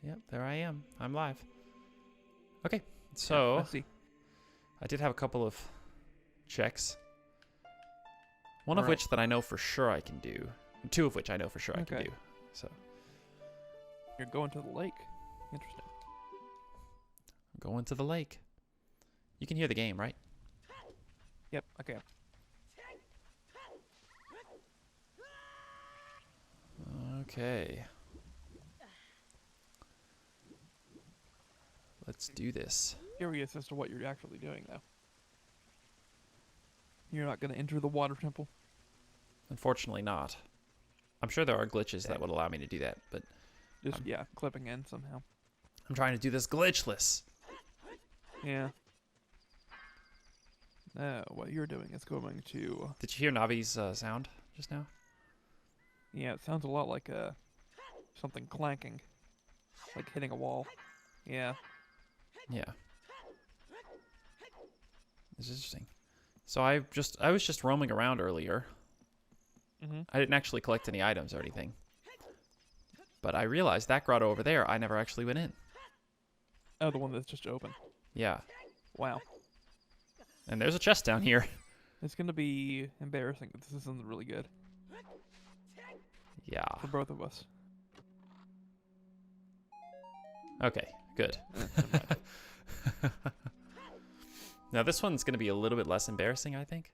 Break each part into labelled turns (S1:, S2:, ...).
S1: Yep, there I am. I'm live. Okay, so
S2: I see.
S1: I did have a couple of checks. One of
S2: Alright.
S1: which that I know for sure I can do. Two of which I know for sure I can
S2: Okay.
S1: do. So
S2: You're going to the lake. Interesting.
S1: I'm going to the lake. You can hear the game, right?
S2: Yep. Okay.
S1: Okay. Let's do this.
S2: Curious as to what you're actually doing, though. You're not going to enter the water temple.
S1: Unfortunately not. I'm sure there are glitches that
S2: Dang.
S1: would allow me to do that, but
S2: Just clipping in somehow.
S1: I'm trying to do this glitchless.
S2: Yeah. No, what you're doing is going to.
S1: Did you hear Navi's sound just now?
S2: Yeah, it sounds a lot like something clanking, like hitting a wall. Yeah.
S1: Yeah. It's interesting. So I was just roaming around earlier.
S2: Mhm.
S1: I didn't actually collect any items or anything. But I realized that grotto over there, I never actually went in.
S2: Oh, the one that's just open.
S1: Yeah.
S2: Wow.
S1: And there's a chest down here.
S2: It's gonna be embarrassing if this isn't really good
S1: Yeah.
S2: for both of us.
S1: Okay, good.
S2: Never mind.
S1: Now this one's going to be a little bit less embarrassing, I think.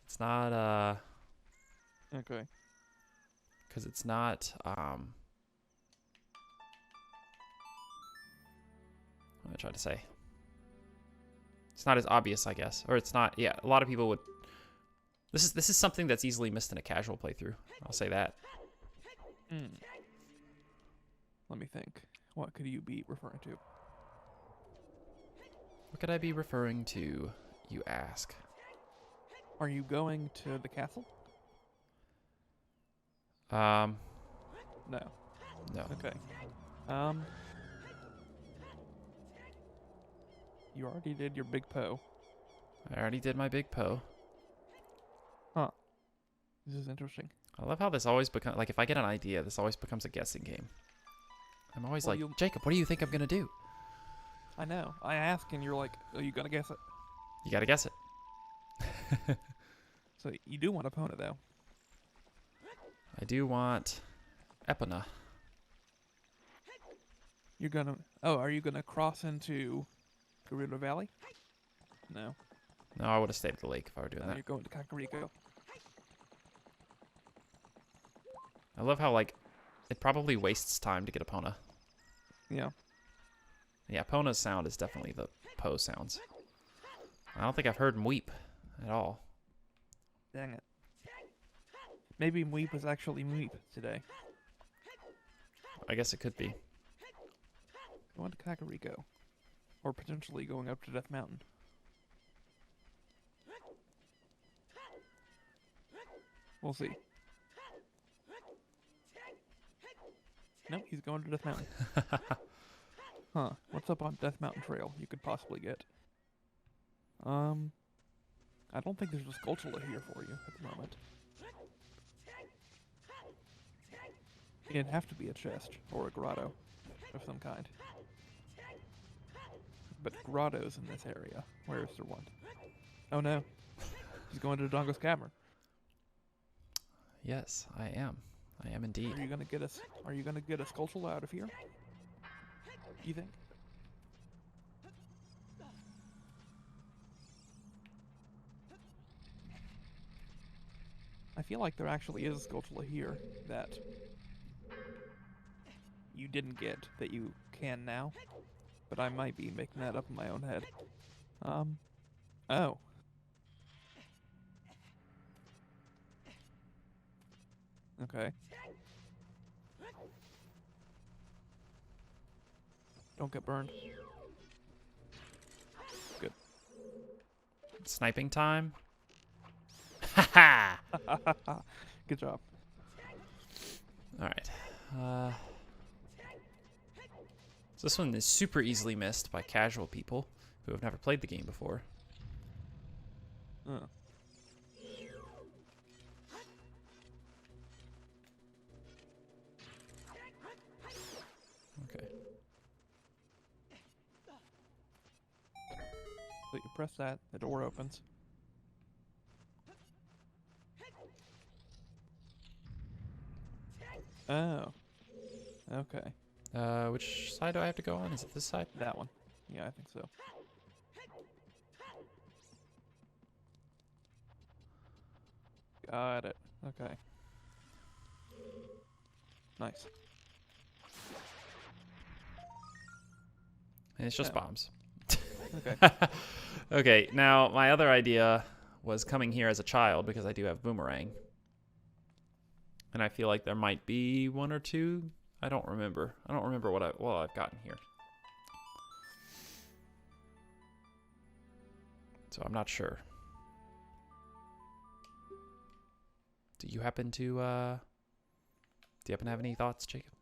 S1: It's not,
S2: Okay.
S1: because it's not, what am I trying to say? It's not as obvious, I guess. Or it's not, yeah, a lot of people would, this is something that's easily missed in a casual playthrough. I'll say that.
S2: Hmm. Let me think. What could you be referring to?
S1: What could I be referring to, you ask?
S2: Are you going to the castle?
S1: No.
S2: No. Okay. You already did your big Poe.
S1: I already did my big Poe.
S2: Huh. This is interesting.
S1: I love how this always becomes, like, if I get an idea, this always becomes a guessing game. I'm always
S2: Well,
S1: like,
S2: you'll-
S1: Jacob, what do you think I'm going to do?
S2: I know. I ask and you're like, "Are you gonna guess it?"
S1: You got to guess it.
S2: So you do want Epona though.
S1: I do want Epona.
S2: You're gonna. Oh, are you gonna cross into Gerudo Valley? No.
S1: No, I would have stayed at the lake if I were doing
S2: No,
S1: that.
S2: you're going to Kakariko.
S1: I love how, like, it probably wastes time to get Epona.
S2: Yeah.
S1: Yeah, Epona's sound is definitely the Poe sounds. I don't think I've heard Mweep at all.
S2: Dang it. Maybe Mweep was actually Mweep today.
S1: I guess it could be.
S2: Going to Kakariko. Or potentially going up to Death Mountain. We'll see. Nope, he's going to Death Mountain. Huh. What's up on Death Mountain Trail you could possibly get? I don't think there's a Skullsanity here for you at the moment. It'd have to be a chest or a grotto of some kind. But grottos in this area. Where is there one? Oh no. He's going to Dongo's Cavern.
S1: Yes, I am. I am indeed.
S2: Are you gonna get us? Are you gonna get a Skullsanity out of here? You think? I feel like there actually is a Skullsanity here that you didn't get that you can now, but I might be making that up in my own head. Oh. Okay. Don't get burned. Good.
S1: Sniping time? Haha!
S2: Good job.
S1: Alright. So this one is super easily missed by casual people who have never played the game before. Okay.
S2: So you press that, the door opens. Oh. Okay.
S1: Which side do I have to go on? Is it this side?
S2: That one. Yeah, I think so. Got it. Okay. Nice.
S1: And it's just
S2: Yeah.
S1: bombs.
S2: Okay.
S1: Okay, now my other idea was coming here as a child because I do have boomerang. And I feel like there might be one or two. I don't remember. I don't remember what I've gotten here. So I'm not sure. Do you happen to have any thoughts, Jacob?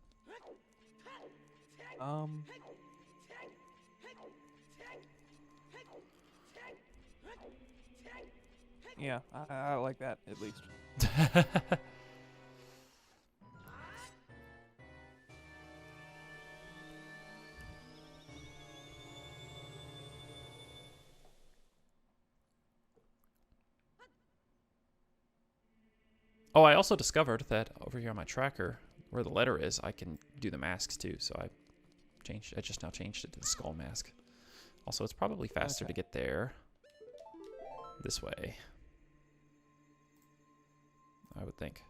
S2: Yeah, I like that at least.
S1: Oh, I also discovered that over here on my tracker, where the letter is, I can do the masks too. So I just now changed it to the skull mask. Also, it's probably faster to get there this way, I would think.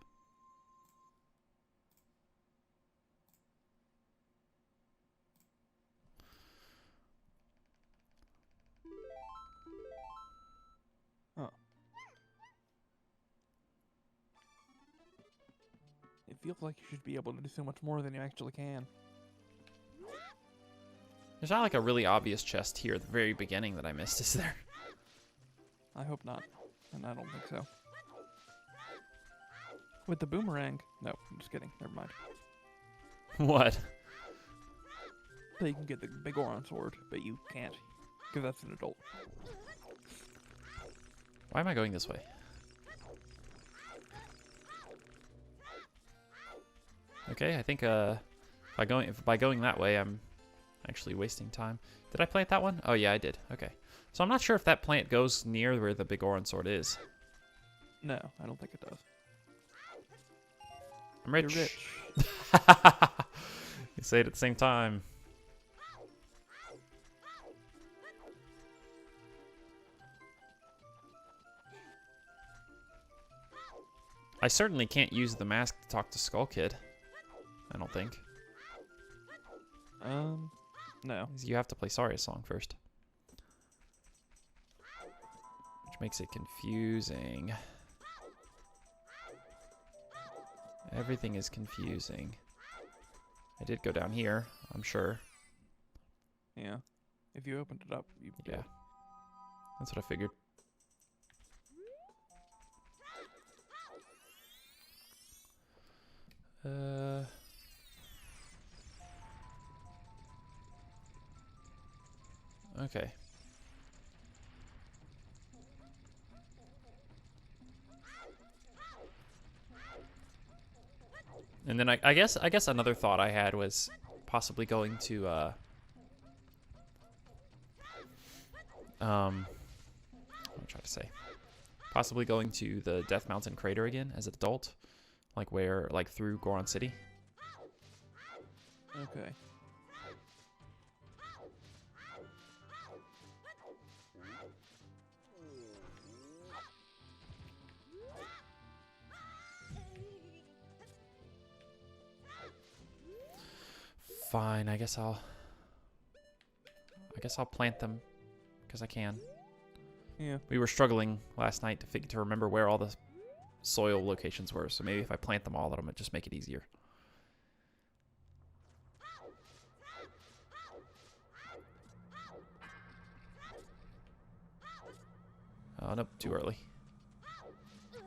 S2: Huh. It feels like you should be able to do so much more than you actually can.
S1: There's not like a really obvious chest here at the very beginning that I missed, is there?
S2: I hope not. And I don't think so. With the boomerang. No, I'm just kidding. Never mind.
S1: What?
S2: So you can get the big Oron sword, but you can't. Because that's an adult.
S1: Why am I going this way? Okay, I think by going that way, I'm actually wasting time. Did I plant that one? Oh yeah, I did. Okay. So I'm not sure if that plant goes near where the big Oron sword is.
S2: No, I don't think it does.
S1: I'm rich.
S2: You're rich.
S1: You say it at the same time. I certainly can't use the mask to talk to Skull Kid. I don't think.
S2: No.
S1: You have to play Saria's song first. Which makes it confusing. Everything is confusing. I did go down here, I'm sure.
S2: Yeah. If you opened it up, you
S1: Yeah. That's what I figured. Okay. And then I guess another thought I had was possibly going to what am I trying to say? Possibly going to the Death Mountain crater again as an adult, like through Goron City.
S2: Okay.
S1: Fine, I guess I'll plant them because I can.
S2: Yeah.
S1: We were struggling last night to remember where all the soil locations were, so maybe if I plant them all, that'll just make it easier. Oh, nope, too early.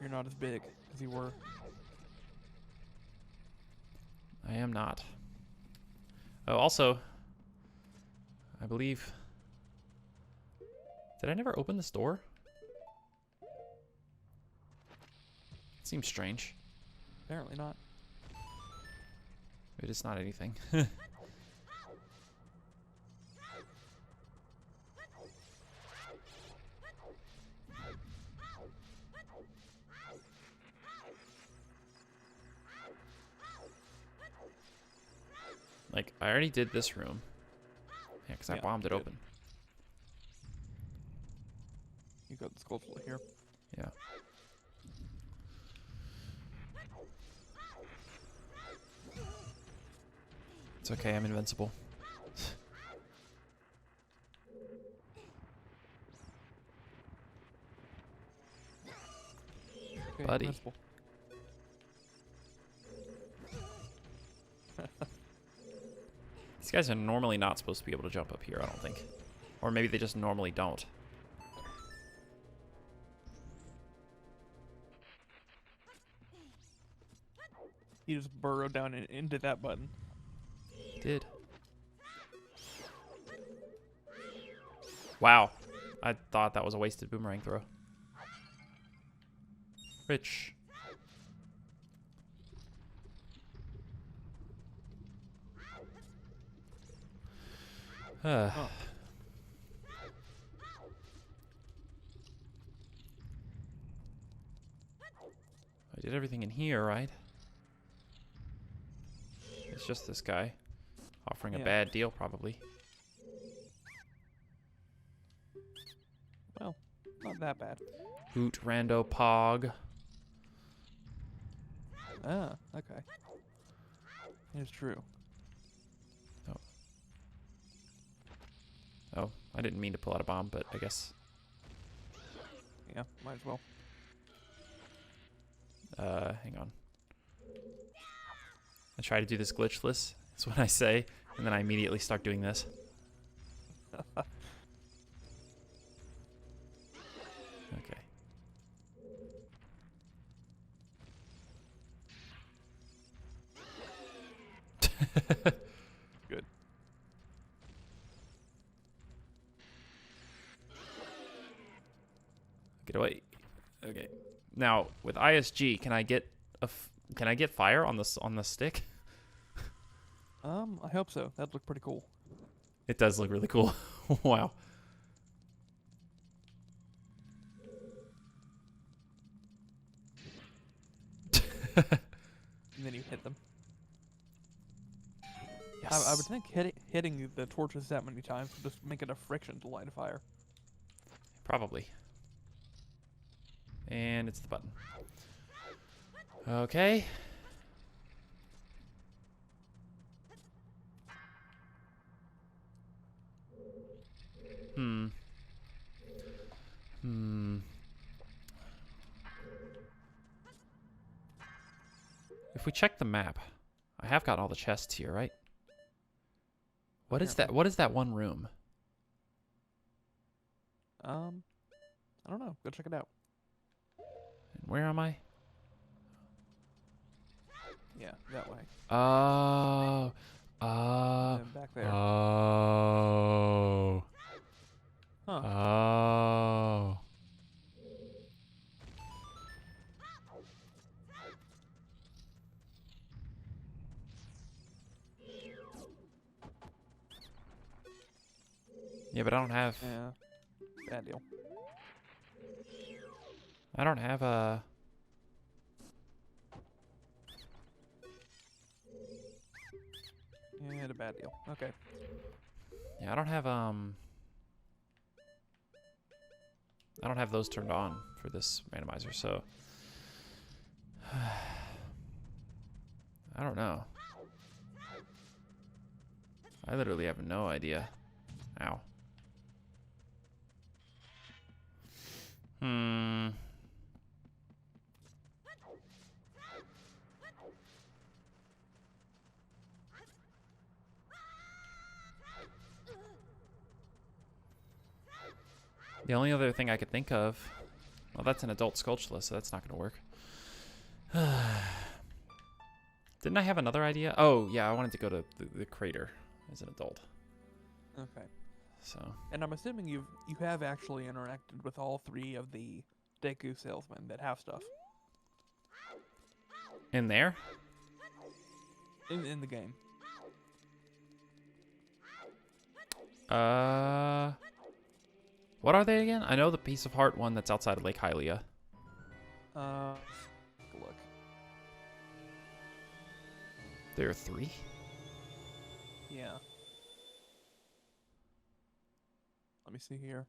S2: You're not as big as you were.
S1: I am not. Oh, also, I believe... Did I never open this door? It seems strange.
S2: Apparently not.
S1: It is not anything. like, I already did this room. Yeah, because I
S2: Yeah,
S1: bombed it
S2: you did.
S1: open.
S2: You got the skull here.
S1: Yeah. It's okay, I'm invincible.
S2: Okay,
S1: Buddy.
S2: invincible.
S1: These guys are normally not supposed to be able to jump up here, I don't think. Or maybe they just normally don't.
S2: You just burrow down into that button.
S1: Did. Wow. I thought that was a wasted boomerang throw. Rich.
S2: Oh.
S1: I did everything in here, right? It's just this guy offering a
S2: Yeah.
S1: bad deal, probably.
S2: Well, not that bad.
S1: OoT, Rando, Pog.
S2: Ah, okay. It's true.
S1: Oh, I didn't mean to pull out a bomb, but I guess.
S2: Yeah, might as well.
S1: Hang on. I try to do this glitchless. That's what I say, and then I immediately start doing this. Okay.
S2: Good.
S1: Get away. Okay. Now with ISG, can I get can I get fire on the stick?
S2: I hope so. That'd look pretty cool.
S1: It does look really cool. Wow.
S2: And then you hit them.
S1: Yes.
S2: I would think hitting the torches that many times would just make it a friction to light a fire.
S1: Probably. And it's the button. Okay. Hmm. If we check the map, I have got all the chests here, right? What is that? What is that one room?
S2: I don't know. Go check it out.
S1: And where am I?
S2: Yeah, that way.
S1: Oh.
S2: And then back there.
S1: Oh.
S2: Huh.
S1: Oh. Yeah, but I don't have.
S2: Yeah. Bad deal.
S1: I don't have a.
S2: Yeah, a bad deal. Okay.
S1: Yeah, I don't have I don't have those turned on for this randomizer, so I don't know. I literally have no idea. Ow. The only other thing I could think of, well, that's an adult Skullsanity, so that's not going to work. Didn't I have another idea? Oh, yeah, I wanted to go to the crater as an adult.
S2: Okay.
S1: So.
S2: And I'm assuming you have actually interacted with all three of the Deku salesmen that have stuff
S1: In there?
S2: in the game.
S1: What are they again? I know the piece of heart one that's outside of Lake Hylia.
S2: Look.
S1: There are 3?
S2: Yeah. Let me see here.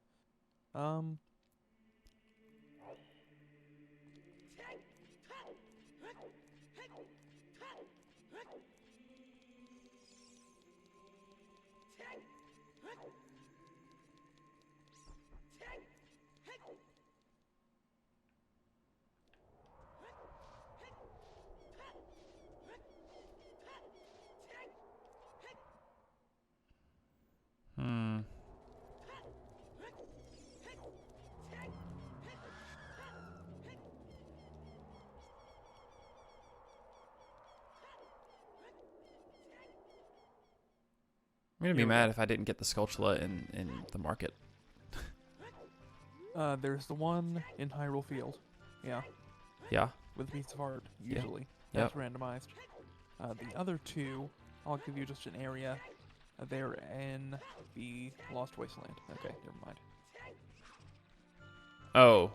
S1: Hmm. I'm gonna be
S2: Here we
S1: mad
S2: go.
S1: if I didn't get the Skulltula in the market.
S2: There's the one in Hyrule Field. Yeah,
S1: Yeah.
S2: with piece of art,
S1: Yeah.
S2: usually.
S1: Yep.
S2: That's randomized. The other two, I'll give you just an area. They're in the Lost Wasteland. Okay, never mind.
S1: Oh.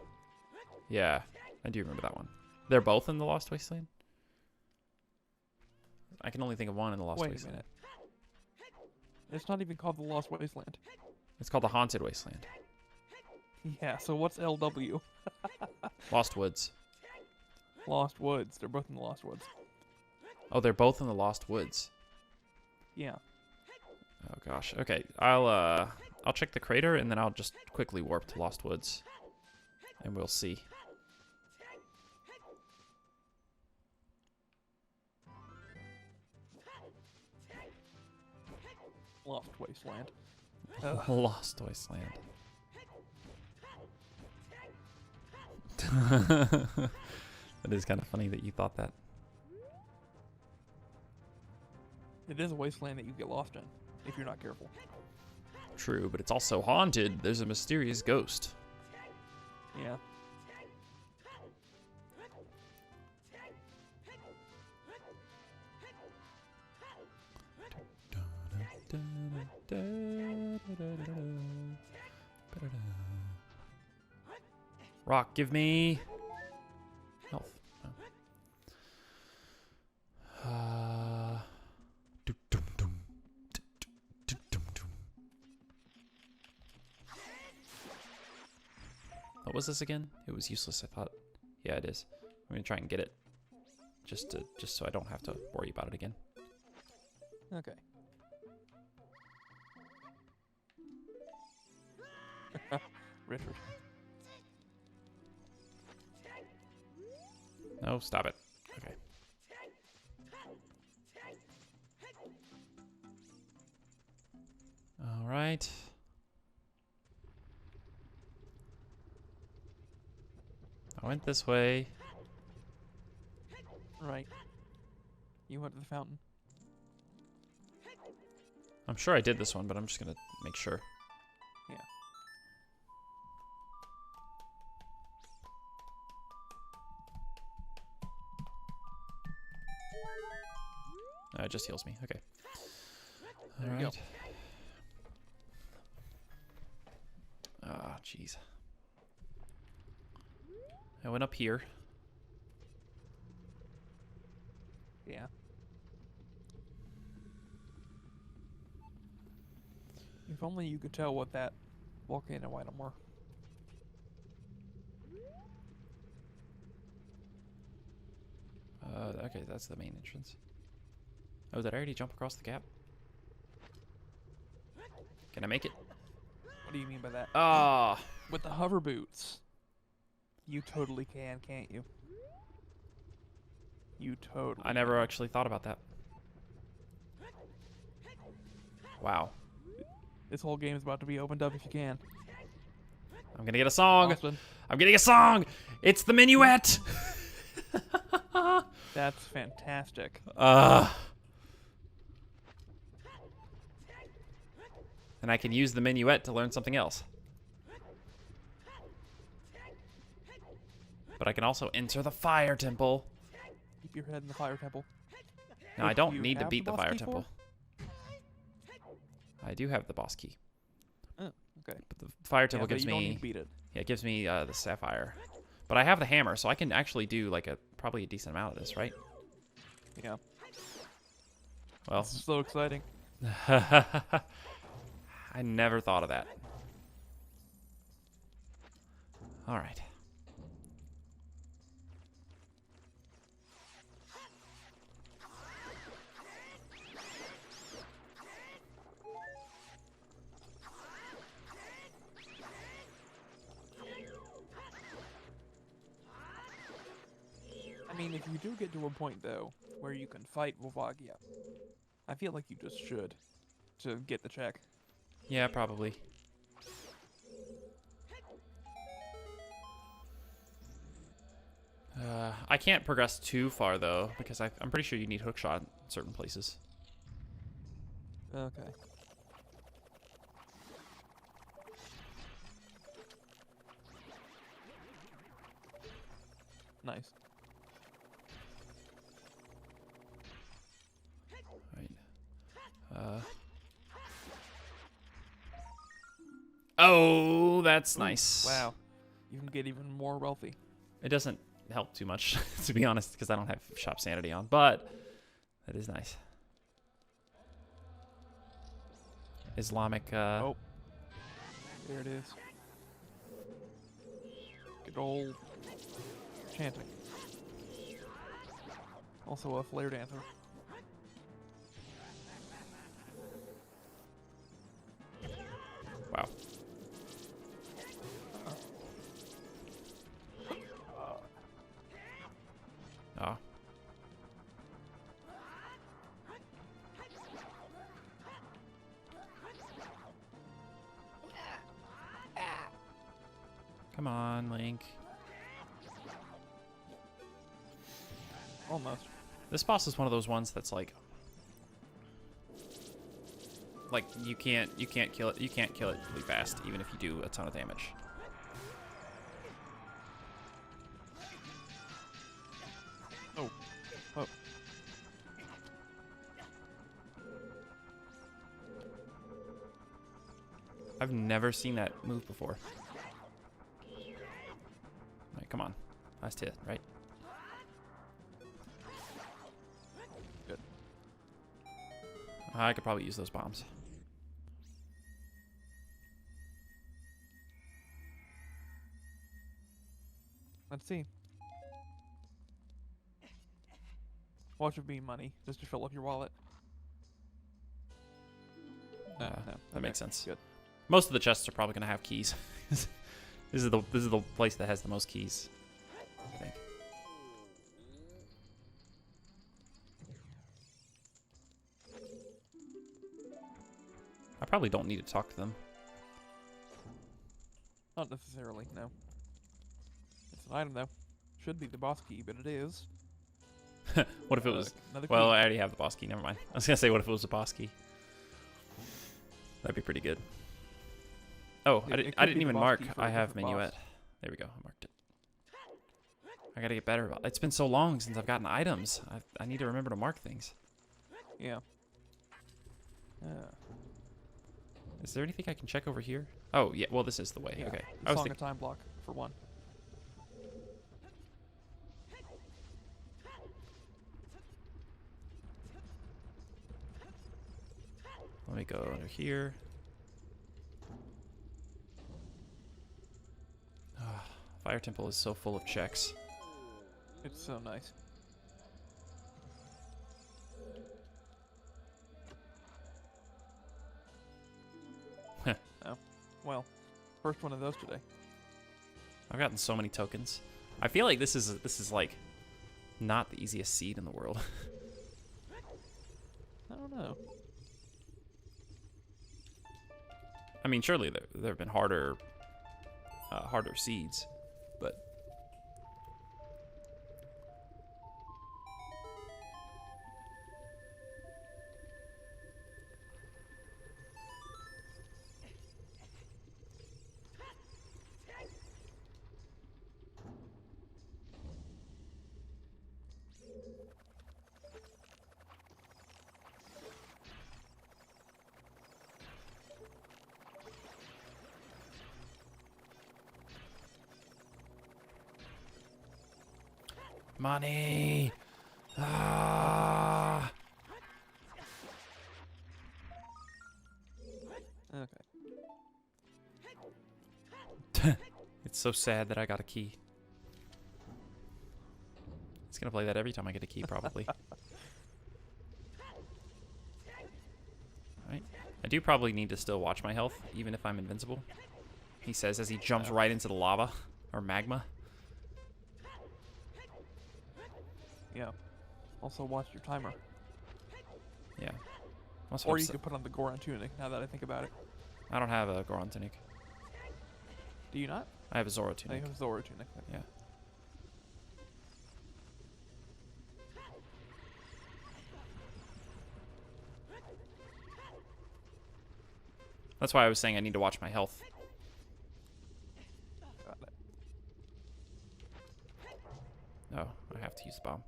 S1: Yeah. I do remember that one. They're both in the Lost Wasteland? I can only think of one in the Lost
S2: Wait a
S1: Wasteland.
S2: minute. It's not even called the Lost Wasteland.
S1: It's called the Haunted Wasteland.
S2: Yeah, so what's LW?
S1: Lost Woods.
S2: Lost Woods. They're both in the Lost Woods.
S1: Oh, they're both in the Lost Woods.
S2: Yeah.
S1: Oh gosh. Okay. I'll check the crater and then I'll just quickly warp to Lost Woods. And we'll see.
S2: Lost Wasteland.
S1: Lost Wasteland. That is kind of funny that you thought that.
S2: It is a wasteland that you get lost in, if you're not careful.
S1: True, but it's also haunted. There's a mysterious ghost.
S2: Yeah.
S1: Rock, give me health. No. What was this again? It was useless, I thought. Yeah, it is. I'm gonna try and get it, just so I don't have to worry about it again.
S2: Okay. Richard.
S1: No, stop it. Okay. All right. I went this way.
S2: Right. You went to the fountain.
S1: I'm sure I did this one, but I'm just gonna make sure.
S2: Yeah.
S1: It just heals me. Okay.
S2: There
S1: All
S2: you go.
S1: right. Ah, jeez. I went up here.
S2: Yeah. If only you could tell what that volcano item were.
S1: Okay, that's the main entrance. Oh, did I already jump across the gap? Can I make it?
S2: What do you mean by that?
S1: Ah,
S2: With the hover boots. You totally can, can't you? You totally
S1: I never actually thought about that. Wow.
S2: This whole game is about to be opened up if you can.
S1: I'm gonna get a song.
S2: Austin,
S1: I'm getting a song. It's the minuet.
S2: that's fantastic.
S1: And I can use the minuet to learn something else. But I can also enter the fire temple.
S2: Keep your head in the fire temple.
S1: Now, I
S2: Wait,
S1: don't
S2: you
S1: need to
S2: have
S1: beat
S2: the
S1: the
S2: boss
S1: fire
S2: key for
S1: temple. I do have the boss key.
S2: Oh, okay.
S1: But the fire temple
S2: Yeah, but
S1: gives
S2: you don't need
S1: me...
S2: to beat it.
S1: Yeah, it gives me the sapphire. But I have the hammer, so I can actually do like probably a decent amount of this, right?
S2: Yeah.
S1: Well,
S2: This is so exciting.
S1: I never thought of that. All right.
S2: I mean, if you do get to a point, though, where you can fight Volvagia, I feel like you just should to get the check.
S1: Yeah, probably. I can't progress too far, though, because I'm pretty sure you need hookshot in certain places.
S2: Okay. Nice.
S1: Right. Oh, that's
S2: Ooh,
S1: nice.
S2: Wow. You can get even more wealthy.
S1: It doesn't help too much, to be honest, because I don't have shop sanity on, but that is nice. Islamic.
S2: Oh. There it is. Good old chanting. Also a flare dancer.
S1: Wow. Oh. Come on, Link.
S2: Almost.
S1: This boss is one of those ones that's like you can't kill it. You can't kill it really fast, even if you do a ton of damage.
S2: Oh. Oh.
S1: I've never seen that move before. Alright, come on. Last hit, right?
S2: Good.
S1: I could probably use those bombs.
S2: Let's see. What should be money, just to fill up your wallet? No, no.
S1: That
S2: Okay,
S1: makes sense.
S2: Good.
S1: Most of the chests are probably gonna have keys. This is the place that has the most keys, I think. I probably don't need to talk to them.
S2: Not necessarily, no. It's an item, though. Should be the boss key, but it is.
S1: What if it was?
S2: Another
S1: Well,
S2: key.
S1: I already have the boss key. Never mind. I was gonna say, what if it was a boss key? That'd be pretty good. Oh,
S2: It
S1: I
S2: could
S1: didn't
S2: be the
S1: even
S2: boss
S1: mark.
S2: key for
S1: I
S2: a
S1: have
S2: different
S1: minuet.
S2: boss.
S1: There we go. I marked it. I gotta get better. It's been so long since I've gotten items. I need to remember to mark things.
S2: Yeah.
S1: Is there anything I can check over here? Oh, yeah. Well, this is the way.
S2: Yeah.
S1: Okay.
S2: The
S1: I was
S2: Song
S1: thinking.
S2: of Time block, for one.
S1: Let me go under here. Ah, Fire Temple is so full of checks.
S2: It's so nice.
S1: Heh.
S2: Oh. Well, first one of those today.
S1: I've gotten so many tokens. I feel like this is like not the easiest seed in the world.
S2: I don't know.
S1: I mean, surely there have been harder seeds, but money. Ah.
S2: Okay.
S1: It's so sad that I got a key. It's gonna play that every time I get a key, probably. Alright. I do probably need to still watch my health, even if I'm invincible. He says as he jumps right into the lava, or magma.
S2: Yeah. Also, watch your timer.
S1: Yeah. Also,
S2: Or you could put on the Goron tunic, now that I think about it.
S1: I don't have a Goron tunic.
S2: Do you not?
S1: I have a Zoro
S2: I
S1: tunic.
S2: have a Zoro tunic.
S1: Yeah. That's why I was saying I need to watch my health.
S2: Got it.
S1: Oh, I have to use the bomb.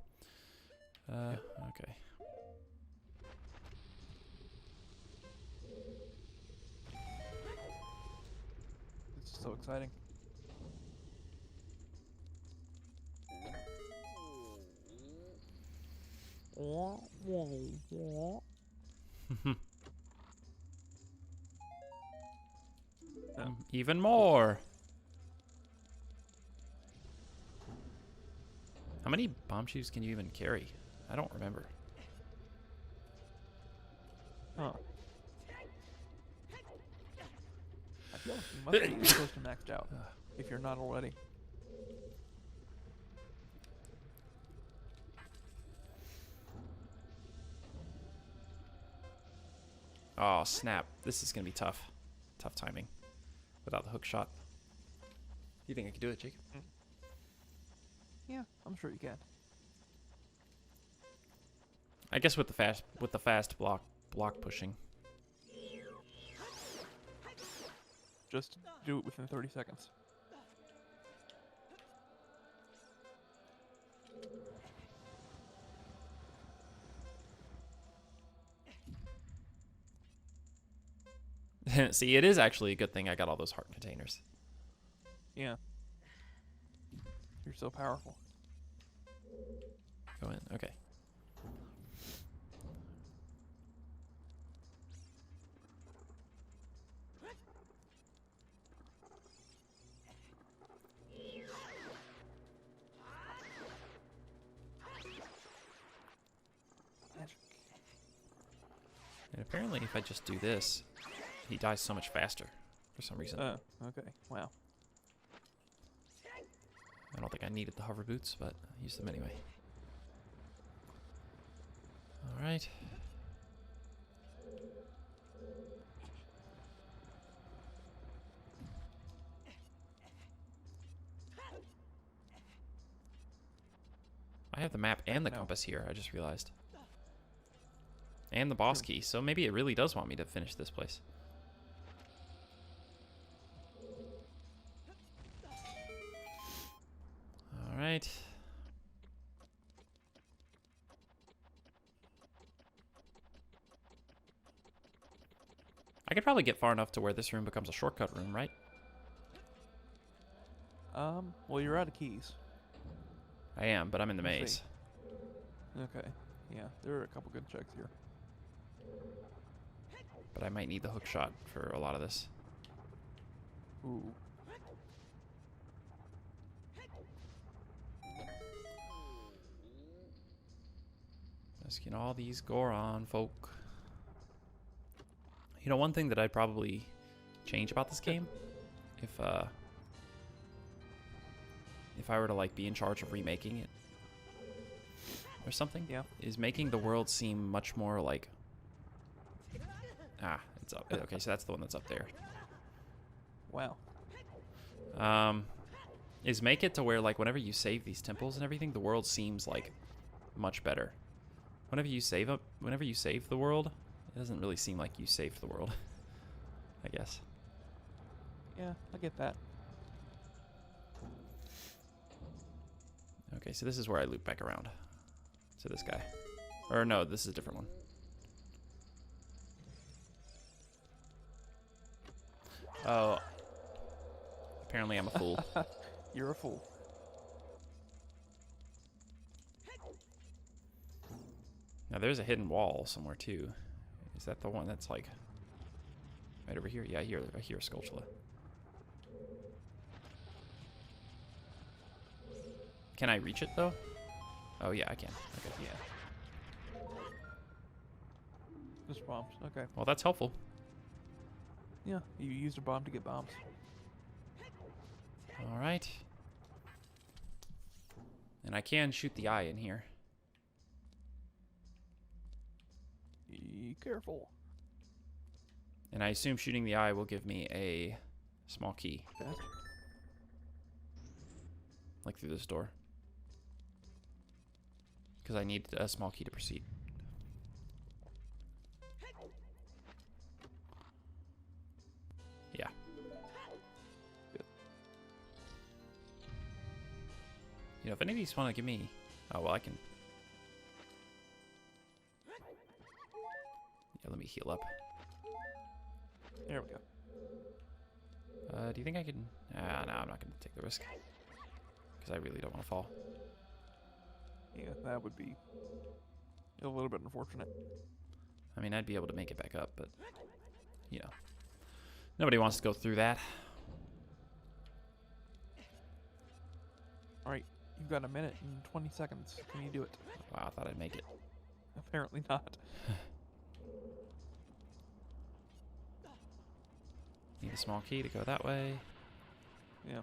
S1: Okay.
S2: This is so exciting.
S1: Even more. How many bomb shoes can you even carry? I don't remember.
S2: Huh. I feel like you must be close to maxed out, if you're not already.
S1: Oh, snap. This is going to be tough. Tough timing. Without the hook shot. You think I could do it, Jacob?
S2: Yeah, I'm sure you can.
S1: I guess with the fast block pushing.
S2: Just do it within 30 seconds.
S1: See, it is actually a good thing I got all those heart containers.
S2: Yeah. You're so powerful.
S1: Go in. Okay.
S2: Magic.
S1: And apparently if I just do this, he dies so much faster for some reason.
S2: Oh, okay. Wow.
S1: I don't think I needed the hover boots, but I used them anyway. Alright. I have the map and the compass here, I just realized. And the boss key, so maybe it really does want me to finish this place. Alright. I could probably get far enough to where this room becomes a shortcut room, right?
S2: Well, you're out of keys.
S1: I am, but I'm in the
S2: Let's
S1: maze.
S2: see. Okay. Yeah, there are a couple good checks here.
S1: But I might need the hook shot for a lot of this.
S2: Ooh.
S1: Rescuing all these Goron folk. You know, one thing that I'd probably change about this game, if I were to like be in charge of remaking it or something,
S2: Yeah.
S1: is making the world seem much more like, it's up. Okay, so that's the one that's up there.
S2: Wow.
S1: Is make it to where like whenever you save these temples and everything, the world seems like much better. Whenever you save the world, it doesn't really seem like you saved the world. I guess.
S2: Yeah, I get that.
S1: Okay, so this is where I loop back around to this guy. Or no, this is a different one. Oh. Apparently I'm a fool.
S2: You're a fool.
S1: Now there's a hidden wall somewhere too. Is that the one that's like... Right over here. Yeah, I hear a Skulltula. Can I reach it though? Oh yeah, I can. Okay.
S2: Yeah. Just bombs. Okay.
S1: Well, that's helpful.
S2: Yeah, you used a bomb to get bombs.
S1: All right. And I can shoot the eye in here.
S2: Be careful.
S1: And I assume shooting the eye will give me a small key.
S2: Okay.
S1: Like through this door. Because I need a small key to proceed. Yeah.
S2: Good.
S1: You know, if any of these want to give me... Oh, well, I can... Yeah, let me heal up.
S2: There we go.
S1: Do you think I can... No, I'm not going to take the risk. Because I really don't want to fall.
S2: Yeah, that would be a little bit unfortunate.
S1: I mean, I'd be able to make it back up, but... You know. Nobody wants to go through that.
S2: Alright, you've got a minute and 20 seconds. Can you do it?
S1: Wow, I thought I'd make it.
S2: Apparently not.
S1: Need a small key to go that way.
S2: Yeah.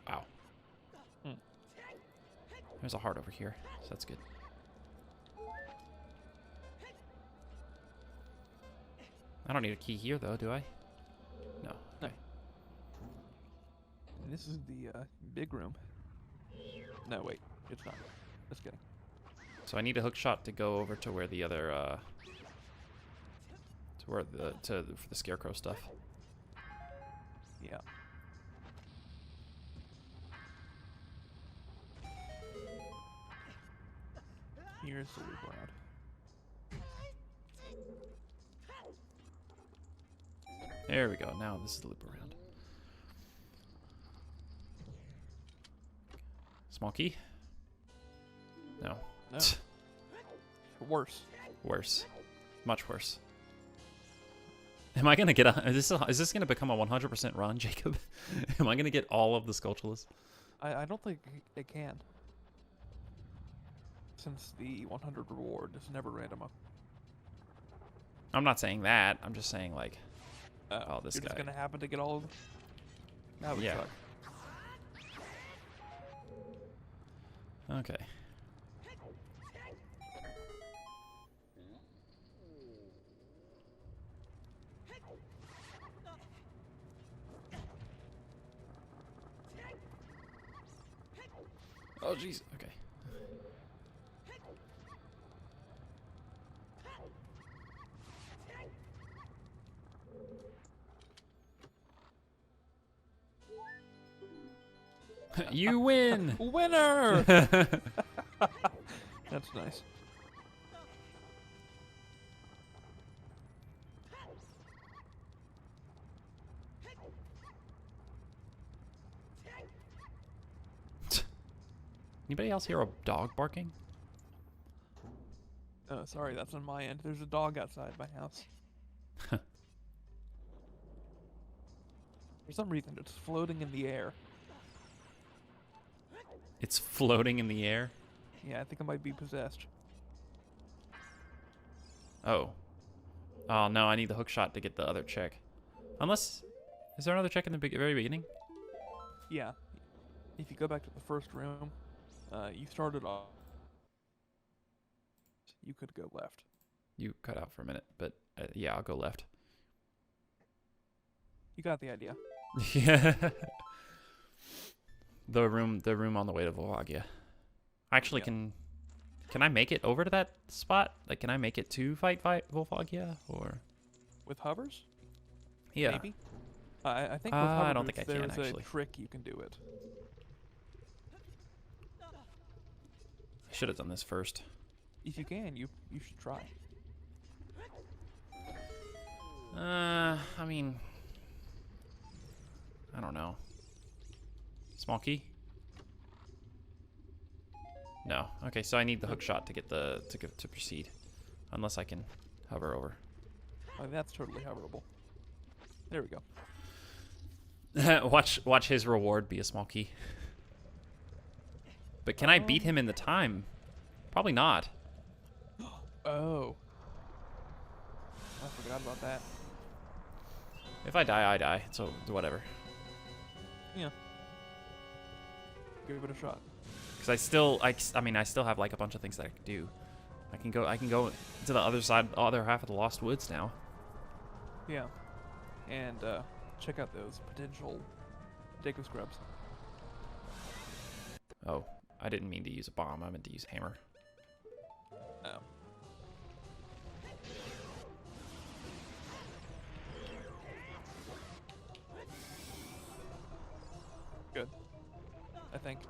S1: Wow.
S2: Hmm.
S1: There's a heart over here, so that's good. I don't need a key here, though, do I? No. Okay.
S2: And this is the big room. No, wait. It's not. Just kidding.
S1: So I need a hook shot to go over to where the other, for the scarecrow stuff.
S2: Yeah. Here's the loop around.
S1: There we go. Now this is the loop around. Small key? No.
S2: No. Worse.
S1: Worse. Much worse. Am I gonna get a... Is this gonna become a 100% run, Jacob? Am I gonna get all of the Skulltulas?
S2: I don't think it can. Since the 100 reward is never random up.
S1: I'm not saying that. I'm just saying, like... oh, this
S2: you're
S1: guy.
S2: just gonna happen to get all of them? That would
S1: Yeah.
S2: suck.
S1: Okay. Oh, jeez. Okay. You win!
S2: Winner! That's nice.
S1: Anybody else hear a dog barking?
S2: Oh, sorry, that's on my end. There's a dog outside my house. For some reason, it's floating in the air.
S1: It's floating in the air?
S2: Yeah, I think it might be possessed.
S1: Oh. Oh, no, I need the hook shot to get the other check. Unless... Is there another check in the very beginning?
S2: Yeah. If you go back to the first room, you started off. You could go left.
S1: You cut out for a minute, but yeah, I'll go left.
S2: You got the idea.
S1: Yeah. The room on the way to Volvagia. Actually,
S2: Yeah.
S1: can I make it over to that spot? Like, can I make it to fight Volvagia, or?
S2: With hovers?
S1: Yeah.
S2: Maybe? I think with
S1: I don't
S2: hovers,
S1: think I can,
S2: there's
S1: actually.
S2: a trick you can do it.
S1: I should have done this first.
S2: If you can, you should try.
S1: I mean, I don't know. Small key? No. Okay, so I need the hook shot to get to proceed. Unless I can hover over.
S2: Oh, that's totally hoverable. There we go.
S1: watch his reward be a small key. But can I beat him in the time? Probably not.
S2: Oh. I forgot about that.
S1: If I die, I die. So whatever.
S2: Yeah. Give it a shot.
S1: Because I still have like a bunch of things that I can do. I can go to the other side, the other half of the Lost Woods now.
S2: Yeah. And check out those potential Deku Scrubs.
S1: Oh, I didn't mean to use a bomb. I meant to use a hammer.
S2: Oh. Good. I think.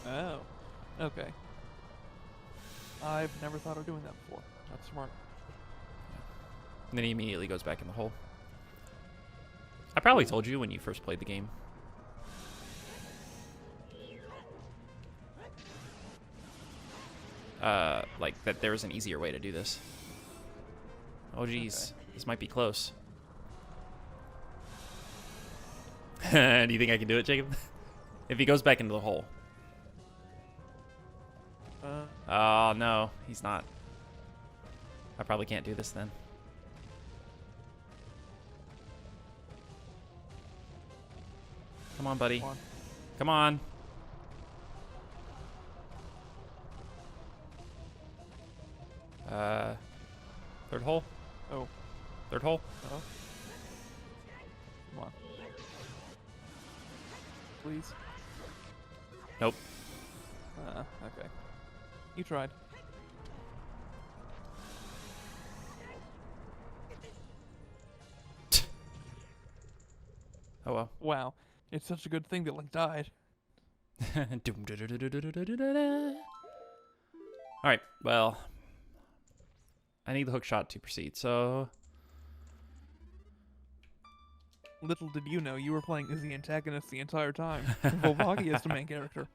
S2: Oh. Okay. I've never thought of doing that before. That's smart.
S1: And then he immediately goes back in the hole. I probably told you when you first played the game. Like that there's an easier way to do this. Oh geez,
S2: Okay.
S1: This might be close. Do you think I can do it, Jacob? If he goes back into the hole. Oh no, he's not. I probably can't do this then. Come on, buddy.
S2: Come on.
S1: Come on. Third hole?
S2: Oh.
S1: Third hole?
S2: Oh. Come on. Please.
S1: Nope.
S2: Okay. You tried.
S1: Oh well.
S2: Wow. It's such a good thing that Link died.
S1: Alright, well. I need the hook shot to proceed, so.
S2: Little did you know, you were playing as the antagonist the entire time. Volvagi is the main character.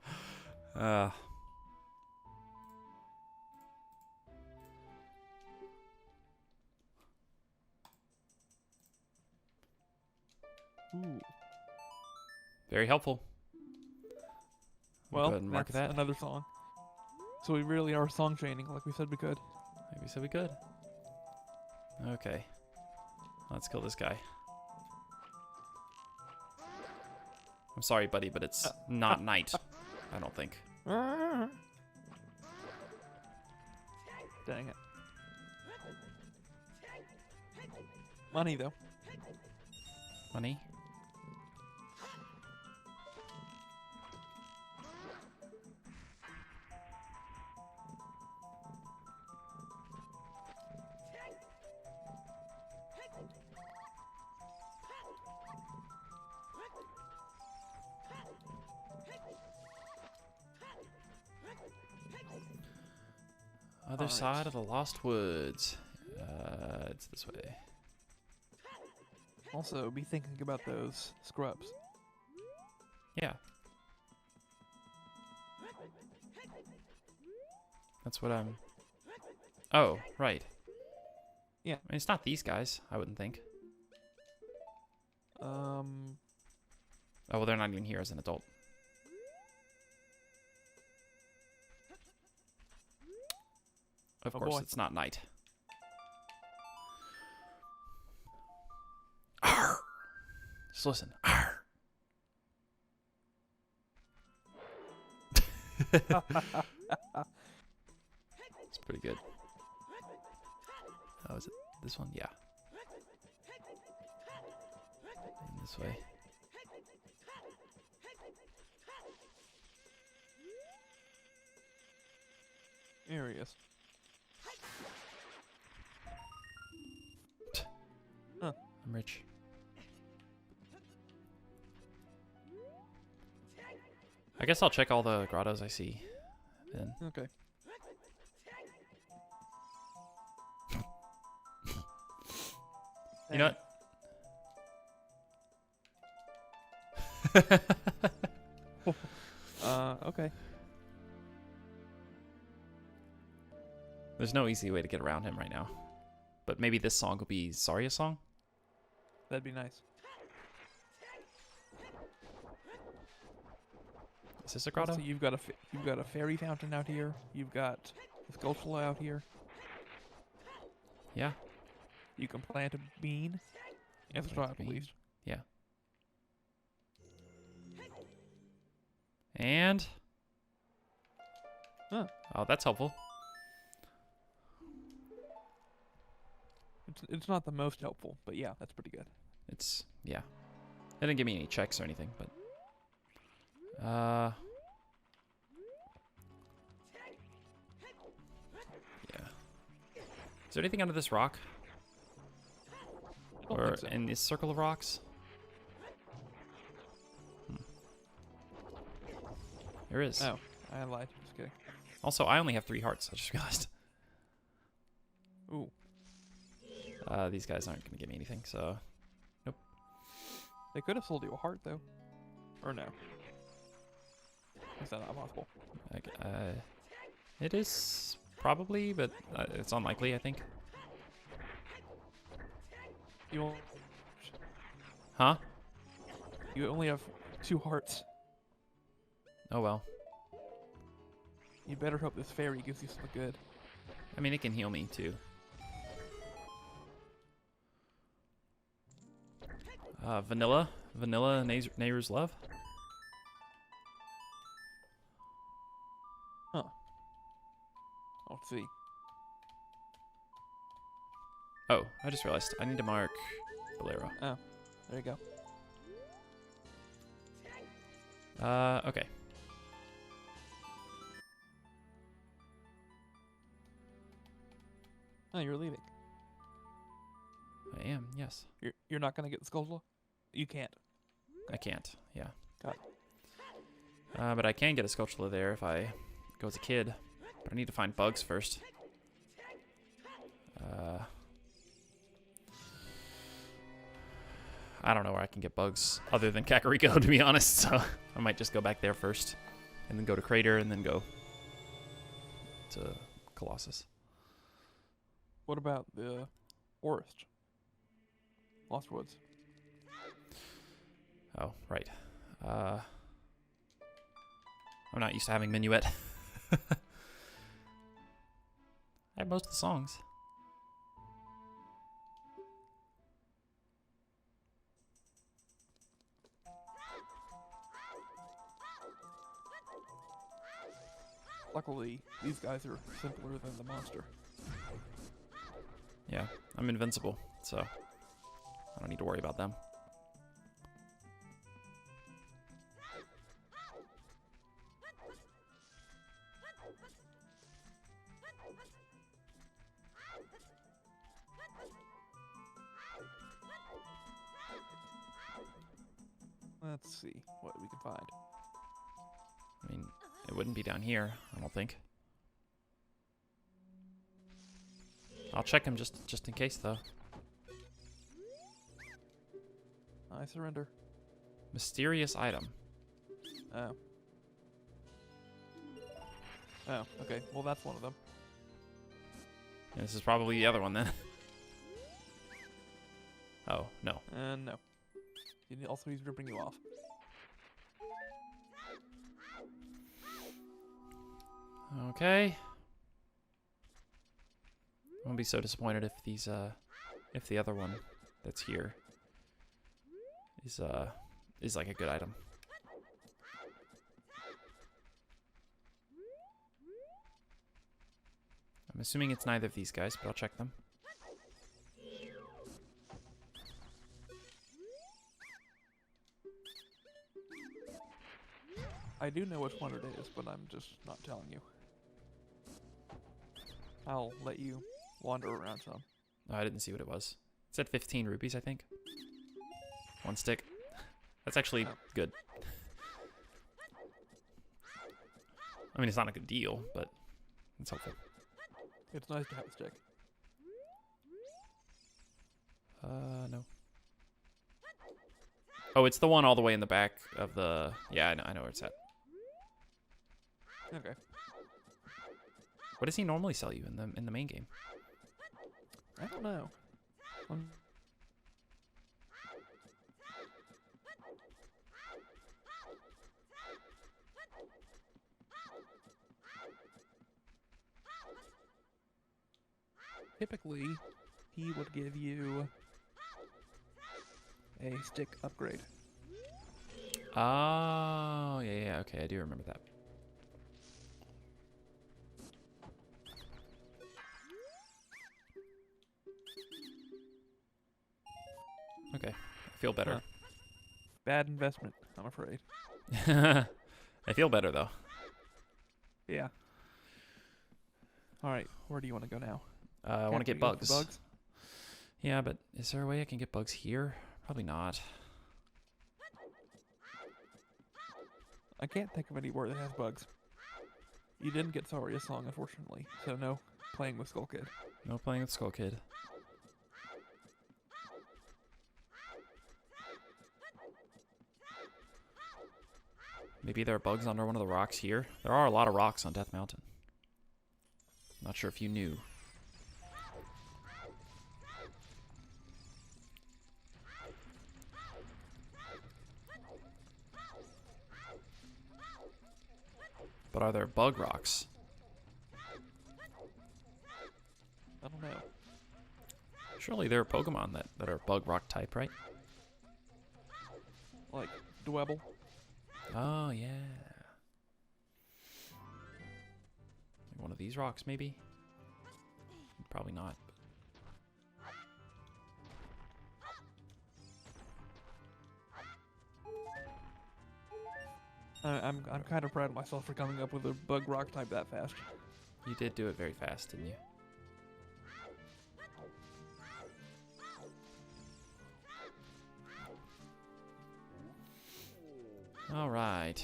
S2: Ooh.
S1: Very helpful.
S2: Well,
S1: Go ahead and mark
S2: that's
S1: that.
S2: another song. So we really are song chaining, like we said we could.
S1: Maybe we said we could. Okay. Let's kill this guy. I'm sorry, buddy, but it's not night. I don't think.
S2: Dang it. Money, though.
S1: Money? Other
S2: Alright.
S1: side of the Lost Woods. It's this way.
S2: Also, be thinking about those scrubs.
S1: Yeah. That's what I'm... Oh, right.
S2: Yeah.
S1: I mean, it's not these guys, I wouldn't think. Oh, well, they're not even here as an adult. Of
S2: Oh,
S1: course,
S2: boy.
S1: it's not night. Arr! Just listen. Arr! It's pretty good. Oh, is it this one? Yeah. And this way.
S2: Here he is.
S1: I'm rich. I guess I'll check all the grottos I see. Then.
S2: Okay.
S1: You know what?
S2: Okay.
S1: There's no easy way to get around him right now. But maybe this song will be Zarya's song?
S2: That'd be nice.
S1: Is this a grotto?
S2: So you've got a fairy fountain out here. You've got a Skullsanity out here.
S1: Yeah.
S2: You can plant a bean. As a child, at least.
S1: Yeah. And...
S2: Huh.
S1: Oh, that's helpful.
S2: It's not the most helpful, but yeah, that's pretty good.
S1: It's... Yeah. It didn't give me any checks or anything, but... Yeah. Is there anything under this rock?
S2: I don't
S1: Or
S2: think so.
S1: in this circle of rocks? There is.
S2: Oh, I lied. Just kidding.
S1: Also, I only have 3 hearts. I just realized.
S2: Ooh,
S1: These guys aren't going to give me anything, so...
S2: they could have sold you a heart though, or no? Is that not possible?
S1: It is probably, but it's unlikely, I think.
S2: You only,
S1: Huh?
S2: you only have 2 hearts.
S1: Oh well.
S2: You better hope this fairy gives you something good.
S1: I mean, it can heal me, too. Vanilla. Vanilla Nehru's Love.
S2: Huh. Let's see.
S1: Oh, I just realized. I need to mark Bolero.
S2: Oh, there you go.
S1: Okay.
S2: Oh, you're leaving.
S1: I am, yes.
S2: You're not gonna get the Skullsanity? You can't.
S1: I can't, yeah.
S2: Got
S1: But I can get a Skullsanity there if I go as a kid. But I need to find bugs first. I don't know where I can get bugs other than Kakariko, to be honest, so I might just go back there first. And then go to Crater, and then go to Colossus.
S2: What about the forest? Lost Woods.
S1: Oh, right. I'm not used to having Minuet. I have most of the songs.
S2: Luckily, these guys are simpler than the monster.
S1: Yeah, I'm invincible, so I don't need to worry about them.
S2: Let's see what we can find.
S1: I mean, it wouldn't be down here, I don't think. I'll check him just in case, though.
S2: I surrender.
S1: Mysterious item.
S2: Oh. Oh, okay. Well, that's one of them.
S1: Yeah, this is probably the other one, then. Oh, no.
S2: And no. Also, he's ripping you off.
S1: Okay. I won't be so disappointed if if the other one that's here is like a good item. I'm assuming it's neither of these guys, but I'll check them.
S2: I do know which one it is, but I'm just not telling you. I'll let you wander around some.
S1: Oh, I didn't see what it was. It said 15 rupees, I think. 1 stick. That's actually good. I mean, it's not a good deal, but it's helpful.
S2: It's nice to have a stick.
S1: No. Oh, it's the one all the way in the back of the... Yeah, I know where it's at.
S2: Okay.
S1: What does he normally sell you in the main game?
S2: I don't know. Typically, he would give you a stick upgrade.
S1: Oh, yeah, okay, I do remember that. Okay, I feel better.
S2: Huh. Bad investment, I'm afraid.
S1: I feel better, though.
S2: Yeah. All right, where do you want to go now?
S1: I want to
S2: Can't
S1: get
S2: we go for
S1: bugs.
S2: bugs.
S1: Yeah, but is there a way I can get bugs here? Probably not.
S2: I can't think of anywhere that has bugs. You didn't get Saria's song, unfortunately, so no playing with Skull Kid.
S1: No playing with Skull Kid. Maybe there are bugs under one of the rocks here. There are a lot of rocks on Death Mountain. Not sure if you knew. But are there bug rocks?
S2: I don't know.
S1: Surely there are Pokemon that are bug rock type, right?
S2: Like Dwebble.
S1: Oh, yeah. Like one of these rocks, maybe? Probably not.
S2: I'm kind of proud of myself for coming up with a bug rock type that fast.
S1: You did do it very fast, didn't you? All right.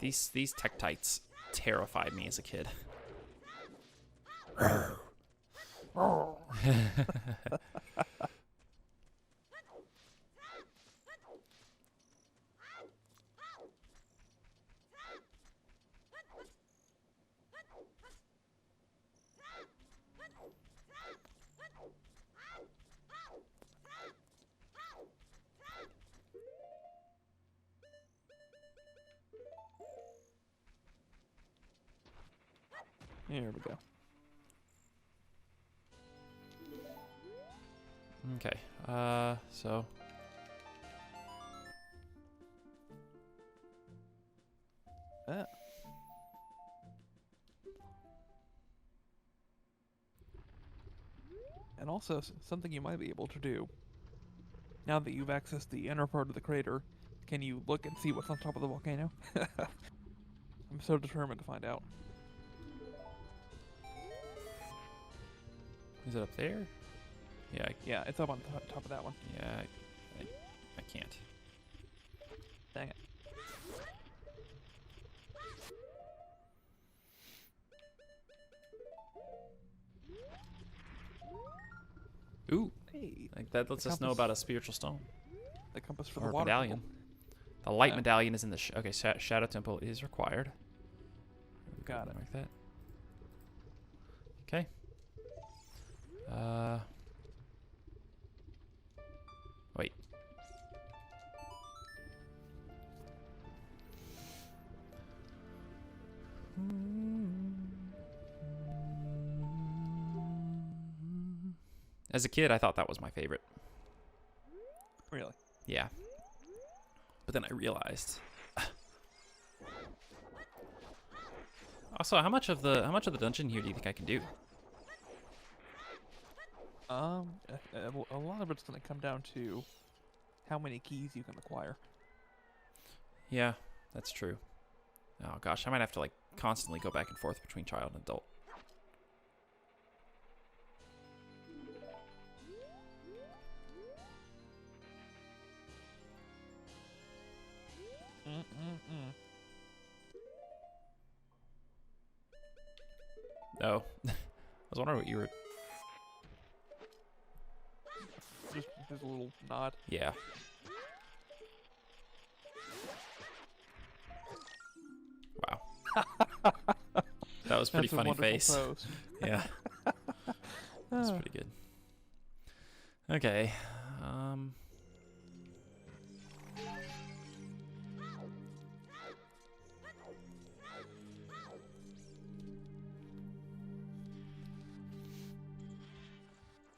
S1: These Tektites terrified me as a kid.
S2: Here we go.
S1: Okay. So
S2: And also, something you might be able to do, now that you've accessed the inner part of the crater, can you look and see what's on top of the volcano? I'm so determined to find out.
S1: is it up there? Yeah.
S2: Yeah, it's up on top of that one.
S1: Yeah. I can't.
S2: Dang it.
S1: Ooh.
S2: Hey,
S1: Like that lets us know
S2: compass.
S1: about a spiritual stone
S2: the compass for
S1: or
S2: the water
S1: medallion.
S2: temple.
S1: The light
S2: Yeah.
S1: medallion is in the okay. Shadow temple is required.
S2: Got it.
S1: Like that. Okay. Wait. As a kid, I thought that was my favorite.
S2: Really?
S1: Yeah. But then I realized. Also, how much of the dungeon here do you think I can do?
S2: A lot of it's going to come down to how many keys you can acquire.
S1: Yeah, that's true. Oh gosh, I might have to like constantly go back and forth between child and adult. Oh, I was wondering what you were.
S2: There's a little nod.
S1: Yeah. Wow. That was pretty
S2: That's a
S1: funny
S2: wonderful
S1: face.
S2: pose.
S1: Yeah. That's
S2: Ah.
S1: pretty good. Okay.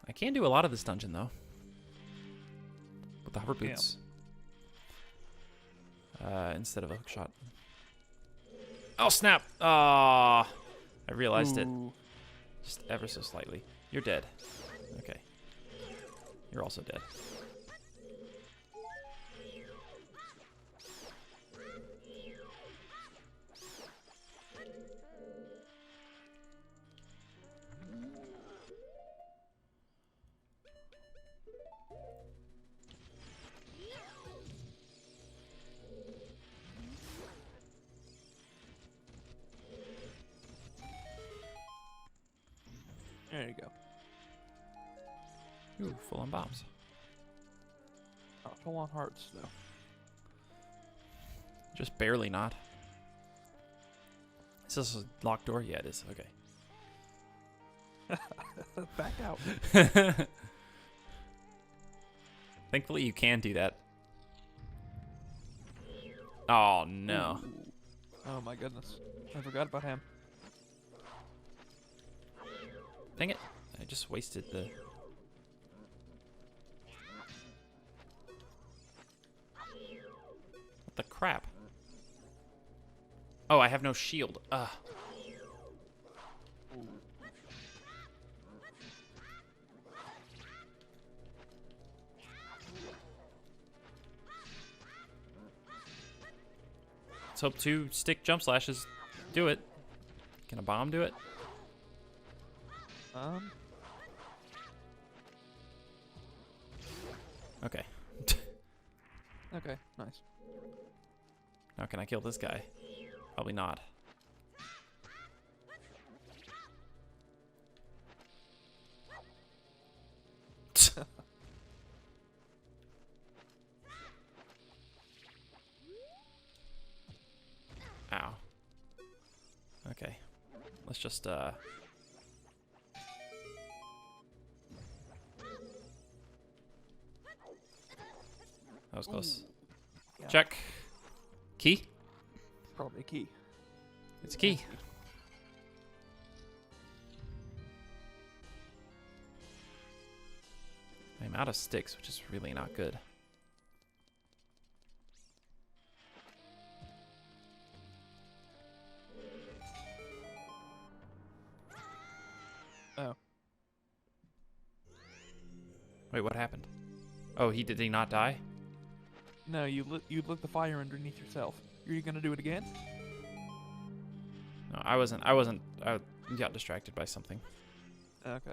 S1: I can do a lot of this dungeon though. With the hover
S2: Yeah.
S1: boots. Instead of a hook shot. Oh snap! Ah, I realized it
S2: Ooh.
S1: just ever so slightly. You're dead. Okay. You're also dead.
S2: There you go.
S1: Ooh, full on bombs.
S2: Not full on hearts though.
S1: Just barely not. Is this a locked door? Yeah, it is. Okay.
S2: Back out.
S1: Thankfully, you can do that. Oh, no.
S2: Ooh. Oh my goodness. I forgot about him.
S1: Dang it. I just wasted the... What the crap? Oh, I have no shield. Ugh. Let's hope 2 stick jump slashes do it. Can a bomb do it? Okay.
S2: Okay, nice.
S1: Now can I kill this guy? Probably not. Ow. Okay. Let's just, That was close.
S2: Yeah,
S1: Check. Key?
S2: Probably a key.
S1: It's a key. I'm out of sticks, which is really not good.
S2: Oh.
S1: Wait, what happened? Oh, did he not die?
S2: No, you lit the fire underneath yourself. You're gonna do it again?
S1: No, I got distracted by something.
S2: Okay.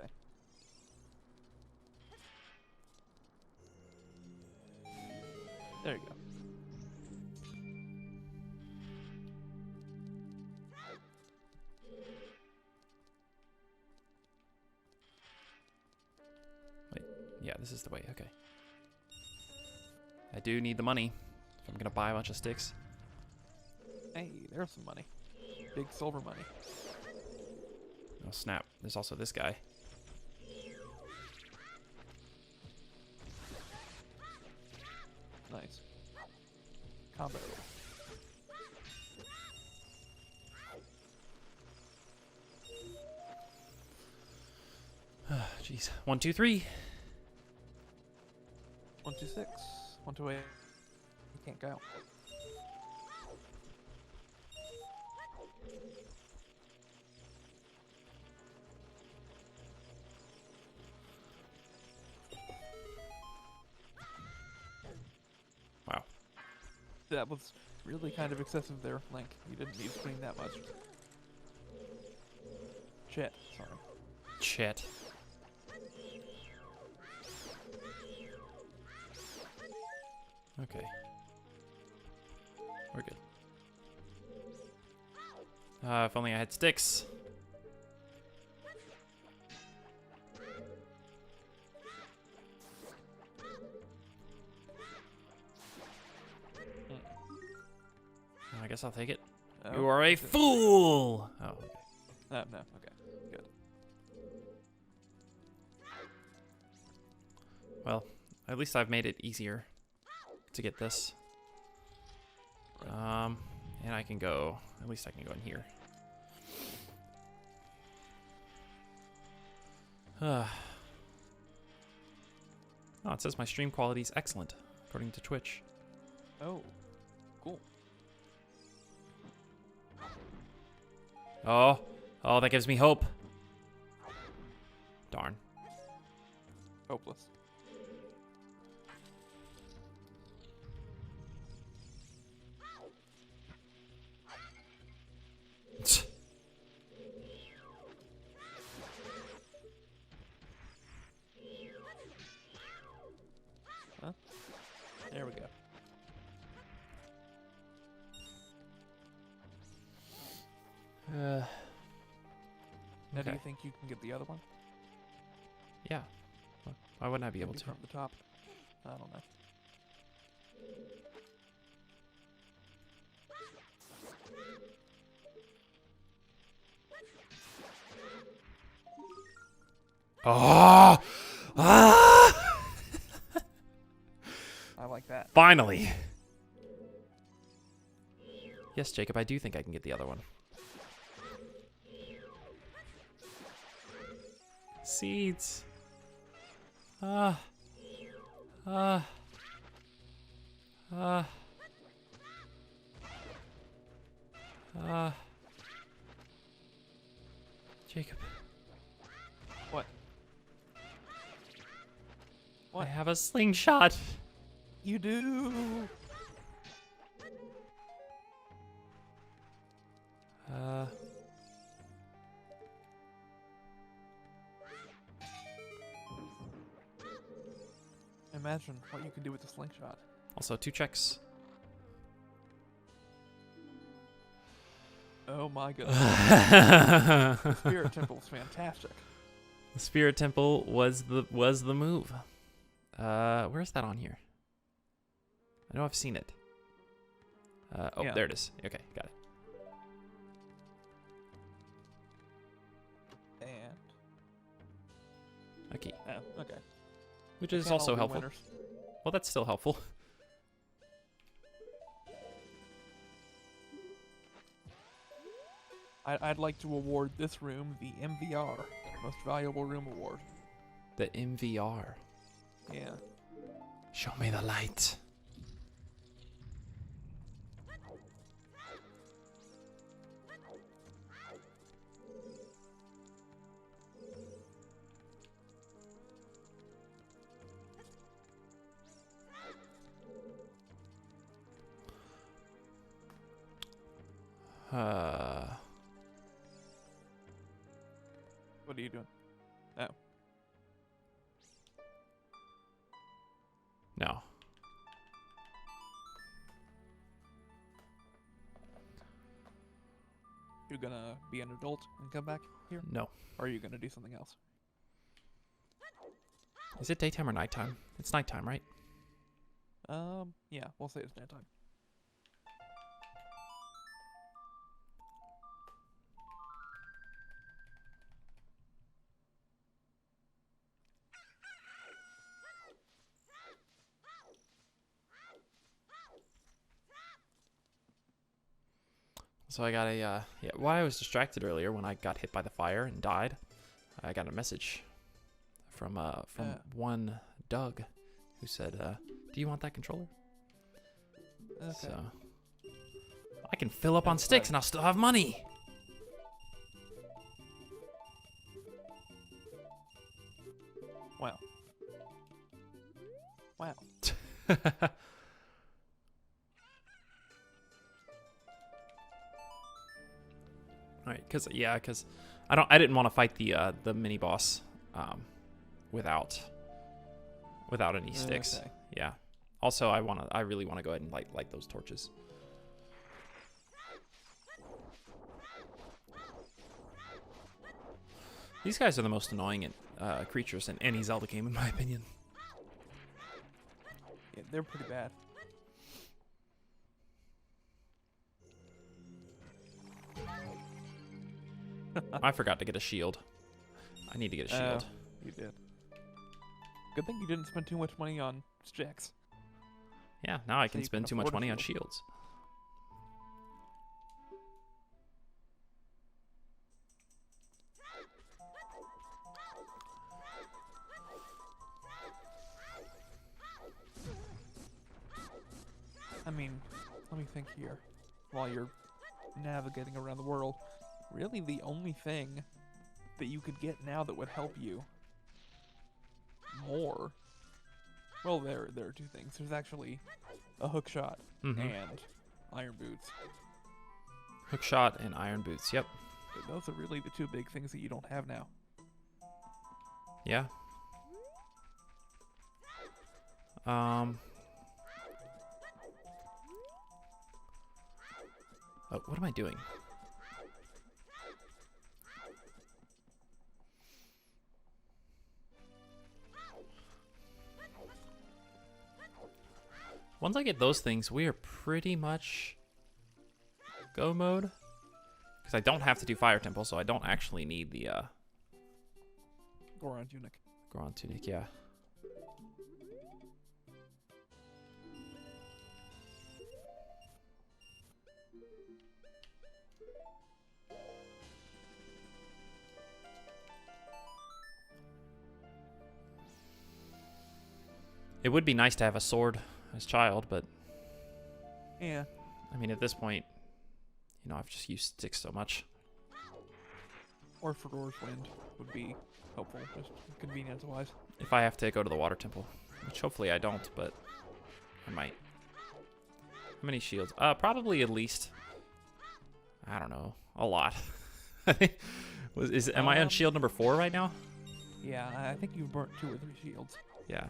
S2: There you go.
S1: Wait, yeah, this is the way, okay. I do need the money if I'm gonna buy a bunch of sticks.
S2: Hey, there's some money. Big silver money.
S1: Oh snap, there's also this guy.
S2: Nice. Combo.
S1: Jeez. 1, 2, 3.
S2: 1, 2, 6. 1, 2, 8. You can't go.
S1: Wow.
S2: That was really kind of excessive there, Link. You didn't need to swing that much. Shit, sorry.
S1: Chet. Okay. We're good. If only I had sticks. guess I'll take it.
S2: Oh,
S1: You are a
S2: is it-
S1: fool! Oh, okay.
S2: No. Okay. Good.
S1: Well, at least I've made it easier to get this.
S2: Right.
S1: And I can go, at least I can go in here. Oh, it says my stream quality is excellent, according to Twitch.
S2: Oh, cool.
S1: Oh, that gives me hope. Darn.
S2: Hopeless. Huh? There we go. Now, do
S1: Okay.
S2: you think you can get the other one?
S1: Yeah. Why wouldn't I be able
S2: Maybe
S1: to?
S2: from the top. I don't know.
S1: Oh! Ah!
S2: I like that.
S1: Finally. Yes, Jacob, I do think I can get the other one. Seeds. Ah. Ah. Ah. Ah. Jacob.
S2: What?
S1: I
S2: What?
S1: have a slingshot.
S2: You do. Imagine what you can do with the slingshot.
S1: Also, 2 checks.
S2: Oh my goodness. The Spirit Temple is fantastic.
S1: The Spirit Temple was the move. Where's that on here? I know I've seen it. Oh,
S2: Yeah.
S1: there it is. Okay, got it.
S2: And
S1: A key,
S2: oh, okay.
S1: which
S2: They
S1: is
S2: can't all
S1: also
S2: be
S1: helpful.
S2: winners.
S1: Well, that's still helpful.
S2: I'd like to award this room the MVR, Most Valuable Room Award.
S1: The MVR.
S2: Yeah.
S1: Show me the light.
S2: What are you doing? Oh.
S1: No.
S2: You're gonna be an adult and come back here?
S1: No.
S2: Or are you gonna do something else?
S1: Is it daytime or nighttime? It's nighttime, right?
S2: Yeah, we'll say it's nighttime.
S1: So I got a, yeah, while I was distracted earlier when I got hit by the fire and died, I got a message from one Doug who said, do you want that controller?
S2: Okay.
S1: So I can fill up on
S2: That's
S1: sticks
S2: fine.
S1: and I'll still have money.
S2: Wow. Wow.
S1: All right, because I didn't want to fight the mini boss without any sticks.
S2: Okay.
S1: Yeah. Also, I really want to go ahead and light those torches. These guys are the most annoying creatures in any Zelda game, in my opinion.
S2: Yeah, they're pretty bad.
S1: I forgot to get a shield. I need to get a shield.
S2: You did. Good thing you didn't spend too much money on sticks.
S1: Yeah, now I
S2: So
S1: can
S2: you
S1: spend
S2: can
S1: too much
S2: afford a
S1: money on
S2: shield.
S1: shields.
S2: I mean, let me think here. While you're navigating around the world, really the only thing that you could get now that would help you more. Well, there are two things. There's actually a hook shot and iron boots.
S1: Hook shot and iron boots. Yep.
S2: But those are really the two big things that you don't have now.
S1: Yeah. Oh, what am I doing? Once I get those things, we are pretty much go mode. Because I don't have to do Fire Temple, so I don't actually need the
S2: Goron tunic.
S1: Goron Tunic, yeah. It would be nice to have a sword as child, but
S2: Yeah.
S1: I mean, at this point, you know, I've just used sticks so much.
S2: Or Fedora's Wind would be helpful, just convenience-wise.
S1: If I have to go to the water temple, which hopefully I don't, but I might. How many shields? Probably at least, I don't know, a lot. Am I on shield number 4 right now?
S2: Yeah, I think you've burnt 2 or 3 shields.
S1: Yeah.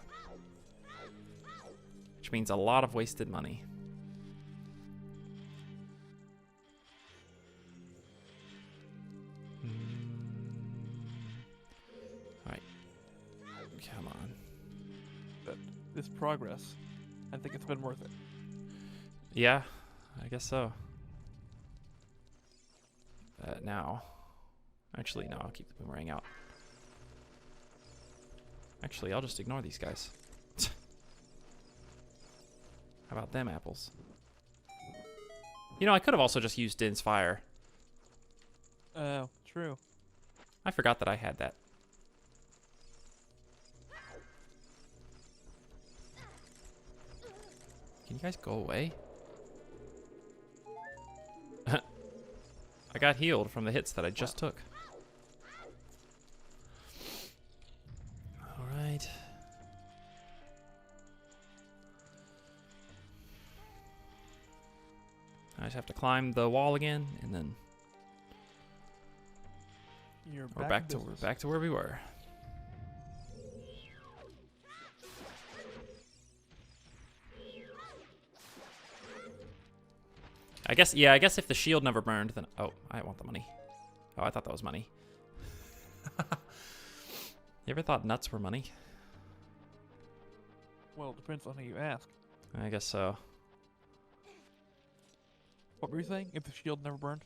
S1: Which means a lot of wasted money. Alright. Come on.
S2: But this progress, I think it's been worth it.
S1: Yeah, I guess so. Now. Actually, no, I'll keep the boomerang out. Actually, I'll just ignore these guys. How about them apples? You know, I could have also just used Din's Fire.
S2: Oh, true.
S1: I forgot that I had that. Can you guys go away? I got healed from the hits that I just took. Alright. I just have to climb the wall again, and then
S2: We're back
S1: to where we were. I guess if the shield never burned, then oh, I want the money. Oh, I thought that was money. You ever thought nuts were money?
S2: Well, it depends on who you ask.
S1: I guess so.
S2: What were you saying? If the shield never burned?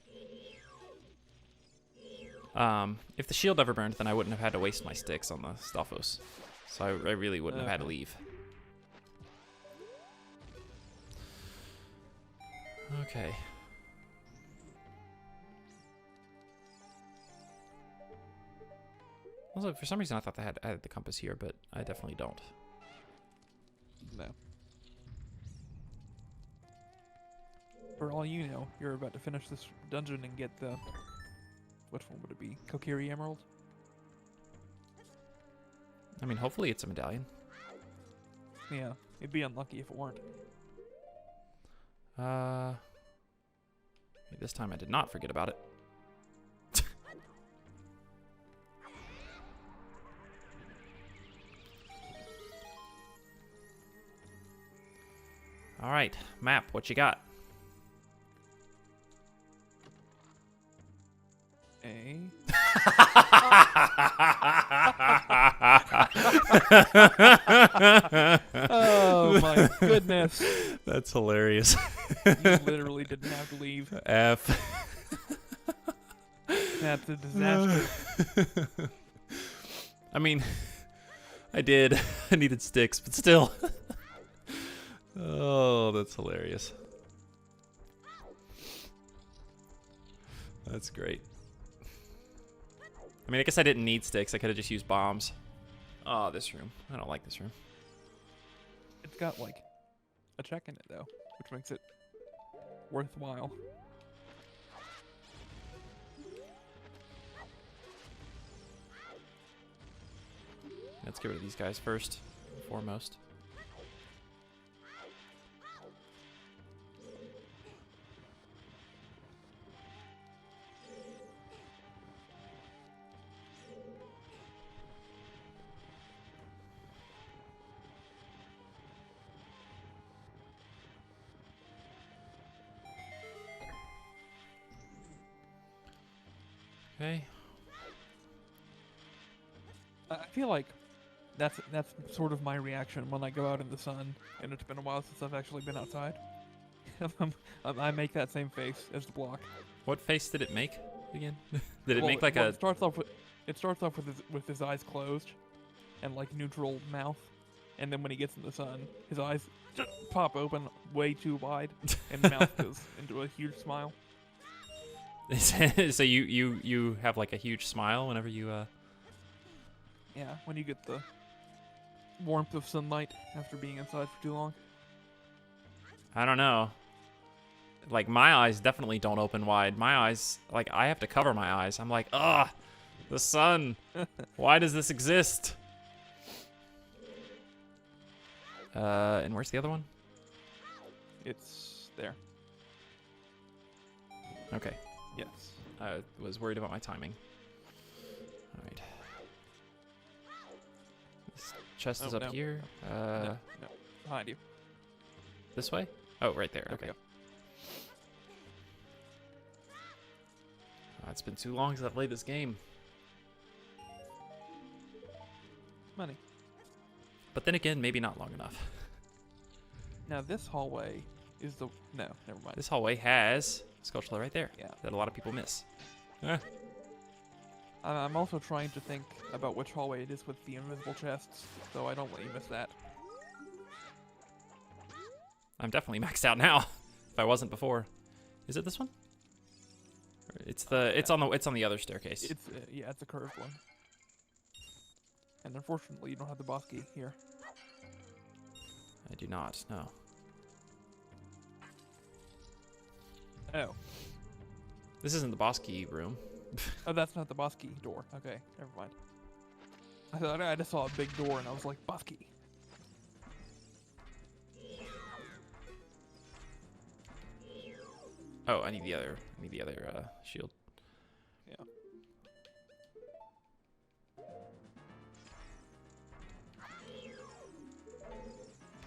S1: If the shield ever burned, then I wouldn't have had to waste my sticks on the Stalfos. So I really wouldn't have had to leave. Okay. Also, for some reason I thought I had the compass here, but I definitely don't.
S2: No. For all you know, you're about to finish this dungeon and get the... Which one would it be? Kokiri Emerald?
S1: I mean, hopefully it's a medallion.
S2: Yeah, it'd be unlucky if it weren't.
S1: This time I did not forget about it. All right, map, what you got?
S2: Oh my goodness.
S1: That's hilarious.
S2: You literally didn't have to leave.
S1: F.
S2: That's a disaster.
S1: I mean, I did. I needed sticks, but still. Oh, that's hilarious. That's great. I mean, I guess I didn't need sticks. I could have just used bombs. Oh, this room. I don't like this room.
S2: It's got like a check in it though, which makes it worthwhile.
S1: Let's get rid of these guys first, foremost. Okay.
S2: I feel like that's sort of my reaction when I go out in the sun, and it's been a while since I've actually been outside. I make that same face as the block.
S1: What face did it make again? Did it
S2: Well,
S1: make like
S2: well,
S1: a...
S2: It starts off with his eyes closed, and like neutral mouth, and then when he gets in the sun, his eyes just pop open way too wide, and the mouth goes into a huge smile.
S1: So you have like a huge smile whenever you
S2: Yeah, when you get the warmth of sunlight after being inside for too long.
S1: I don't know. Like my eyes definitely don't open wide. My eyes, like I have to cover my eyes. I'm like, ugh, the sun. Why does this exist? And where's the other one?
S2: It's there.
S1: Okay.
S2: Yes.
S1: I was worried about my timing. All right. This chest is up
S2: no.
S1: here.
S2: No, behind you.
S1: This way? Oh, right there.
S2: There
S1: Okay.
S2: we go.
S1: It's been too long since I've played this game.
S2: Money.
S1: But then again, maybe not long enough.
S2: Now this hallway is the no, never mind.
S1: This hallway has a sculpture right there.
S2: Yeah.
S1: That a lot of people miss.
S2: I'm also trying to think about which hallway it is with the invisible chests, so I don't let you miss that.
S1: I'm definitely maxed out now. If I wasn't before. Is it this one? It's on the other staircase.
S2: It's yeah, it's a curved one. And unfortunately, you don't have the boss key here.
S1: I do not. No.
S2: Oh.
S1: This isn't the boss key room.
S2: Oh, that's not the boss key door. Okay, never mind. I thought I just saw a big door and I was like, boss key.
S1: Oh, I need the other shield.
S2: Yeah.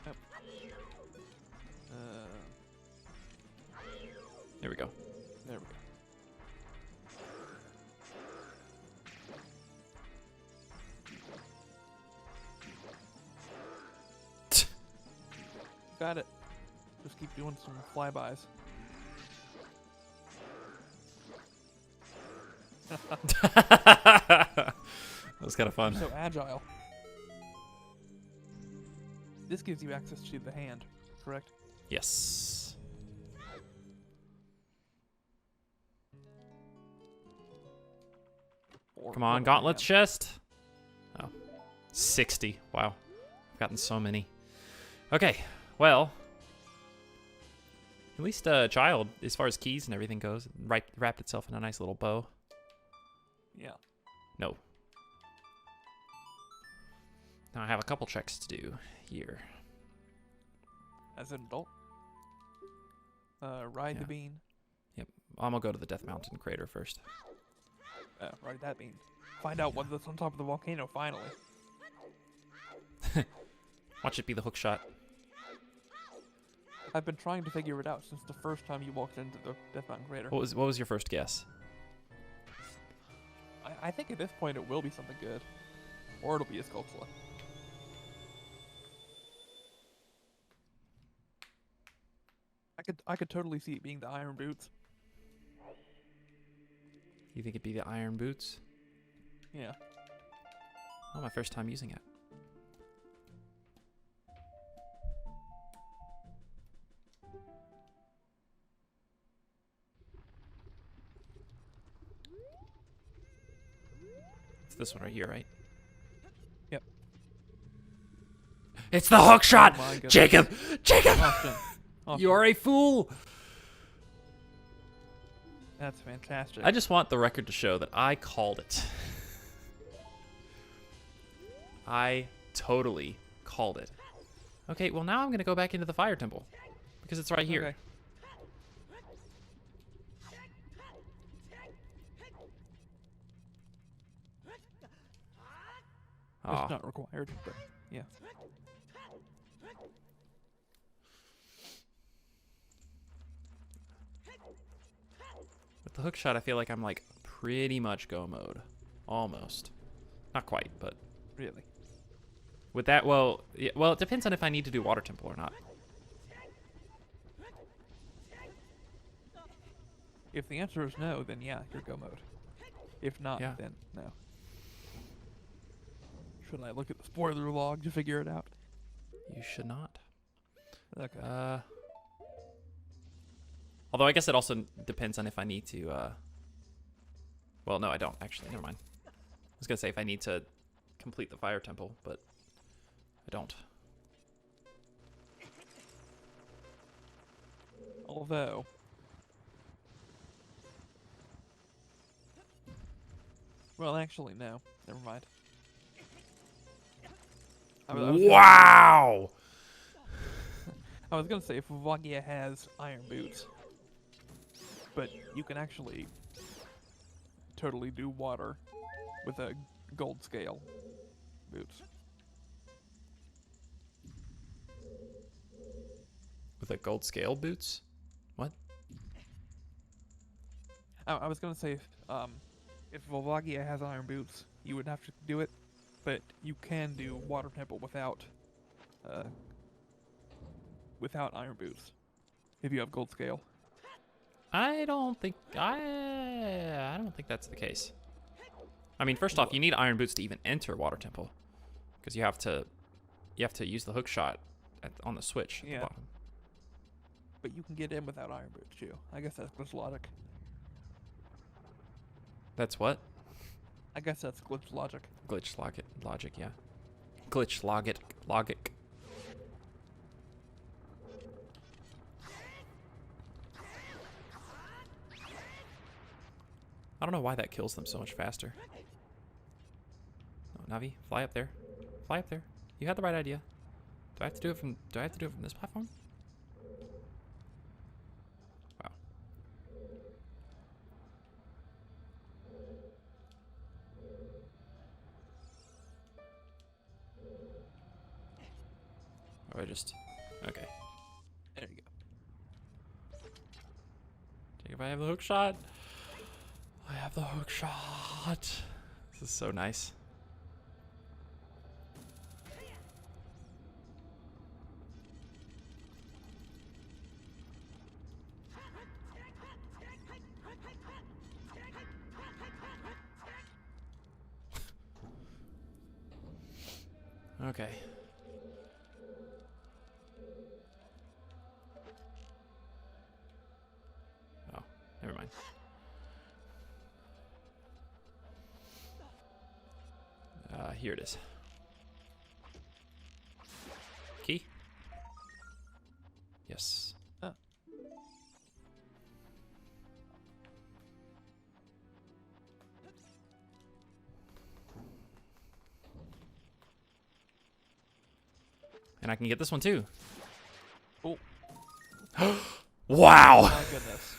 S2: Yep.
S1: There we go.
S2: There we go. Got it. Just keep doing some flybys.
S1: That was kind of fun.
S2: So agile. This gives you access to the hand, correct?
S1: Yes.
S2: Or
S1: Come on,
S2: or
S1: gauntlet
S2: hand.
S1: chest. Oh, 60. Wow. I've gotten so many. Okay, well. At least Child, as far as keys and everything goes, wrapped itself in a nice little bow.
S2: Yeah.
S1: No. Now I have a couple checks to do here.
S2: As an adult. Ride the
S1: Yeah.
S2: bean.
S1: I'm gonna go to the Death Mountain crater first.
S2: Ride that bean. Find out what's on top of the volcano, finally.
S1: Watch it be the hook shot.
S2: I've been trying to figure it out since the first time you walked into the Death Mountain crater.
S1: What was your first guess?
S2: I think at this point it will be something good. Or it'll be a Skullsula. I could totally see it being the Iron Boots.
S1: You think it'd be the iron boots?
S2: Yeah.
S1: Oh, my first time using it. It's this one right here, right?
S2: Yep.
S1: It's the hook shot!
S2: Oh my goodness.
S1: Jacob! Jacob!
S2: Austin. Austin.
S1: You are a fool!
S2: That's fantastic.
S1: I just want the record to show that I called it. I totally called it. Okay, well now I'm going to go back into the fire temple. Because it's right here.
S2: Okay.
S1: Aw.
S2: It's not required, but yeah.
S1: With the hook shot, I feel like I'm like pretty much go mode. Almost. Not quite, but...
S2: Really.
S1: With that, well, yeah, well, it depends on if I need to do water temple or not.
S2: If the answer is no, then yeah, you're go mode. If not,
S1: Yeah.
S2: then no. Should I look at the spoiler log to figure it out?
S1: You should not.
S2: Okay.
S1: Although I guess it also depends on if I need to, well, no, I don't, actually. Never mind. I was going to say if I need to complete the fire temple, but I don't.
S2: Although... Well, actually, no. Never mind.
S1: Wow!
S2: I was gonna say, if Vagia has iron boots, but you can actually totally do water with a gold scale boots.
S1: With a gold scale boots? What?
S2: I was gonna say, if Volvagia has iron boots, you would have to do it, but you can do water temple without iron boots if you have gold scale.
S1: I don't think that's the case. I mean, first off, you need iron boots to even enter water temple, because you have to use the hook shot on the switch at the bottom.
S2: But you can get in without iron boots too. I guess that's glitch logic.
S1: That's what?
S2: I guess that's glitch logic.
S1: Glitch logic, yeah. Glitch logic. I don't know why that kills them so much faster. Oh, Navi, fly up there. Fly up there. You had the right idea. Do I have to do it from this platform? Wow. Or I just... Okay.
S2: There you go.
S1: Take if I have the hook shot. I have the hook shot. This is so nice. Okay. Oh, never mind. Here it is. Key? Yes.
S2: Oh.
S1: And I can get this one too.
S2: Oh.
S1: Wow!
S2: My goodness.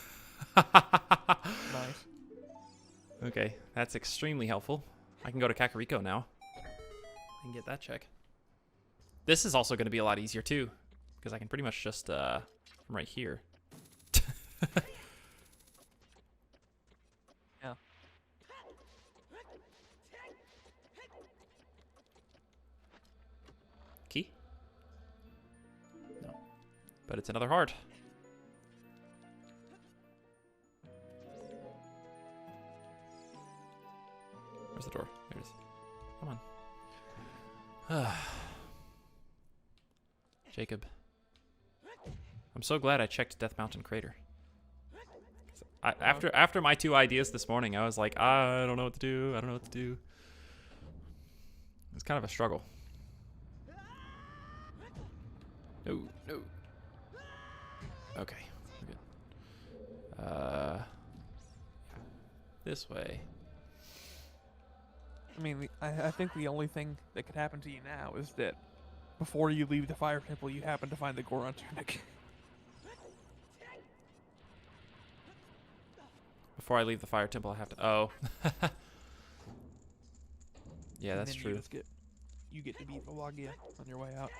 S2: Nice.
S1: Okay, that's extremely helpful. I can go to Kakariko now and get that check. This is also going to be a lot easier too, because I can pretty much just from right here.
S2: Yeah.
S1: Key? No. But it's another heart. Where's the door? There it is. Come on. Jacob. I'm so glad I checked Death Mountain Crater. After my 2 ideas this morning, I was like, I don't know what to do. I don't know what to do. It's kind of a struggle. No, no. Okay, we're good. This way.
S2: I mean, I think the only thing that could happen to you now is that before you leave the fire temple, you happen to find the Goron tunic.
S1: Before I leave the fire temple, I have to. Oh. Yeah,
S2: And
S1: that's
S2: then
S1: true.
S2: You get to beat Valagia on your way out.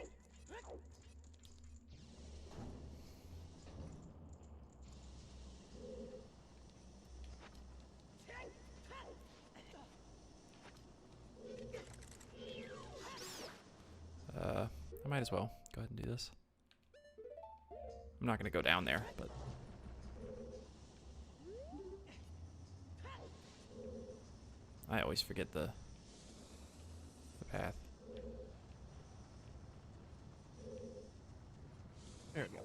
S1: I might as well go ahead and do this. I'm not going to go down there, but... I always forget the path.
S2: There we go.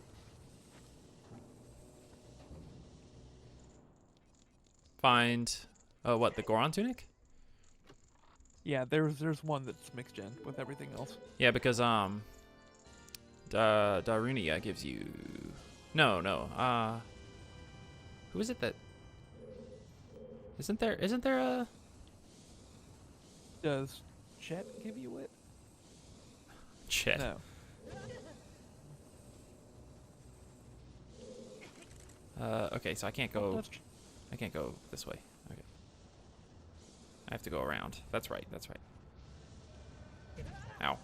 S1: Find... Oh, what, the Goron tunic?
S2: Yeah, there's one that's mixed gen with everything else.
S1: Yeah, because, Darunia gives you... No, who is it that... Isn't there a...
S2: Does Chet give you it?
S1: Chet.
S2: No.
S1: Okay, so I can't go this way. Okay. I have to go around. That's right, that's right. Ow.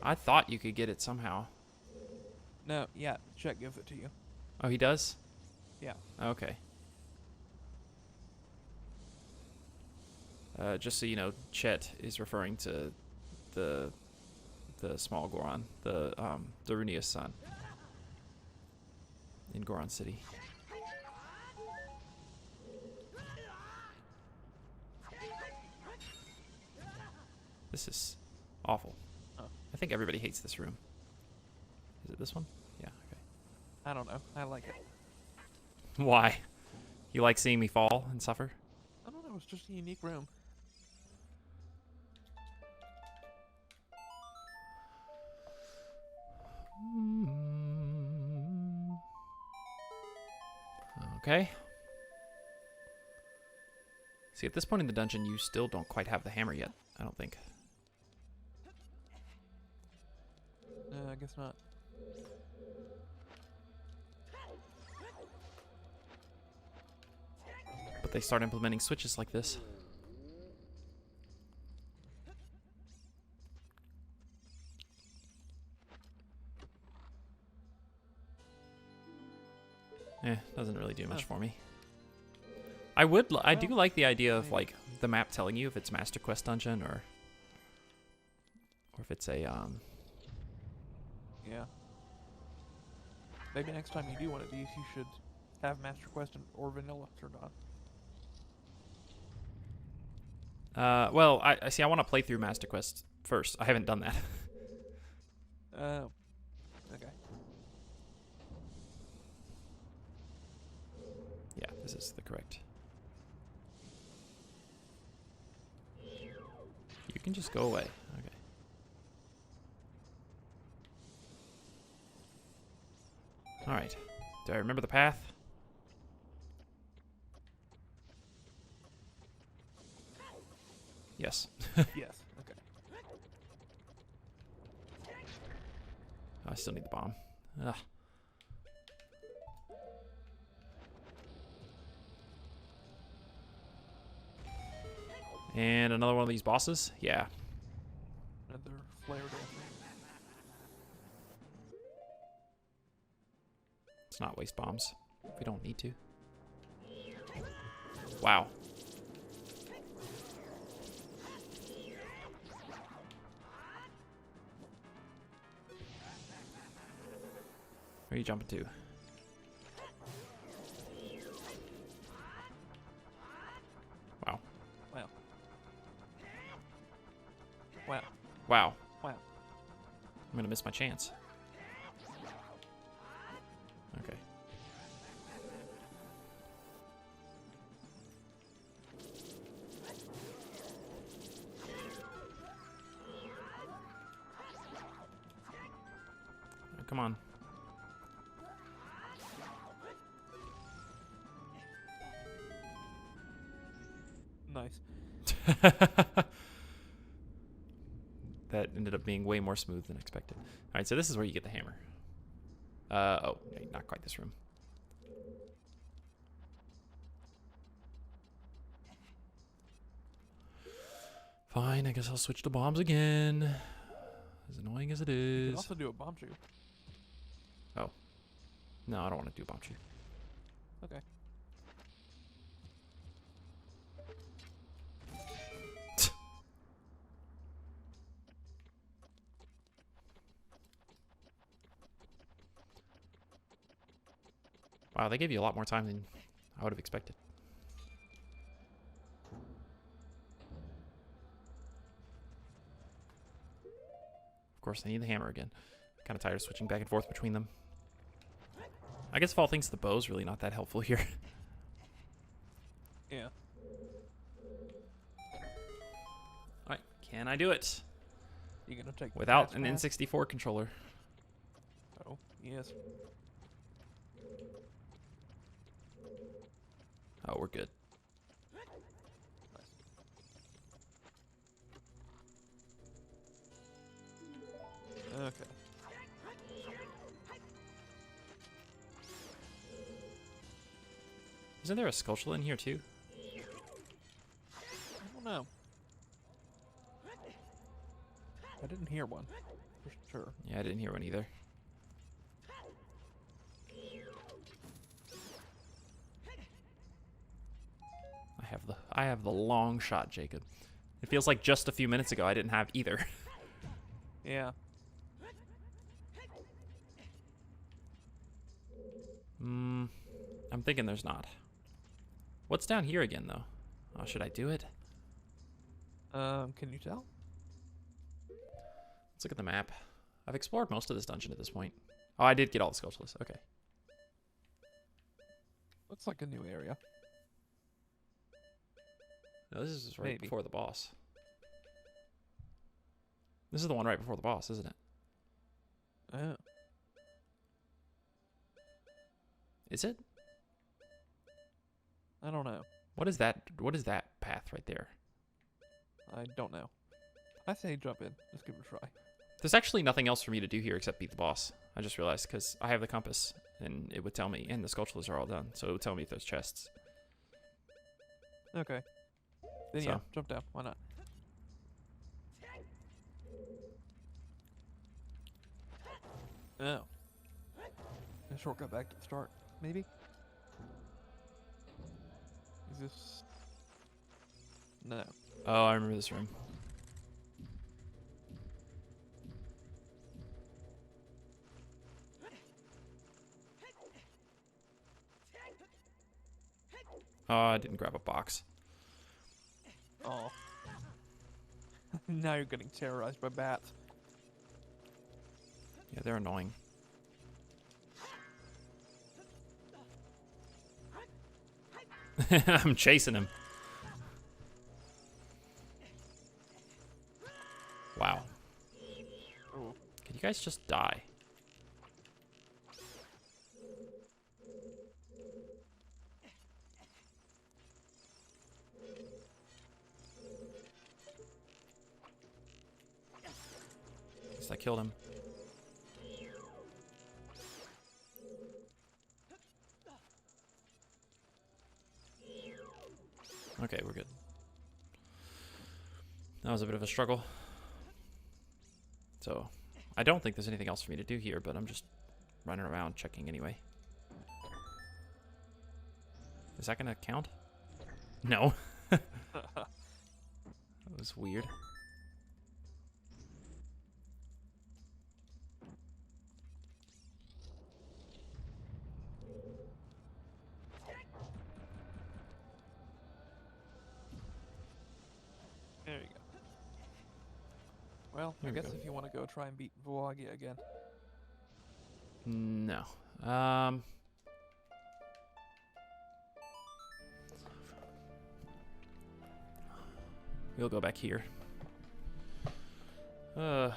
S1: I thought you could get it somehow.
S2: No, yeah, Chet gives it to you.
S1: Oh, he does?
S2: Yeah.
S1: Okay. Just so you know, Chet is referring to the small Goron, the Darunia's son in Goron City. This is awful.
S2: Oh.
S1: I think everybody hates this room. Is it this one? Yeah, okay.
S2: I don't know. I like it.
S1: Why? You like seeing me fall and suffer?
S2: I don't know. It's just a unique room.
S1: Okay. See, at this point in the dungeon, you still don't quite have the hammer yet, I don't think.
S2: I guess not.
S1: But they start implementing switches like this. Doesn't really do much for me. I do like the idea of like the map telling you if it's Master Quest dungeon or if it's a
S2: Yeah. Maybe next time you do one of these, you should have Master Quest or Vanilla turned on.
S1: well, I see. I want to play through Master Quest first. I haven't done that.
S2: Oh. Okay.
S1: Yeah, this is the correct. You can just go away. Okay. All right. Do I remember the path? Yes.
S2: Yes. Okay.
S1: I still need the bomb. Ugh. And another one of these bosses? Yeah.
S2: Another flare dancer.
S1: Let's not waste bombs if we don't need to. Wow. Where are you jumping to? I'm gonna miss my chance. Okay. Come on.
S2: Nice.
S1: That ended up being way more smooth than expected. All right, so this is where you get the hammer. Oh, wait, not quite this room. Fine, I guess I'll switch to bombs again. As annoying as it
S2: You
S1: is.
S2: could also do a bomb shoot.
S1: Oh. No, I don't want to do a bomb shoot.
S2: Okay.
S1: Wow, they gave you a lot more time than I would have expected. Of course, I need the hammer again. Kind of tired of switching back and forth between them. I guess of all things, the bow's really not that helpful here.
S2: Yeah.
S1: Alright, can I do it?
S2: You gonna take the
S1: Without
S2: fast
S1: an
S2: path?
S1: N64 controller.
S2: Oh, yes.
S1: Oh, we're good.
S2: Okay.
S1: Isn't there a Skullsula in here too?
S2: I don't know. I didn't hear one, for sure.
S1: Yeah, I didn't hear one either. I have the long shot, Jacob. It feels like just a few minutes ago I didn't have either.
S2: Yeah.
S1: I'm thinking there's not. What's down here again, though? Oh, should I do it?
S2: Can you tell?
S1: Let's look at the map. I've explored most of this dungeon at this point. Oh, I did get all the Skullsulas. Okay.
S2: Looks like a new area.
S1: No, this is right
S2: Maybe.
S1: before the boss. This is the one right before the boss, isn't it?
S2: Oh.
S1: Is it?
S2: I don't know.
S1: What is that? What is that path right there?
S2: I don't know. I say jump in. Let's give it a try.
S1: There's actually nothing else for me to do here except beat the boss. I just realized because I have the compass and it would tell me, and the Skulltulas are all done, so it would tell me if there's chests.
S2: Okay. Then
S1: So.
S2: yeah, jump down. Why not? Oh. A shortcut back to the start, maybe? Is this... No.
S1: Oh, I remember this room. Oh, I didn't grab a box.
S2: Oh. Now you're getting terrorized by bats.
S1: Yeah, they're annoying. I'm chasing him. Wow.
S2: Oh.
S1: Can you guys just die? At least I killed him. Okay, we're good. That was a bit of a struggle. So, I don't think there's anything else for me to do here, but I'm just running around checking anyway. Is that gonna count? No. That was weird.
S2: There you go. Well, I
S1: There we
S2: guess
S1: go.
S2: if you want to go try and beat Vuagia again.
S1: No. We'll go back here.
S2: Okay.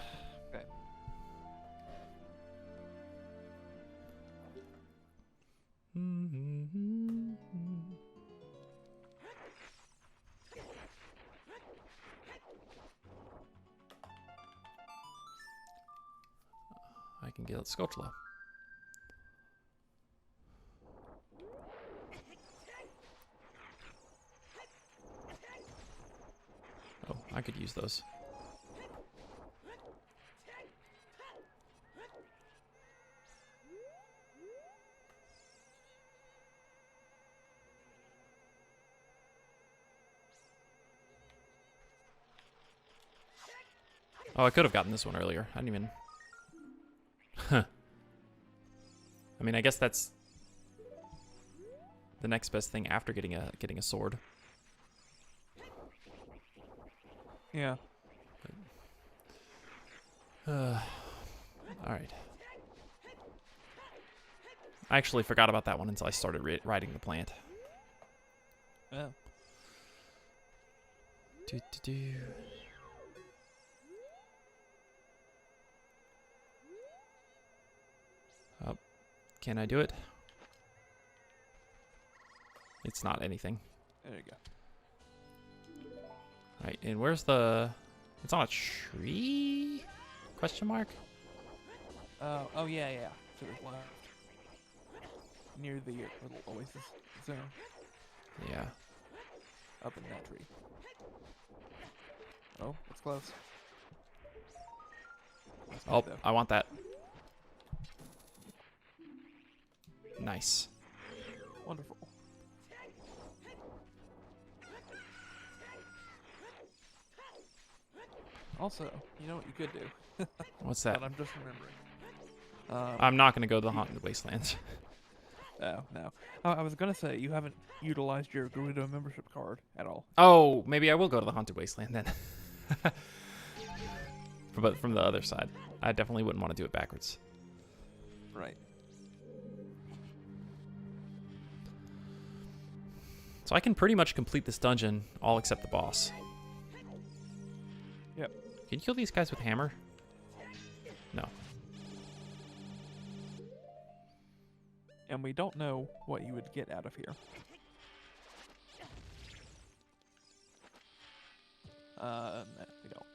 S1: I can get Scotula. Oh, I could use those. Oh, I could have gotten this one earlier. I didn't even... Huh. I mean, I guess that's the next best thing after getting a sword.
S2: Yeah.
S1: All right. I actually forgot about that one until I started riding the plant.
S2: Oh.
S1: Do. Oh, can I do it? It's not anything.
S2: There you go.
S1: Right, and where's the... It's on a tree? Question mark?
S2: Oh yeah, yeah. To the left. Near the little oasis zone.
S1: Yeah.
S2: Up in that tree. Oh, it's close. That's
S1: Oh,
S2: good, though.
S1: I want that. Nice.
S2: Wonderful. Also, you know what you could do?
S1: What's that?
S2: But I'm just remembering.
S1: I'm not going to go to the Haunted Wastelands.
S2: Oh, no. I was going to say, you haven't utilized your Gerudo membership card at all.
S1: Oh, maybe I will go to the Haunted Wasteland then. But from the other side. I definitely wouldn't want to do it backwards.
S2: Right.
S1: So I can pretty much complete this dungeon, all except the boss.
S2: Yep.
S1: Can you kill these guys with hammer? No.
S2: And we don't know what you would get out of here. No, we don't.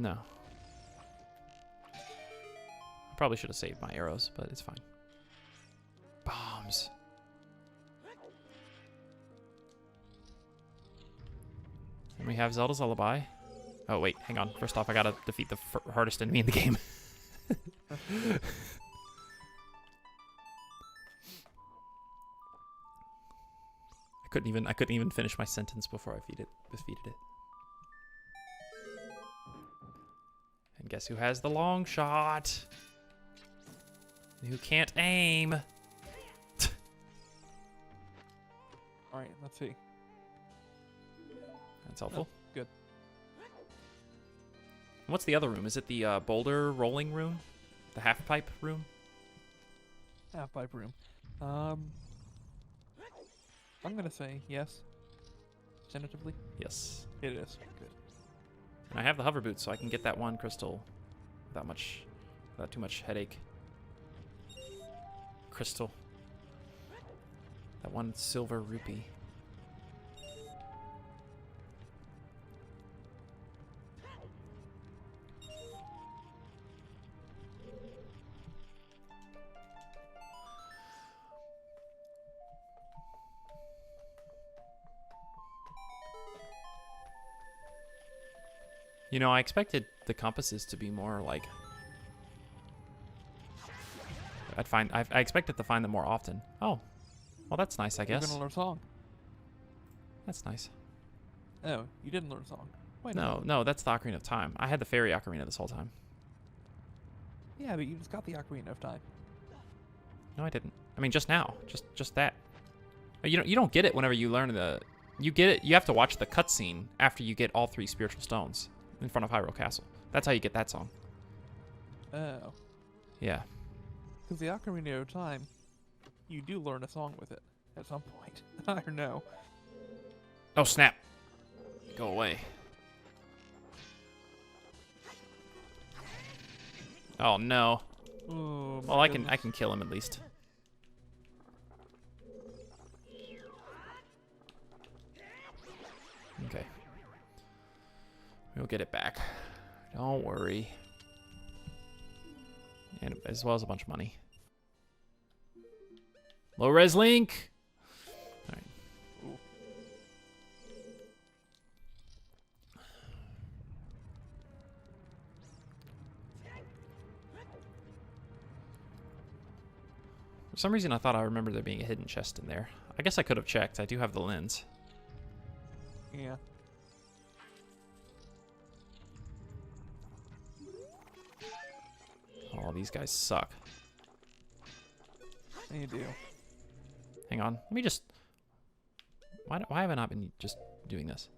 S1: No. Probably should have saved my arrows, but it's fine. Bombs. And we have Zelda's Lullaby. Oh, wait, hang on. First off, I gotta defeat the hardest enemy in the game. I couldn't even finish my sentence before I defeated it. And guess who has the long shot? Who can't aim?
S2: Alright, let's see.
S1: That's helpful.
S2: Oh, good.
S1: What's the other room? Is it the boulder rolling room? The half pipe room?
S2: Half pipe room. I'm gonna say yes. Tentatively.
S1: Yes.
S2: It is. Good.
S1: And I have the hover boots, so I can get that one crystal without too much headache. Crystal. That one silver rupee. You know, I expected the compasses to be more like... I expected to find them more often. Oh. Well, that's nice, I
S2: You're
S1: guess.
S2: gonna learn song.
S1: That's nice.
S2: Oh, you didn't learn song. Wait,
S1: No, that's the Ocarina of Time. I had the fairy ocarina this whole time.
S2: Yeah, but you just got the Ocarina of Time.
S1: No, I didn't. I mean, just now. Just that. You don't get it whenever you learn the... You get it... You have to watch the cutscene after you get all 3 spiritual stones. in front of Hyrule Castle. That's how you get that song.
S2: Oh.
S1: Yeah.
S2: Because the Ocarina of Time, you do learn a song with it at some point. I don't know.
S1: Oh, snap. Go away. Oh, no.
S2: Ooh,
S1: Well, I can kill him at least. Okay. We'll get it back. Don't worry. And as well as a bunch of money. Low res link. All right.
S2: Ooh.
S1: For some reason, I thought I remembered there being a hidden chest in there. I guess I could have checked. I do have the lens.
S2: Yeah.
S1: Oh, these guys suck.
S2: You do.
S1: Hang on. Let me just... Why have I not been just doing this?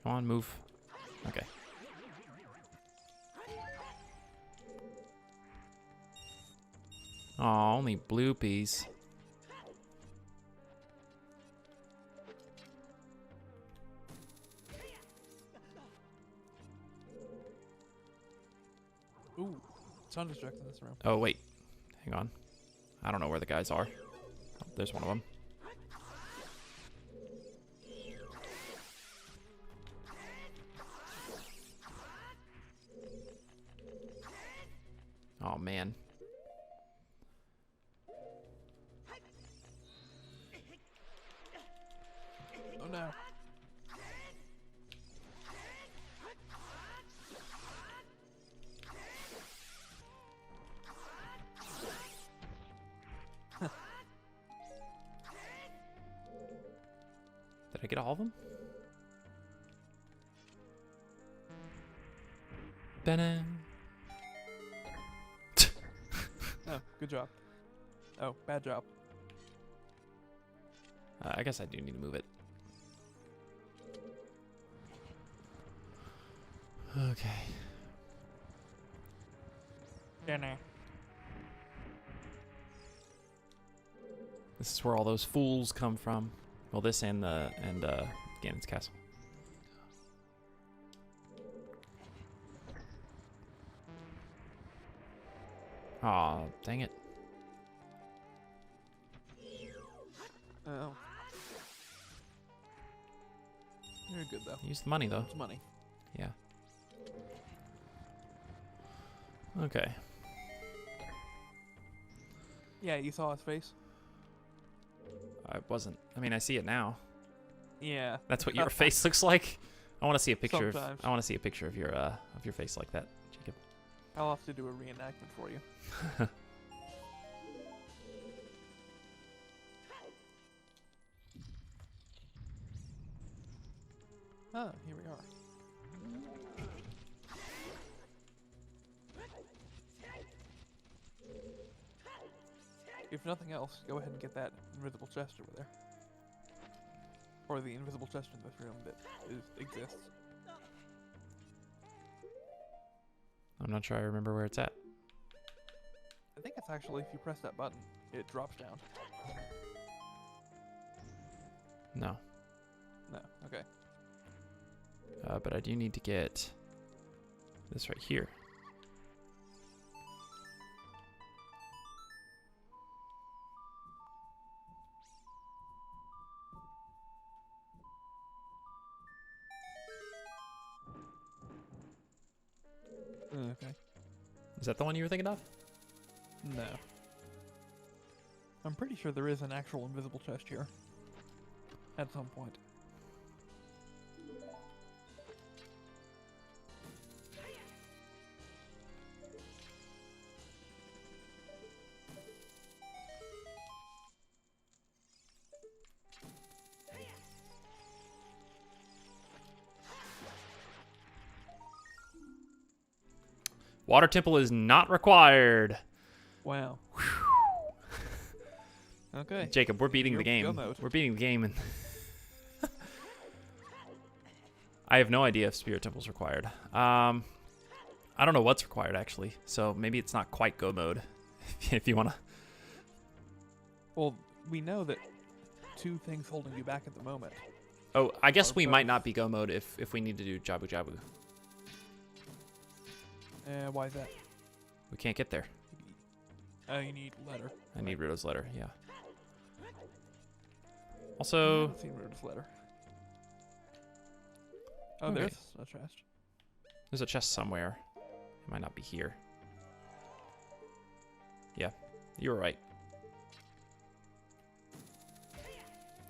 S1: Come on, move. Okay. Oh, only bloopies.
S2: Ooh. Sound destruct in this room.
S1: Oh, wait. Hang on. I don't know where the guys are. Oh, there's one of them. Oh, man.
S2: Oh no.
S1: Did I get all of them? Ta-da.
S2: Oh, good job. Oh, bad job.
S1: I guess I do need to move it. Okay.
S2: Dinner.
S1: This is where all those fools come from. Well, this and Ganon's castle. Aw, dang it.
S2: Oh. You're good though.
S1: Use the money though.
S2: It's money.
S1: Yeah. Okay.
S2: Yeah, you saw his face?
S1: I wasn't. I mean, I see it now.
S2: Yeah.
S1: That's what your face looks like. I want to see a picture.
S2: Sometimes.
S1: I want to see a picture of your face like that, Jacob.
S2: I'll have to do a reenactment for you. Ah, here we are. If nothing else, go ahead and get that invisible chest over there. Or the invisible chest in this room that exists.
S1: I'm not sure I remember where it's at.
S2: I think it's actually, if you press that button, it drops down.
S1: No.
S2: No, okay.
S1: But I do need to get this right here.
S2: Okay.
S1: Is that the one you were thinking of?
S2: No. I'm pretty sure there is an actual invisible chest here. At some point.
S1: Water temple is not required.
S2: Wow. Okay.
S1: Jacob, we're beating the
S2: Go
S1: game.
S2: mode.
S1: We're beating the game, and I have no idea if Spirit Temple's required. I don't know what's required actually, so maybe it's not quite go mode. If you wanna.
S2: Well, we know that 2 things holding you back at the moment.
S1: Oh, I guess
S2: Or
S1: we might
S2: both.
S1: not be go mode if we need to do Jabu Jabu.
S2: Why is that?
S1: We can't get there.
S2: You need letter.
S1: I need Rudo's letter. Yeah.
S2: I
S1: Also,
S2: haven't seen Rudo's letter. Oh,
S1: Okay.
S2: there's a chest.
S1: there's a chest somewhere. It might not be here. Yeah, you were right.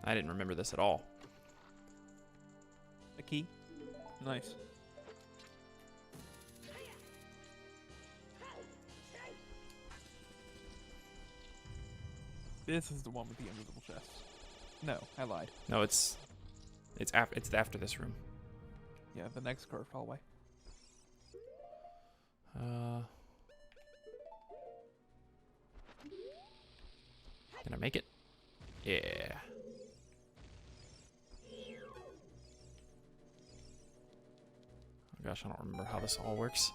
S1: I didn't remember this at all.
S2: A key. Nice. This is the one with the invisible chest. No, I lied.
S1: No, it's after this room.
S2: Yeah, the next curved hallway.
S1: Can I make it? Yeah. Oh gosh, I don't remember how this all works.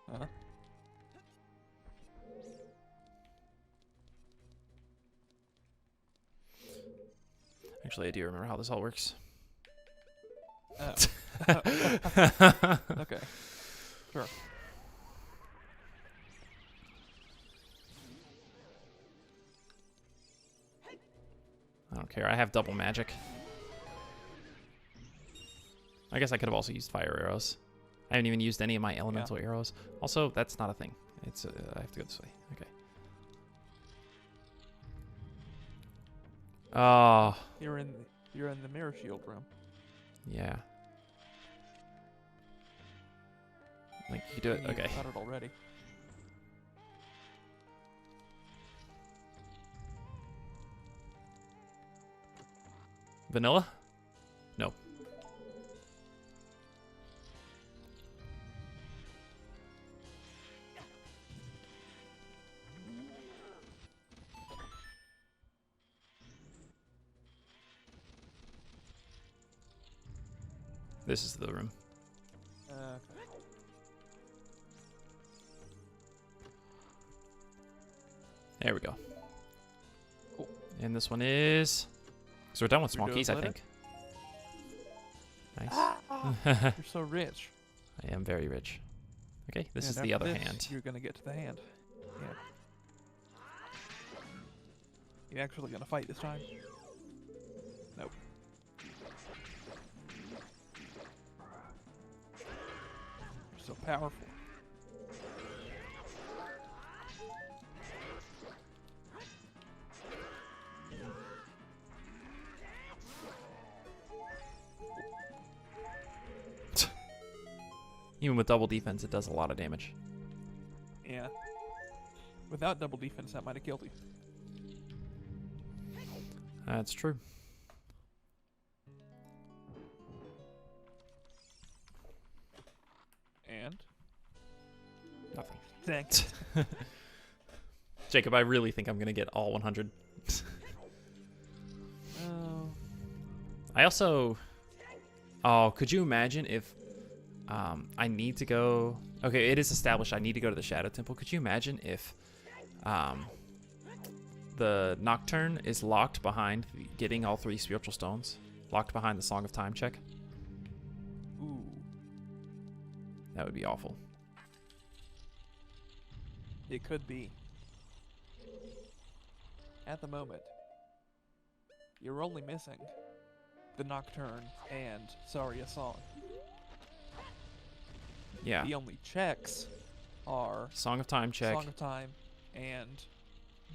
S2: Huh?
S1: Actually, I do remember how this all works.
S2: Oh. Okay. Sure.
S1: I don't care. I have double magic. I guess I could have also used fire arrows. I haven't even used any of my elemental arrows. Also, that's not a thing. It's I have to go this way. Okay. Oh,
S2: You're in the mirror shield room.
S1: yeah. Like, you do it.
S2: You
S1: Okay.
S2: got it already.
S1: Vanilla? No. This is the room.
S2: Okay.
S1: There we go.
S2: Cool.
S1: And this one is... So we're done with small
S2: Rudo's
S1: keys, I
S2: letter?
S1: think. Nice.
S2: You're so rich.
S1: I am very rich. Okay, this
S2: And
S1: is the
S2: after
S1: other
S2: this,
S1: hand.
S2: You're gonna get to the hand. Yeah. You actually gonna fight this time? Nope. You're so powerful.
S1: Even with double defense, it does a lot of damage.
S2: Yeah. Without double defense, that might have killed you.
S1: That's true.
S2: And?
S1: Nothing.
S2: Thanks.
S1: Jacob, I really think I'm going to get all 100.
S2: Oh.
S1: I also... Oh, could you imagine if I need to go... Okay, it is established I need to go to the Shadow Temple. Could you imagine if the Nocturne is locked behind getting all 3 spiritual stones? Locked behind the Song of Time check?
S2: Ooh.
S1: That would be awful.
S2: It could be. At the moment, you're only missing the Nocturne and Sorry a Song.
S1: Yeah.
S2: The only checks are
S1: Song of Time check.
S2: Song of Time and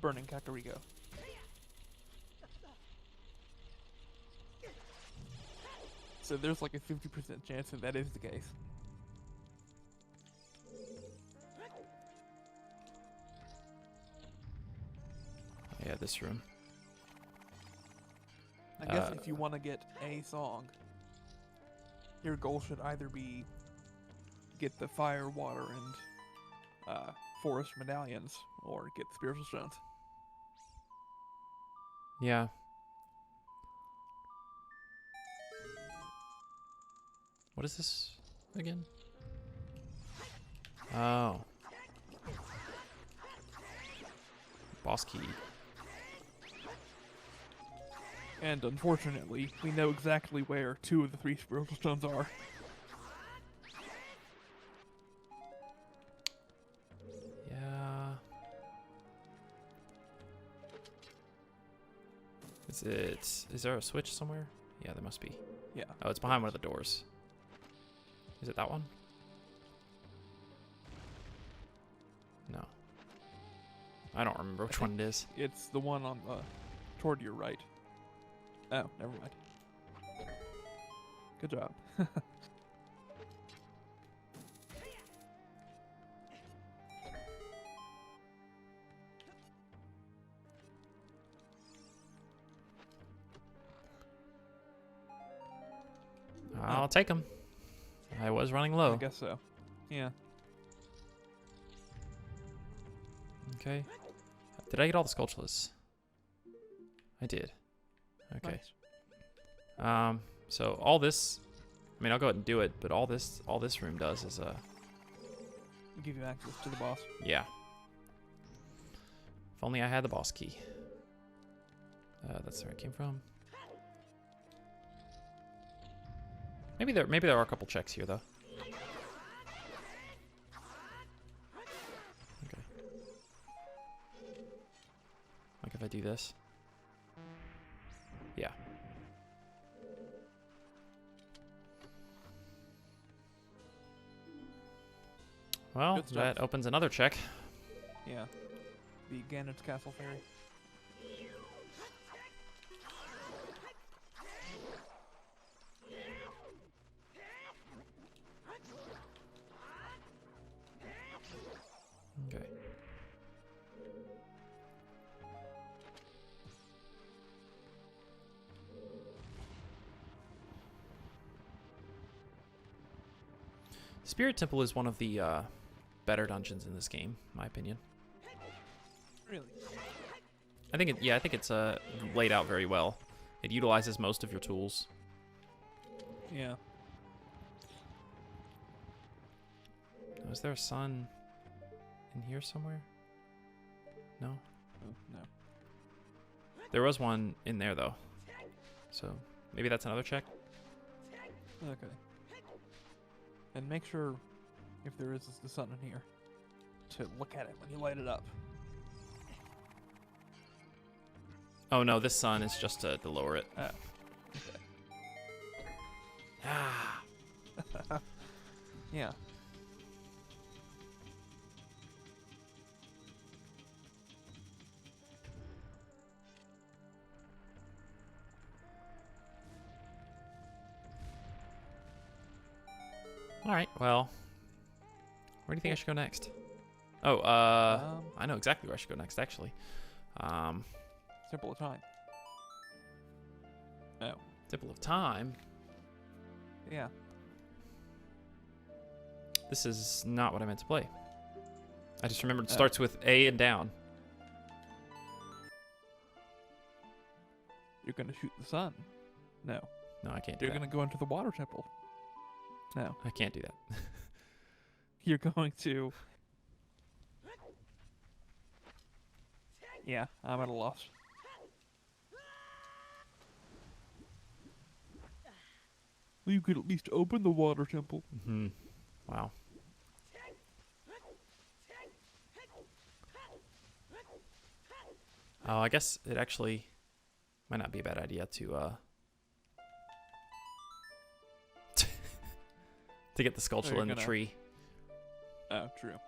S2: Burning Kakariko. So there's like a 50% chance that that is the case.
S1: Yeah, this room.
S2: I guess if you want to get a song, your goal should either be get the fire, water, and forest medallions, or get spiritual stones.
S1: Yeah. What is this again? Oh. Boss key.
S2: And unfortunately, we know exactly where 2 of the 3 spiritual stones are.
S1: Yeah. Is there a switch somewhere? Yeah, there must be.
S2: Yeah.
S1: Oh, it's behind one of the doors. Is it that one? No. I don't remember which one it is.
S2: It's the one on the toward your right. Oh, never mind. Good job.
S1: I'll take them. I was running
S2: I
S1: low.
S2: guess so. Yeah.
S1: Okay. Did I get all the sculptures? I did. Okay.
S2: Nice.
S1: So all this, I mean, I'll go ahead and do it, but all this room does is
S2: Give you access to the boss.
S1: yeah. If only I had the boss key. That's where it came from. Maybe there are a couple checks here though. Okay. Like if I do this. Yeah. Well,
S2: Good stuff.
S1: that opens another check.
S2: Yeah. The Ganon's Castle Fairy.
S1: Okay. Spirit Temple is one of the better dungeons in this game, in my opinion.
S2: Really?
S1: I think it's laid out very well. It utilizes most of your tools.
S2: Yeah.
S1: Oh, is there a sun in here somewhere? No?
S2: Oh, no.
S1: There was one in there though. So maybe that's another check.
S2: Okay. And make sure, if there is the sun in here, to look at it when you light it up.
S1: Oh no, this sun is just to lower it.
S2: Okay.
S1: Ah.
S2: Yeah.
S1: All right. Well, where do you think I should go next? Oh, I know exactly where I should go next, actually.
S2: Simple of time. Oh.
S1: Temple of Time.
S2: Yeah.
S1: This is not what I meant to play. I just remembered it starts with A and down.
S2: You're gonna shoot the sun. No.
S1: No, I can't do
S2: You're
S1: that.
S2: gonna go into the water temple. No.
S1: I can't do that.
S2: You're going to... Yeah, I'm at a loss. Well, you could at least open the water temple.
S1: Mm-hmm. Wow. Oh, I guess it actually might not be a bad idea to to get the sculpture in the tree.
S2: Oh, true.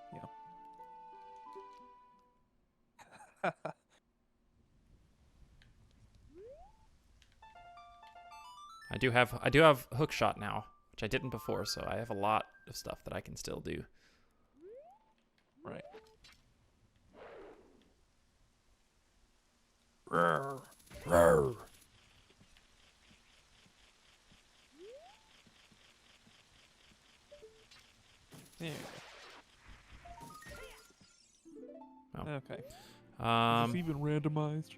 S2: Yeah.
S1: I do have hook shot now, which I didn't before, so I have a lot of stuff that I can still do.
S2: Right.
S1: Roar. Roar.
S2: There you
S1: Oh.
S2: go. Okay. Is this even randomized?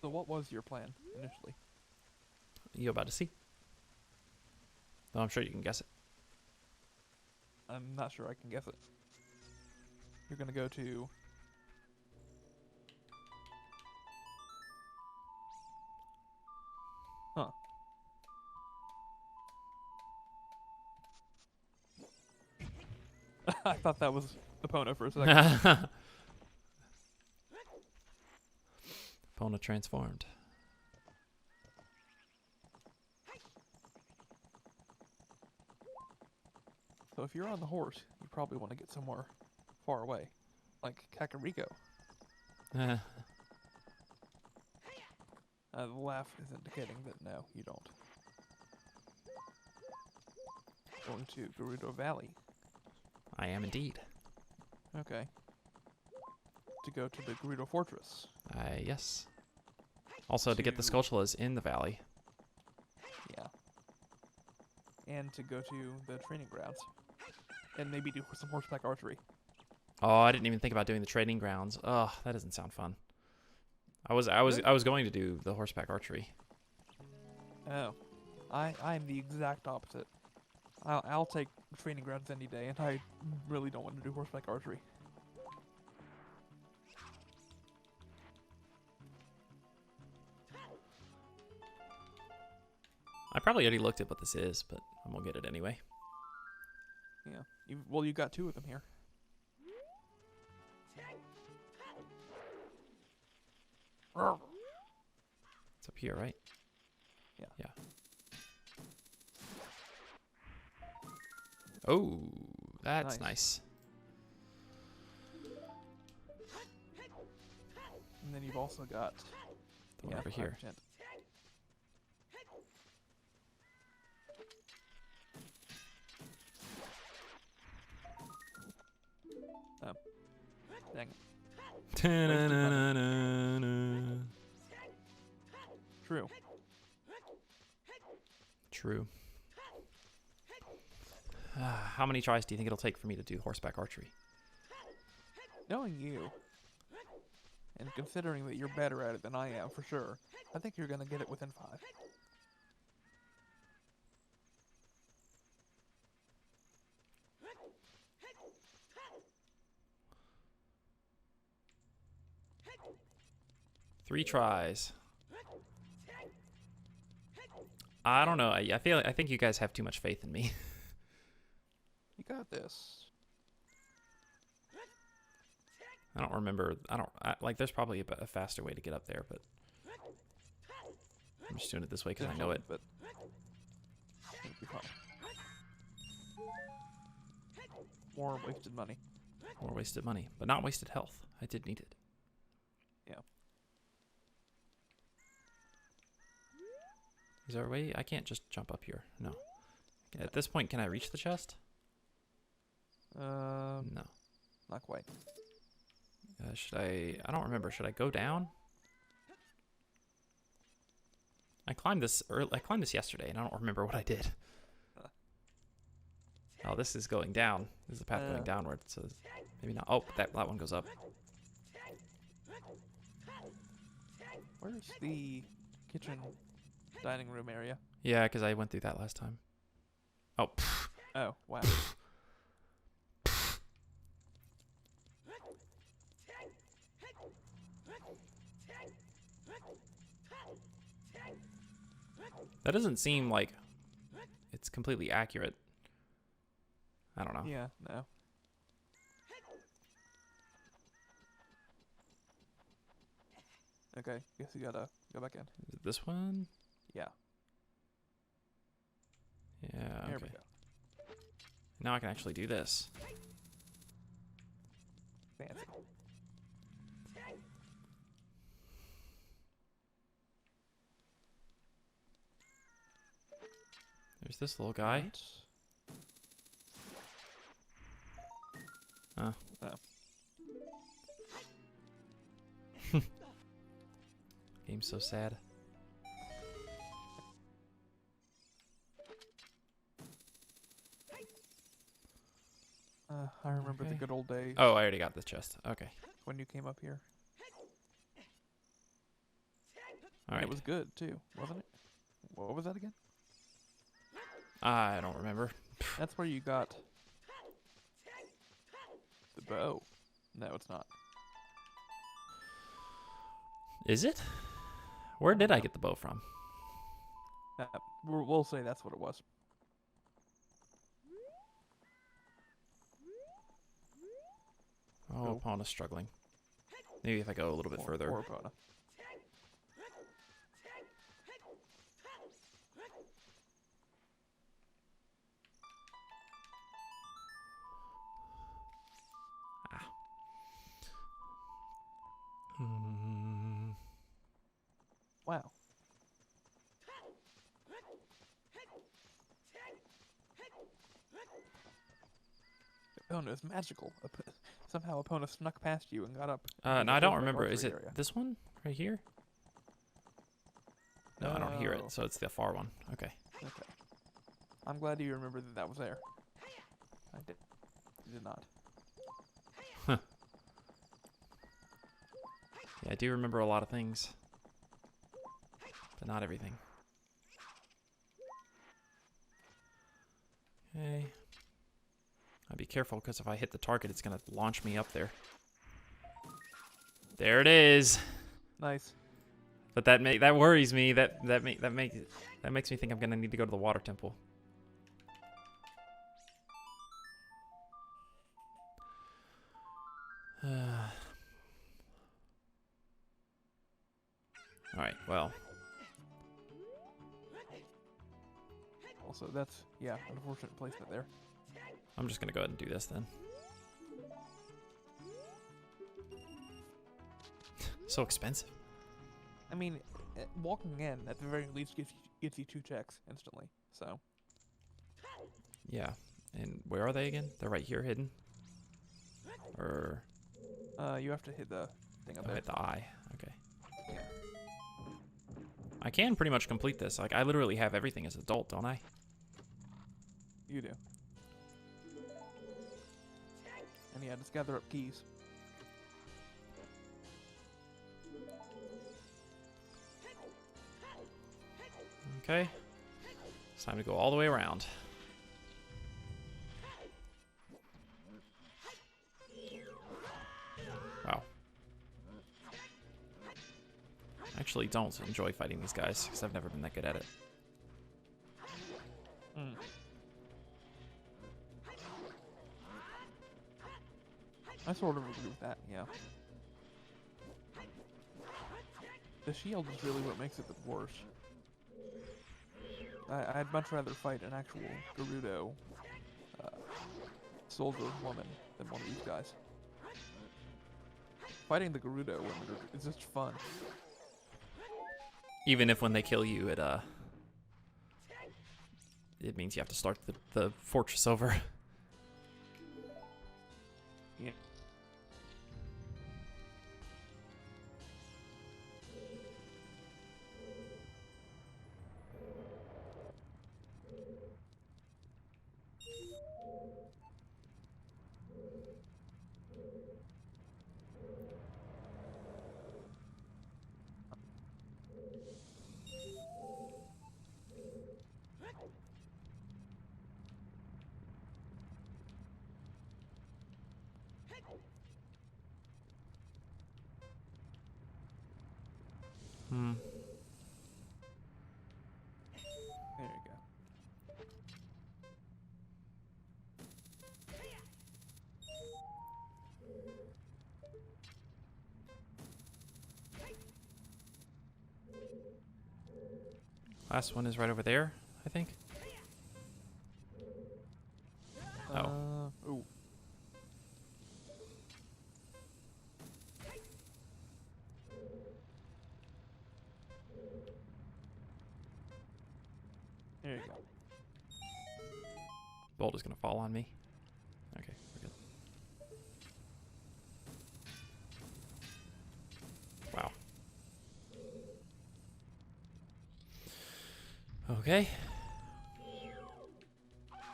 S2: So what was your plan initially?
S1: You about to see? Oh, I'm sure you can guess it.
S2: I'm not sure I can guess it. You're gonna go to... Huh. I thought that was Epona for a second.
S1: Epona transformed.
S2: So if you're on the horse, you probably want to get somewhere far away. Like Kakariko. The laugh is indicating that no, you don't. Going to Gerudo Valley.
S1: I am indeed.
S2: Okay. To go to the Gerudo Fortress.
S1: Yes. Also, to get the
S2: To-
S1: Skulltulas in the valley.
S2: Yeah. And to go to the training grounds. And maybe do some horseback archery.
S1: Oh, I didn't even think about doing the training grounds. Ugh, that doesn't sound fun. I was going to do the horseback archery.
S2: Oh. I'm the exact opposite. I'll take training grounds any day, and I really don't want to do horseback archery.
S1: I probably already looked at what this is, but I'm gonna get it anyway.
S2: Yeah. Well, you got two of them here.
S1: It's up here, right?
S2: Yeah.
S1: Yeah. Oh, that's nice.
S2: And then you've also got
S1: The one over here.
S2: 5%. Oh. Dang it. True.
S1: True. How many tries do you think it'll take for me to do horseback archery?
S2: Knowing you, and considering that you're better at it than I am for sure, I think you're gonna get it within 5.
S1: Three tries. I don't know. I think you guys have too much faith in me.
S2: You got this.
S1: I don't remember. Like. There's probably a faster way to get up there, but I'm just doing it this way because I know it.
S2: But it'll be fun. More wasted money.
S1: More wasted money, but not wasted health. I did need it.
S2: Yeah.
S1: Is there a way? I can't just jump up here. No. At this point, can I reach the chest? No.
S2: Not quite.
S1: Should I? I don't remember. Should I go down? I climbed this. I climbed this yesterday, and I don't remember what I did. Oh, this is going down. This is the path going downward. So maybe not. Oh, that one goes up.
S2: Where's the kitchen dining room area?
S1: Yeah, because I went through that last time. Oh. Pff.
S2: Oh, wow.
S1: That doesn't seem like it's completely accurate. I don't know.
S2: Yeah, no. Okay, guess you gotta go back in.
S1: Is it this one?
S2: Yeah,
S1: Yeah,
S2: there
S1: okay.
S2: we go.
S1: Now I can actually do this.
S2: Fancy.
S1: There's this little guy.
S2: And
S1: Oh.
S2: Oh.
S1: Game's so sad.
S2: I remember the
S1: Okay.
S2: good old days
S1: Oh, I already got the chest. Okay.
S2: when you came up here.
S1: All
S2: And
S1: right.
S2: it was good too, wasn't it? What was that again?
S1: I don't remember.
S2: That's where you got the bow. No, it's not.
S1: Is it? Where did I get the bow from?
S2: We'll say that's what it was.
S1: Oh,
S2: Go.
S1: Epona struggling. Maybe if I go a little bit further.
S2: Or Epona.
S1: Hmm.
S2: Wow. Epona is magical. Somehow Epona snuck past you and got up. into
S1: No,
S2: the
S1: I don't
S2: Fortnite
S1: remember. Is
S2: archery
S1: it
S2: area.
S1: this one right here? No, I don't hear
S2: Oh.
S1: it, so it's the far one. Okay.
S2: Okay. I'm glad you remember that that was there. I did not.
S1: Yeah, I do remember a lot of things, but not everything. Okay. I'll be careful because if I hit the target, it's gonna launch me up there. There it is.
S2: Nice.
S1: But that worries me. That makes me think I'm gonna need to go to the water temple. All right. Well,
S2: Also, that's, yeah, unfortunate placement there.
S1: I'm just gonna go ahead and do this then. So expensive.
S2: I mean, walking in, at the very least, gets you 2 checks instantly. So,
S1: Yeah. And where are they again? They're right here, hidden. Or
S2: you have to hit the thing up
S1: oh,
S2: there.
S1: hit the eye. Okay.
S2: Yeah.
S1: I can pretty much complete this. Like I literally have everything as adult, don't I?
S2: You do. And yeah, just gather up keys.
S1: Okay. It's time to go all the way around. Wow. I actually don't enjoy fighting these guys because I've never been that good at it.
S2: Mm. I sort of agree with that, yeah. The shield is really what makes it the worst. I'd much rather fight an actual Gerudo soldier woman than one of these guys. Fighting the Gerudo women is just fun.
S1: Even if when they kill you, it means you have to start the fortress over.
S2: Yeah.
S1: Hmm.
S2: There you go.
S1: Last one is right over there, I think. Oh.
S2: Ooh. There you go.
S1: Bolt is gonna fall on me. Okay, we're good. Okay.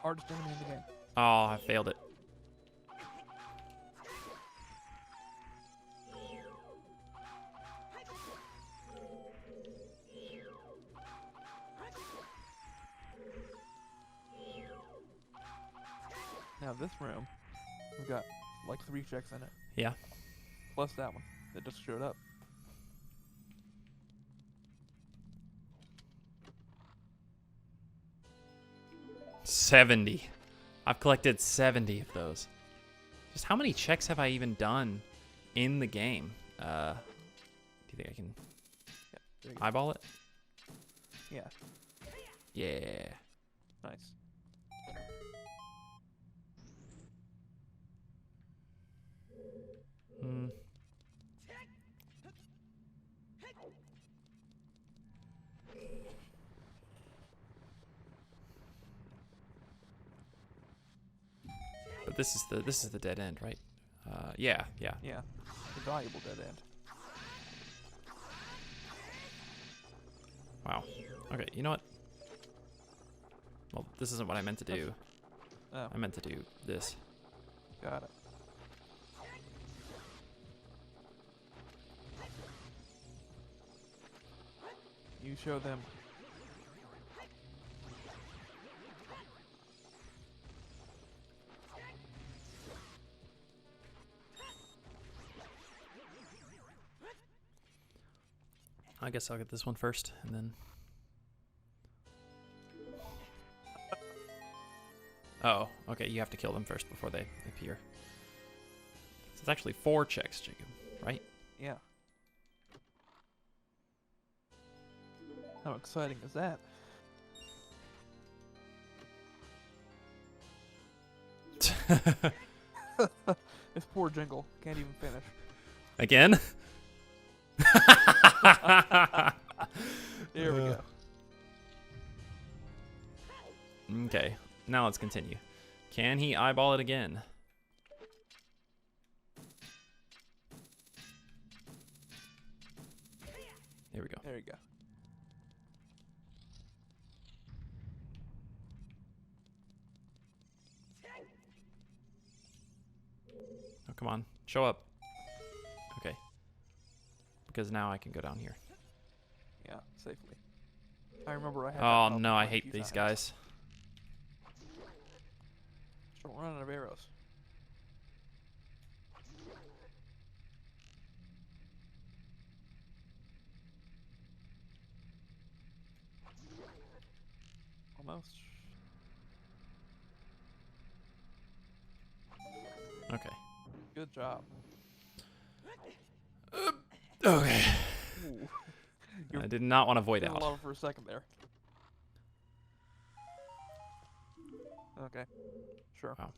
S2: Hardest enemy in the game.
S1: Oh, I failed it.
S2: Now this room, we've got like 3 checks in it.
S1: Yeah.
S2: Plus that one that just showed up.
S1: $70. I've collected 70 of those. Just how many checks have I even done in the game? Do you think I can
S2: Yeah, there you go.
S1: eyeball it?
S2: Yeah,
S1: Yeah.
S2: nice.
S1: Hmm. But this is the dead end, right? Yeah.
S2: Yeah, the valuable dead end.
S1: Wow. Okay, you know what? Well, this isn't what I meant to do.
S2: Oh,
S1: I meant to do this.
S2: got it. You show them.
S1: I guess I'll get this one first, and then... Oh, okay, you have to kill them first before they appear. So it's actually 4 checks, Jacob, right?
S2: Yeah. How exciting is that? This poor Jingle can't even finish.
S1: Again?
S2: There we go.
S1: Okay, now let's continue. Can he eyeball it again? There we go.
S2: There you go.
S1: Oh, come on. Show up. Okay. Because now I can go down here.
S2: Yeah, safely. I remember I had.
S1: Oh,
S2: that
S1: no, I
S2: problem quite a
S1: hate
S2: few
S1: these
S2: times.
S1: guys.
S2: Just don't run out of arrows. Almost.
S1: Okay.
S2: Good job.
S1: Okay.
S2: Ooh.
S1: I did not want to void
S2: Didn't
S1: out.
S2: love it for a second there. Okay. Sure.
S1: Wow.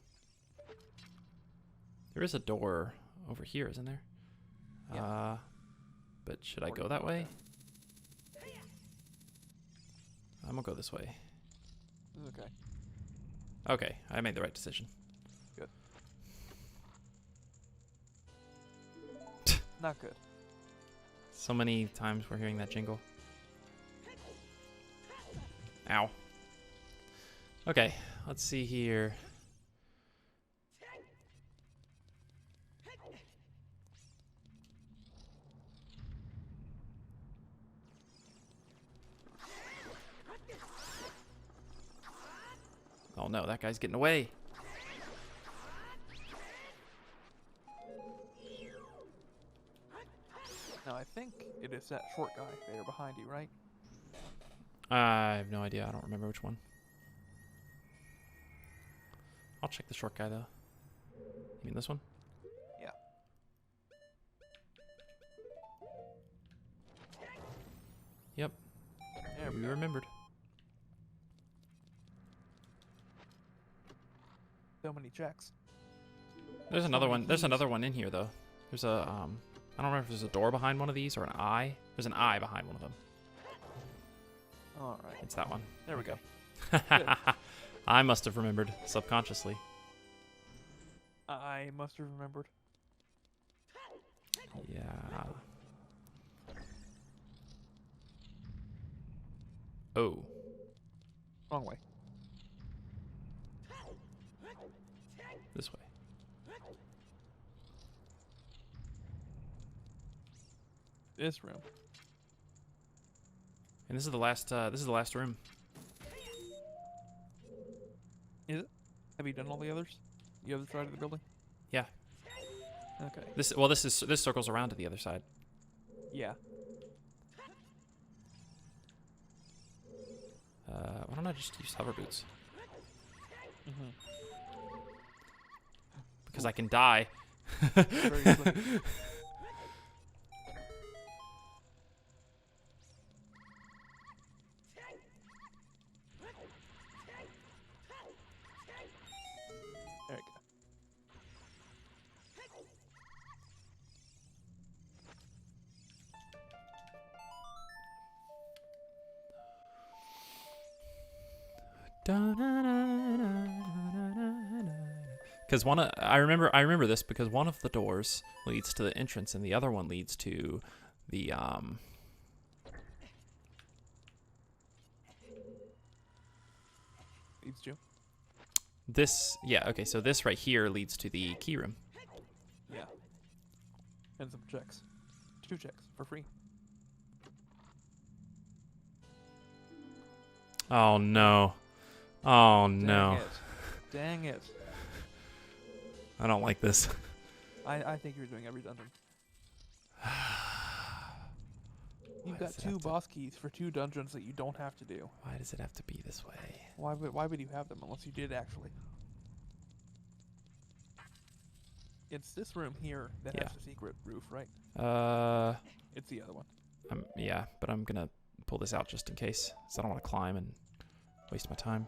S1: There is a door over here, isn't there?
S2: Yeah.
S1: But should I
S2: Or
S1: go
S2: you
S1: that
S2: go
S1: way? I'm gonna go this way.
S2: Okay.
S1: Okay, I made the right decision.
S2: Good. Not good.
S1: So many times we're hearing that jingle. Ow. Okay, let's see here. Oh no, that guy's getting away.
S2: Now I think it is that short guy there behind you, right?
S1: I have no idea. I don't remember which one. I'll check the short guy though. You mean this one?
S2: Yeah.
S1: Yep.
S2: There we
S1: We
S2: go.
S1: remembered.
S2: So many checks.
S1: There's
S2: So
S1: another
S2: many
S1: one. There's
S2: keys.
S1: another one in here though. There's a I don't remember if there's a door behind one of these or an eye. There's an eye behind one of them.
S2: All right.
S1: It's that one.
S2: There we go.
S1: I must have remembered subconsciously.
S2: I must have remembered.
S1: Yeah. Oh.
S2: Wrong way.
S1: This way.
S2: This room.
S1: And this is the last. This is the last room.
S2: Is it? Have you done all the others? The other side of the building?
S1: Yeah.
S2: Okay.
S1: This circles around to the other side.
S2: Yeah.
S1: Why don't I just use hover boots?
S2: Mm-hmm.
S1: Because I can die.
S2: Very slippery. There you go.
S1: Because I remember this because one of the doors leads to the entrance and the other one leads to the
S2: Leads you.
S1: this okay, so this right here leads to the key room.
S2: Yeah. And some checks. 2 checks for free.
S1: Oh no. Oh no.
S2: Dang it.
S1: I don't like this.
S2: I think you're doing every dungeon. You've got
S1: does it
S2: 2
S1: have to-
S2: boss keys for 2 dungeons that you don't have to do.
S1: Why does it have to be this way?
S2: Why would you have them unless you did actually? It's this room here that
S1: Yeah.
S2: has the secret roof, right? It's the other one.
S1: Yeah, but I'm gonna pull this out just in case, because I don't want to climb and waste my time.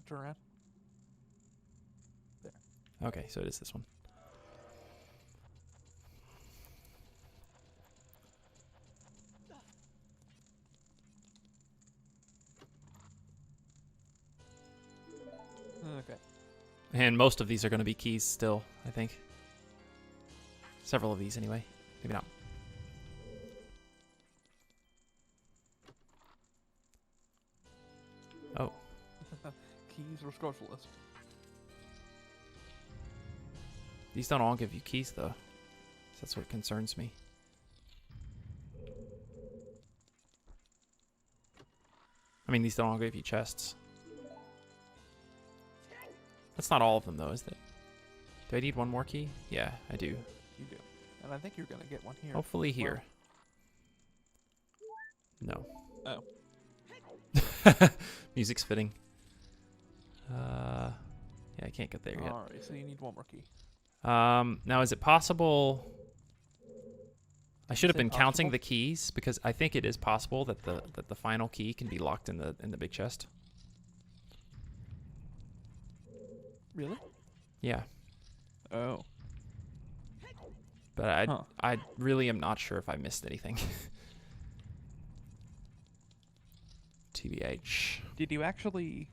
S2: Turn around.
S1: Okay, so it is this one.
S2: Okay.
S1: And most of these are going to be keys still, I think. Several of these anyway. Maybe not. Oh.
S2: Keys or Skullsanity.
S1: These don't all give you keys, though. So that's what concerns me. I mean, these don't all give you chests. That's not all of them, though, is it? Do I need one more key? Yeah, I do.
S2: You do. And I think you're going to get one here.
S1: Hopefully here. No.
S2: Oh.
S1: Music's fitting. Yeah, I can't get there yet.
S2: Alright, so you need one more key.
S1: Now, is it possible? I should have
S2: Is it
S1: been counting
S2: possible?
S1: the keys because I think it is possible that the final key can be locked in the big chest.
S2: Really?
S1: Yeah,
S2: Oh.
S1: but
S2: Huh.
S1: I really am not sure if I missed anything. TBH.
S2: Did you actually...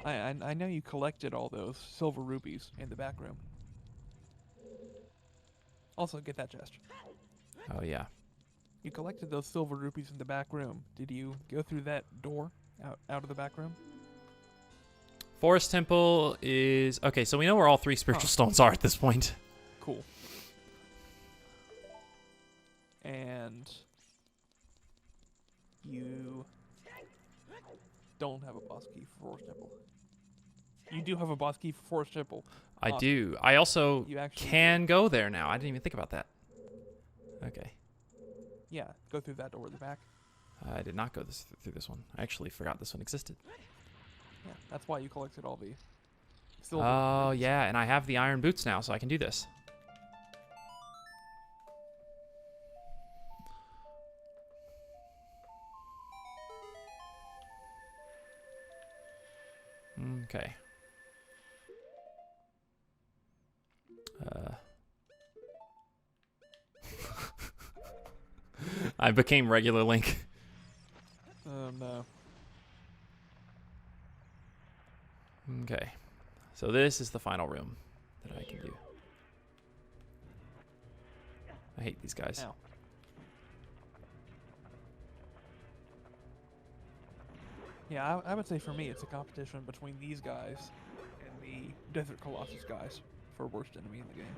S2: I know you collected all those silver rubies in the back room. Also, get that chest.
S1: Oh yeah.
S2: You collected those silver rupees in the back room. Did you go through that door out of the back room?
S1: Forest Temple is okay. So we know where all 3 spiritual stones are at this point.
S2: Cool. And you don't have a boss key for Forest Temple. You do have a boss key for Forest Temple.
S1: I
S2: Awesome.
S1: do. I also
S2: You actually
S1: can go there now. I didn't even think about that. Okay.
S2: Yeah, go through that door in the back.
S1: I did not go through this one. I actually forgot this one existed.
S2: Yeah, that's why you collected all the silver.
S1: Oh,
S2: rupees.
S1: yeah, and I have the iron boots now, so I can do this. Okay. I became regular Link.
S2: Oh no.
S1: Okay. So this is the final room that I can do. I hate these guys.
S2: Ow. Yeah, I would say for me it's a competition between these guys and the Desert Colossus guys for worst enemy in the game.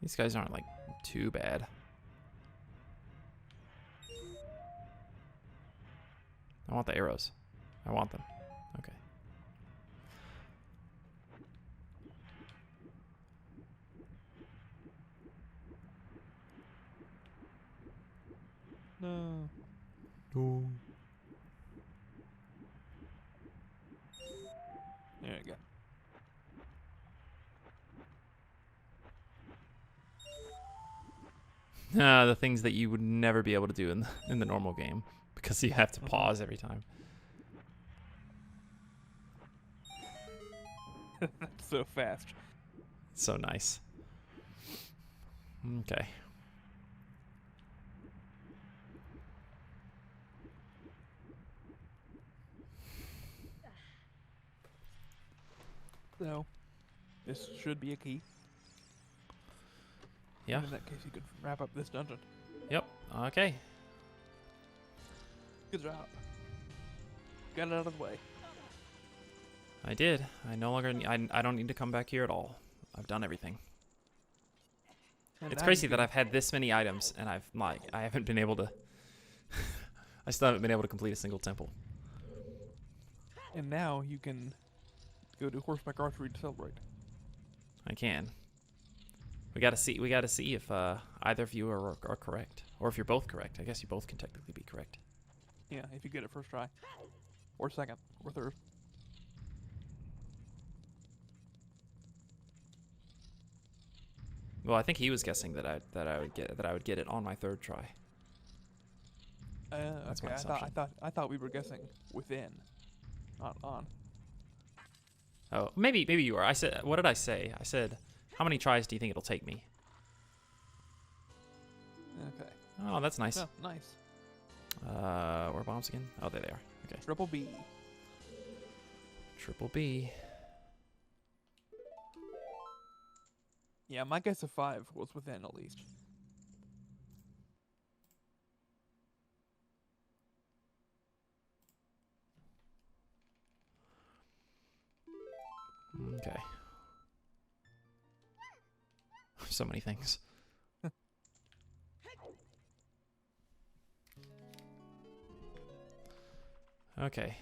S1: These guys aren't like too bad. I want the arrows. I want them. Okay.
S2: No.
S1: No.
S2: There you go.
S1: The things that you would never be able to do in the normal game because you have to pause every time.
S2: That's so fast.
S1: So nice. Okay.
S2: So, this should be a key.
S1: Yeah.
S2: And in that case, you could wrap up this dungeon.
S1: Yep. Okay.
S2: Good job. Got it out of the way.
S1: I did. I no longer. I don't need to come back here at all. I've done everything.
S2: And
S1: It's
S2: now
S1: crazy
S2: you
S1: that
S2: can-
S1: I've had this many items and I haven't been able to. I still haven't been able to complete a single temple.
S2: And now you can go to horseback archery to celebrate.
S1: I can. We gotta see. We gotta see if either of you are correct, or if you're both correct. I guess you both can technically be correct.
S2: Yeah, if you get it first try. Or second. Or third.
S1: Well, I think he was guessing that I would get it on my third try. That's my
S2: Okay,
S1: assumption.
S2: I thought we were guessing within, not on.
S1: Oh, maybe you are. I said. What did I say? I said, how many tries do you think it'll take me?
S2: Okay.
S1: Oh, that's nice.
S2: Oh, nice.
S1: Where are bombs again? Oh, there they are. Okay.
S2: Triple B.
S1: Triple B.
S2: Yeah, my guess of 5 was within at least.
S1: Okay. So many things. Okay.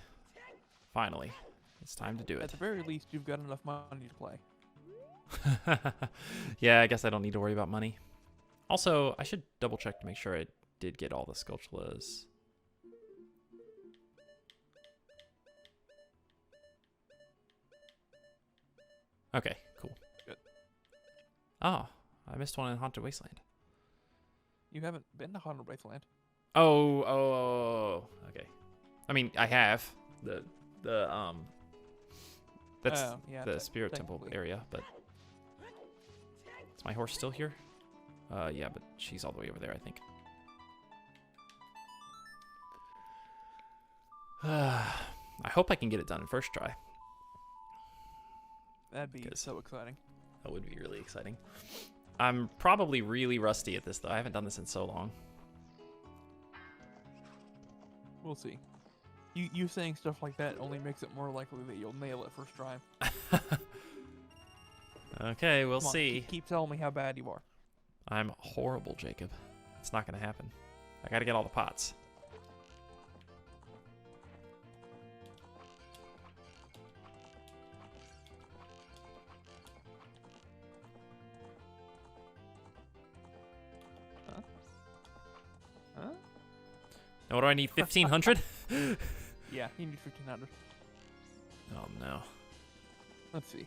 S1: Finally. It's time to do
S2: At
S1: it.
S2: the very least, you've got enough money to play.
S1: Yeah, I guess I don't need to worry about money. Also, I should double check to make sure I did get all the Skulltulas. Okay, cool.
S2: Good.
S1: Oh, I missed one in Haunted Wasteland.
S2: You haven't been to Haunted Wasteland.
S1: Oh, okay. I mean, I have that's
S2: yeah,
S1: the Spirit Temple
S2: technically.
S1: area, but is my horse still here? Yeah, but she's all the way over there, I think. I hope I can get it done in first try.
S2: That'd be
S1: Because-
S2: so exciting.
S1: That would be really exciting. I'm probably really rusty at this, though. I haven't done this in so long.
S2: We'll see. You saying stuff like that only makes it more likely that you'll nail it first try.
S1: Okay, we'll
S2: Come on,
S1: see.
S2: keep telling me how bad you are.
S1: I'm horrible, Jacob. It's not going to happen. I got to get all the pots.
S2: Huh?
S1: Now, what do I need? 1,500?
S2: Yeah, you need 1,500.
S1: Oh, no.
S2: Let's see.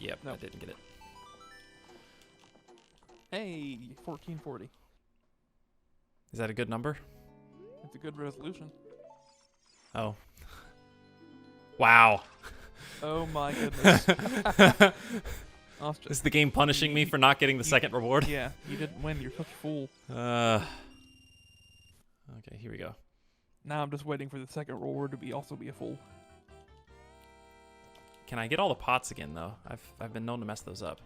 S1: Yep, I
S2: Nope.
S1: didn't get it.
S2: Hey, 1440.
S1: Is that a good number?
S2: It's a good resolution.
S1: Oh. Wow.
S2: Oh my goodness.
S1: Is the game punishing me for not getting the second reward?
S2: Yeah, you didn't win. You're such a fool.
S1: Okay, here we go.
S2: Now I'm just waiting for the second reward to also be a full.
S1: Can I get all the pots again though? I've been known to mess those up.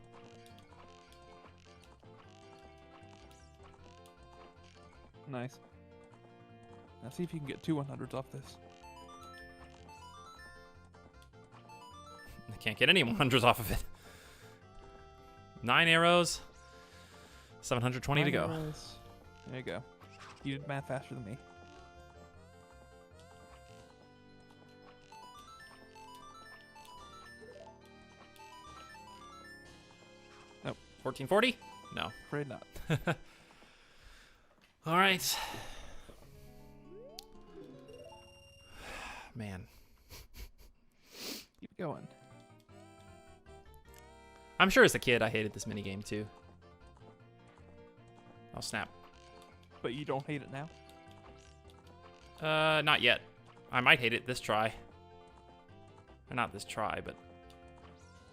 S2: Nice. Now see if you can get 2 100s off this.
S1: I can't get any 100s off of it. 9 arrows. 720 to go.
S2: Arrows. There you go. You did math faster than me. Nope.
S1: 1440? No.
S2: Afraid not.
S1: All right. Man.
S2: Keep going.
S1: I'm sure as a kid I hated this minigame too. Oh, snap.
S2: But you don't hate it now?
S1: Not yet. I might hate it this try. Or not this try, but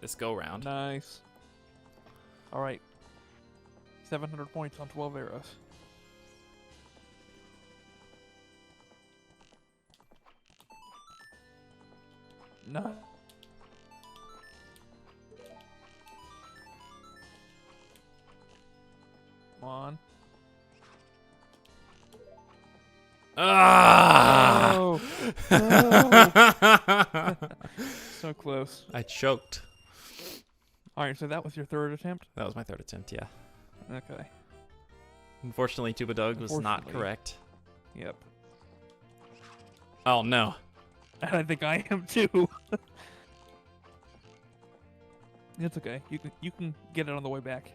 S1: this go-round.
S2: Nice. Alright. 700 points on 12 arrows. No. Come on.
S1: Ah!
S2: No. No. So close.
S1: I choked.
S2: Alright, so that was your third attempt?
S1: That was my third attempt, yeah.
S2: Okay.
S1: Unfortunately, Tuba Doug was not
S2: Unfortunately.
S1: correct.
S2: Yep.
S1: Oh, no.
S2: And I think I am too. It's okay. You can get it on the way back.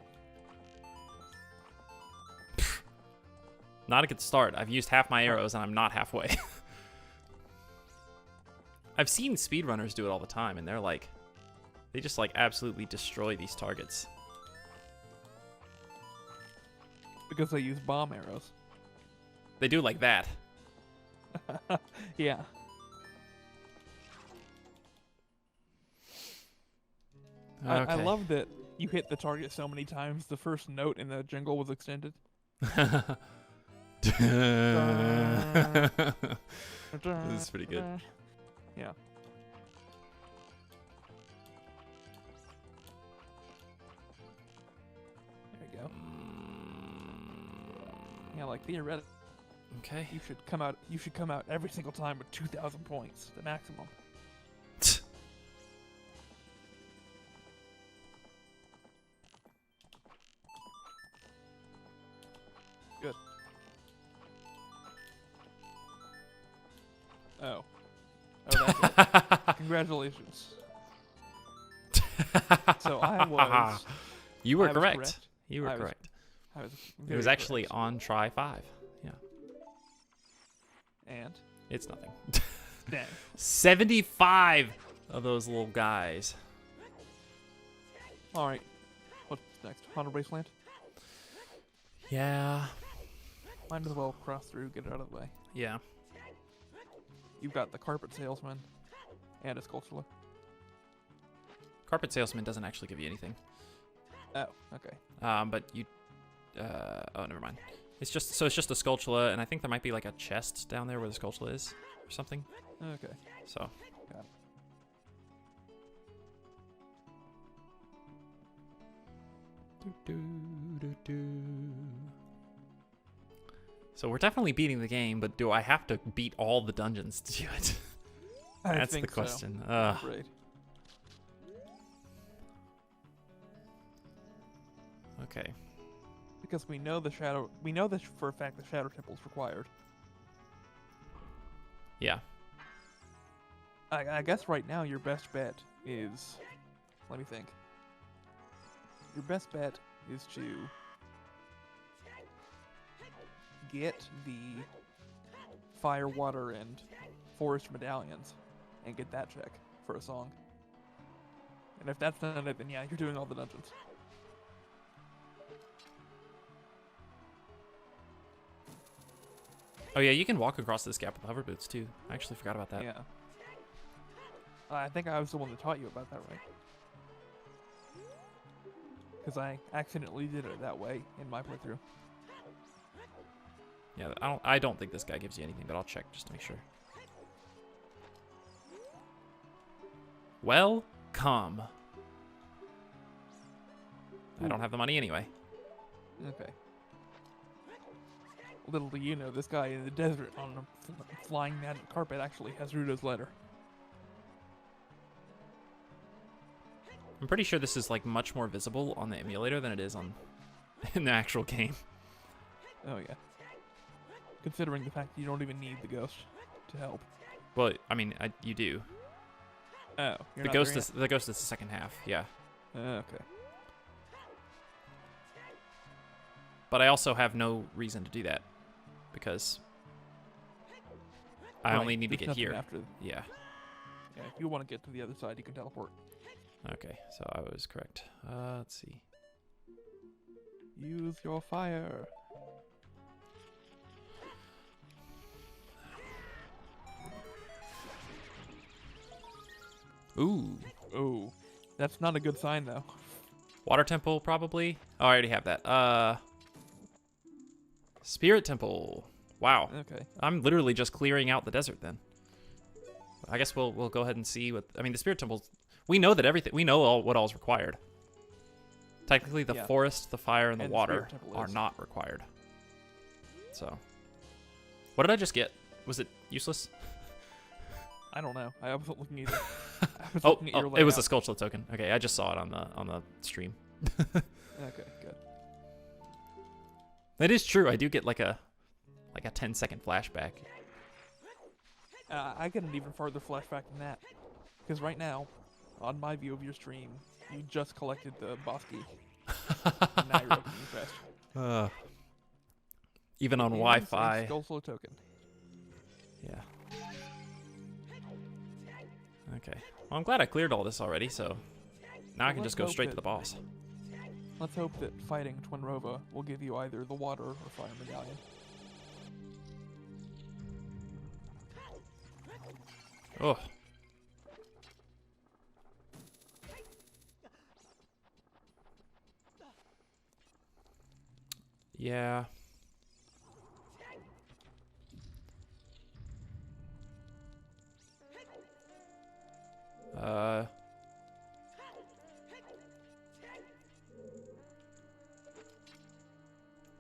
S1: Not a good start. I've used half my arrows and I'm not halfway. I've seen speedrunners do it all the time and they're like, they just like absolutely destroy these targets.
S2: Because they use bomb arrows.
S1: They do like that.
S2: Yeah.
S1: Okay.
S2: I love that you hit the target so many times the first note in the jingle was extended.
S1: This is pretty good.
S2: Yeah. There you go. Yeah, like theoretically,
S1: Okay.
S2: you should come out every single time with 2,000 points, the maximum. Good. Oh. Oh, that's it. Congratulations. So I was.
S1: You were
S2: I was
S1: correct. You were
S2: I was
S1: correct.
S2: I was
S1: It
S2: very
S1: was actually
S2: correct.
S1: on try 5. Yeah.
S2: And
S1: It's nothing.
S2: dang.
S1: 75 of those little guys.
S2: All right. What's next? Haunted Wasteland.
S1: Yeah.
S2: Might as well cross through, get it out of the way.
S1: Yeah.
S2: You've got the carpet salesman and a sculpture.
S1: Carpet salesman doesn't actually give you anything.
S2: Oh, okay.
S1: But you. Oh, never mind. It's just a Skulltula, and I think there might be like a chest down there where the Skulltula is, or something.
S2: Okay.
S1: So.
S2: Got it.
S1: So we're definitely beating the game, but do I have to beat all the dungeons to do it?
S2: I
S1: That's the
S2: think so,
S1: question.
S2: I'm afraid.
S1: Okay.
S2: Because we know this for a fact the Shadow Temple is required.
S1: Yeah.
S2: I guess right now your best bet is, let me think. Your best bet is to get the fire, water, and forest medallions and get that check for a song. And if that's not it, then yeah, you're doing all the dungeons.
S1: Oh yeah, you can walk across this gap with hover boots too. I actually forgot about that.
S2: Yeah. I think I was the one that taught you about that, right? Because I accidentally did it that way in my playthrough.
S1: Yeah, I don't think this guy gives you anything, but I'll check just to make sure. Welcome. I don't have the money anyway.
S2: Okay. Little do you know, this guy in the desert on a flying magic carpet actually has Rudo's letter.
S1: I'm pretty sure this is like much more visible on the emulator than it is on in the actual game.
S2: Oh yeah. Considering the fact that you don't even need the ghost to help.
S1: Well, I mean, you do.
S2: Oh, you're
S1: The
S2: not
S1: ghost
S2: there
S1: is the ghost is the second half. Yeah.
S2: Okay.
S1: But I also have no reason to do that because I
S2: Right,
S1: only need to
S2: there's
S1: get
S2: nothing
S1: here.
S2: After.
S1: Yeah.
S2: Yeah, if you want to get to the other side, you can teleport.
S1: Okay, so I was correct. Let's see.
S2: Use your fire.
S1: Ooh.
S2: Oh, that's not a good sign though.
S1: Water temple, probably. Oh, I already have that. Spirit temple. Wow.
S2: Okay.
S1: I'm literally just clearing out the desert then. I guess we'll go ahead and see what. I mean, the spirit temples. We know that everything. We know what all is required. Technically, the
S2: Yeah.
S1: forest, the fire, and the
S2: And the
S1: water
S2: spirit temple
S1: are
S2: is.
S1: not required. So, what did I just get? Was it useless?
S2: I don't know. I wasn't looking either. I was
S1: Oh,
S2: looking at your
S1: it was a
S2: layout.
S1: Skullsanity token. Okay, I just saw it on the stream.
S2: Okay, good.
S1: That is true. I do get like a 10-second flashback.
S2: I get an even farther flashback than that. Because right now, on my view of your stream, you just collected the boss key. And now you're opening your chest.
S1: Even on
S2: And
S1: Wi-Fi.
S2: a Skull token.
S1: Yeah. Okay. Well, I'm glad I cleared all this already, so now I can
S2: Well,
S1: just go
S2: let's
S1: straight
S2: hope
S1: to the boss.
S2: Let's hope that fighting Twin Rova will give you either the water or fire medallion.
S1: Oh. Yeah.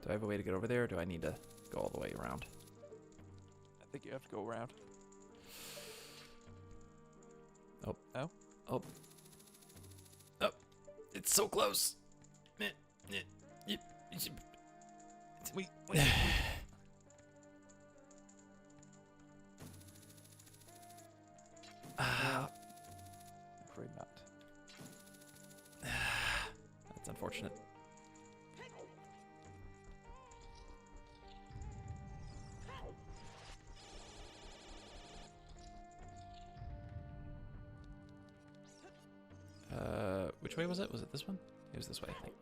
S1: Do I have a way to get over there, or do I need to go all the way around?
S2: I think you have to go around.
S1: Oh.
S2: Oh?
S1: Oh. Oh. It's so close.
S2: Wait. Afraid not.
S1: That's unfortunate. Which way was it? Was it this one? It was this way, I think.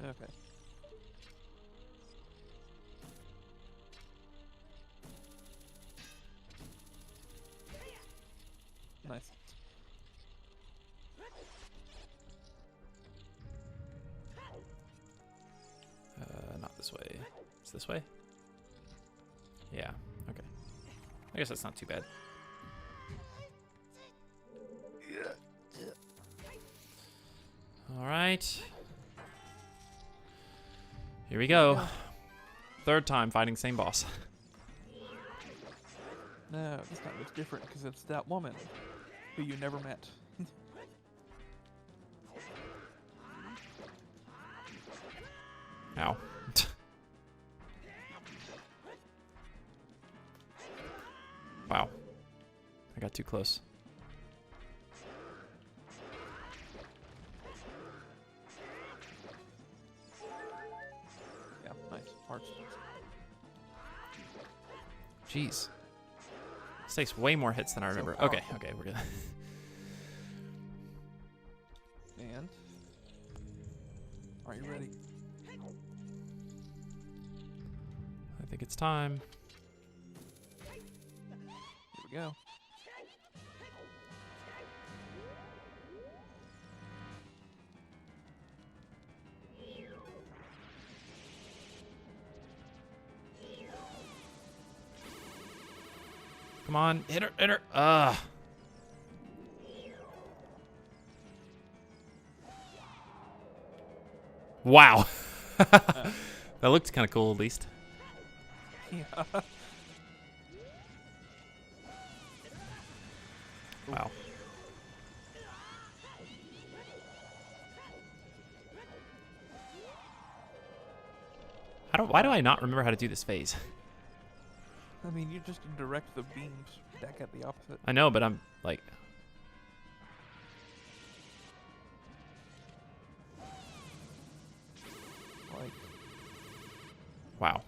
S2: Okay. Nice.
S1: Not this way. It's this way? Yeah, okay. I guess that's not too bad. Alright. Here we go. Third time fighting same boss.
S2: No, this time it's different because it's that woman who you never met.
S1: Ow. Wow. I got too close.
S2: Yeah, nice. Hearts.
S1: Jeez. This takes way more hits than I
S2: So
S1: remember.
S2: powerful.
S1: Okay, we're good.
S2: And are you ready?
S1: I think it's time.
S2: Here we go.
S1: Come on, hit her, hit her. Ugh. Wow. That looked kind of cool, at least.
S2: Yeah.
S1: Wow. Why do I not remember how to do this phase?
S2: I mean, you just direct the beams back at the opposite.
S1: I know, but I'm like...
S2: Like,
S1: Wow.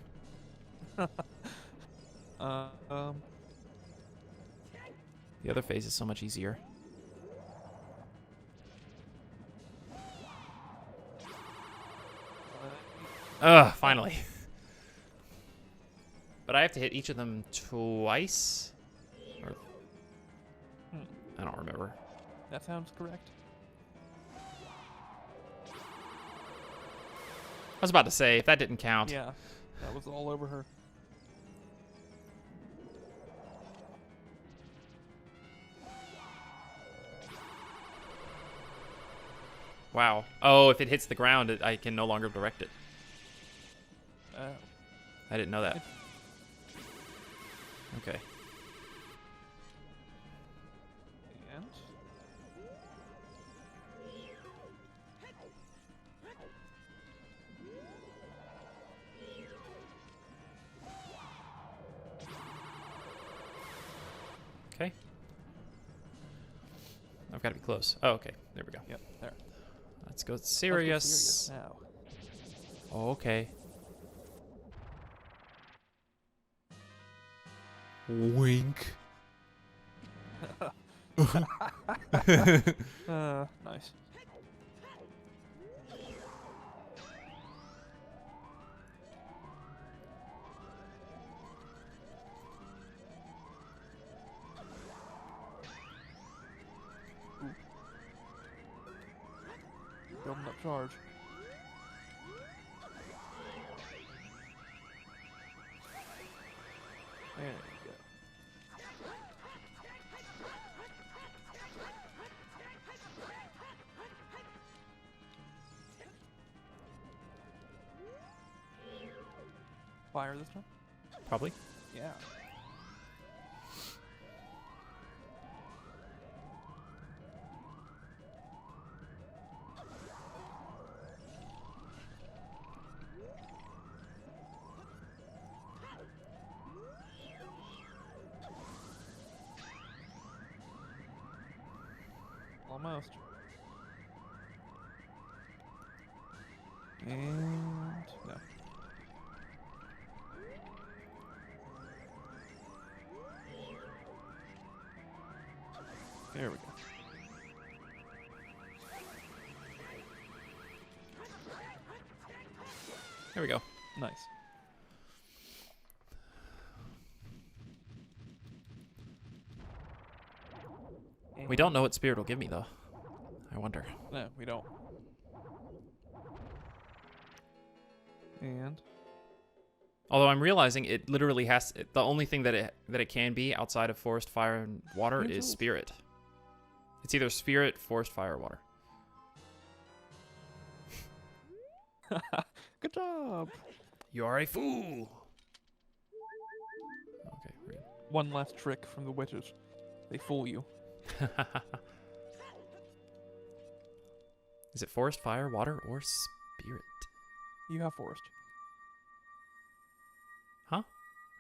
S1: The other phase is so much easier. Ugh, finally. But I have to hit each of them twice? Or... I don't remember.
S2: That sounds correct.
S1: I was about to say, if that didn't count.
S2: Yeah, that was all over her.
S1: Wow. Oh, if it hits the ground, I can no longer direct it. I didn't know that. Okay.
S2: And
S1: Okay. I've got to be close. Oh, okay. There we go.
S2: yep, there.
S1: Let's go
S2: Let's get
S1: serious.
S2: serious now.
S1: Oh, okay. Wink.
S2: Nice. Building up charge. There you go. Fire this time?
S1: Probably.
S2: Yeah. Almost. And no. There we go.
S1: There we go.
S2: Nice.
S1: We don't know what spirit will give me, though. I wonder.
S2: No, we don't. And
S1: Although I'm realizing it literally has... the only thing that it can be outside of forest, fire, and water is spirit. It's either spirit, forest, fire, or water.
S2: good job.
S1: You are a fool! Okay, we're good.
S2: One last trick from the witches. They fool you.
S1: Is it forest, fire, water, or spirit?
S2: You have forest.
S1: Huh?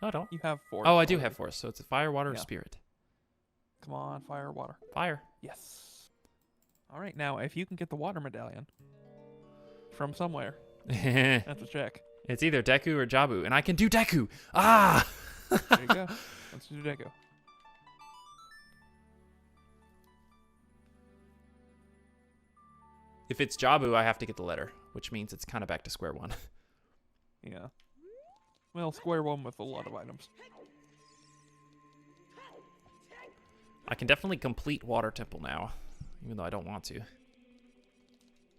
S1: No, I don't.
S2: You have forest.
S1: Oh, I do
S2: already.
S1: have forest, so it's a fire, water, or
S2: Yeah.
S1: spirit.
S2: Come on, fire, water.
S1: Fire.
S2: Yes. All right, now if you can get the water medallion from somewhere,
S1: It's
S2: that's a check.
S1: either Deku or Jabu, and I can do Deku! Ah!
S2: There you go. Let's do Deco.
S1: If it's Jabu, I have to get the letter, which means it's kind of back to square one.
S2: Yeah. Well, square one with a lot of items.
S1: I can definitely complete Water Temple now, even though I don't want to.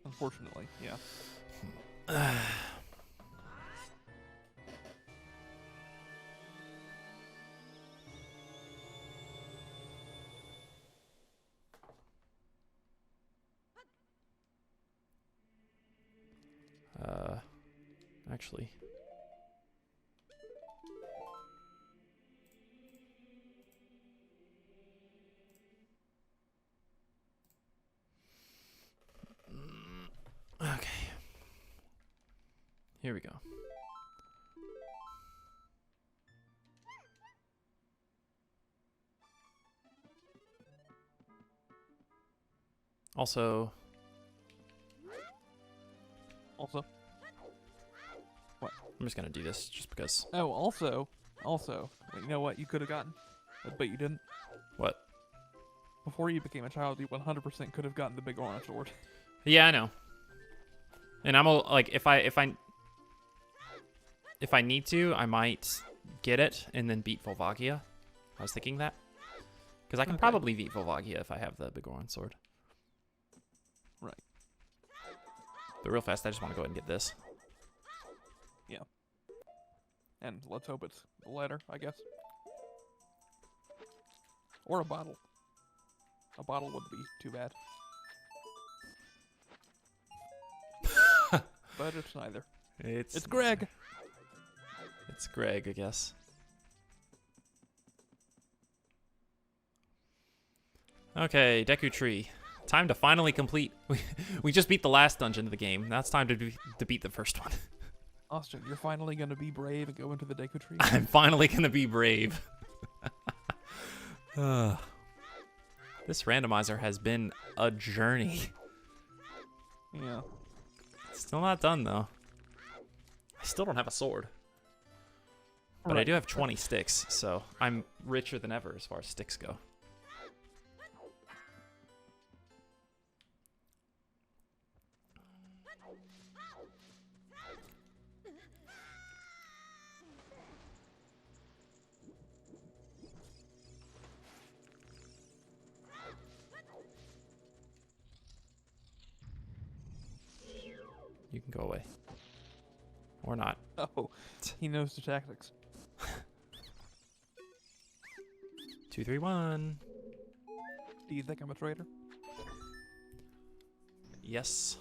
S2: Unfortunately, yeah.
S1: actually. Okay. Here we go. Also,
S2: what?
S1: I'm just gonna do this just because.
S2: Oh, also, you know what you could have gotten, but you didn't.
S1: What?
S2: Before you became a child, you 100% could have gotten the big orange sword.
S1: Yeah, I know. And I'm like, if I need to, I might get it and then beat Volvagia. I was thinking that because I can probably beat Volvagia if I have the big orange sword.
S2: Right.
S1: But real fast, I just want to go ahead and get this.
S2: Yeah. And let's hope it's the letter, I guess. Or a bottle. A bottle wouldn't be too bad. But it's neither. It's Greg.
S1: It's Greg, I guess. Okay, Deku Tree. Time to finally complete. We just beat the last dungeon of the game. Now it's time to beat the first one.
S2: Austin, you're finally going to be brave and go into the Deku Tree?
S1: I'm finally going to be brave. This randomizer has been a journey.
S2: Yeah.
S1: Still not done, though. I still don't have a sword. But I do have 20 sticks, so I'm richer than ever as far as sticks go. You can go away. Or not.
S2: Oh, he knows the tactics.
S1: 2, 3, 1.
S2: Do you think I'm a traitor?
S1: Yes.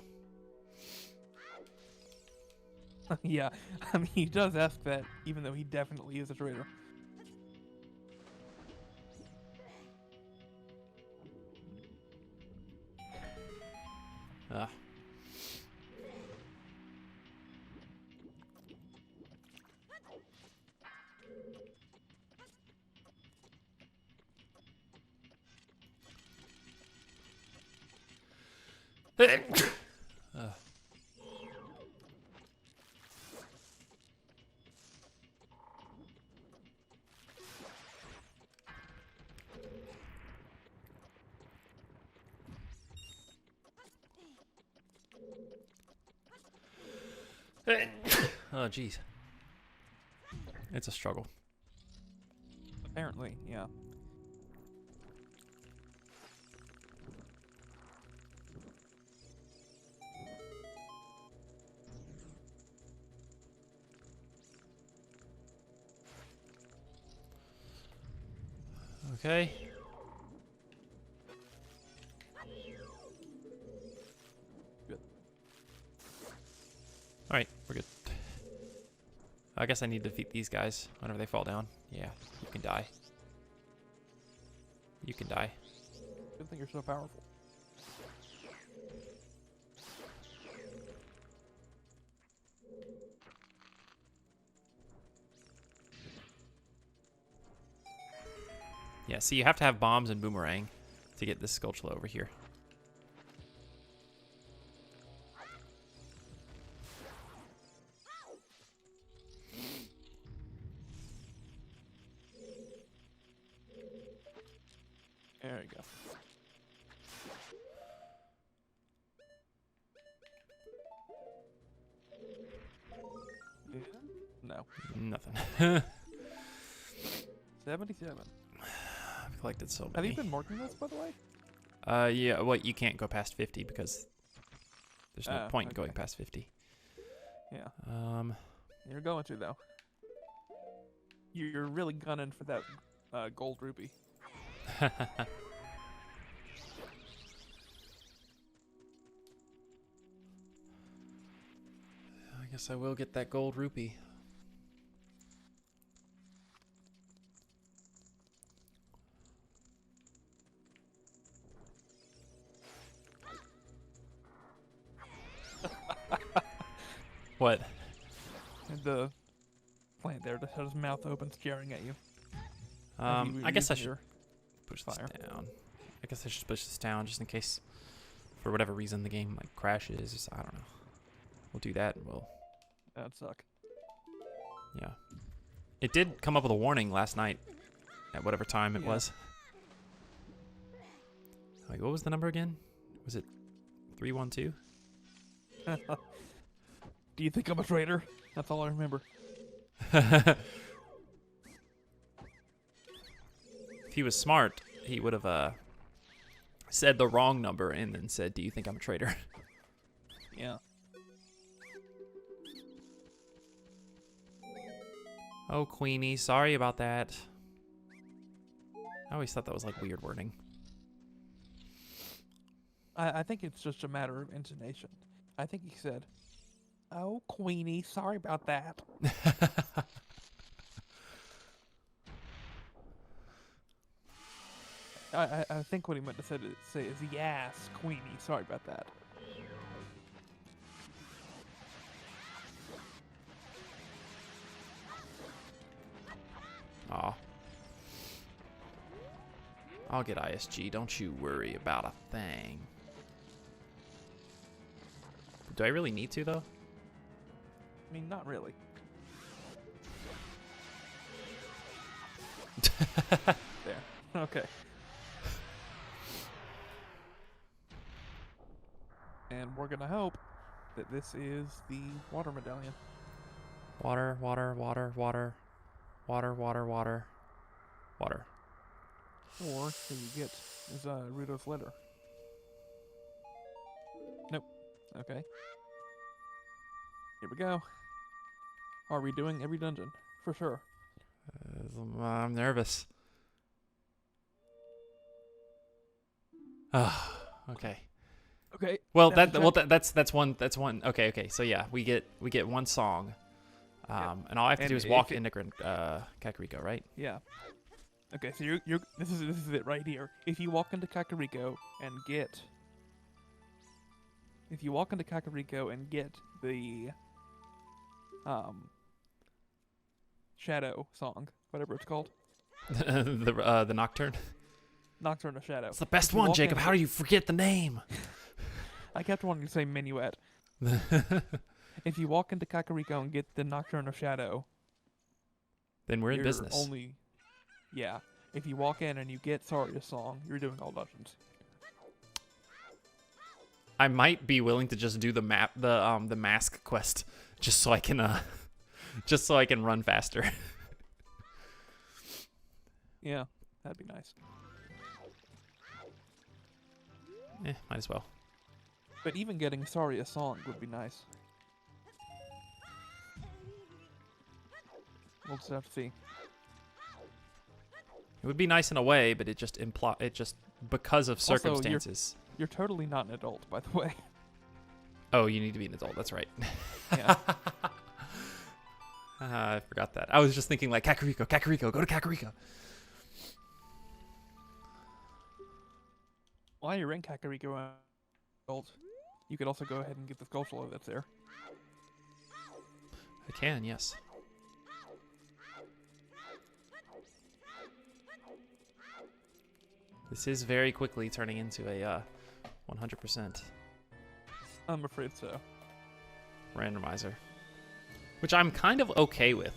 S2: Yeah, I mean, he does ask that, even though he definitely is a traitor.
S1: Ah. Oh, jeez. It's a struggle.
S2: Apparently, yeah.
S1: Okay.
S2: Good.
S1: Alright, we're good. I guess I need to defeat these guys whenever they fall down. Yeah, you can die. You can die.
S2: Good thing you're so powerful.
S1: Yeah, see, you have to have bombs and boomerang to get this Skulltula over here.
S2: There you go. Yeah? No.
S1: Nothing.
S2: 77.
S1: I've collected so
S2: Have
S1: many.
S2: you been marking this, by the way?
S1: Yeah, well, you can't go past 50 because there's no point in going
S2: okay.
S1: past 50.
S2: Yeah. You're going to, though. You're really gunning for that gold rupee.
S1: guess I will get that gold rupee. What?
S2: And the plant there just had his mouth open, staring at you. as you were
S1: I guess I
S2: using
S1: should
S2: your
S1: push
S2: fire.
S1: this down. I guess I should push this down just in case, for whatever reason, the game like crashes. I don't know. We'll do that and we'll.
S2: That'd suck.
S1: Yeah. It did come up with a warning last night at whatever time it was. Like, what was the number again? Was it 312?
S2: Do you think I'm a traitor? That's all I remember.
S1: If he was smart, he would have said the wrong number and then said, "Do you think I'm a traitor?"
S2: Yeah.
S1: Oh, Queenie, sorry about that. I always thought that was like weird wording.
S2: I think it's just a matter of intonation. I think he said, "Oh, Queenie, sorry about that." I think what he meant to say is, "Yes, Queenie, sorry about that."
S1: Aw. I'll get ISG. Don't you worry about a thing. Do I really need to, though?
S2: I mean, not really. There. Okay. And we're gonna hope that this is the water medallion.
S1: Water, water, water, water. Water, water, water. Water.
S2: Or what you get is Rudo's letter. Nope. Okay. Here we go. Are we doing every dungeon? For sure.
S1: I'm nervous. Okay.
S2: Okay.
S1: Well,
S2: that's
S1: that's one. Okay, okay. So yeah, we get one song, and all I have to
S2: And
S1: do is
S2: if
S1: walk
S2: it-
S1: into Kakariko, right?
S2: Yeah. Okay, so you're this is it right here. If you walk into Kakariko and get the Shadow song, whatever it's called,
S1: the Nocturne.
S2: Nocturne of Shadow.
S1: It's the best
S2: If you
S1: one,
S2: walk
S1: Jacob.
S2: in-
S1: How do you forget the name?
S2: I kept wanting to say Minuet. If you walk into Kakariko and get the Nocturne of Shadow,
S1: Then we're in
S2: you're
S1: business.
S2: only, yeah. If you walk in and you get Saria's song, you're doing all dungeons.
S1: I might be willing to just do the mask quest, just so I can run faster.
S2: Yeah, that'd be nice.
S1: Might as well.
S2: But even getting Saria's song would be nice. We'll just have to see.
S1: It would be nice in a way, but it just because of
S2: Also,
S1: circumstances.
S2: You're totally not an adult, by the way.
S1: Oh, you need to be an adult. That's right.
S2: Yeah.
S1: I forgot that. I was just thinking like Kakariko, go to Kakariko.
S2: While you're in Kakariko adult, you could also go ahead and get the Skullsolo that's there.
S1: I can, yes. This is very quickly turning into a 100%
S2: I'm afraid so.
S1: randomizer, which I'm kind of okay with,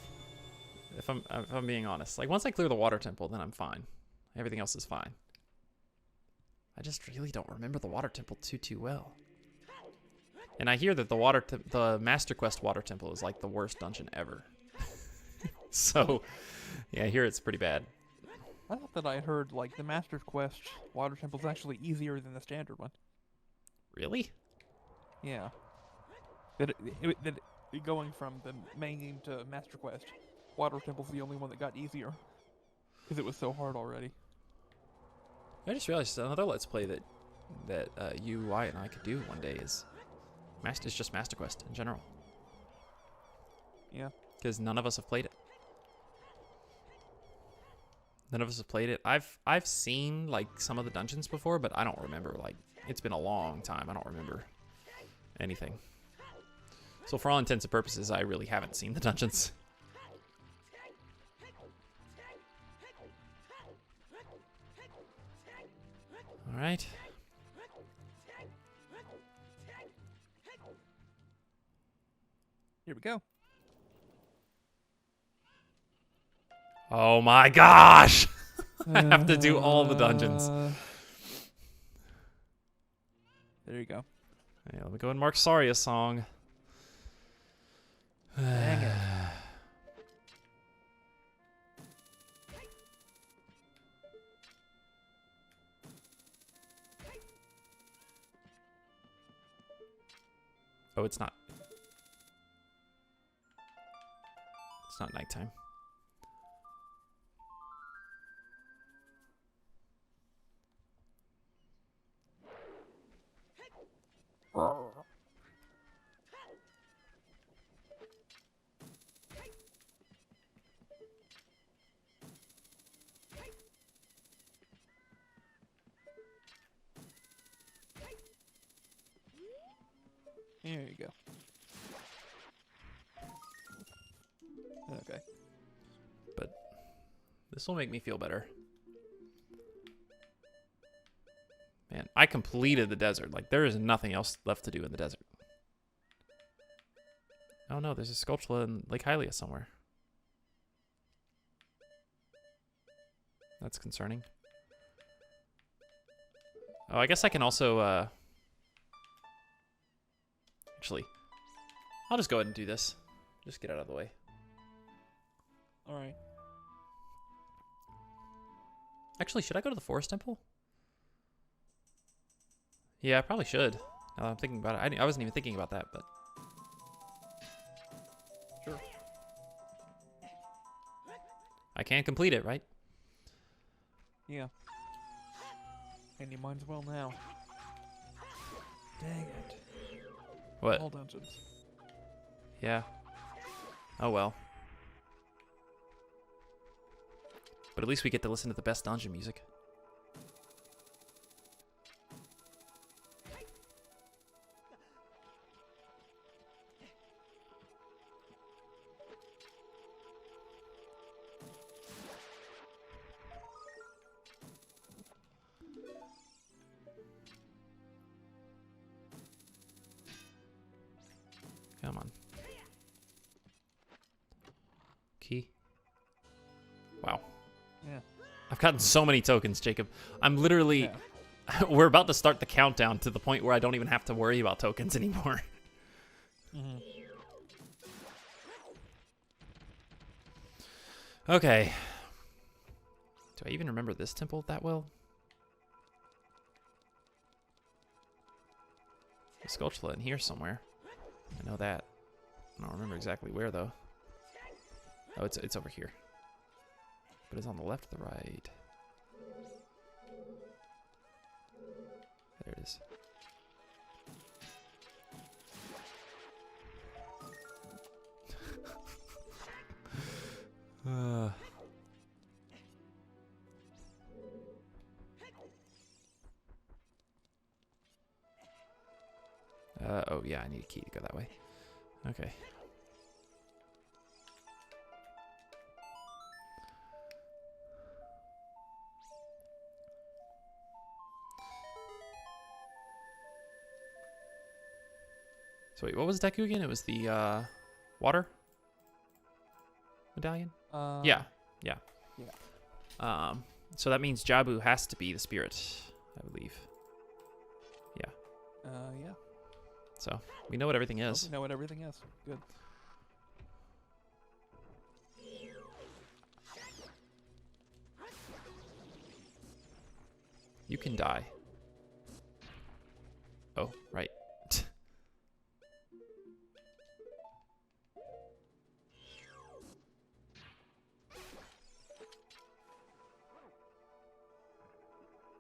S1: if I'm being honest. Like once I clear the water temple, then I'm fine. Everything else is fine. I just really don't remember the water temple too well. And I hear that the Master Quest water temple is like the worst dungeon ever. So, yeah, I hear it's pretty bad.
S2: I thought that I heard like the Master's Quest water temple is actually easier than the standard one.
S1: Really?
S2: Yeah. Going from the main game to Master Quest, water temple's the only one that got easier because it was so hard already.
S1: I just realized another Let's Play that you, I, and I could do one day is just Master Quest in general.
S2: Yeah.
S1: Because none of us have played it. None of us have played it. I've seen like some of the dungeons before, but I don't remember. Like, it's been a long time. I don't remember anything. So for all intents and purposes, I really haven't seen the dungeons. All right.
S2: Here we go.
S1: Oh my gosh! I have to do all the dungeons.
S2: There you go.
S1: Hey, let me go and mark sorry a song.
S2: Dang it.
S1: Oh, it's not. It's not nighttime.
S2: There you go. Okay.
S1: But this will make me feel better. Man, I completed the desert. Like, there is nothing else left to do in the desert. Oh no, there's a Skullsanity in Lake Hylia somewhere. That's concerning. Oh, I guess I can also, actually, I'll just go ahead and do this. Just get out of the way.
S2: Alright.
S1: Actually, should I go to the Forest Temple? Yeah, I probably should. Now that I'm thinking about it. I wasn't even thinking about that, but...
S2: Sure.
S1: I can complete it, right?
S2: Yeah. And you might as well now. Dang it.
S1: What?
S2: All dungeons.
S1: Yeah. Oh well. But at least we get to listen to the best dungeon music. Come on. Key. Wow.
S2: Yeah.
S1: I've gotten so many tokens, Jacob. I'm literally...
S2: Yeah.
S1: We're about to start the countdown to the point where I don't even have to worry about tokens anymore.
S2: Mm-hmm.
S1: Okay. Do I even remember this temple that well? The Skullsanity in here somewhere. I know that. I don't remember exactly where though. Oh, it's over here. But it's on the left or the right? There it is. Oh yeah, I need a key to go that way. Okay. So wait, what was Deku again? It was the water medallion? Yeah.
S2: Yeah.
S1: So that means Jabu has to be the spirit, I believe. Yeah.
S2: Yeah.
S1: So we know what everything
S2: Well,
S1: is.
S2: we know what everything is. Good.
S1: You can die. Oh, right.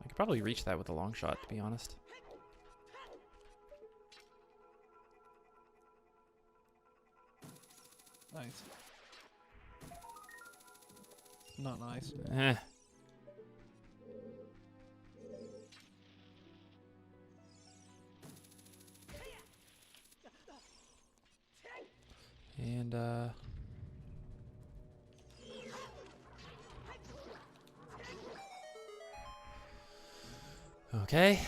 S1: I could probably reach that with a long shot, to be honest.
S2: Nice. Not nice.
S1: Eh. And, okay.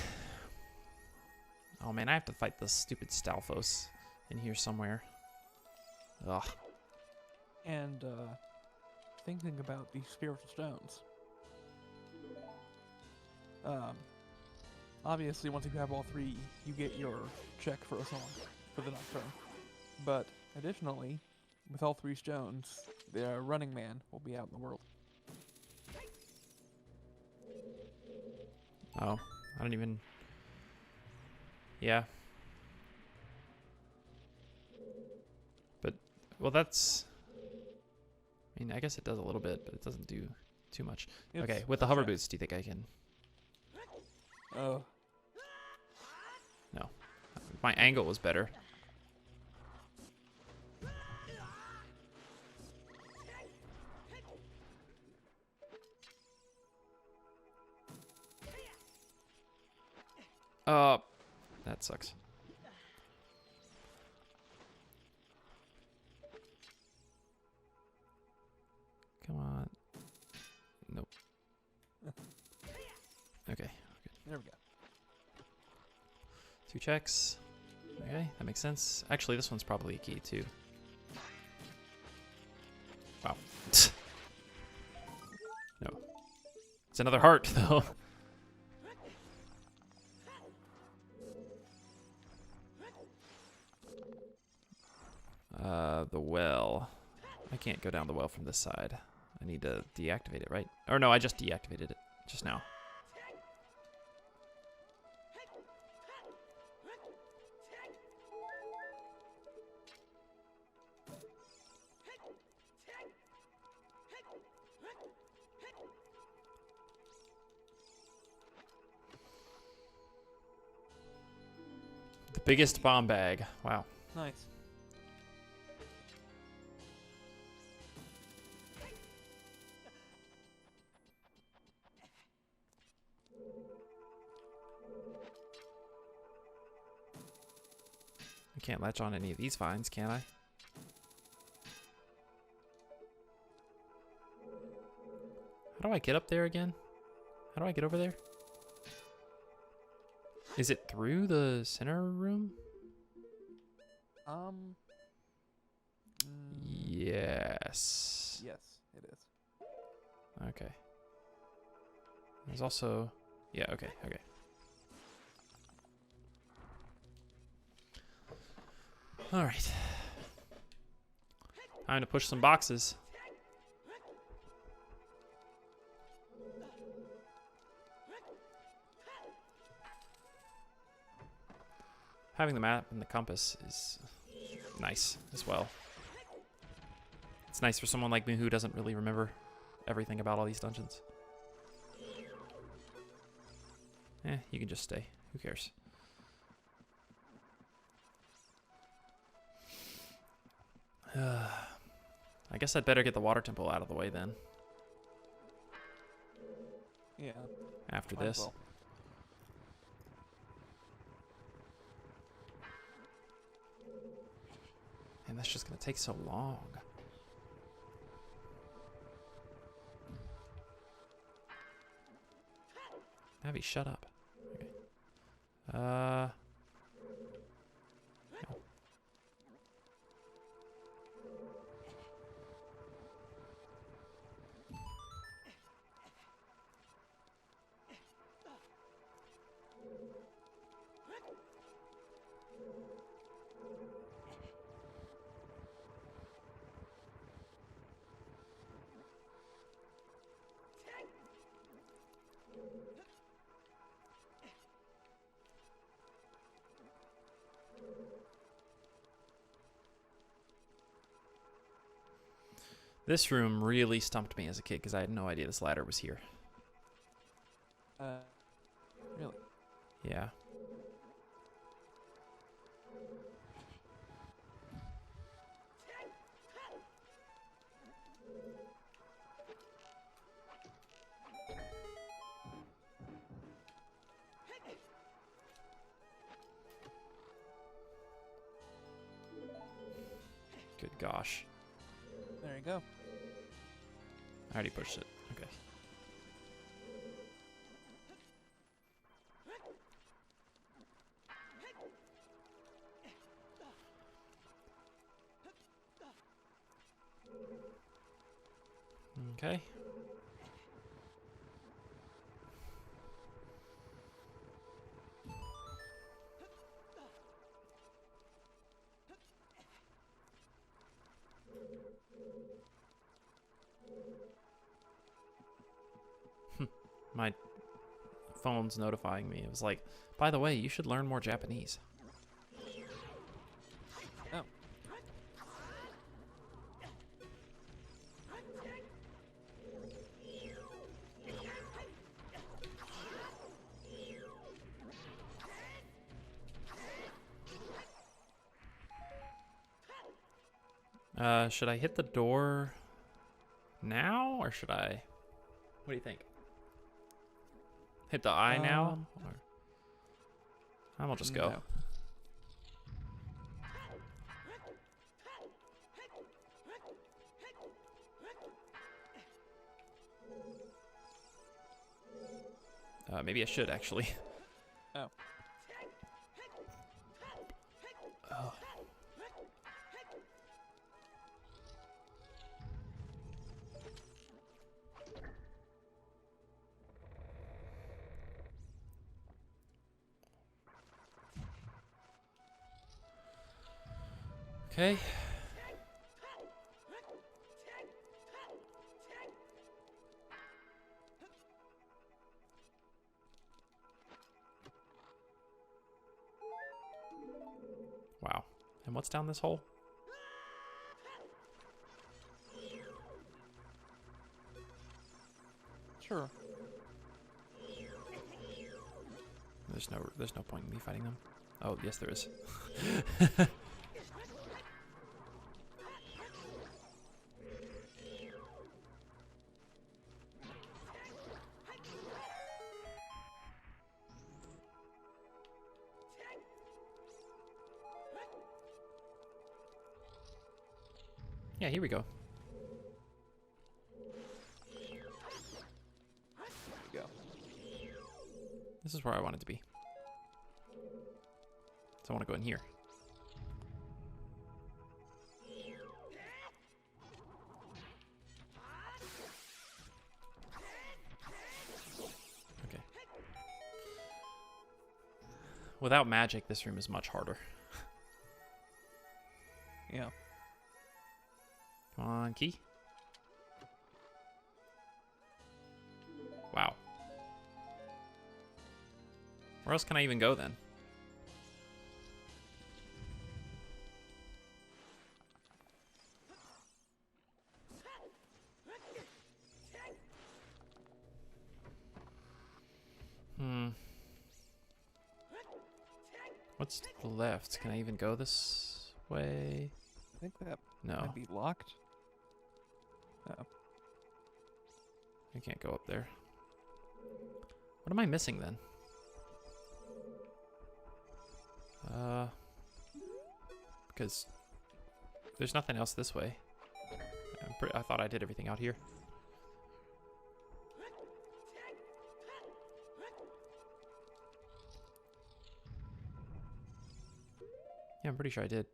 S1: Oh man, I have to fight this stupid Stalfos in here somewhere. Ugh.
S2: And thinking about the spiritual stones. Obviously, once you have all three, you get your check for a song for the next turn. But additionally, with all three stones, the Running Man will be out in the world.
S1: Oh, I don't even... Yeah. But, well, that's... I mean, I guess it does a little bit, but it doesn't do too much. Okay, with the hover boots, do you think I can...
S2: Oh.
S1: No. My angle was better. That sucks. Come on. Nope. Okay.
S2: There we go.
S1: 2 checks. Okay, that makes sense. Actually, this one's probably a key, too. Wow. No. It's another heart, though. The well. I can't go down the well from this side. I need to deactivate it, right? Or no, I just deactivated it just now. The biggest bomb bag. Wow.
S2: Nice.
S1: I can't latch on any of these vines, can I? How do I get up there again? How do I get over there? Is it through the center room? Yes.
S2: Yes, it is.
S1: Okay. There's also... Yeah, okay, okay. Alright. Time to push some boxes. Having the map and the compass is nice as well. It's nice for someone like me who doesn't really remember everything about all these dungeons. You can just stay. Who cares? I guess I'd better get the water temple out of the way then.
S2: Yeah.
S1: After
S2: might as
S1: this.
S2: well.
S1: And that's just gonna take so long. Abby, shut up. Okay. No. This room really stumped me as a kid because I had no idea this ladder was here.
S2: Really?
S1: Yeah. gosh.
S2: There you go.
S1: I already pushed it. Okay. Okay. My phone's notifying me. It was like, by the way, you should learn more Japanese.
S2: Oh.
S1: Should I hit the door now, or should I? What do you think? Hit the eye now? Or... I'm gonna just go.
S2: No.
S1: Maybe I should, actually.
S2: Oh.
S1: Oh. Okay. Wow. And what's down this hole?
S2: Sure.
S1: There's no point in me fighting them. Oh, yes there is. Yeah, here we go.
S2: There you go.
S1: This is where I wanted to be. So I want to go in here. Okay. Without magic, this room is much harder.
S2: Yeah.
S1: Come on, key. Wow. Where else can I even go then? What's to the left? Can I even go this way?
S2: I think that
S1: No.
S2: might be locked. Oh.
S1: I can't go up there. What am I missing then? Because there's nothing else this way. I thought I did everything out here. Yeah, I'm pretty sure I did.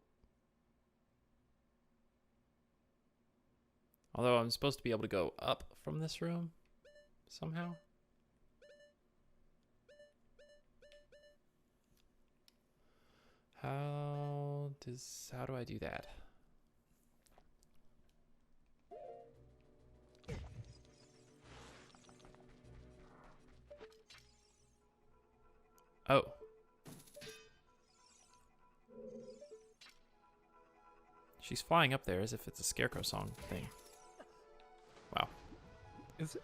S1: Although I'm supposed to be able to go up from this room somehow. How do I do that? Oh. She's flying up there as if it's a Scarecrow song thing. Wow.
S2: Is it?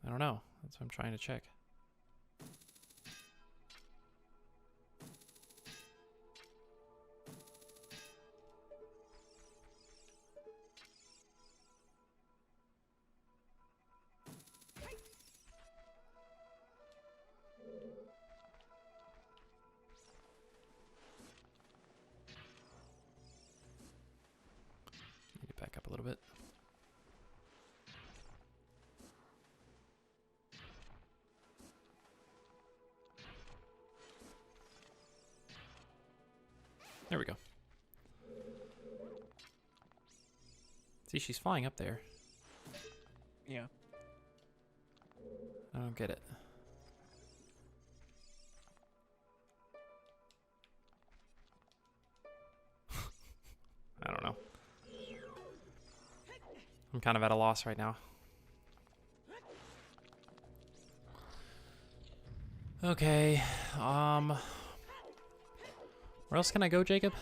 S1: I don't know. That's what I'm trying to check. little bit. There we go. See, she's flying up there.
S2: Yeah.
S1: I don't get it. I don't know. I'm kind of at a loss right now. Okay. Where else can I go, Jacob?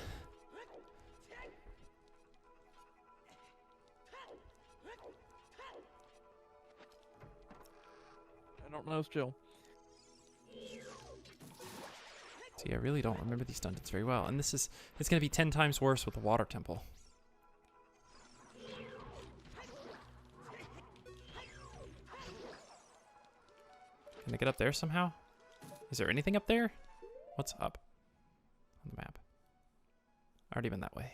S2: I don't know, still.
S1: See, I really don't remember these dungeons very well. And it's going to be 10 times worse with the water temple. Can I get up there somehow? Is there anything up there? What's up on the map? Already been that way.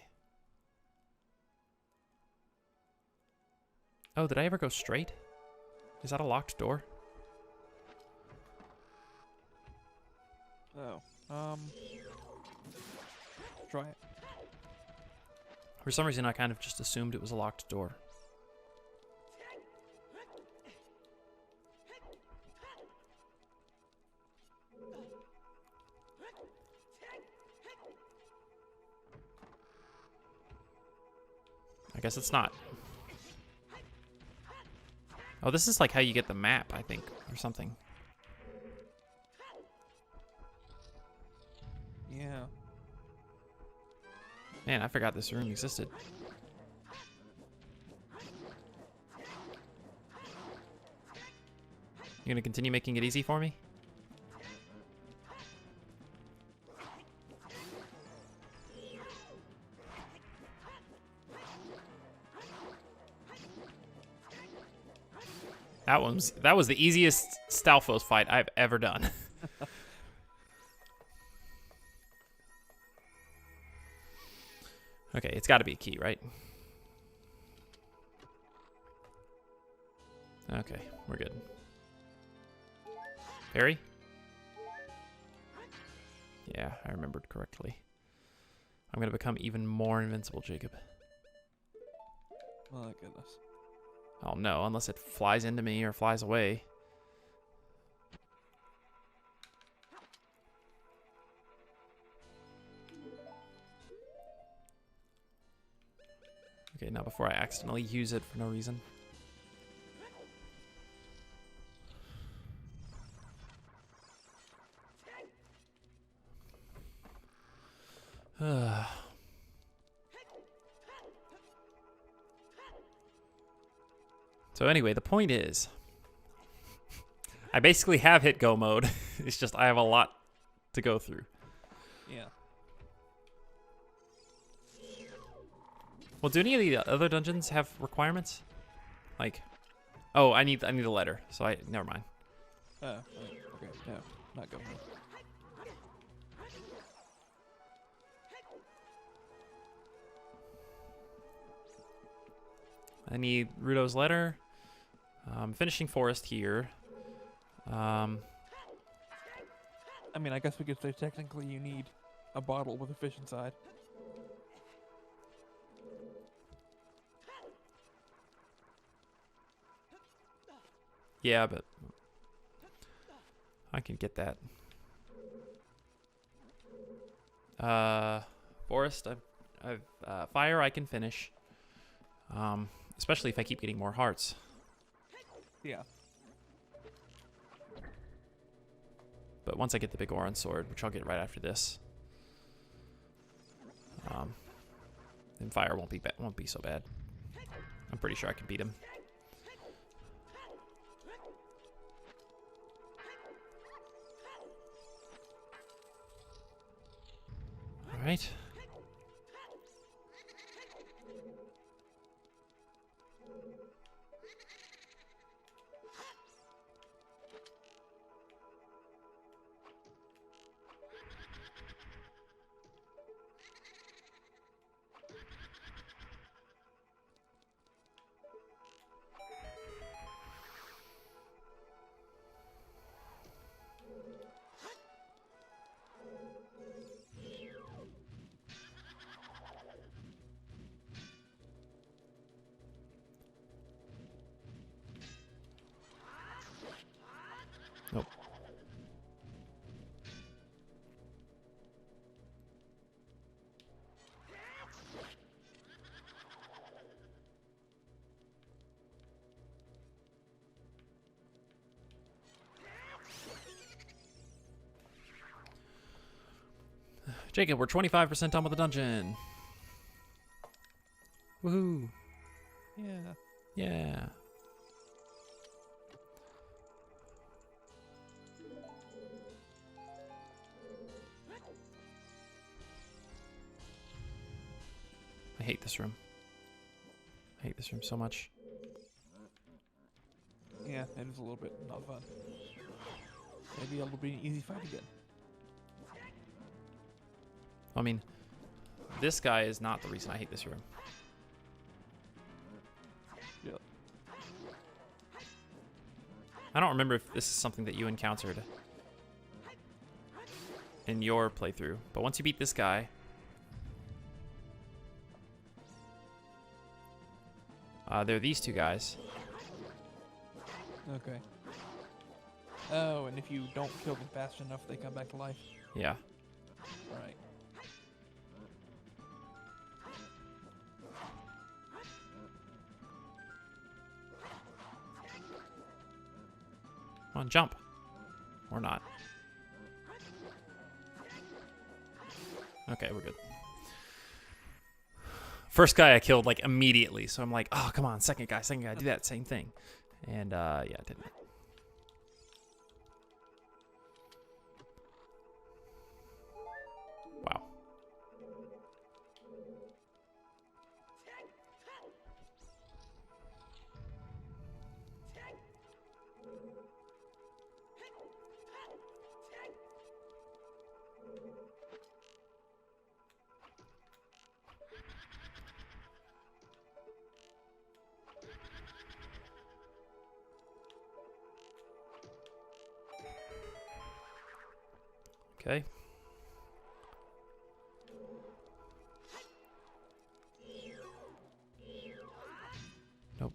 S1: Oh, did I ever go straight? Is that a locked door?
S2: Oh. Try it.
S1: For some reason, I kind of just assumed it was a locked door. I guess it's not. Oh, this is like how you get the map, I think, or something.
S2: Yeah.
S1: Man, I forgot this room existed. You gonna continue making it easy for me? That was the easiest Stalfos fight I've ever done. Okay, it's got to be a key, right? Okay, we're good. Parry? Yeah, I remembered correctly. I'm going to become even more invincible, Jacob.
S2: My goodness.
S1: Oh no, unless it flies into me or flies away. Okay, now before I accidentally use it for no reason. So anyway, the point is, I basically have hit go mode. It's just I have a lot to go through.
S2: Yeah.
S1: Well, do any of the other dungeons have requirements? Like, oh, I need a letter, so never mind.
S2: Oh, okay. No, not go mode.
S1: I need Rudo's letter. Finishing forest here.
S2: I mean, I guess we could say technically you need a bottle with a fish inside.
S1: Yeah, but I can get that. Forest, I've fire I can finish. Especially if I keep getting more hearts.
S2: Yeah.
S1: But once I get the big Oran sword, which I'll get right after this, then fire won't be so bad. I'm pretty sure I can beat him. All right. Jacob, we're 25% done with the dungeon. Woohoo.
S2: Yeah.
S1: Yeah. I hate this room. I hate this room so much.
S2: Yeah, it is a little bit not fun. Maybe it'll be an easy fight again.
S1: I mean, this guy is not the reason I hate this room.
S2: Yep.
S1: I don't remember if this is something that you encountered in your playthrough, but once you beat this guy, there are these two guys.
S2: Okay. Oh, and if you don't kill them fast enough, they come back to life.
S1: Yeah.
S2: Right.
S1: Come on, jump. Or not. Okay, we're good. First guy I killed, like, immediately. So I'm like, oh, come on, second guy, do that same thing. And, yeah, it didn't. Wow. Okay. Nope.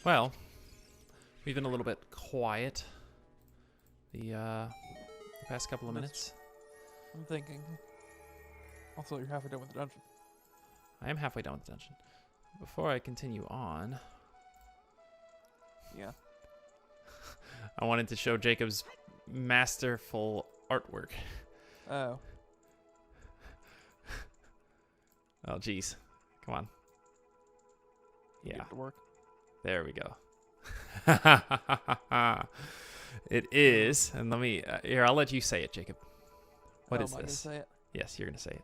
S1: Well, we've been a little bit quiet the past couple of minutes.
S2: I'm thinking. Also, you're halfway done with the dungeon.
S1: I am halfway done with the dungeon. Before I continue on,
S2: Yeah.
S1: I wanted to show Jacob's masterful artwork.
S2: Oh.
S1: Oh, jeez. Come on.
S2: Get
S1: Yeah.
S2: it to work.
S1: There we go. It is, and let me, here, I'll let you say it, Jacob. What is
S2: Am I gonna
S1: this?
S2: say it?
S1: Yes, you're going to say it.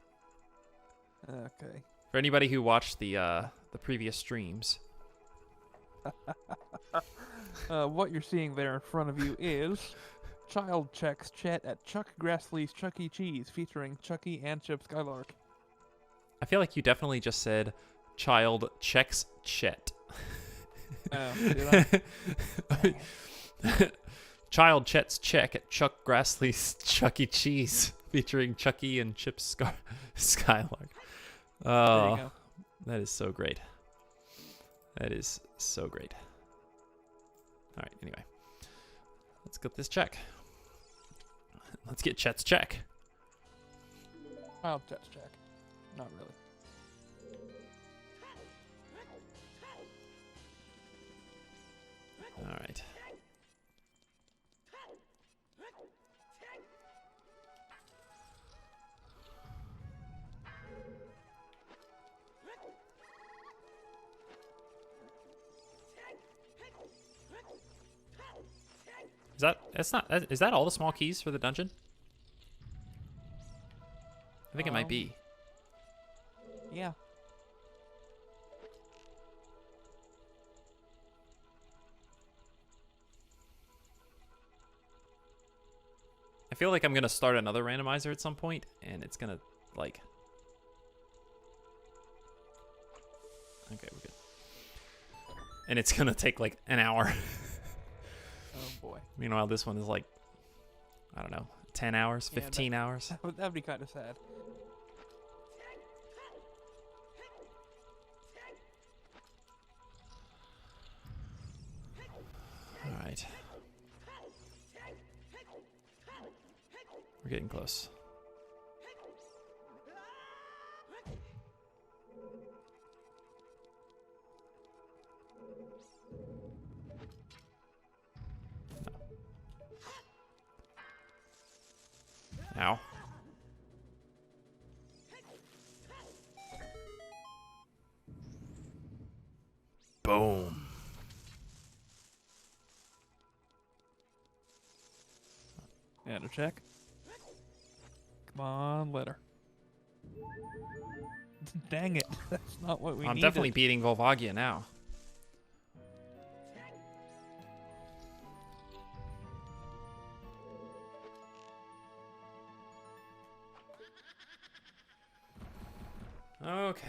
S2: Okay.
S1: For anybody who watched the previous streams.
S2: What you're seeing there in front of you is Child Checks Chet at Chuck Grassley's Chuck E. Cheese, featuring Chucky and Chip Skylark.
S1: I feel like you definitely just said child checks Chet.
S2: Oh, did I?
S1: Child Chet's check at Chuck Grassley's Chuck E. Cheese, featuring Chucky and Chip Skylark.
S2: There
S1: Oh,
S2: you go.
S1: that is so great. That is so great. All right, anyway. Let's get this check. Let's get Chet's check.
S2: Child Checks Check. Not really.
S1: All right. Is that all the small keys for the dungeon? I think it might be.
S2: Yeah.
S1: I feel like I'm gonna start another randomizer at some point, and it's gonna like. Okay, we're good. And it's gonna take like an hour.
S2: Oh boy.
S1: Meanwhile, this one is like, I don't know, 10 hours,
S2: Yeah,
S1: 15 hours.
S2: That'd be kind of sad.
S1: All right. We're getting close. No. Ow. Boom.
S2: And a check. Come on, letter. Dang it. That's not what we
S1: I'm
S2: needed.
S1: definitely beating Volvagia now. Okay.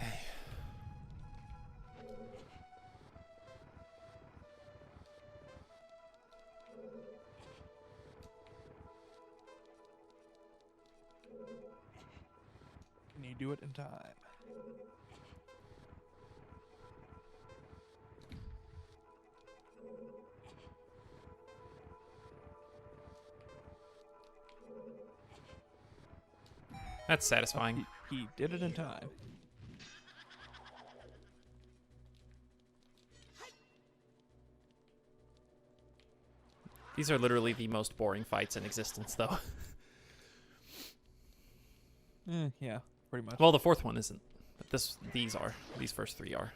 S2: Can you do it in time?
S1: That's satisfying.
S2: He did it in time.
S1: These are literally the most boring fights in existence, though.
S2: Yeah, pretty much.
S1: Well, the fourth one isn't. But these are. These first three are.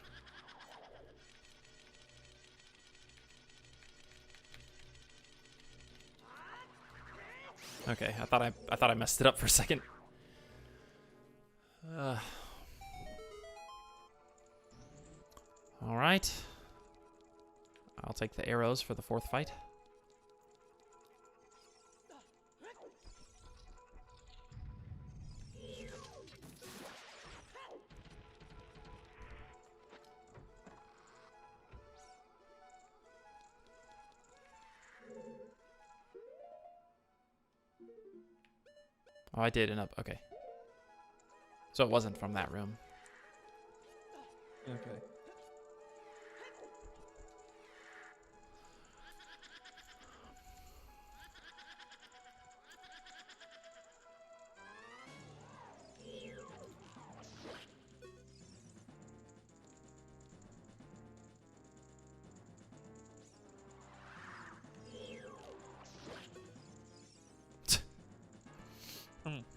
S1: Okay, I thought I messed it up for a second. All right. I'll take the arrows for the fourth fight. Oh, I did end up. Okay. So it wasn't from that room.
S2: Okay.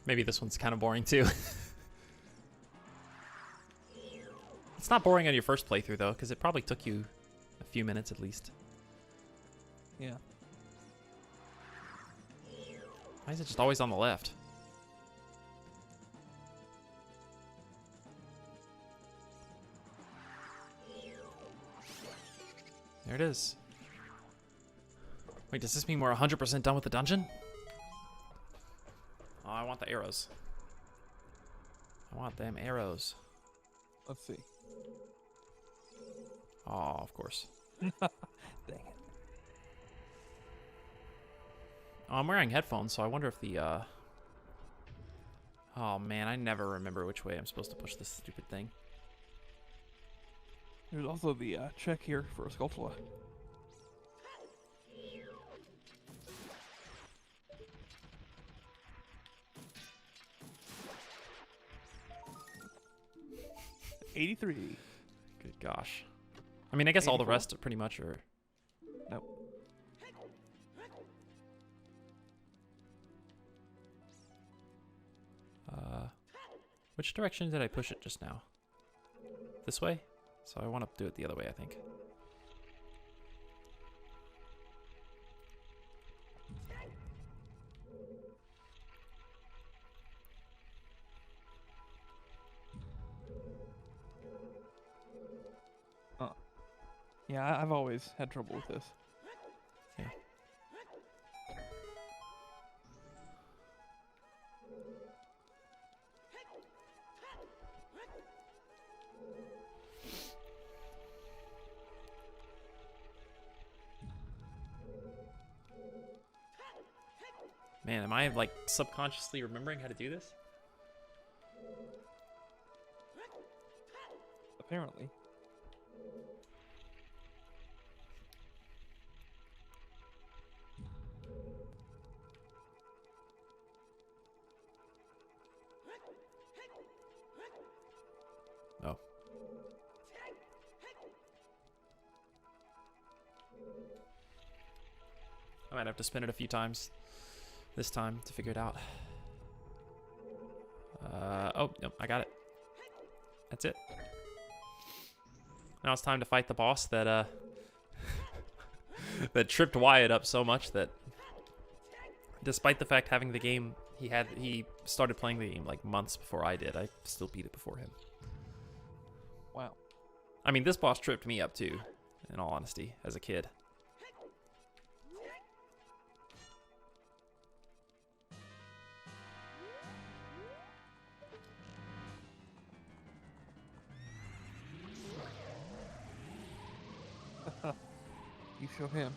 S1: Maybe this one's kind of boring too. It's not boring on your first playthrough though, because it probably took you a few minutes at least.
S2: Yeah.
S1: Why is it just always on the left? There it is. Wait, does this mean we're 100% done with the dungeon? Oh, I want the arrows. I want them arrows.
S2: Let's see.
S1: Oh, of course.
S2: Dang it.
S1: Oh, I'm wearing headphones, so I wonder if the, Oh, man, I never remember which way I'm supposed to push this stupid thing.
S2: There's also the check here for a Skulltula. $83.
S1: Good gosh. I mean, I guess all the
S2: 84.
S1: rest are pretty much are...
S2: Nope.
S1: Which direction did I push it just now? This way? So I want to do it the other way, I think.
S2: Yeah, I've always had trouble with this.
S1: Yeah. Man, am I like subconsciously remembering how to do this?
S2: Apparently.
S1: I might have to spin it a few times this time to figure it out. Oh, nope, I got it. That's it. Now it's time to fight the boss that that tripped Wyatt up so much that, despite the fact having the game, he started playing the game like months before I did. I still beat it before him.
S2: Wow.
S1: I mean, this boss tripped me up too, in all honesty, as a kid.
S2: You show him.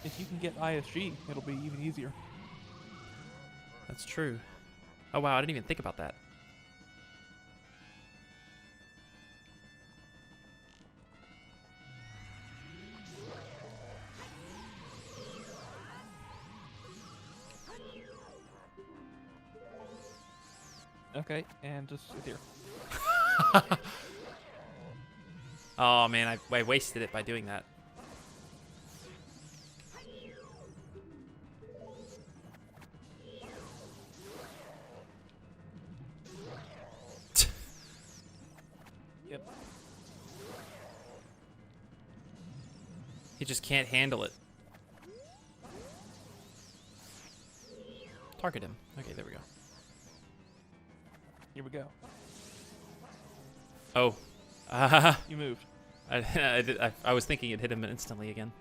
S2: If you can get ISG, it'll be even easier.
S1: That's true. Oh wow, I didn't even think about that.
S2: Okay, and just sit here.
S1: Oh man, I wasted it by doing that.
S2: Yep.
S1: He just can't handle it. Target him. Okay, there we go.
S2: Here we go.
S1: Oh.
S2: You moved.
S1: I was thinking it hit him instantly again.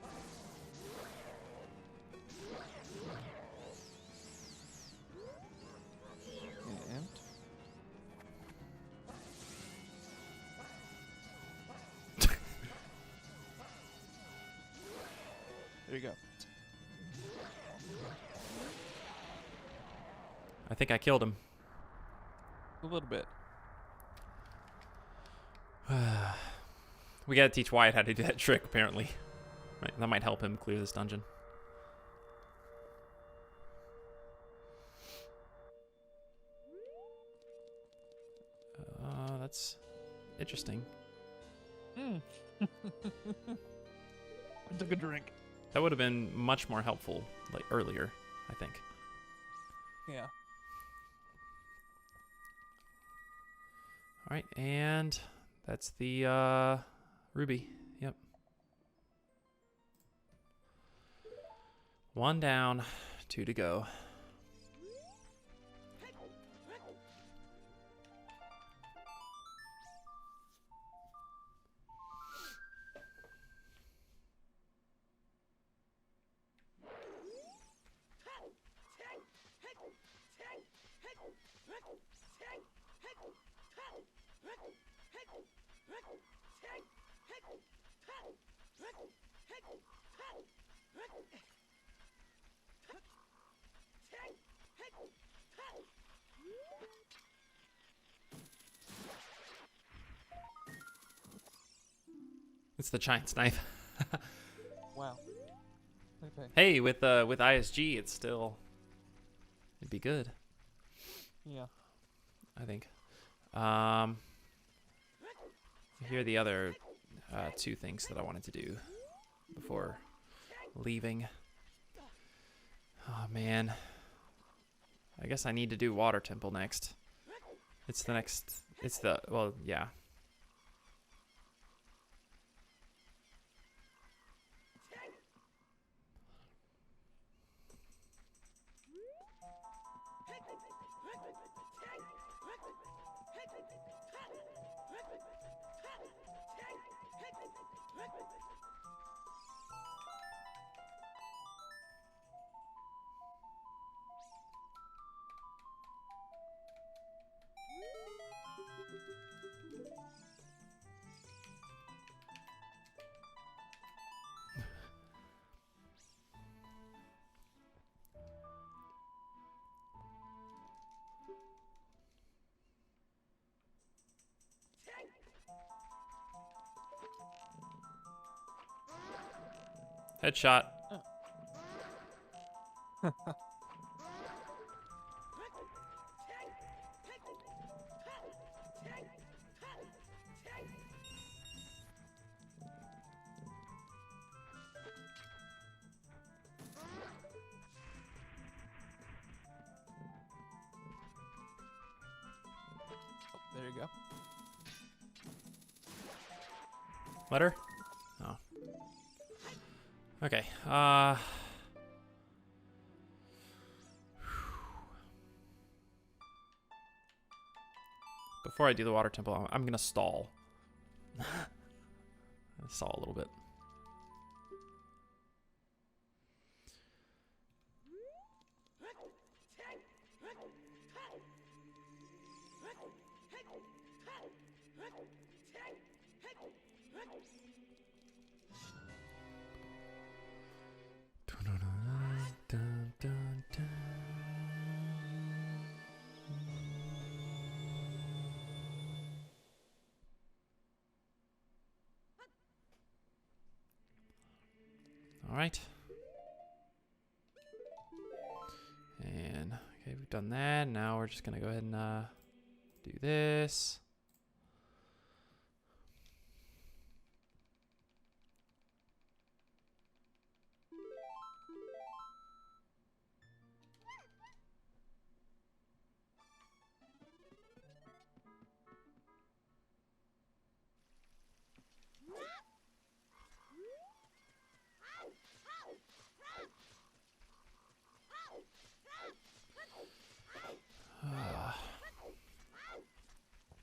S2: And there you go.
S1: I think I killed him.
S2: A little bit.
S1: We gotta teach Wyatt how to do that trick, apparently. Right, that might help him clear this dungeon. That's interesting.
S2: I took a drink.
S1: That would have been much more helpful, like, earlier, I think.
S2: Yeah.
S1: Alright, and that's the, ruby. Yep. 1 down, 2 to go. It's the giant's knife.
S2: Wow. Okay.
S1: Hey, with ISG, it's still, it'd be good,
S2: Yeah.
S1: I think. Here are the other 2 things that I wanted to do before leaving. Oh man, I guess I need to do Water Temple next. It's the next. It's the well, yeah. Headshot.
S2: There you go.
S1: Letter? Oh. Okay. Before I do the water temple, I'm gonna stall. Stall a little bit. All right. And okay, we've done that. Now we're just gonna go ahead and do this.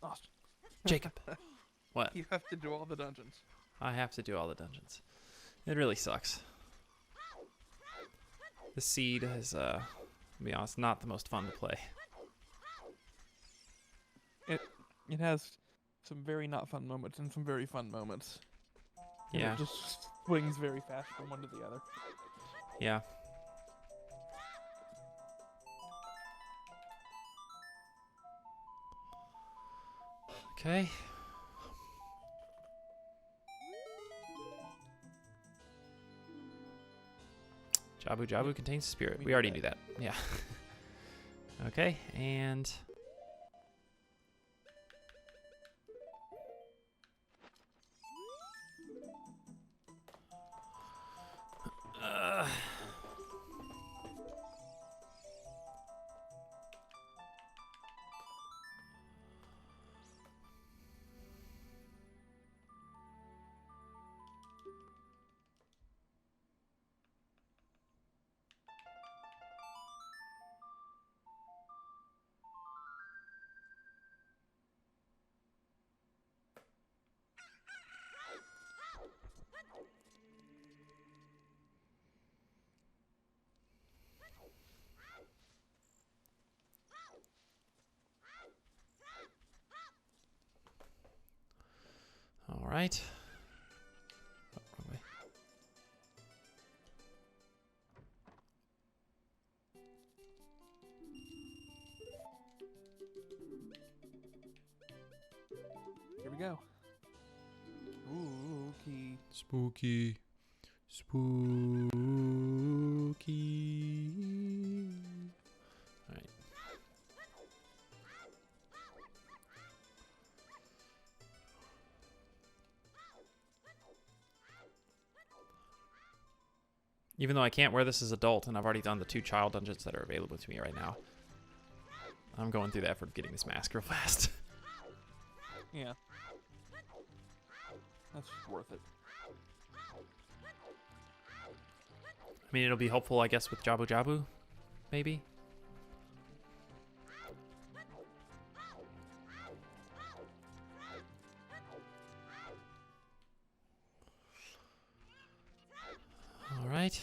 S2: Austin,
S1: Jacob. What?
S2: you have to do all the dungeons.
S1: I have to do all the dungeons. It really sucks. The seed is, to be honest, not the most fun to play.
S2: It has some very not fun moments and some very fun moments. And
S1: Yeah.
S2: it just swings very fast from one to the other.
S1: Yeah. Okay. Jabu Jabu contains spirit.
S2: We
S1: We
S2: knew
S1: already
S2: that.
S1: knew that. Yeah. Okay, and all right. Oh, wrong way.
S2: Here we go. Ooh, key.
S1: Spooky. Spooky. All right. Even though I can't wear this as adult, and I've already done the 2 child dungeons that are available to me right now, I'm going through the effort of getting this mask real fast.
S2: Yeah. That's worth it.
S1: I mean, it'll be helpful, I guess, with Jabu Jabu, maybe. All right.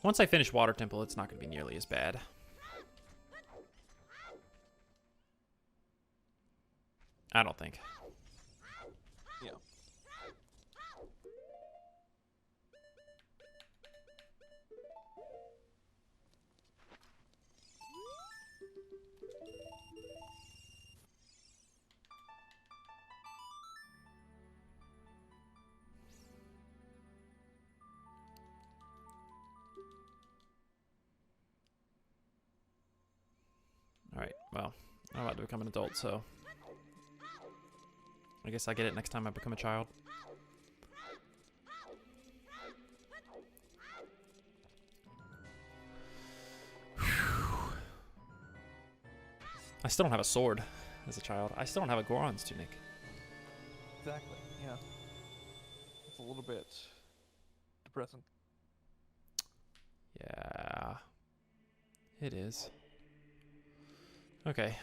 S1: Once I finish Water Temple, it's not going to be nearly as bad. I don't think.
S2: Yeah.
S1: Alright, well, I'm about to become an adult, so I guess I get it next time I become a child. I still don't have a sword as a child. I still don't have a Goron's tunic.
S2: Exactly. Yeah. It's a little bit depressing.
S1: Yeah. It is. Okay,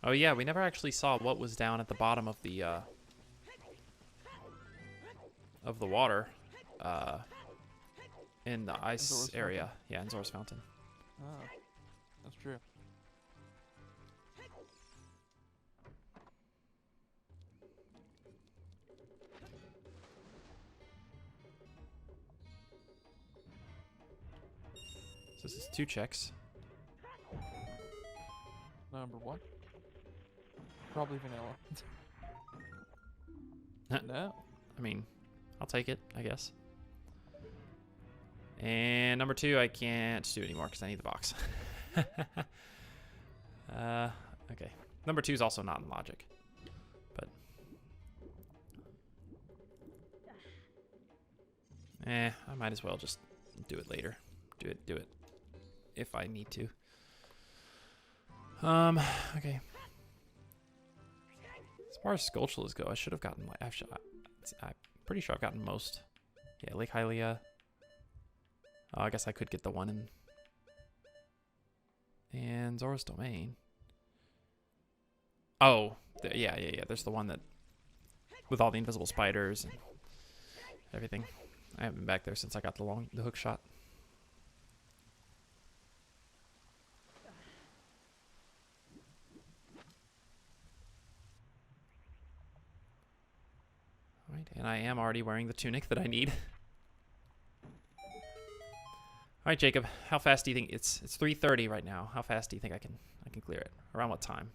S1: oh yeah, we never actually saw what was down at the bottom of the water, in the ice
S2: Zora's
S1: area.
S2: Fountain.
S1: Yeah, in Zora's Fountain.
S2: Oh, that's true.
S1: So this is 2 checks.
S2: Number 1. Probably vanilla. No.
S1: I mean, I'll take it, I guess. And number 2, I can't do anymore because I need the box. Okay. Number 2 is also not in logic, but I might as well just do it later. Do it if I need to. Okay. As far as Skulltulas go, I should have gotten, like, actually, I'm pretty sure I've gotten most. Yeah, Lake Hylia. Oh, I guess I could get the one in Zora's Domain. Oh, yeah. There's the one that with all the invisible spiders and everything. I haven't been back there since I got the hook shot. All right, and I am already wearing the tunic that I need. All right, Jacob. How fast do you think it's 3:30 right now? How fast do you think I can clear it? Around what time?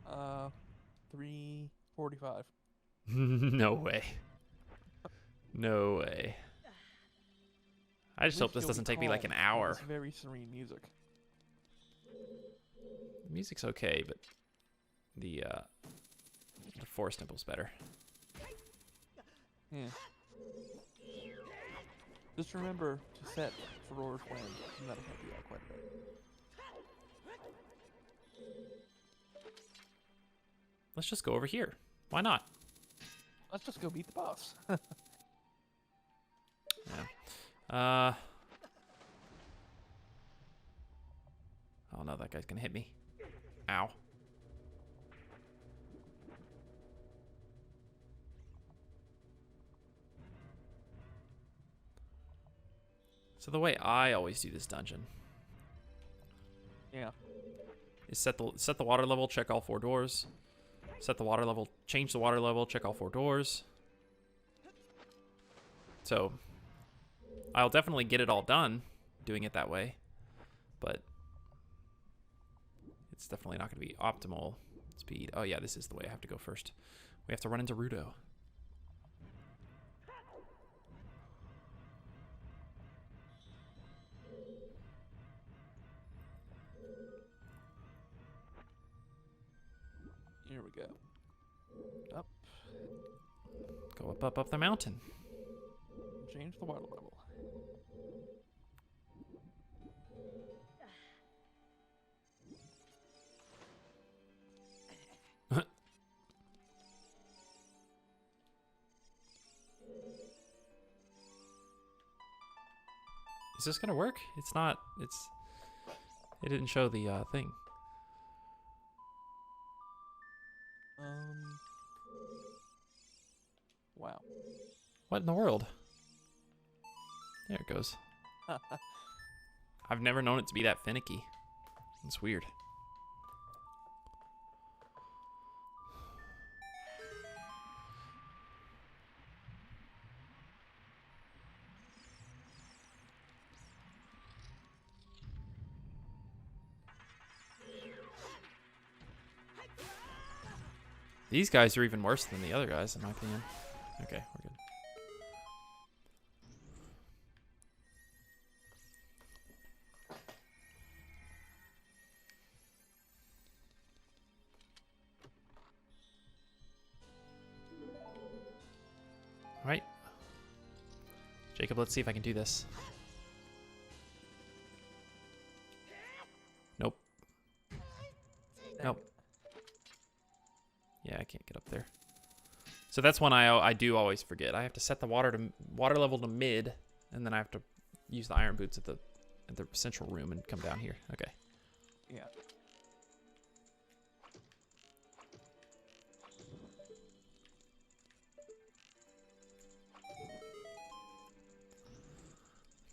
S2: 3:45.
S1: No way. No way. I just hope this doesn't take me like an hour.
S2: It's very serene music.
S1: The music's okay, but the forest temple's better.
S2: Yeah. Just remember to set Aurora's Wind, and that'll help you out quite a bit.
S1: Let's just go over here. Why not?
S2: Let's just go beat the boss.
S1: Yeah. Oh no, that guy's gonna hit me. Ow. So the way I always do this dungeon
S2: Yeah.
S1: is set the water level, check all 4 doors. Set the water level, change the water level, check all 4 doors. So I'll definitely get it all done doing it that way, but it's definitely not going to be optimal speed. Oh yeah, this is the way I have to go first. We have to run into Rando.
S2: Here we go. Up.
S1: Go up the mountain.
S2: Change the water level.
S1: Is this gonna work? It's not. It didn't show the thing.
S2: Wow.
S1: What in the world? There it goes. I've never known it to be that finicky. It's weird. These guys are even worse than the other guys, in my opinion. Okay, we're good. All right. Jacob, let's see if I can do this. Nope. Nope. Yeah, I can't get up there. So that's one I do always forget. I have to set the water level to mid, and then I have to use the iron boots at the central room and come down here. Okay.
S2: Yeah.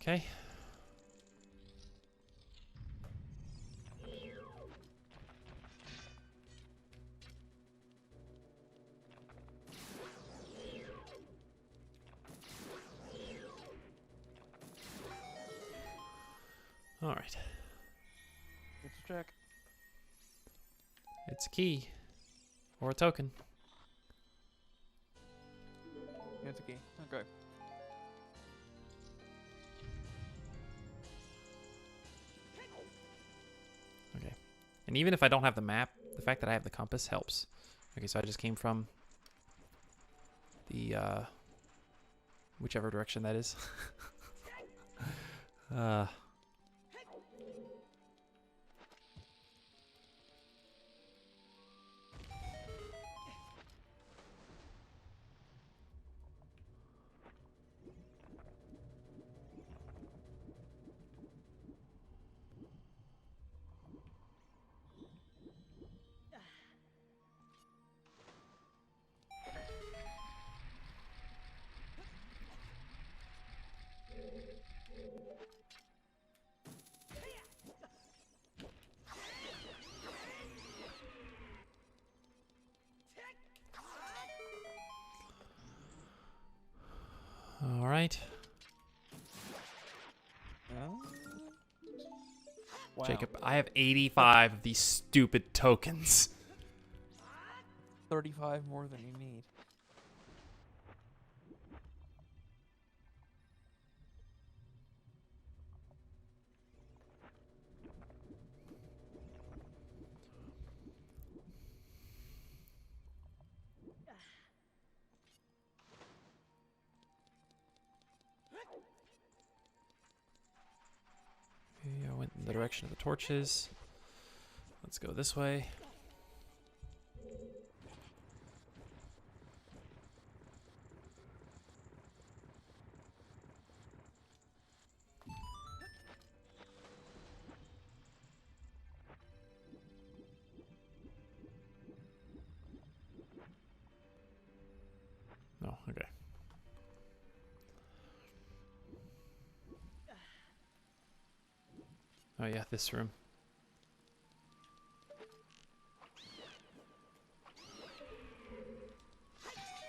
S1: Okay. All right.
S2: Let's check.
S1: It's a key or a token.
S2: Yeah, it's a key. Okay.
S1: Okay. And even if I don't have the map, the fact that I have the compass helps. Okay, so I just came from the whichever direction that is. All right.
S2: Wow.
S1: Jacob, I have 85 of these stupid tokens.
S2: 35 more than you need.
S1: Okay, I went in the direction of the torches. Let's go this way. No, okay. Oh yeah, this room.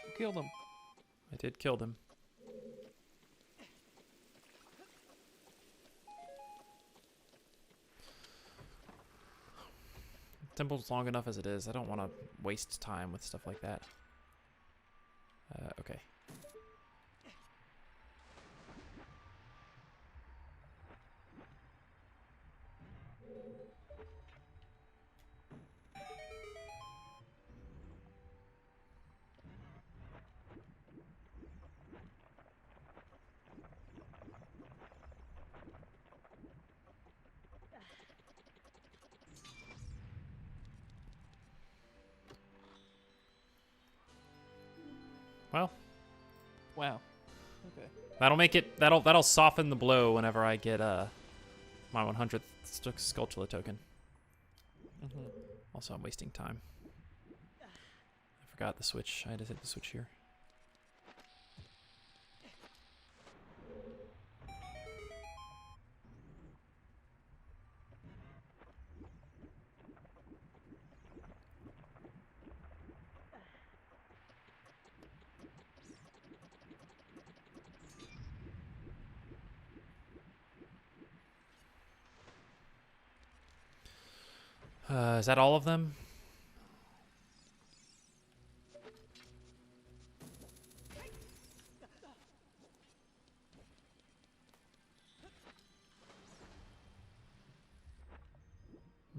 S2: You killed him.
S1: I did kill them. Temple's long enough as it is. I don't want to waste time with stuff like that. Okay. Well,
S2: Wow. Okay.
S1: that'll make it. That'll soften the blow whenever I get my 100th Skulltula token. Also, I'm wasting time. I forgot the switch. I had to hit the switch here. Is that all of them?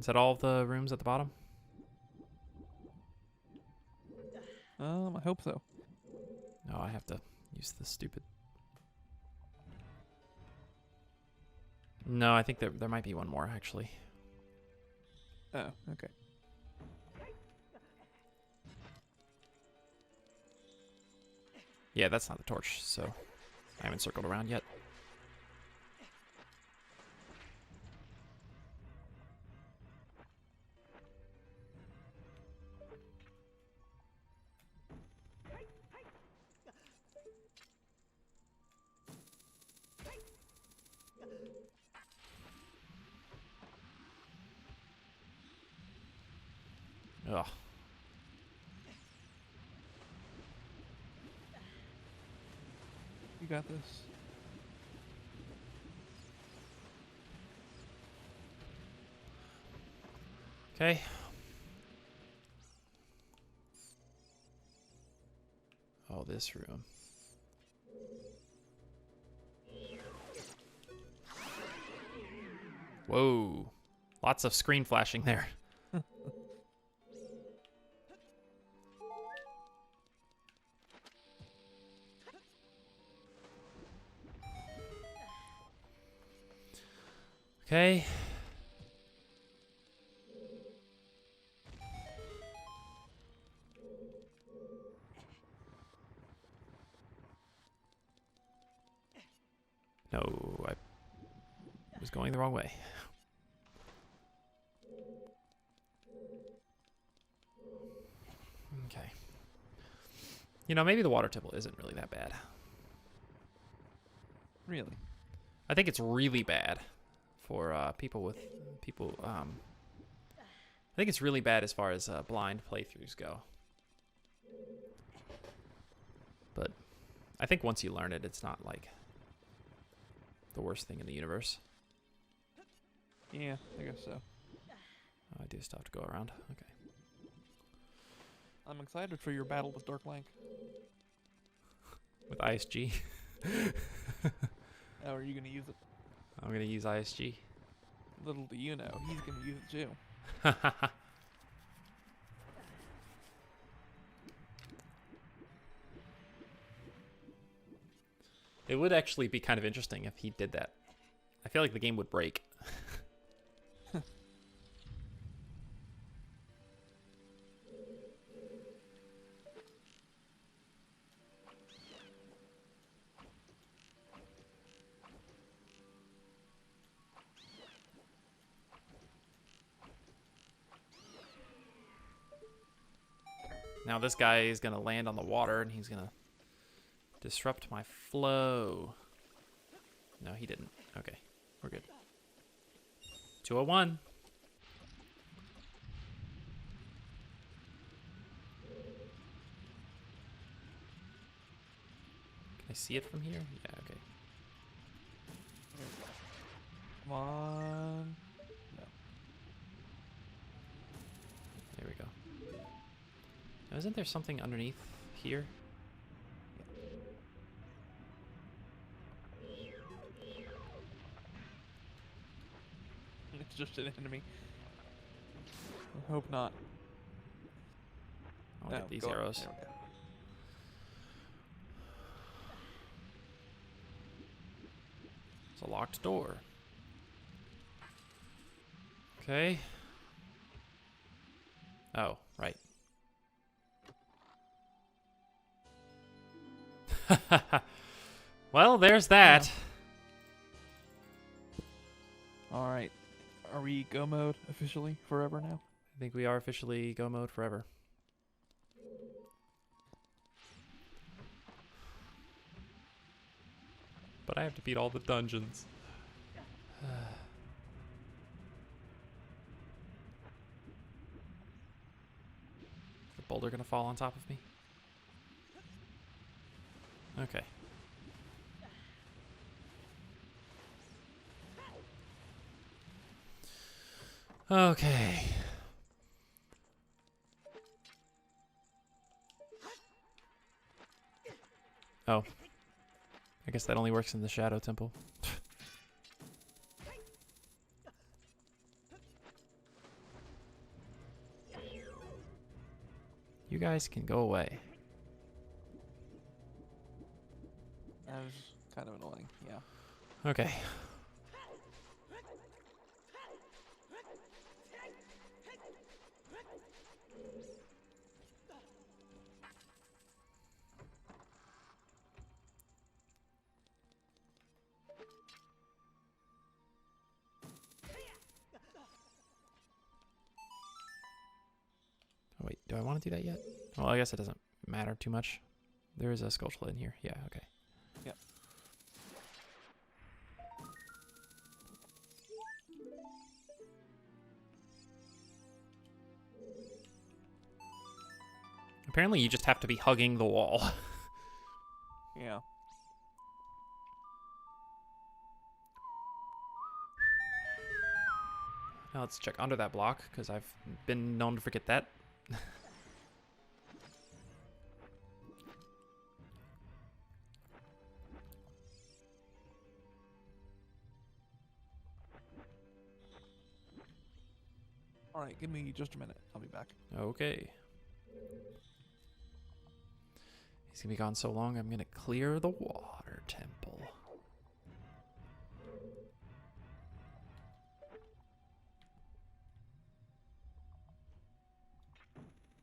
S1: Is that all the rooms at the bottom?
S2: I hope so.
S1: No, I have to use the stupid... No, I think there might be one more, actually.
S2: Oh, okay.
S1: Yeah, that's not the torch, so I haven't circled around yet. Ugh.
S2: You got this.
S1: Okay. Oh, this room. Whoa. Lots of screen flashing there. Okay. No, I was going the wrong way. Okay. You know, maybe the water temple isn't really that bad.
S2: Really?
S1: I think it's really bad for people. I think it's really bad as far as blind playthroughs go. But I think once you learn it, it's not like the worst thing in the universe.
S2: Yeah, I guess so.
S1: Oh, I do still have to go around. Okay.
S2: I'm excited for your battle with Dark Link.
S1: With ISG.
S2: How are you gonna use it?
S1: I'm gonna use ISG.
S2: Little do you know, he's gonna use it too.
S1: It would actually be kind of interesting if he did that. I feel like the game would break. Now this guy is going to land on the water and he's going to disrupt my flow. No, he didn't. Okay, we're good. 201. Can I see it from here? Yeah, okay.
S2: Come on. No.
S1: There we go. Now, isn't there something underneath here?
S2: It's just an enemy. I hope not.
S1: I'll
S2: No,
S1: get these
S2: go on.
S1: arrows.
S2: There we go.
S1: It's a locked door. Okay. Oh, right. Well, there's that.
S2: Alright. Are we go mode officially forever now?
S1: I think we are officially go mode forever. But I have to beat all the dungeons. Is the boulder gonna fall on top of me? Okay. Okay. Oh. I guess that only works in the Shadow Temple. guys can go away.
S2: That was kind of annoying. Yeah.
S1: Okay. Oh, wait, do I want to do that yet? Well, I guess it doesn't matter too much. There is a skull in here. Yeah, okay.
S2: Yep.
S1: Apparently you just have to be hugging the wall.
S2: Yeah.
S1: Now let's check under that block, because I've been known to forget that.
S2: All right, give me just a minute. I'll be back.
S1: Okay. He's gonna be gone so long, I'm gonna clear the water temple.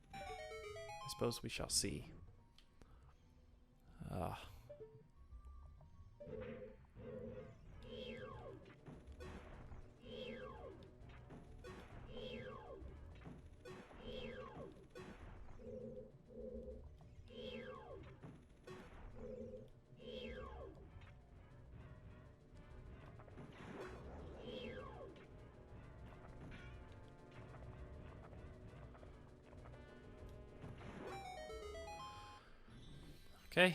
S1: I suppose we shall see. Okay.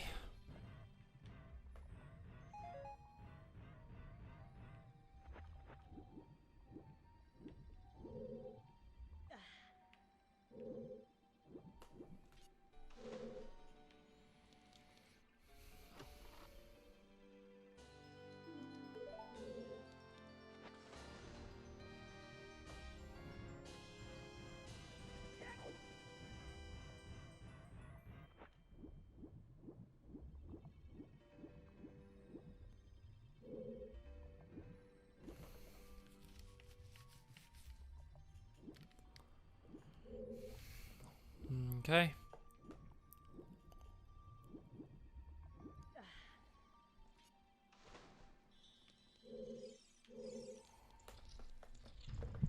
S1: Okay.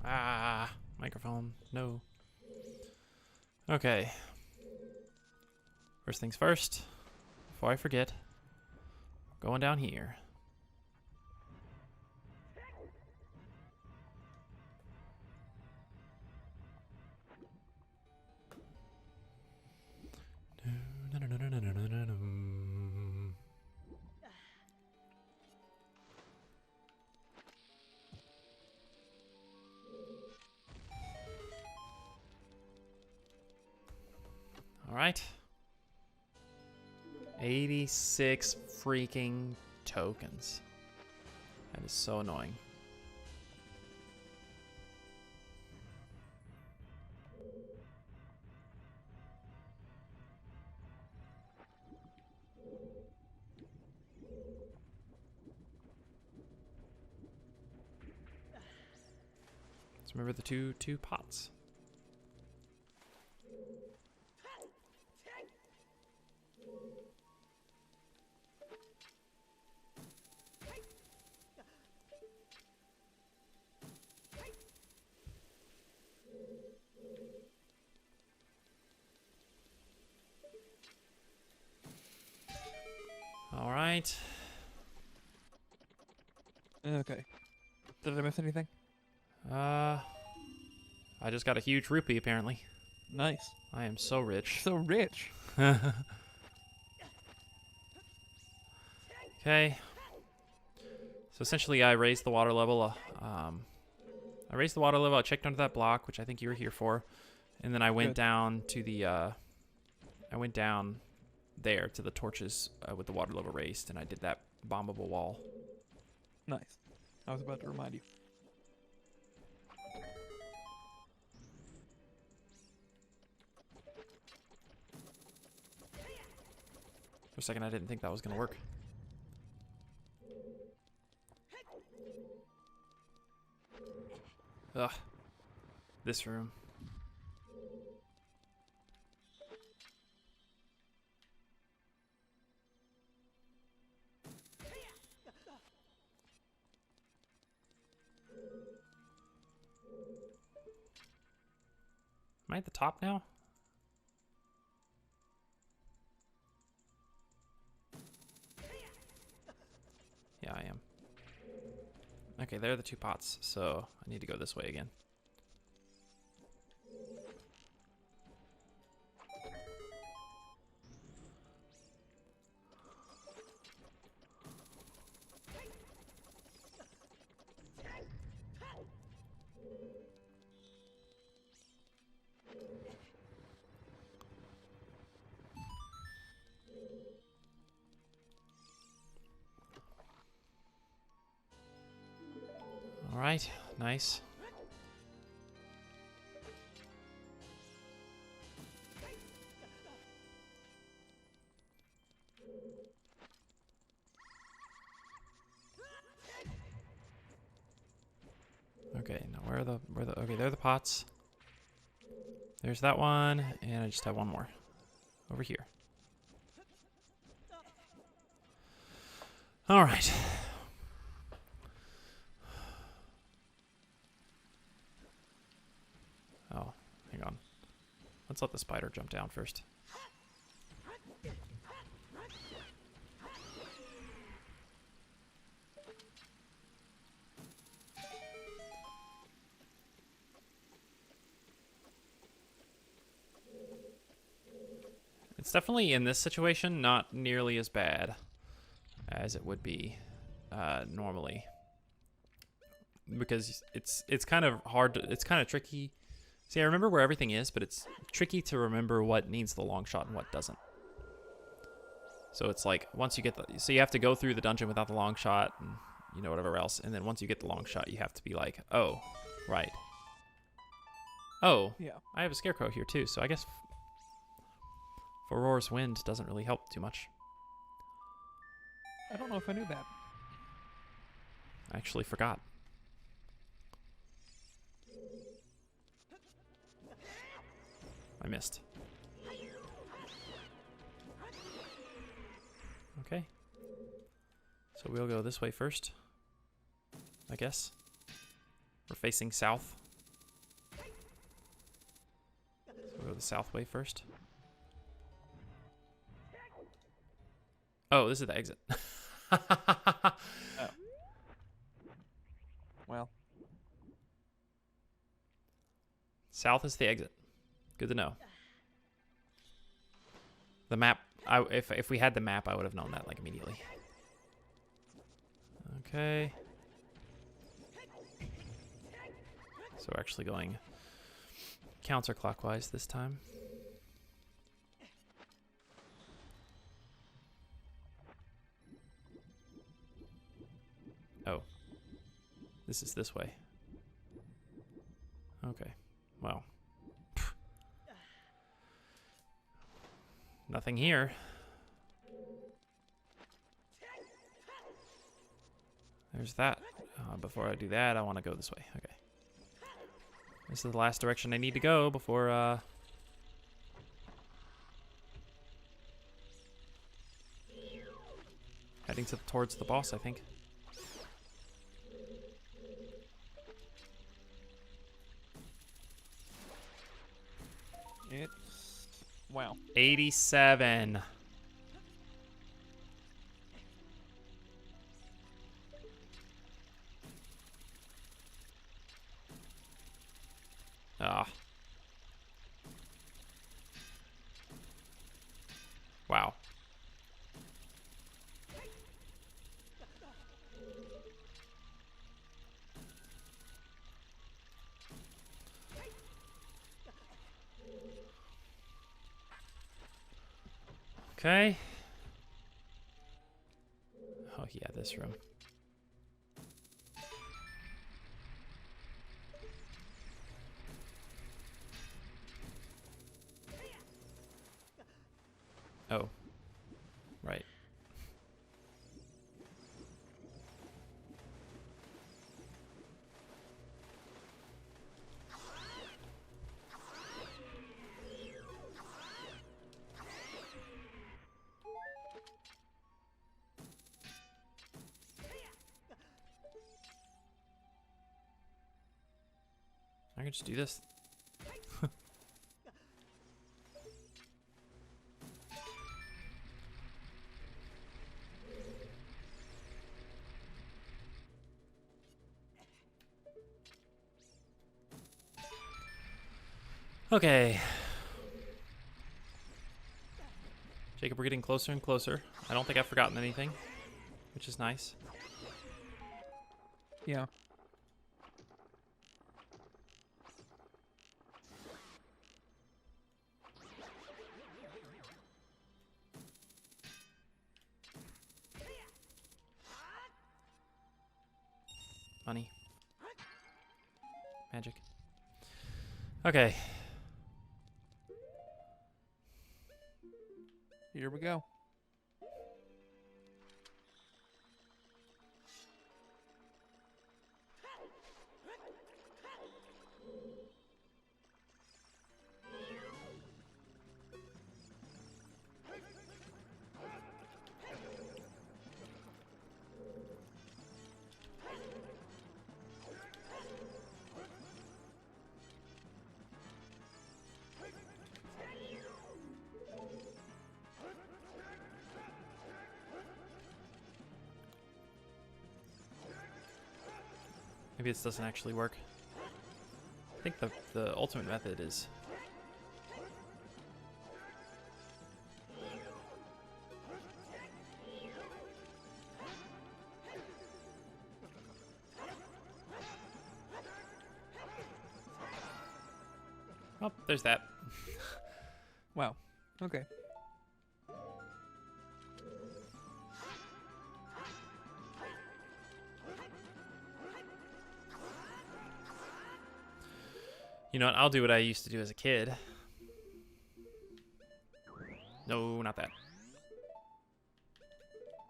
S1: Ah, microphone. No. Okay. First things first, before I forget, going down here. All right. 86 freaking tokens. That is so annoying. Let's remember the two pots. All right.
S2: Okay. Did I miss anything?
S1: I just got a huge rupee apparently.
S2: Nice.
S1: I am so rich.
S2: So rich.
S1: Okay. So essentially, I raised the water level. I checked under that block, which I think you were here for, and then I went
S2: Good.
S1: down to the. I went down there to the torches with the water level raised, and I did that bombable wall.
S2: Nice. I was about to remind you.
S1: For a second, I didn't think that was going to work. Ugh. This room. Am I at the top now? Yeah, I am. Okay, there are the two pots, so I need to go this way again. All right, nice. Okay, now where are the okay, there are the pots. There's that one, and I just have one more over here. All right. Oh, hang on. Let's let the spider jump down first. It's definitely, in this situation, not nearly as bad as it would be normally. Because it's kind of hard to, it's kind of tricky. See, I remember where everything is, but it's tricky to remember what needs the long shot and what doesn't. So it's like, once you get the, so you have to go through the dungeon without the long shot and, you know, whatever else. And then once you get the long shot, you have to be like, oh, right. Oh,
S2: Yeah.
S1: I have a scarecrow here too, so I guess Aurora's Wind doesn't really help too much.
S2: I don't know if I knew that.
S1: I actually forgot. I missed. Okay. So we'll go this way first, I guess. We're facing south. So we'll go the south way first. Oh, this is the exit.
S2: Oh. Well.
S1: South is the exit. Good to know. The map, if we had the map, I would have known that like immediately. Okay. So we're actually going counterclockwise this time. Oh. This is this way. Okay. Well. Nothing here. There's that. Before I do that, I want to go this way. Okay. This is the last direction I need to go before, heading towards the boss, I think.
S2: It's... Wow.
S1: 87. Ah. Wow. Okay. Oh yeah, this room. Oh. Right. can just do this. Okay. Jacob, we're getting closer and closer. I don't think I've forgotten anything, which is nice.
S2: Yeah.
S1: Money. Magic. Okay.
S2: Here we go.
S1: Maybe this doesn't actually work. I think the ultimate method is... Oh, there's that.
S2: Wow. Okay.
S1: You know what? I'll do what I used to do as a kid. No, not that.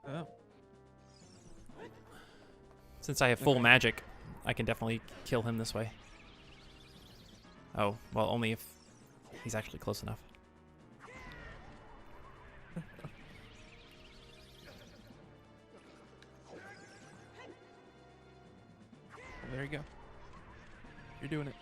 S2: Oh.
S1: Since I have full
S2: Okay.
S1: magic, I can definitely kill him this way. Oh, well, only if he's actually close enough.
S2: Well, there you go. You're doing it.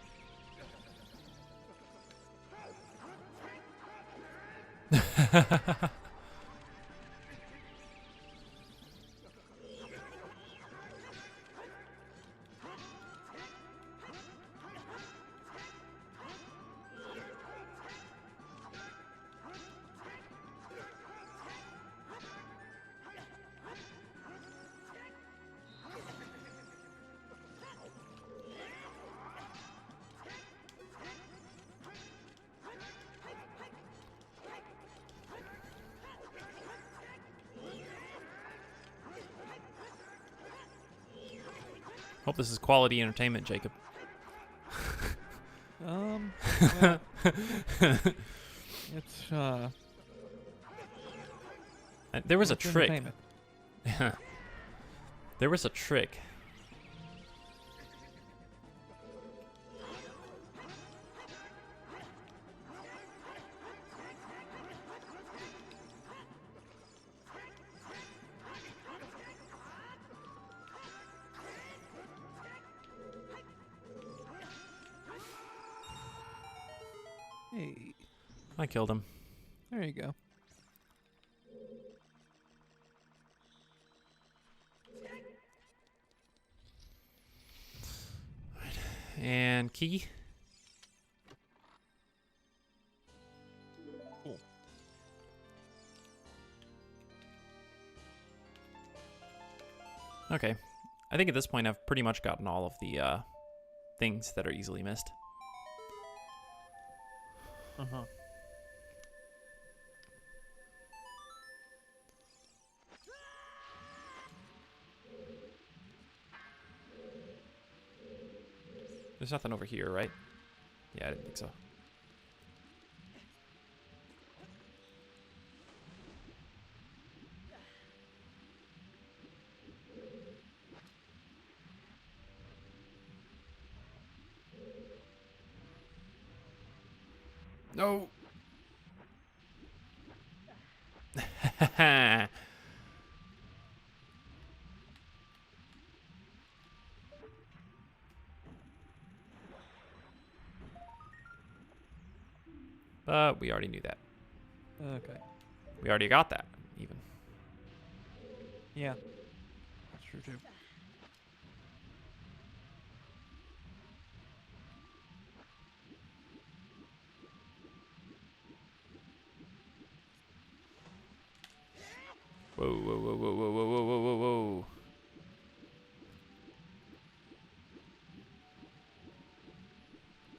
S1: Hope this is quality entertainment, Jacob.
S2: Well, it's
S1: There was a
S2: it's
S1: trick.
S2: entertainment.
S1: There was a trick.
S2: Hey,
S1: I killed him.
S2: there you go.
S1: And key.
S2: Cool.
S1: Okay. I think at this point I've pretty much gotten all of the things that are easily missed.
S2: Uh-huh.
S1: There's nothing over here, right? Yeah, I didn't think so. No. But we already knew that.
S2: Okay.
S1: We already got that, even.
S2: Yeah. That's true too.
S1: Whoa, whoa, whoa, whoa, whoa, whoa, whoa, whoa, whoa, whoa.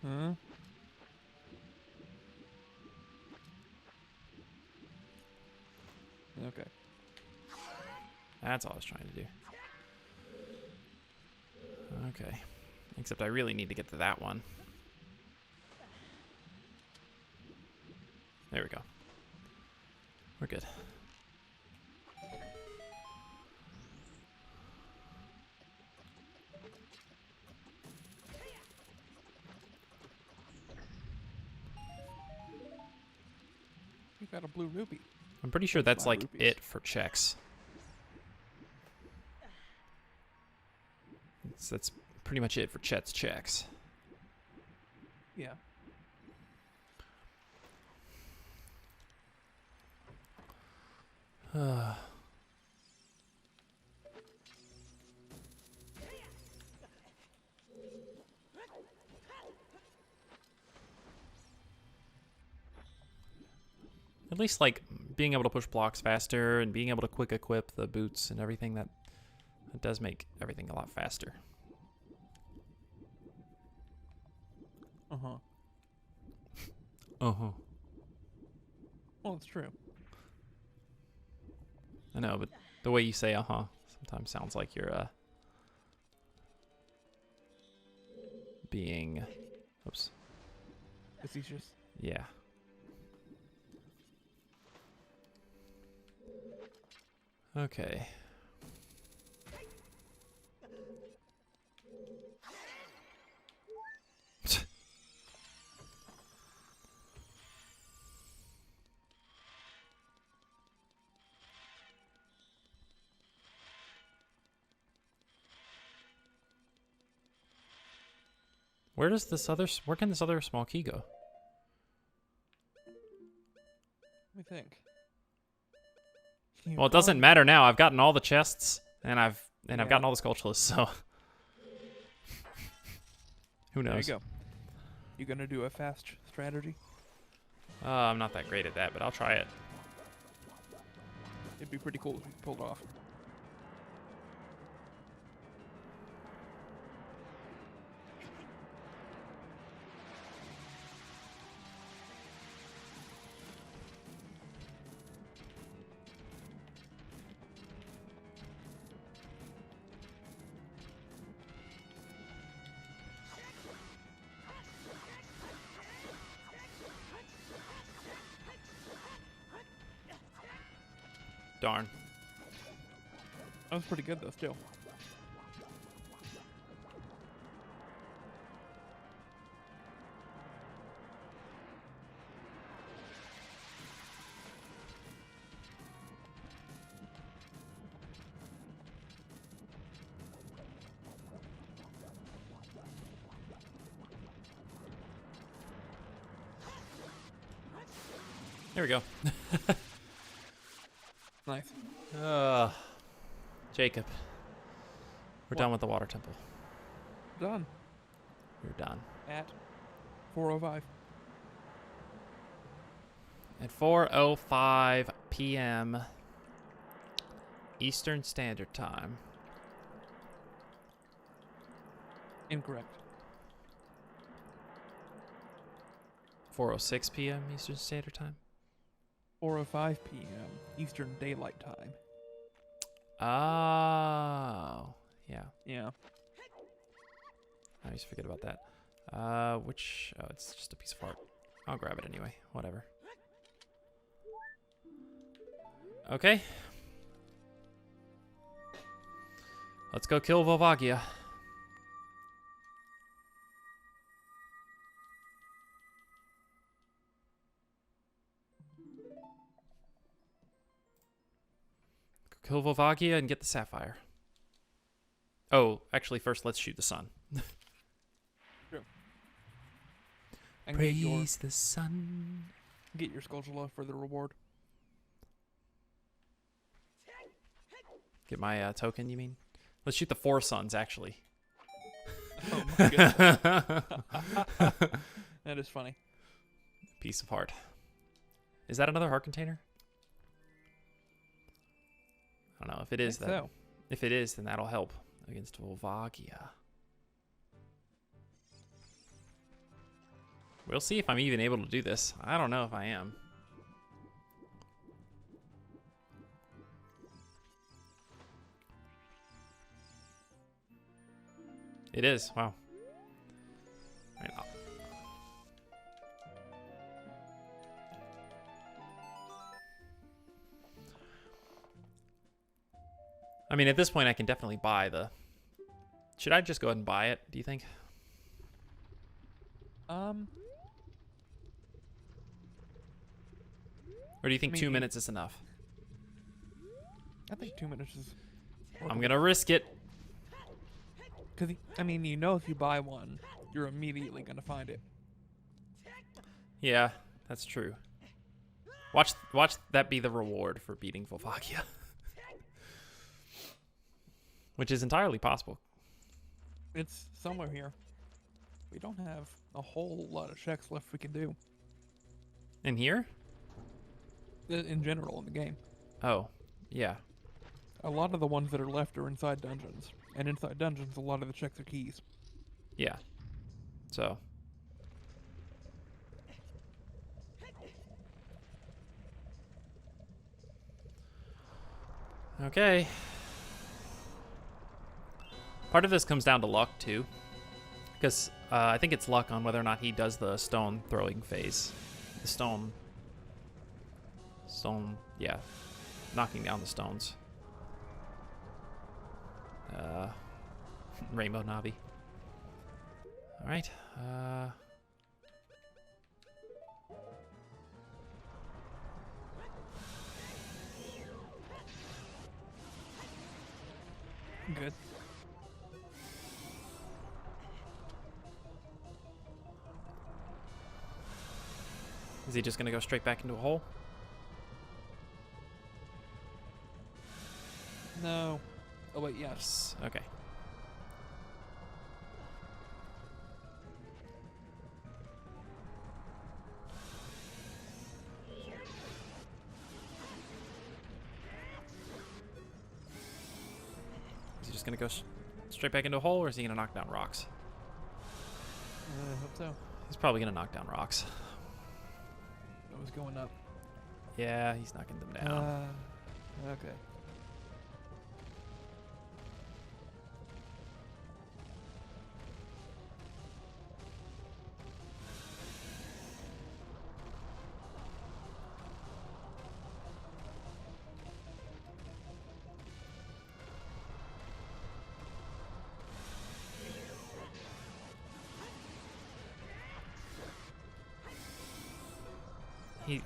S2: Huh? Okay.
S1: That's all I was trying to do. Okay. Except I really need to get to that one. There we go. We're good.
S2: You got a blue ruby.
S1: I'm pretty sure
S2: That's
S1: that's
S2: my
S1: like
S2: rupees.
S1: it for checks. That's pretty much it for Chet's checks.
S2: Yeah.
S1: At least like being able to push blocks faster and being able to quick equip the boots and everything, that does make everything a lot faster.
S2: Uh-huh.
S1: Uh-huh.
S2: Well, it's true.
S1: I know, but the way you say uh-huh sometimes sounds like you're being, oops,
S2: Facetious.
S1: yeah. Okay. Where does this other, where can this other small key go?
S2: Let me think.
S1: Well, it doesn't matter now. I've gotten all the chests, and I've
S2: Yeah.
S1: gotten all the Skulltulas, so who
S2: There you
S1: knows?
S2: go. You gonna do a fast strategy?
S1: I'm not that great at that, but I'll try it.
S2: It'd be pretty cool if you pulled it off.
S1: Darn.
S2: That was pretty good though, still.
S1: There we go.
S2: Nice.
S1: Jacob. We're
S2: What?
S1: done with the water temple.
S2: Done.
S1: We're done.
S2: At 4:05.
S1: At 4:05 p.m. Eastern Standard Time.
S2: Incorrect.
S1: 4:06 p.m. Eastern Standard Time.
S2: 4:05 p.m. Eastern Daylight Time.
S1: Oh. Yeah.
S2: Yeah.
S1: I always forget about that. Oh, it's just a piece of art. I'll grab it anyway. Whatever. Okay. Let's go kill Volvagia. Kill Volvagia and get the sapphire. Oh, actually, first let's shoot the sun.
S2: Sure. And
S1: Praise the sun.
S2: get your Skullsula for the reward.
S1: Get my token, you mean? Let's shoot the 4 suns, actually.
S2: Oh my goodness. That is funny.
S1: Piece of heart. Is that another heart container? I don't know. If it is,
S2: So.
S1: if it is, then that'll help against Volvagia. We'll see if I'm even able to do this. I don't know if I am. It is. Wow. Right, I mean, at this point, I can definitely buy the... Should I just go ahead and buy it, do you think? Or do you think 2 minutes is enough?
S2: I think 2 minutes is...
S1: I'm going to risk it.
S2: Because, I mean, you know if you buy one, you're immediately going to find it.
S1: Yeah, that's true. Watch that be the reward for beating Volvagia. Which is entirely possible.
S2: It's somewhere here. We don't have a whole lot of checks left we can do.
S1: In here?
S2: In general, in the game.
S1: Oh, yeah.
S2: A lot of the ones that are left are inside dungeons. And inside dungeons, a lot of the checks are keys.
S1: Yeah. So. Okay. Part of this comes down to luck, too. Because I think it's luck on whether or not he does the stone throwing phase. The stone, yeah. Knocking down the stones. Rainbow Navi. Alright.
S2: Good.
S1: Is he just going to go straight back into a hole?
S2: No. Oh, wait, yes.
S1: Okay. Is he just going to go straight back into a hole, or is he going to knock down rocks?
S2: I hope so.
S1: He's probably going to knock down rocks.
S2: It was going up.
S1: Yeah, he's knocking them down.
S2: Okay.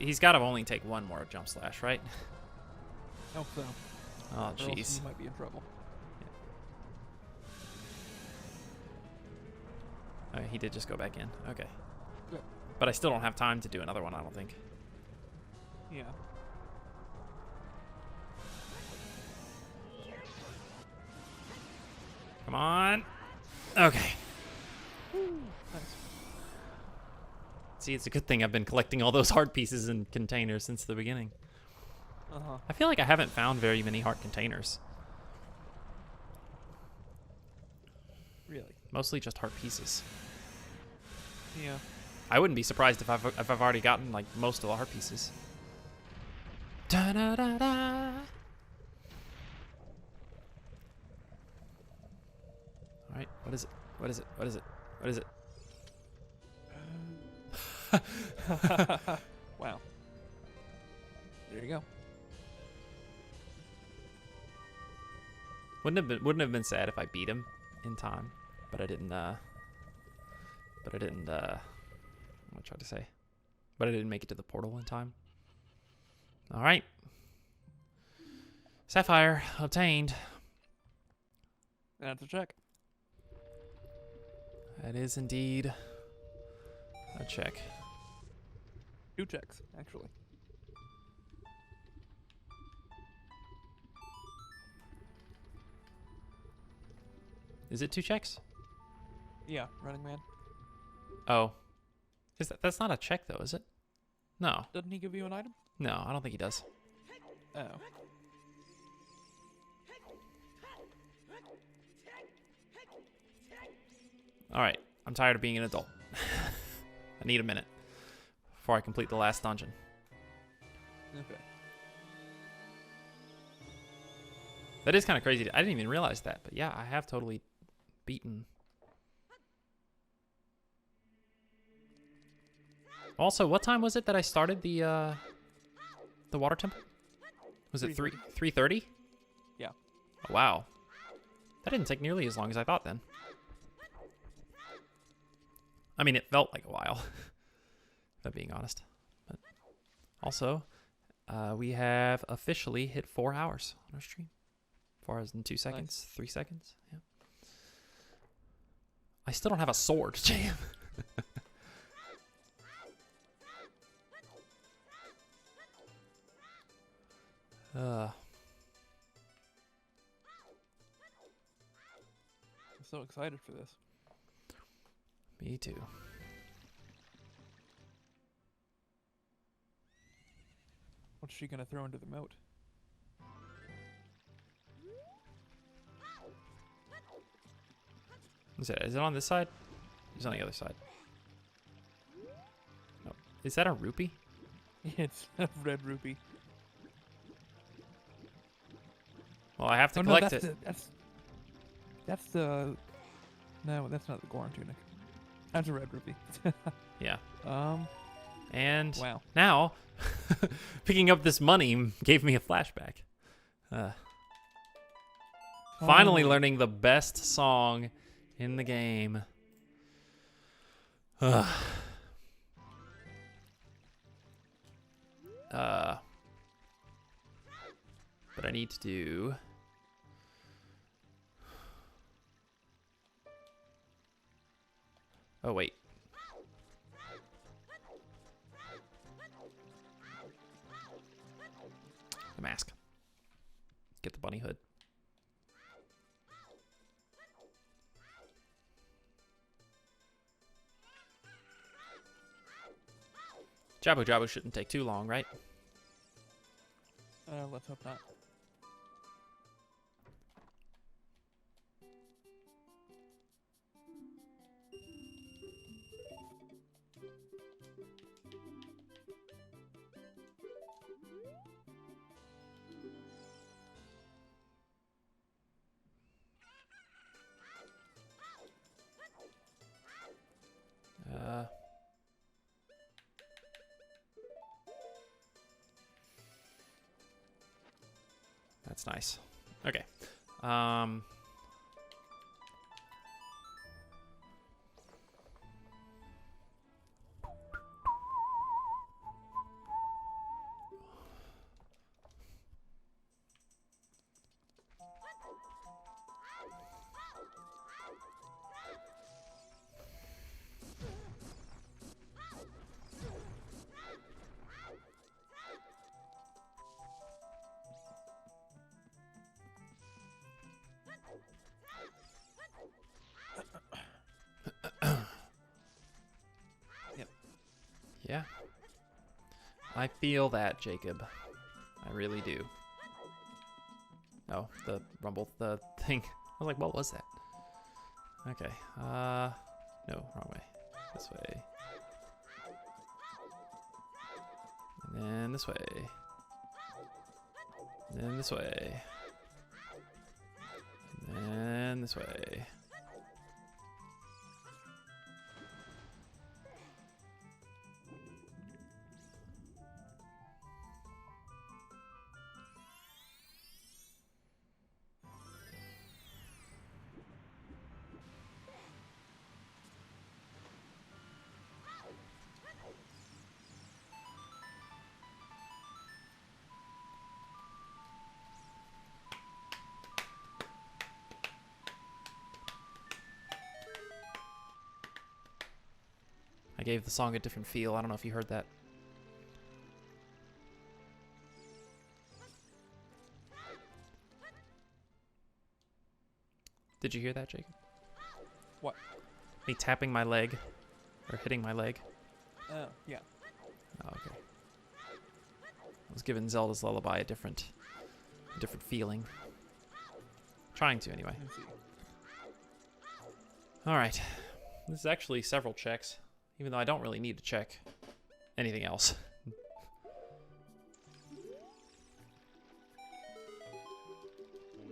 S1: He's got to only take one more jump slash, right?
S2: Hope so.
S1: Oh,
S2: Or else
S1: jeez.
S2: you might be in trouble.
S1: Oh, he did just go back in. Okay.
S2: Good.
S1: But I still don't have time to do another one, I don't think.
S2: Yeah.
S1: Come on. Okay.
S2: Nice.
S1: See, it's a good thing I've been collecting all those heart pieces in containers since the beginning.
S2: Uh-huh.
S1: I feel like I haven't found very many heart containers.
S2: Really?
S1: Mostly just heart pieces.
S2: Yeah.
S1: I wouldn't be surprised if I've already gotten like most of the heart pieces. Da da da da. All right, what is it? What is it? What is it? What is it?
S2: Wow. There you go.
S1: Wouldn't have been sad if I beat him in time, but I didn't. What am I trying to say? But I didn't make it to the portal in time. All right. Sapphire obtained.
S2: That's a check.
S1: That is indeed a check.
S2: 2 checks, actually.
S1: Is it 2 checks?
S2: Yeah, Running Man.
S1: Oh. That's not a check, though, is it? No.
S2: Doesn't he give you an item?
S1: No, I don't think he does.
S2: Oh.
S1: Alright, I'm tired of being an adult. I need a minute before I complete the last dungeon.
S2: Okay.
S1: That is kind of crazy. I didn't even realize that, but yeah, I have totally beaten. Also, what time was it that I started the water temple? Was it 3:30?
S2: Yeah.
S1: Oh, wow. That didn't take nearly as long as I thought then. I mean, it felt like a while, if I'm being honest. But also, we have officially hit 4 hours on our stream. 4 hours and 2 seconds,
S2: Nice.
S1: 3 seconds. Yeah. I still don't have a sword, Jam.
S2: I'm so excited for this.
S1: Me too.
S2: What's she gonna throw into the moat?
S1: Is it on this side? It's on the other side. Oh, is that a rupee?
S2: It's a red rupee.
S1: Well, I have to
S2: Oh no,
S1: collect
S2: that's
S1: it.
S2: that's the. No, that's not the Goron tunic. That's a red rupee.
S1: Yeah. And
S2: Wow.
S1: now, picking up this money gave me a flashback. Finally learning the best song in the game. But I need to do... Oh, wait. The mask. Get the bunny hood. Jabu Jabu shouldn't take too long, right?
S2: Let's hope not.
S1: That's nice. Okay.
S2: Yep.
S1: Yeah. I feel that, Jacob. I really do. Oh, the rumble, the thing. I was like, what was that? Okay. No, wrong way. This way. And then this way. And then this way. And then this way. gave the song a different feel. I don't know if you heard that. Did you hear that, Jacob?
S2: What?
S1: Me tapping my leg. Or hitting my leg.
S2: Yeah.
S1: Oh, okay. I was giving Zelda's Lullaby a different feeling. Trying to, anyway.
S2: Let's see.
S1: Alright. This is actually several checks, even though I don't really need to check anything else.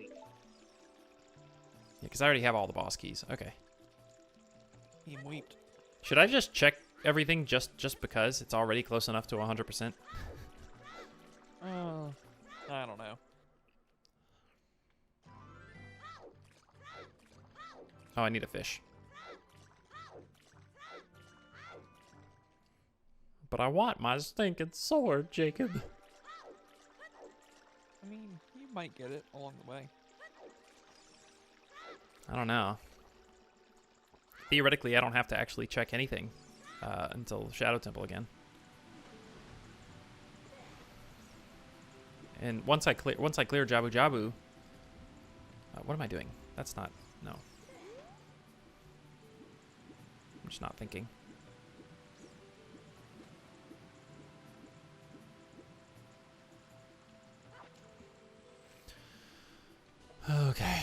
S1: Yeah, because I already have all the boss keys. Okay.
S2: He weeped.
S1: Should I just check everything just because it's already close enough to 100%?
S2: I don't know.
S1: Oh, I need a fish. But I want my stinking sword, Jacob.
S2: I mean, you might get it along the way.
S1: I don't know. Theoretically, I don't have to actually check anything until Shadow Temple again. And once I clear Jabu Jabu, what am I doing? That's not, no. I'm just not thinking. Okay.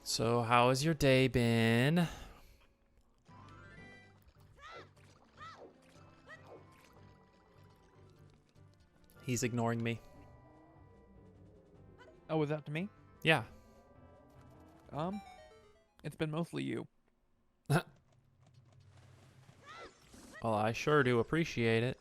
S1: So, how has your day been? He's ignoring me.
S2: Oh, was that to me?
S1: Yeah.
S2: It's been mostly you.
S1: Well, I sure do appreciate it.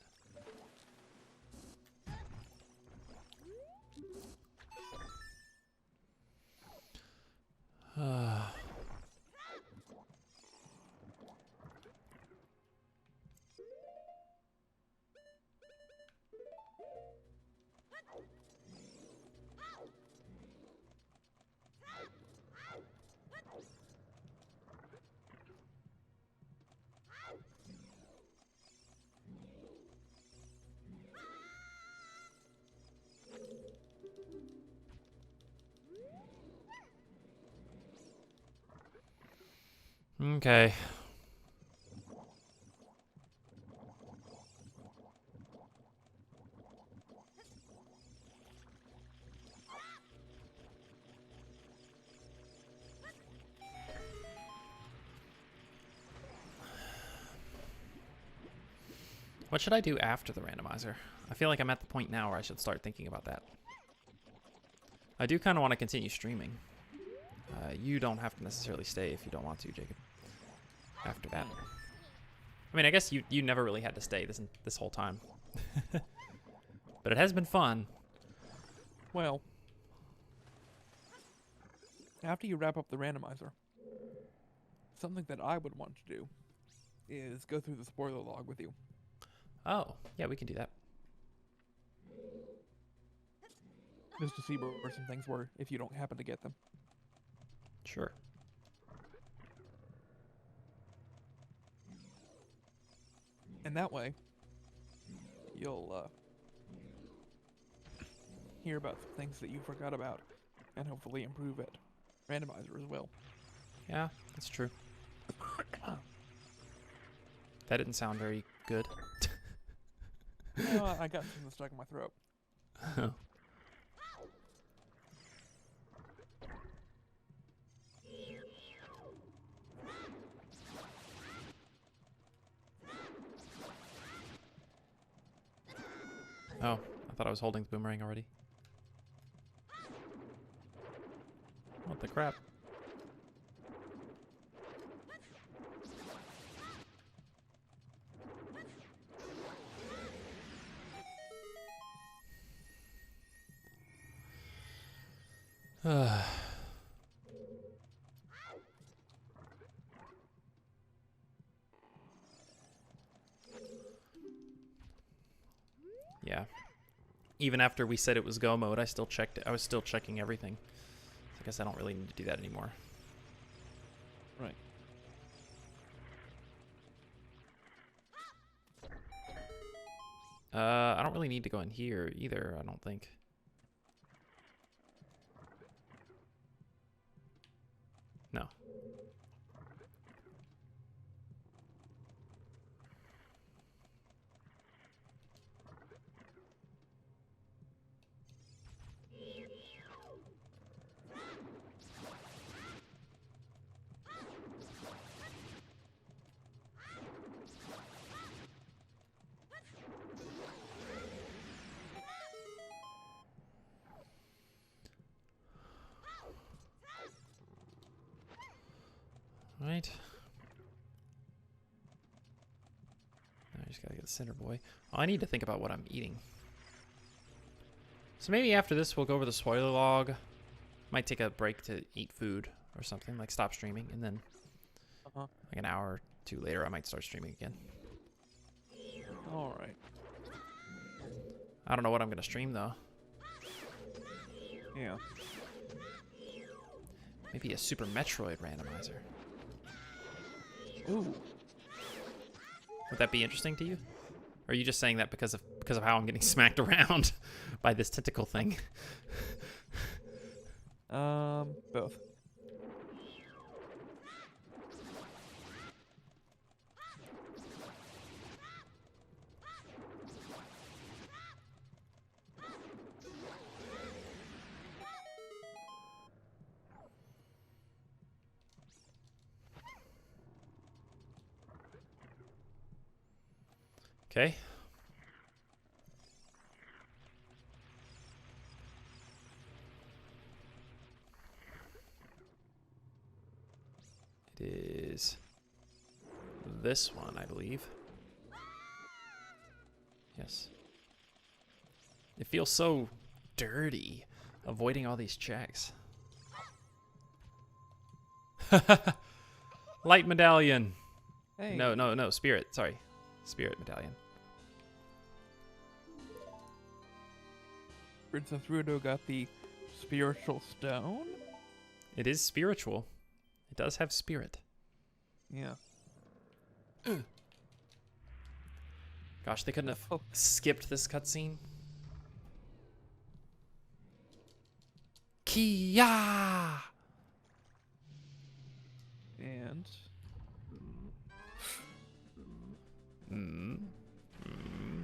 S1: Okay. What should I do after the randomizer? I feel like I'm at the point now where I should start thinking about that. I do kind of want to continue streaming. You don't have to necessarily stay if you don't want to, Jacob. After that. I mean, I guess you never really had to stay this whole time. But it has been fun.
S2: Well, after you wrap up the randomizer, something that I would want to do is go through the spoiler log with you.
S1: Oh, yeah, we can do that.
S2: Just to see where some things were if you don't happen to get them.
S1: Sure.
S2: And that way, you'll hear about some things that you forgot about and hopefully improve it. Randomizer as well.
S1: Yeah, that's true. That didn't sound very good.
S2: I got something stuck in my throat.
S1: Oh, I thought I was holding the boomerang already. What the crap? Yeah. Even after we said it was go mode, I still checked. I was still checking everything. I guess I don't really need to do that anymore.
S2: Right.
S1: I don't really need to go in here either, I don't think. No. Right. I just gotta get the center boy. Oh, I need to think about what I'm eating. So maybe after this we'll go over the spoiler log. Might take a break to eat food or something, like stop streaming, and then like an hour or two later I might start streaming again.
S2: Alright.
S1: I don't know what I'm gonna stream though.
S2: Yeah.
S1: Maybe a Super Metroid randomizer.
S2: Ooh.
S1: Would that be interesting to you? Or are you just saying that because of how I'm getting smacked around by this tentacle thing?
S2: Both.
S1: Okay. It is this one, I believe. Yes. It feels so dirty, avoiding all these checks. Light medallion.
S2: Hey.
S1: No, spirit. Sorry. Spirit medallion.
S2: Princess Rando got the spiritual stone?
S1: It is spiritual. It does have spirit.
S2: Yeah.
S1: Gosh, they couldn't have skipped this cutscene. Kia!
S2: And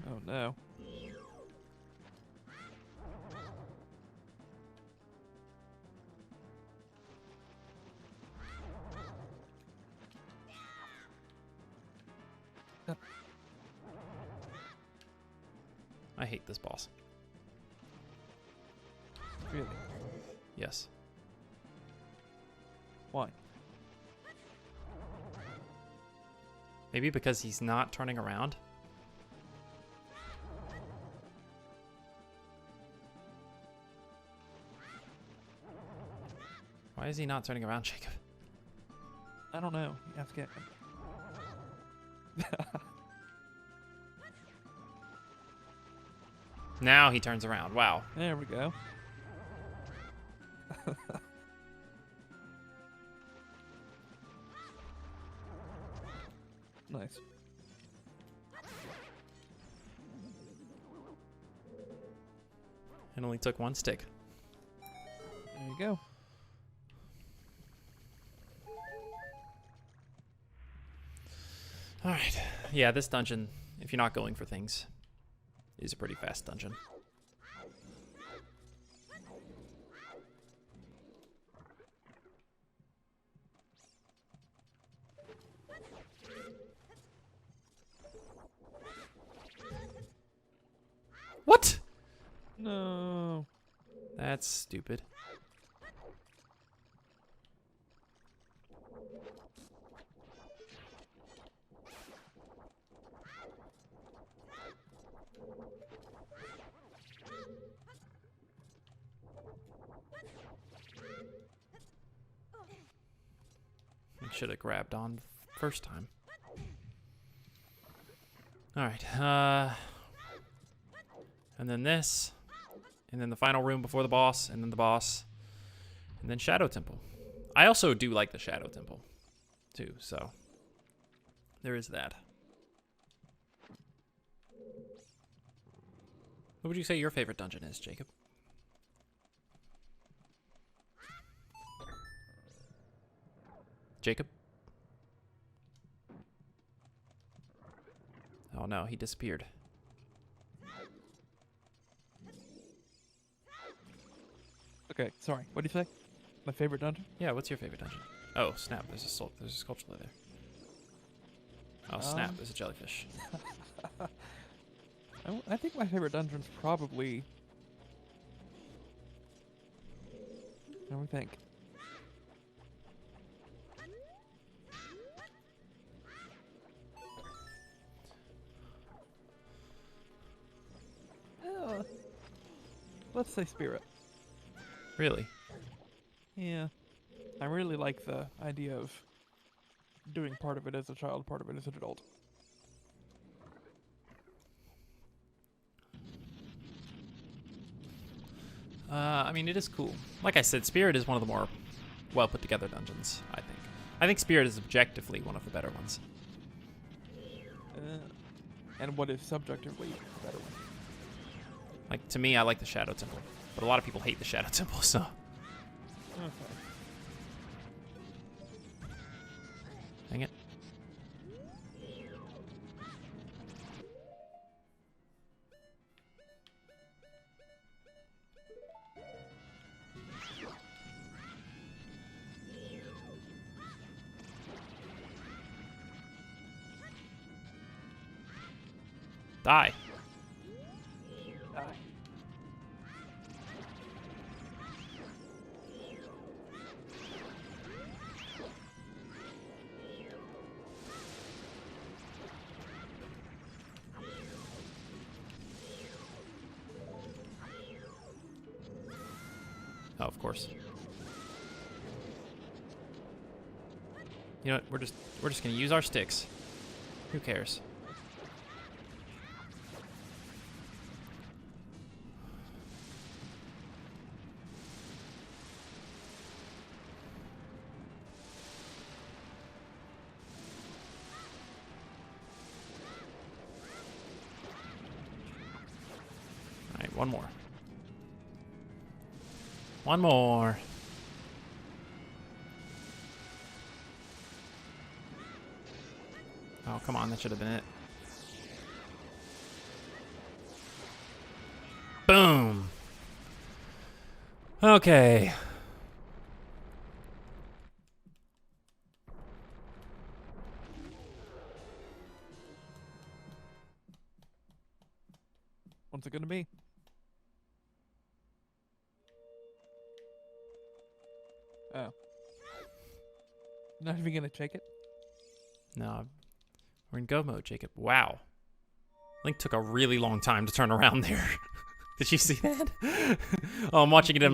S2: oh no.
S1: I hate this boss.
S2: Really?
S1: Yes.
S2: Why?
S1: Maybe because he's not turning around. Why is he not turning around, Jacob?
S2: I don't know. You have to get
S1: Now he turns around. Wow.
S2: There we go. Nice.
S1: It only took one stick.
S2: There you go.
S1: Alright. Yeah, this dungeon, if you're not going for things, is a pretty fast dungeon. What?
S2: No.
S1: That's stupid. should have grabbed on the first time. All right. And then this. And then the final room before the boss. And then the boss. And then Shadow Temple. I also do like the Shadow Temple, too. So there is that. What would you say your favorite dungeon is, Jacob? Jacob? Oh no, he disappeared.
S2: Okay, sorry. What do you say? My favorite dungeon?
S1: Yeah, what's your favorite dungeon? Oh, snap. There's a sculpture there. Oh, snap. There's a jellyfish.
S2: I think my favorite dungeon's probably... What do we think? Let's say Spirit.
S1: Really?
S2: Yeah. I really like the idea of doing part of it as a child, part of it as an adult.
S1: I mean, it is cool. Like I said, Spirit is one of the more well put together dungeons, I think. I think Spirit is objectively one of the better ones.
S2: And what is subjectively the better one?
S1: Like, to me, I like the Shadow Temple. But a lot of people hate the Shadow Temple, so...
S2: Okay.
S1: Dang it. Die. Oh, of course. You know what? We're just gonna use our sticks. Who cares? All right, one more. One more. Oh, come on. That should have been it. Boom. Okay.
S2: What's it gonna be? Oh. Not even gonna check it?
S1: No. We're in go mode, Jacob. Wow. Link took a really long time to turn around there. Did you see that? Oh, I'm watching it in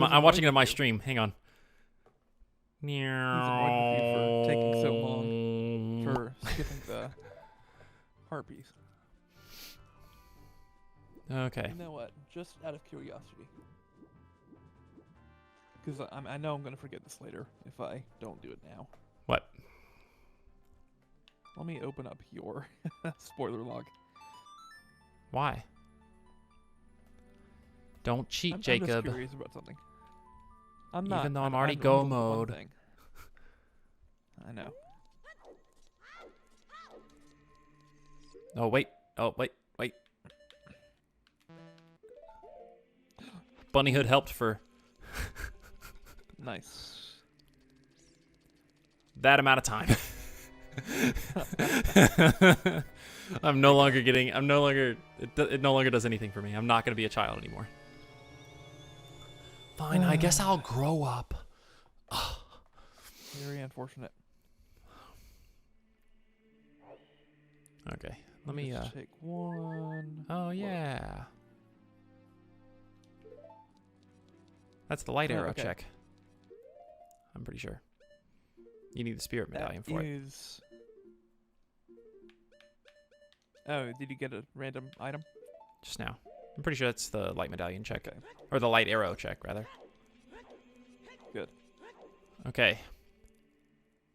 S1: my stream. Hang on.
S2: He's annoyed with you for taking so long for skipping the harpies.
S1: Okay.
S2: You know what? Just out of curiosity. Because I know I'm going to forget this later if I don't do it now.
S1: What?
S2: Let me open up your spoiler log.
S1: Why? Don't cheat,
S2: I'm
S1: Jacob.
S2: just curious about something. I'm not.
S1: Even though I'm already
S2: I
S1: go
S2: know one
S1: mode.
S2: thing. I know.
S1: Oh, wait. Oh, wait. Wait. Bunny Hood helped for
S2: Nice.
S1: that amount of time. I'm no longer getting. It no longer does anything for me. I'm not going to be a child anymore. Fine, I guess I'll grow up.
S2: Very unfortunate.
S1: Okay, let me.
S2: Just take one.
S1: Oh yeah. That's the light arrow
S2: okay.
S1: check. I'm pretty sure. You need the spirit medallion for it.
S2: Is... Oh, did you get a random item?
S1: Just now. I'm pretty sure that's the light medallion check.
S2: Okay.
S1: Or the light arrow check, rather.
S2: Good.
S1: Okay.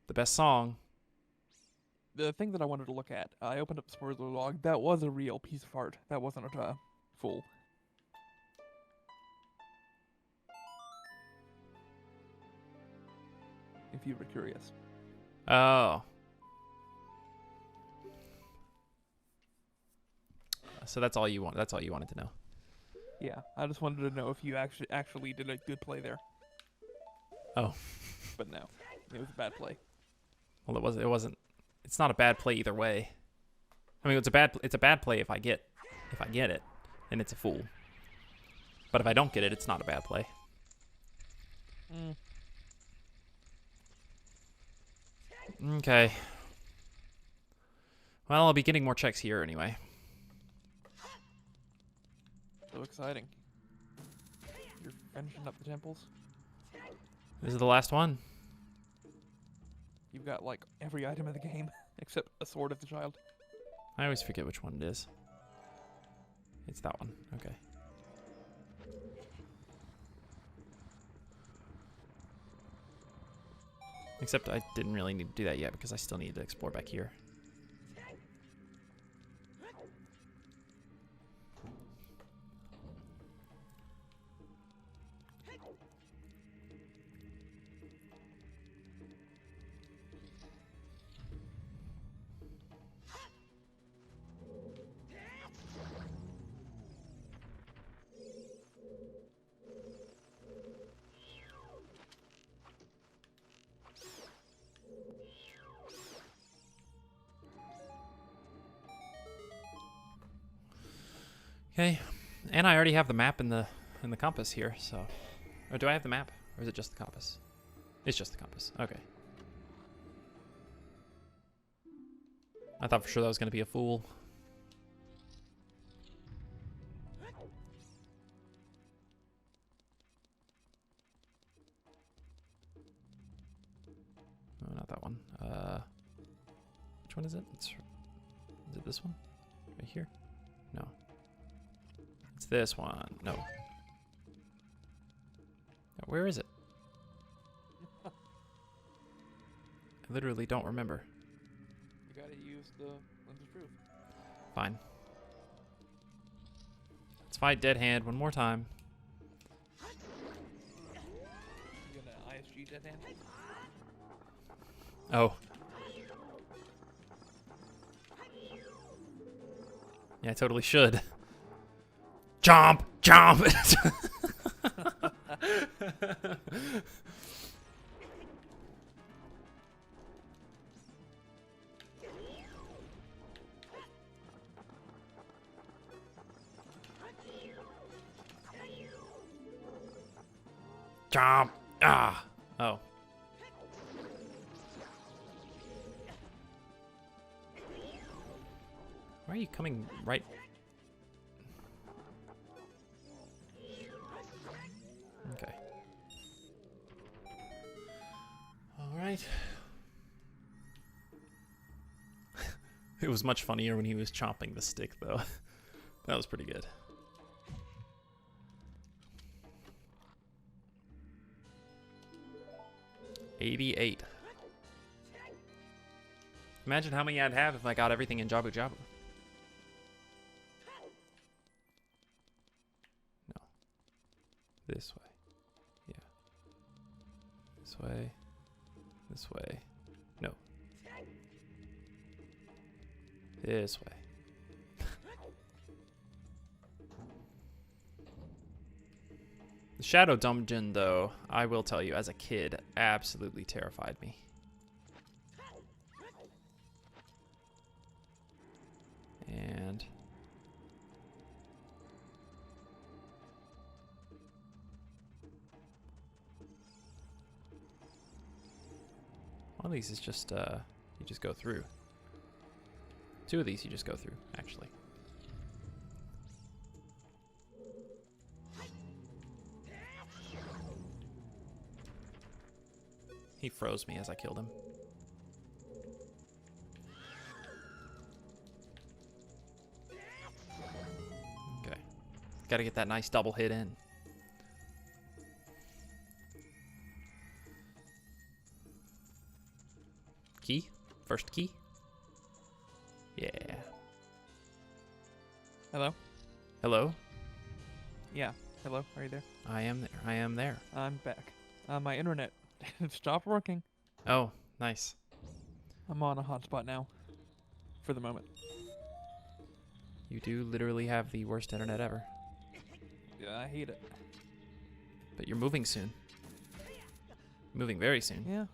S1: The best song.
S2: The thing that I wanted to look at, I opened up spoiler log. That was a real piece of art. That wasn't a fool. If you were curious.
S1: Oh. So that's all you want. That's all you wanted to know.
S2: Yeah, I just wanted to know if you actually did a good play there.
S1: Oh.
S2: But no, it was a bad play.
S1: Well, it wasn't. It's not a bad play either way. I mean, it's a bad play if I get it, and it's a fool. But if I don't get it, it's not a bad play. Okay. Well, I'll be getting more checks here anyway.
S2: So exciting. You're finishing up the temples.
S1: This is the last one.
S2: You've got like every item in the game except a sword of the child.
S1: I always forget which one it is. It's that one. Okay. Except I didn't really need to do that yet because I still need to explore back here. Okay, and I already have the map in the compass here, so... Or do I have the map? Or is it just the compass? It's just the compass. Okay. I thought for sure that was going to be a fool. Oh, not that one. Which one is it? Is it this one? Right here? No. It's this one. No. Where is it? I literally don't remember.
S2: You gotta use the lens of truth.
S1: Fine. Let's fight Dead Hand one more time.
S2: You gonna ISG dead hand?
S1: Oh. Yeah, I totally should. Chomp! Chomp! Chomp! Ah! Oh. Why are you coming right... Okay. Alright. It was much funnier when he was chomping the stick, though. That was pretty good. $88. Imagine how many I'd have if I got everything in Jabu Jabu. No. This way. Yeah. This way. This way. No. This way. The Shadow Dungeon, though, I will tell you, as a kid, absolutely terrified me. And... one of these is just, you just go through. Two of these you just go through, actually. He froze me as I killed him. Okay. Gotta get that nice double hit in. Key? First key? Yeah.
S2: Hello?
S1: Hello?
S2: Yeah. Hello? Are you there?
S1: I am there. I am there.
S2: I'm back. My internet stopped working.
S1: Oh, nice.
S2: I'm on a hotspot now. For the moment.
S1: You do literally have the worst internet ever.
S2: Yeah, I hate it.
S1: But you're moving soon. Moving very soon.
S2: Yeah.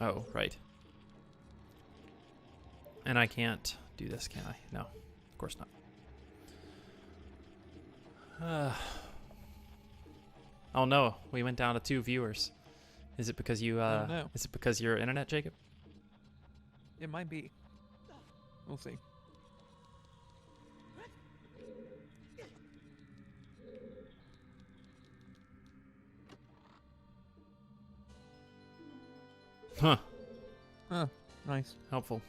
S1: Oh, right. And I can't do this, can I? No, of course not. Oh no, we went down to 2 viewers. Is it because you,
S2: Oh, no.
S1: Is it because your internet, Jacob?
S2: It might be. We'll see.
S1: Huh.
S2: Huh. Nice.
S1: Helpful.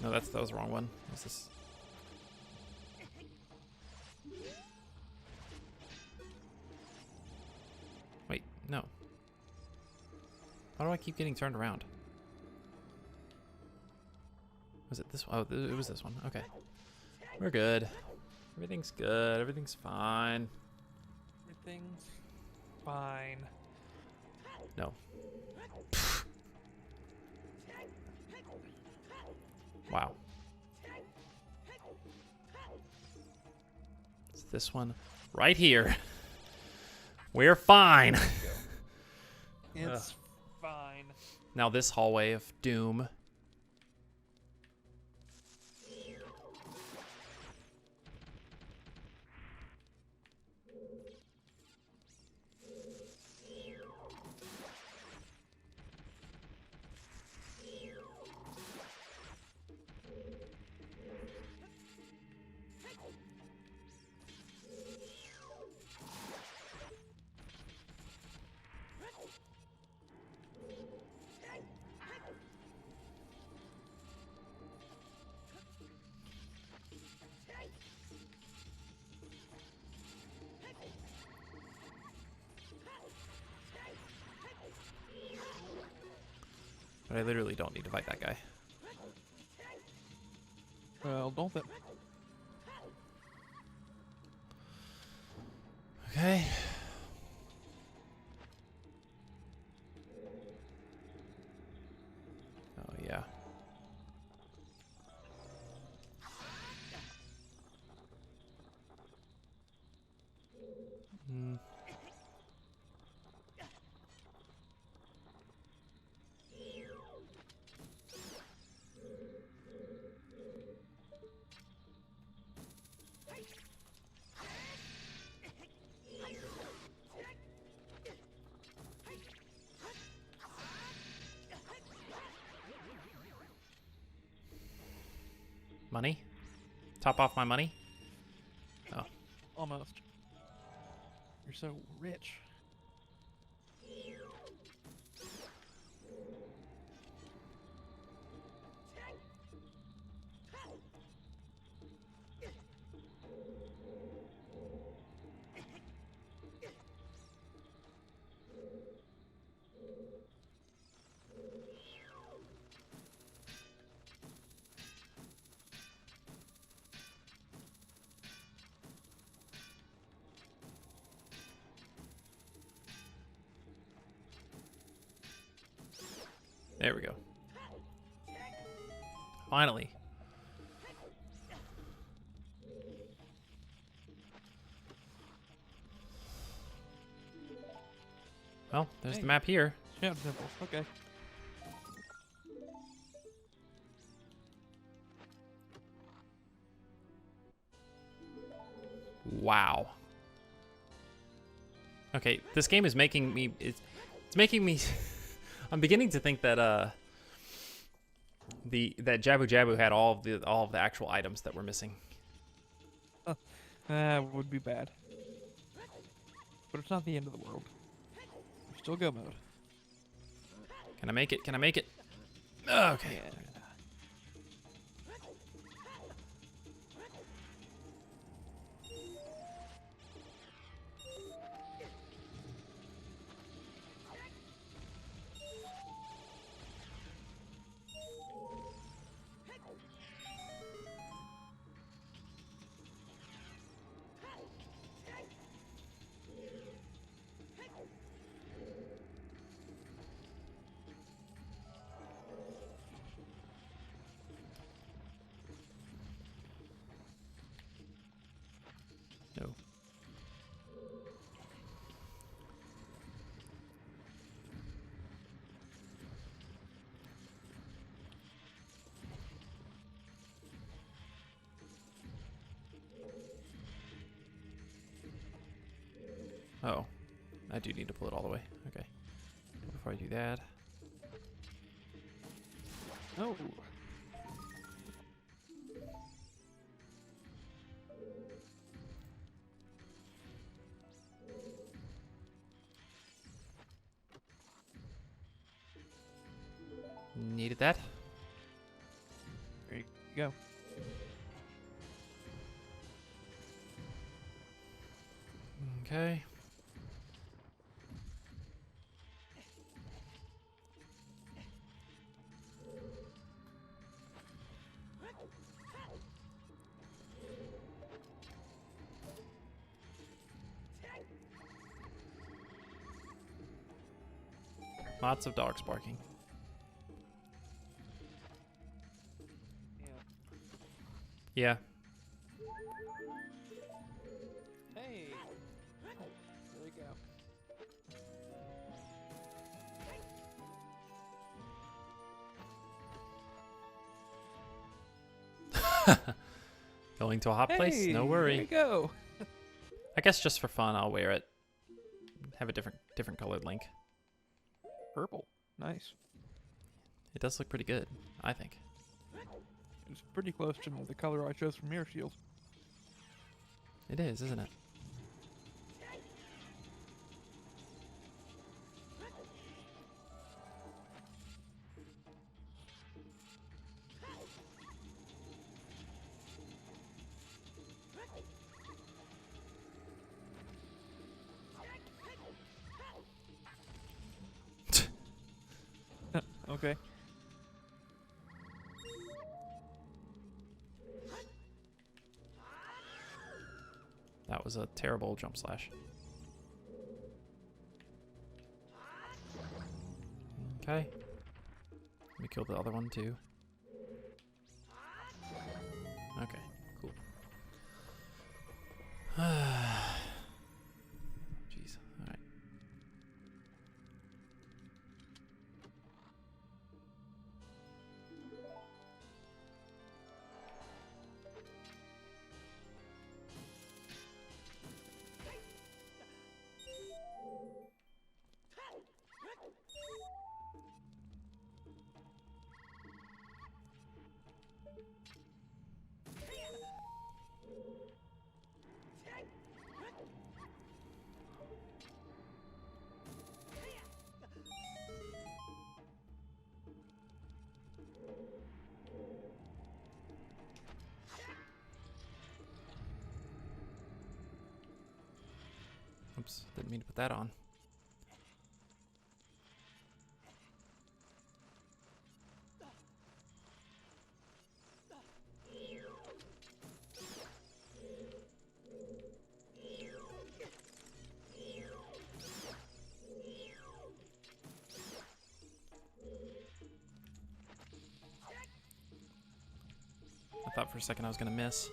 S1: No, that was the wrong one. What's this? Wait, no. How do I keep getting turned around? Was it this one? Oh, it was this one. Okay. We're good. Everything's good. Everything's fine.
S2: Everything's fine.
S1: No. Wow. It's this one right here. We're fine.
S2: It's fine.
S1: Now this hallway of doom. But I literally don't need to fight that guy.
S2: Well, don't it?
S1: Okay. Oh, yeah. Hmm. Money? Top off my money? Oh.
S2: Almost. You're so rich.
S1: There we go. Finally. Well, there's the
S2: Hey.
S1: map here.
S2: Shadow Temple. Okay.
S1: Wow. Okay, this game is making me... It's making me... I'm beginning to think that that Jabu Jabu had all of the actual items that we're missing.
S2: Would be bad. But it's not the end of the world. Still go mode.
S1: Can I make it? Can I make it? Okay.
S2: Yeah.
S1: No. Oh, I do need to pull it all the way. Okay. Before I do that.
S2: Oh.
S1: Needed that.
S2: There you go.
S1: Okay. Lots of dogs barking.
S2: Yeah.
S1: Yeah.
S2: Hey. There you go.
S1: Going to a hot place? No
S2: There
S1: worry.
S2: you go.
S1: I guess just for fun, I'll wear it. Have a different colored link.
S2: Purple. Nice.
S1: It does look pretty good, I think.
S2: It's pretty close to the color I chose from Mirror Shield.
S1: It is, isn't it?
S2: Okay.
S1: That was a terrible jump slash. Okay. Let me kill the other one too. Okay, cool. Jeez, alright. Oops, didn't mean to put that on. I thought for a second I was gonna miss.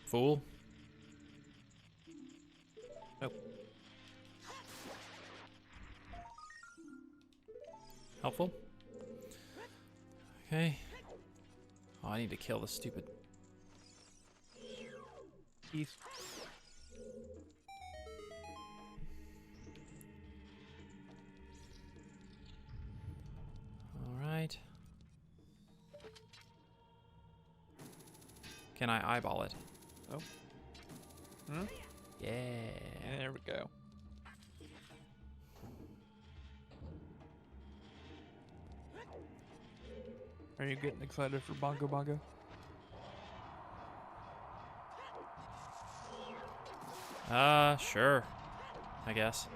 S1: Fool.
S2: Nope.
S1: Helpful. Okay. Oh, I need to kill this stupid.
S2: Peace.
S1: All right. Can I eyeball it?
S2: Oh. Hmm?
S1: Yeah.
S2: There we go. Are you getting excited for Bongo Bongo?
S1: Sure. I guess.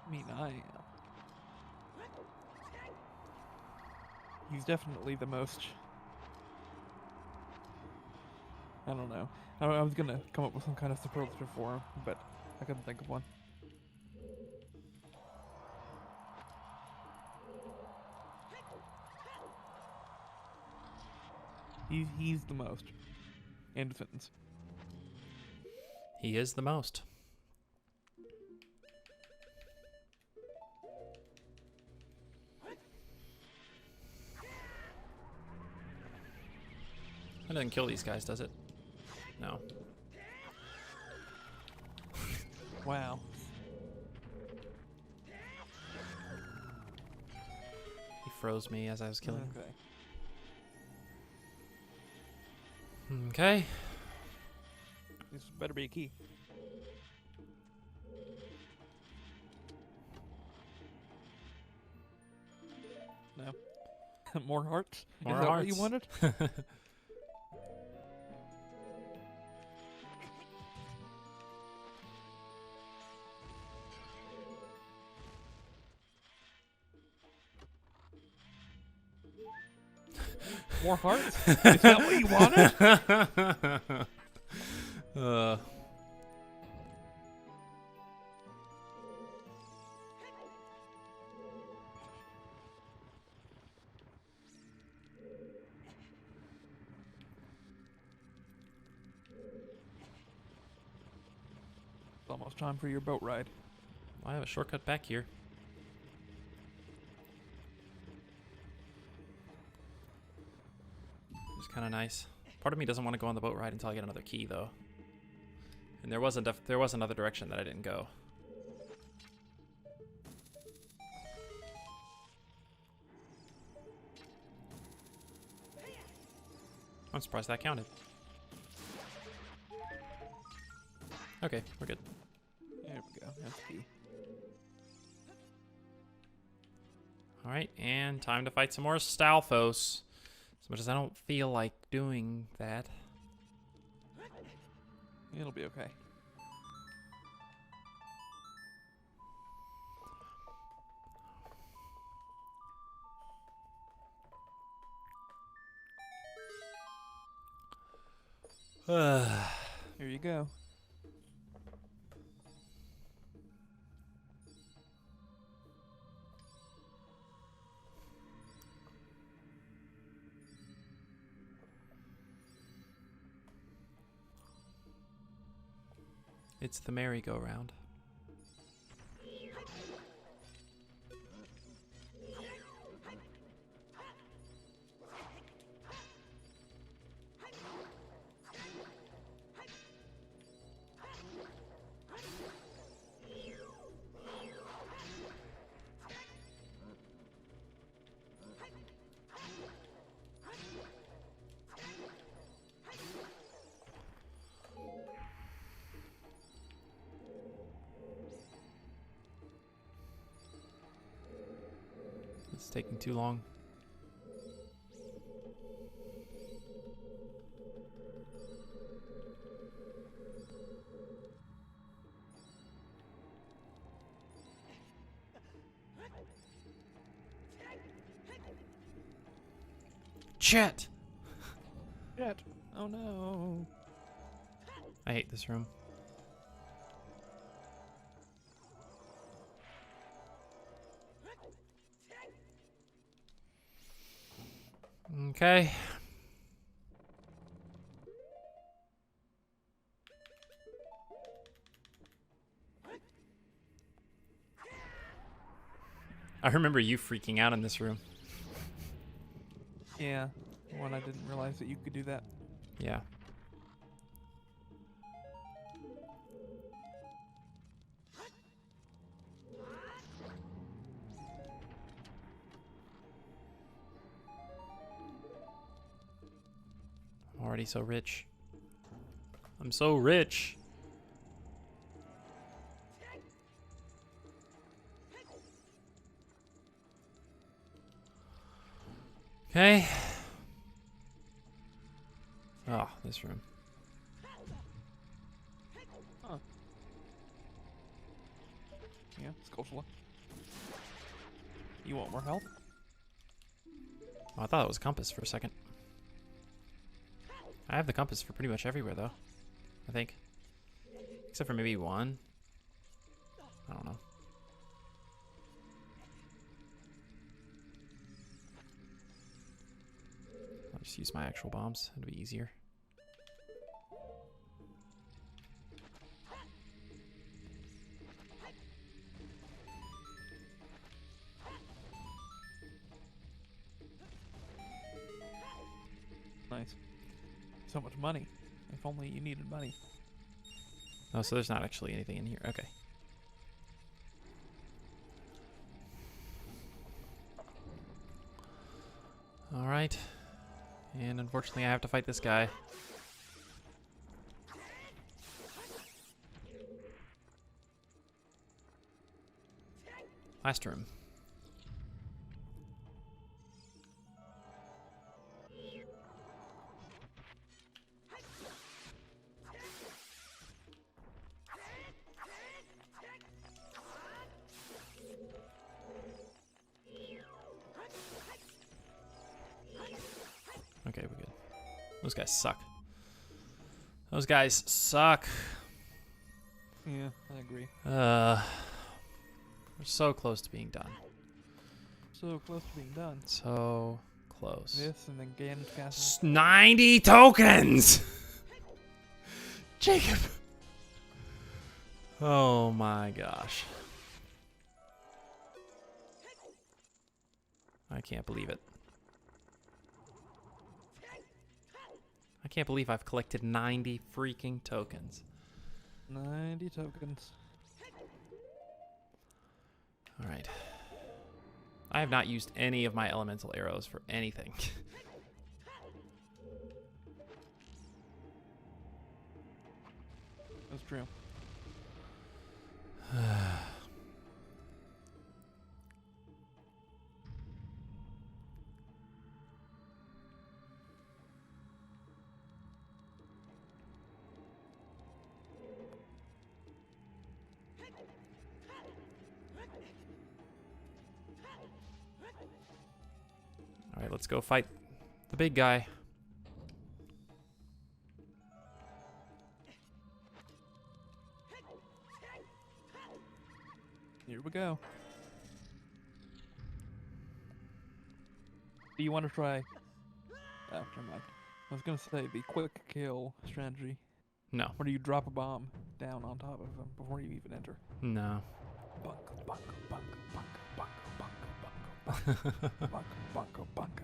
S2: I mean, I am. He's definitely the most. I don't know. I was gonna come up with some kind of superlative for him, but I couldn't think of one. He's the most. And defense.
S1: He is the most. That doesn't kill these guys, does it? No.
S2: Wow.
S1: He froze me as I was killing him.
S2: Okay.
S1: Okay.
S2: This better be a key. No. More hearts?
S1: More
S2: Is that
S1: hearts.
S2: what you wanted? More hearts? Is that what you wanted? It's almost time for your boat ride.
S1: I have a shortcut back here. It's kind of nice. Part of me doesn't want to go on the boat ride until I get another key, though. And there was another direction that I didn't go. I'm surprised that counted. Okay, we're good.
S2: There we go. That's the key.
S1: Alright, and time to fight some more Stalfos. As much as I don't feel like doing that.
S2: It'll be okay. Here you go.
S1: It's the merry-go-round. It's taking too long. Chet!
S2: Shit. Oh no.
S1: I hate this room. Okay. I remember you freaking out in this room.
S2: Yeah, when I didn't realize that you could do that.
S1: Yeah. I'm already so rich. I'm so rich. Okay. Oh, this room.
S2: Huh. Yeah, Skullsanity. You want more help?
S1: Oh, I thought it was a compass for a second. I have the compass for pretty much everywhere, though. I think. Except for maybe one. I don't know. I'll just use my actual bombs. It'll be easier.
S2: Nice. So much money. If only you needed money.
S1: Oh, so there's not actually anything in here. Okay. All right. And unfortunately, I have to fight this guy. Last room. Okay, we're good. Those guys suck. Those guys suck.
S2: Yeah, I agree.
S1: We're so close to being done.
S2: So close to being done.
S1: So close.
S2: This and then Ganon's castle.
S1: 90 tokens! Jacob! Oh my gosh. I can't believe it. I can't believe I've collected 90 freaking tokens.
S2: 90 tokens.
S1: Alright. I have not used any of my elemental arrows for anything.
S2: That's true.
S1: Alright, let's go fight the big guy.
S2: Here we go. Do you want to try? Oh, never mind. I was gonna say the quick kill strategy,
S1: No.
S2: where you drop a bomb down on top of them before you even enter.
S1: No.
S2: Bunko, bunko, bunko, bunko, bunko, bunko, bunko, bunko, bunko, bunko.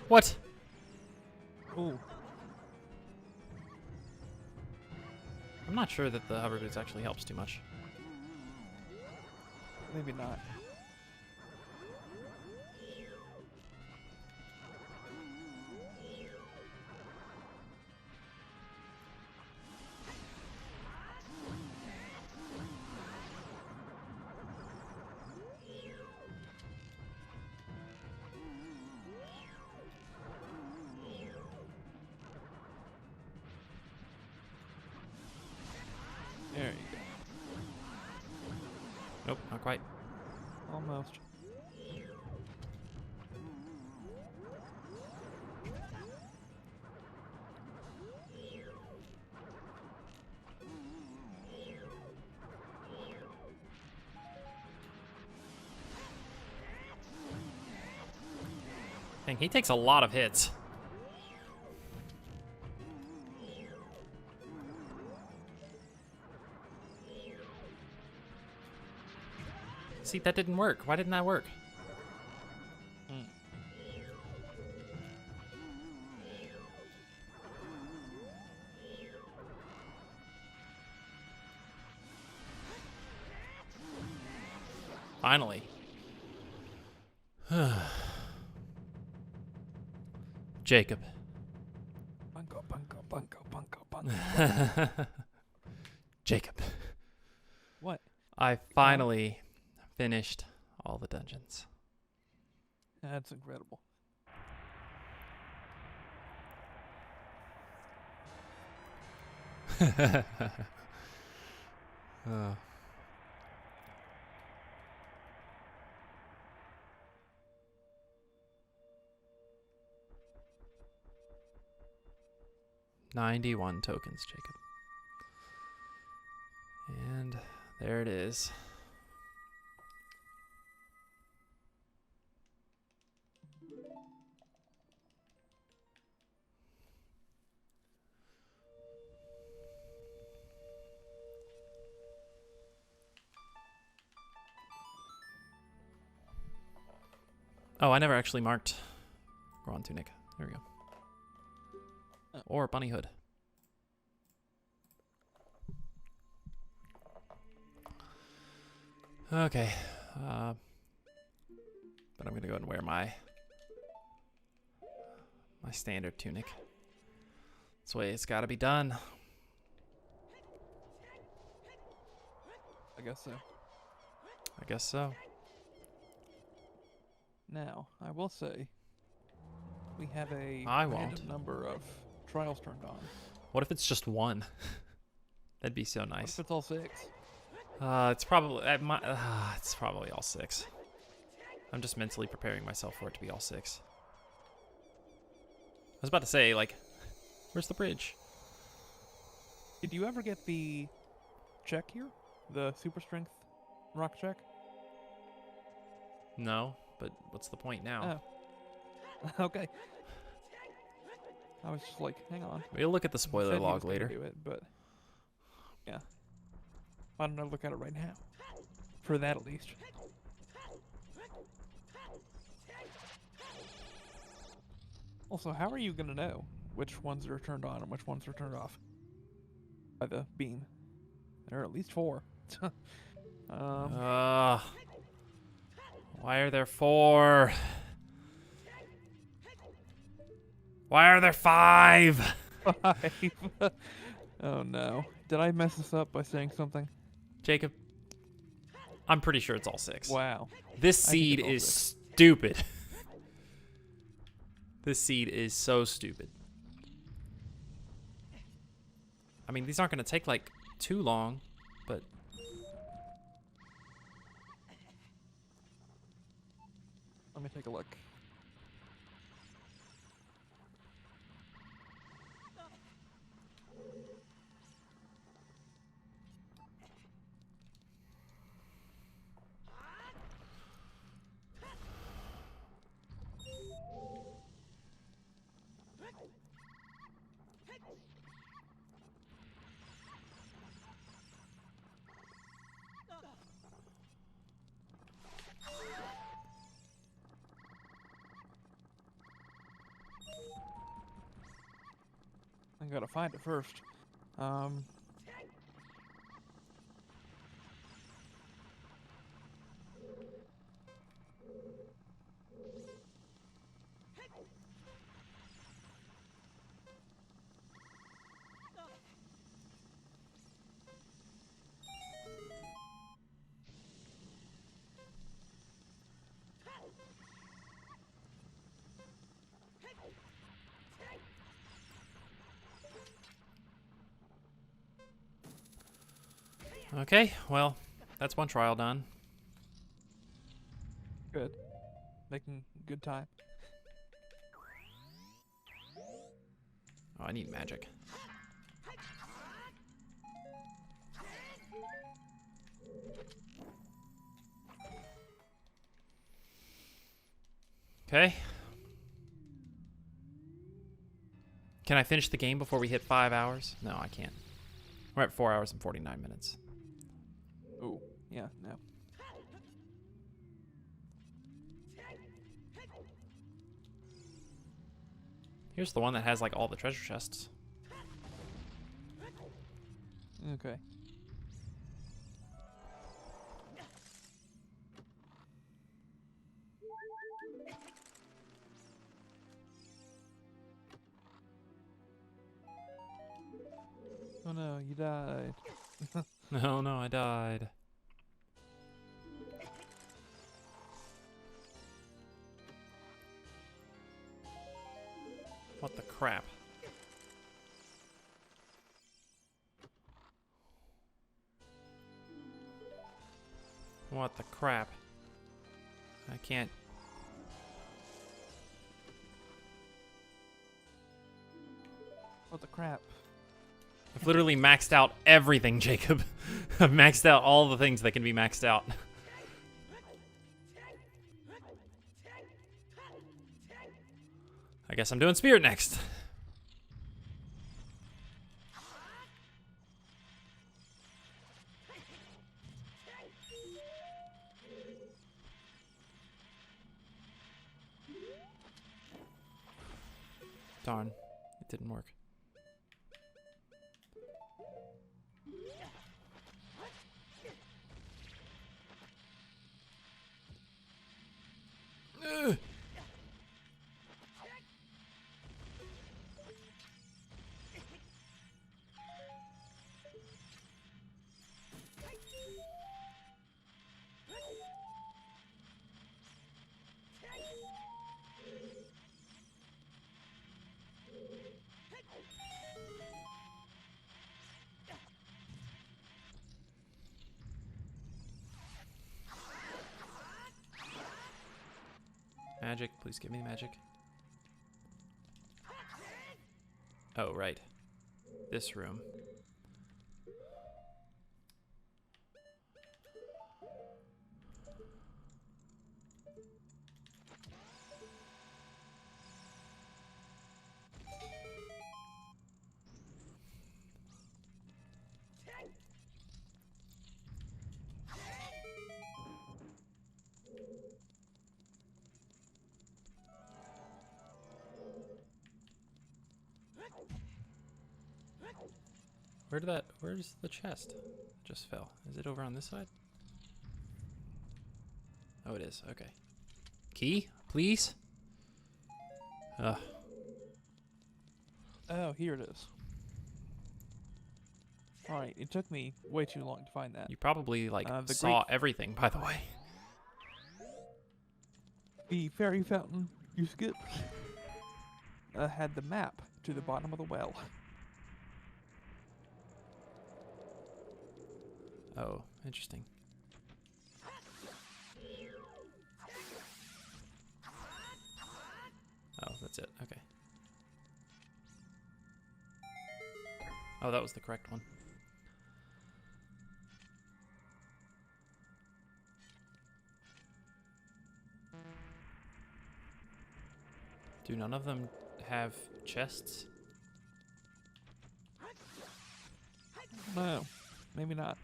S1: What?
S2: Ooh.
S1: I'm not sure that the hover boots actually helps too much.
S2: Maybe not. There you go.
S1: Nope, not quite. Dang, he takes a lot of hits. See, that didn't work. Why didn't that work? Finally. Jacob.
S2: Bunko, bunko, bunko, bunko, bunko.
S1: Jacob.
S2: What?
S1: I finally finished all the dungeons.
S2: That's incredible.
S1: uh. $91 tokens, Jacob. And there it is. Oh, I never actually marked Goron Tunic. There we go. Or Bunny Hood. Okay. But I'm going to go ahead and wear my standard tunic. This way it's got to be done.
S2: I guess so.
S1: I guess so.
S2: Now, I will say, we have a
S1: I
S2: random
S1: won't.
S2: number of trials turned on.
S1: What if it's just one? That'd be so
S2: What
S1: nice.
S2: if it's all 6?
S1: It's probably it's probably all 6. I'm just mentally preparing myself for it to be all 6. I was about to say, like, where's the bridge?
S2: Did you ever get the check here? The super strength rock check?
S1: No, but what's the point now?
S2: Oh. Okay. I was just like, hang on.
S1: We'll look at the
S2: You
S1: spoiler
S2: said you
S1: log
S2: was gonna
S1: later.
S2: Do it, but yeah. Why don't I look at it right now? For that at least. Also, how are you gonna know which ones are turned on and which ones are turned off? By the beam. There are at least 4.
S1: Why are there 4? Why are there 5?
S2: 5. Oh no. Did I mess this up by saying something?
S1: Jacob, I'm pretty sure it's all 6.
S2: Wow.
S1: This
S2: I think
S1: seed
S2: it's all
S1: is
S2: 6.
S1: stupid. This seed is so stupid. I mean, these aren't going to take, like, too long, but...
S2: Let me take a look. I gotta find it first.
S1: Okay, well, that's one trial done.
S2: Good. Making good time.
S1: Oh, I need magic. Okay. Can I finish the game before we hit 5 hours? No, I can't. We're at 4 hours and 49 minutes.
S2: Oh, yeah, no.
S1: Here's the one that has like all the treasure chests.
S2: Okay. Oh no, you died.
S1: No, no, I died. What the crap? What the crap? I can't.
S2: What the crap?
S1: I've literally maxed out everything, Jacob. I've maxed out all the things that can be maxed out. I guess I'm doing Spirit next. Darn, it didn't work. Ugh. Magic, please give me the magic. Oh, right. This room. Where's the chest? Just fell. Is it over on this side? Oh, it is. Okay. Key, please? Ugh.
S2: Oh, here it is. Alright, it took me way too long to find that.
S1: You probably, like,
S2: The
S1: saw everything, by the way.
S2: The fairy fountain you skipped had the map to the bottom of the well.
S1: Oh, interesting. Oh, that's it. Okay. Oh, that was the correct one. Do none of them have chests?
S2: No, maybe not.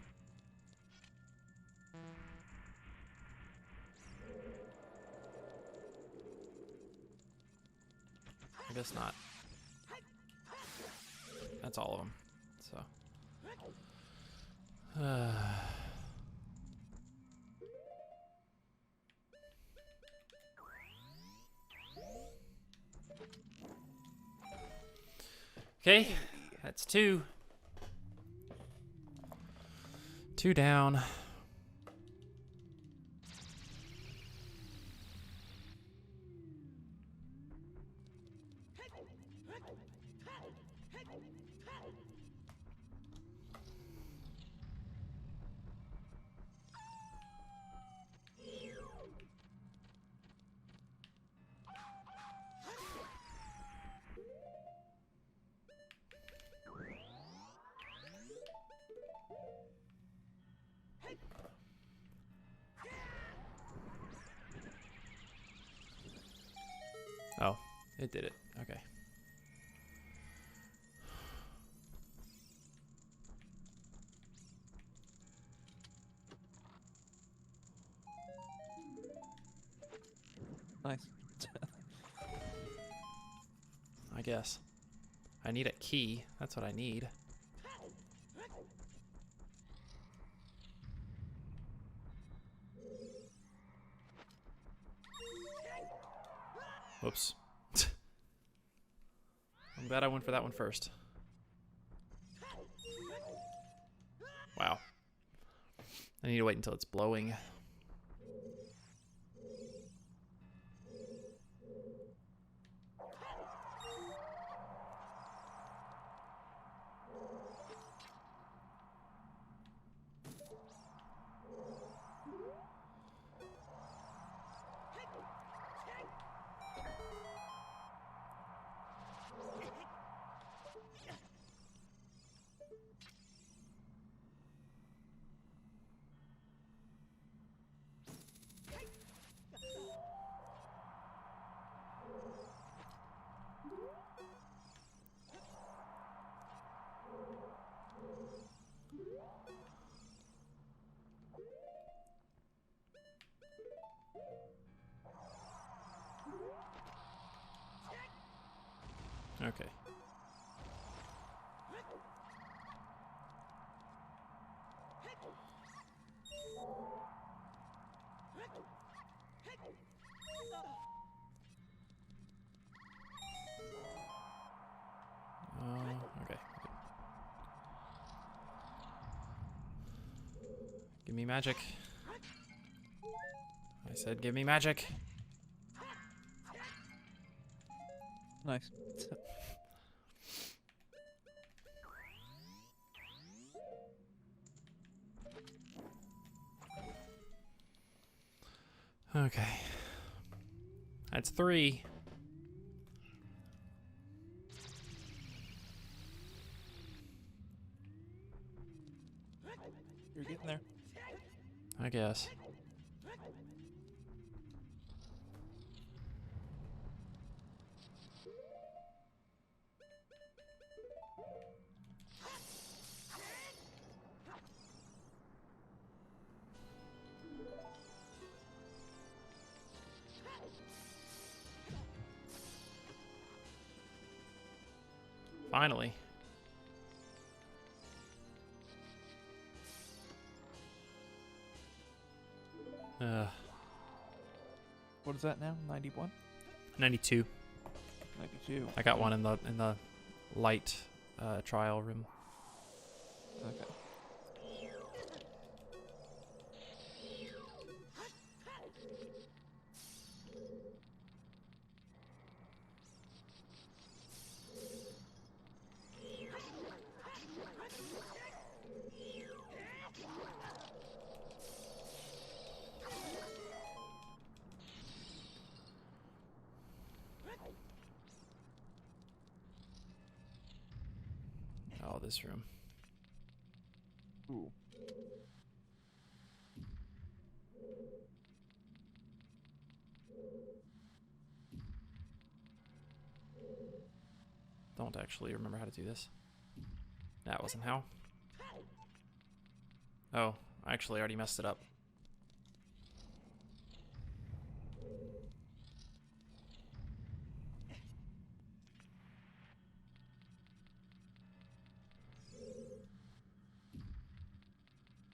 S1: I guess not. That's all of them. So. Okay, that's two. Two down. Oh, it did it. Okay. guess. I need a key. That's what I need. Whoops. I'm glad I went for that one first. Wow. I need to wait until it's blowing. Okay. Okay. Give me magic. I said give me magic.
S2: Nice.
S1: Okay. That's 3.
S2: You're getting there.
S1: I guess. Finally.
S2: What is that now? 91?
S1: 92.
S2: 92.
S1: I got one in the light trial room.
S2: Okay.
S1: Oh, this room.
S2: Ooh.
S1: Don't actually remember how to do this. That wasn't how. Oh, I actually already messed it up.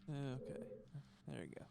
S2: Okay. There you go.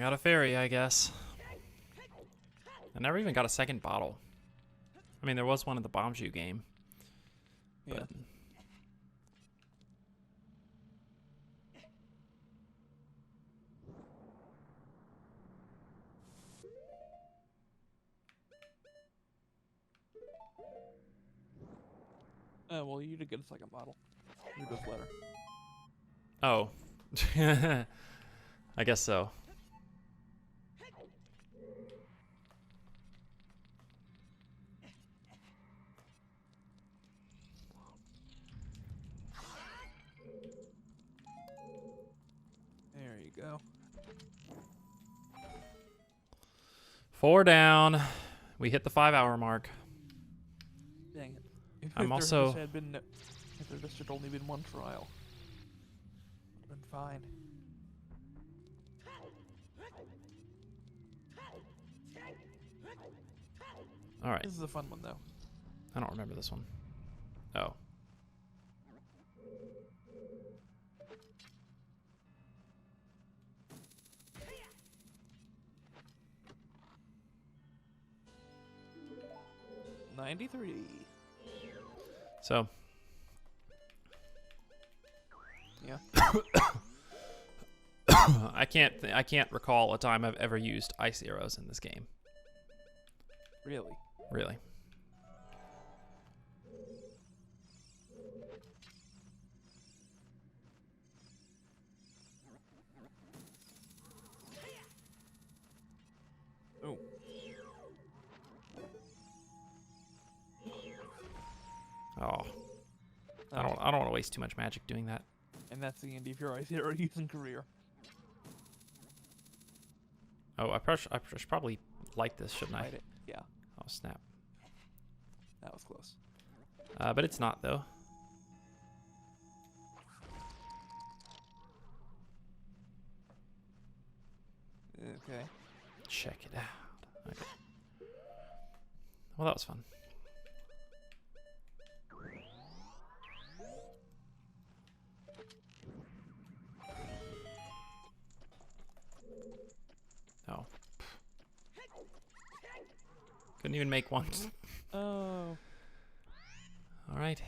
S1: got a fairy, I guess. I never even got a second bottle. I mean, there was one in the Bombshell game.
S2: Yeah.
S1: But
S2: Well, you did get a second bottle. Through this letter.
S1: oh. I guess so.
S2: There you go.
S1: 4 down. We hit the 5-hour mark.
S2: Dang it. If
S1: I'm
S2: there
S1: also-
S2: just had been, if there just had only been one trial, would have been fine.
S1: All right.
S2: This is a fun one though.
S1: I don't remember this one. Oh.
S2: '93.
S1: So.
S2: Yeah.
S1: I can't recall a time I've ever used ice arrows in this game.
S2: Really.
S1: Really.
S2: Oh.
S1: Oh. I don't want to waste too much magic doing that.
S2: And that's the end of your ice hero using career.
S1: Oh, I should probably light this, shouldn't I?
S2: Light it. Yeah,
S1: Oh, snap.
S2: that was close.
S1: But it's not, though.
S2: Okay.
S1: Check it out. Okay. Well, that was fun. Oh. Couldn't even make one.
S2: Oh.
S1: All right.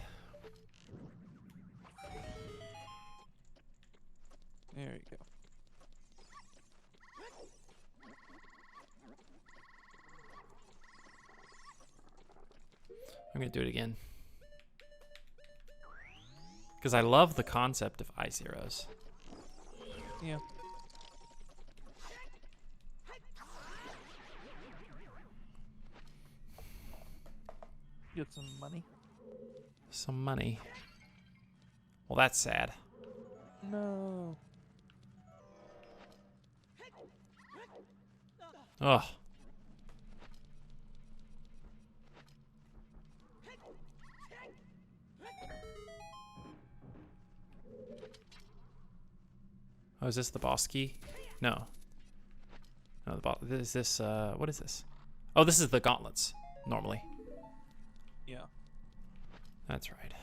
S2: There you go.
S1: I'm gonna do it again. Because I love the concept of ice arrows.
S2: Yeah. Get some money.
S1: Some money. Well, that's sad.
S2: No.
S1: Ugh. Oh, is this the boss key? No. No, the boss. Is this, what is this? Oh, this is the gauntlets, normally.
S2: Yeah.
S1: That's right.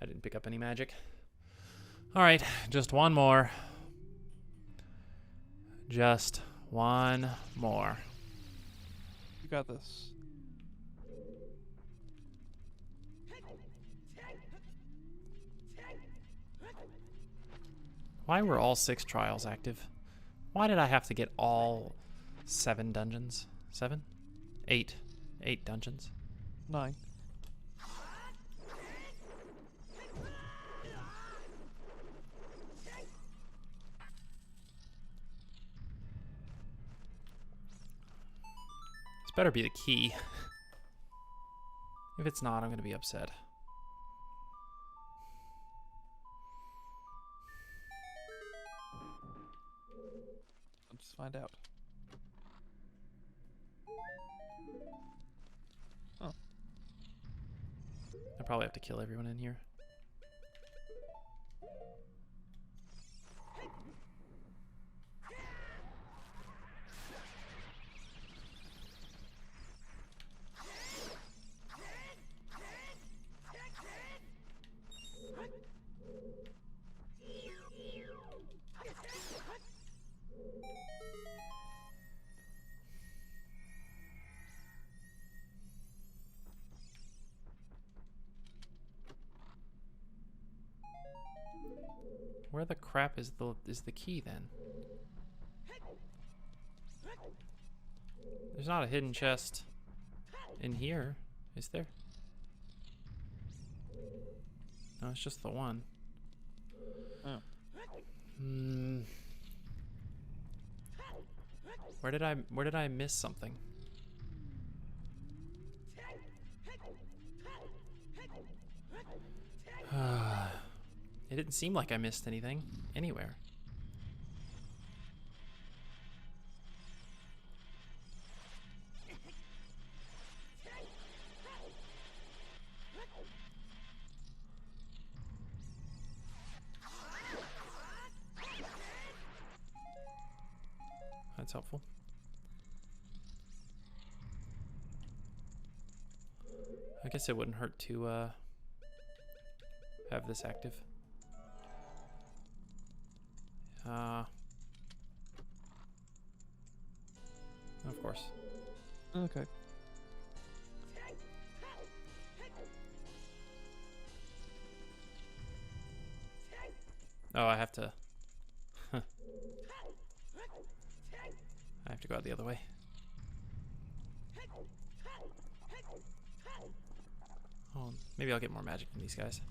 S1: I didn't pick up any magic. All right, just one more. Just one more.
S2: You got this.
S1: Why were all 6 trials active? Why did I have to get all 7 dungeons? 7? 8. 8 dungeons.
S2: 9.
S1: This better be the key. If it's not, I'm going to be upset.
S2: find out. Oh.
S1: I probably have to kill everyone in here. Where the crap is the key then? There's not a hidden chest in here, is there? No, it's just the one.
S2: Oh.
S1: Where did I miss something? It didn't seem like I missed anything anywhere. That's helpful. I guess it wouldn't hurt to have this active. Of course.
S2: Okay.
S1: Oh, I have to. I have to go out the other way. Oh, maybe I'll get more magic from these guys.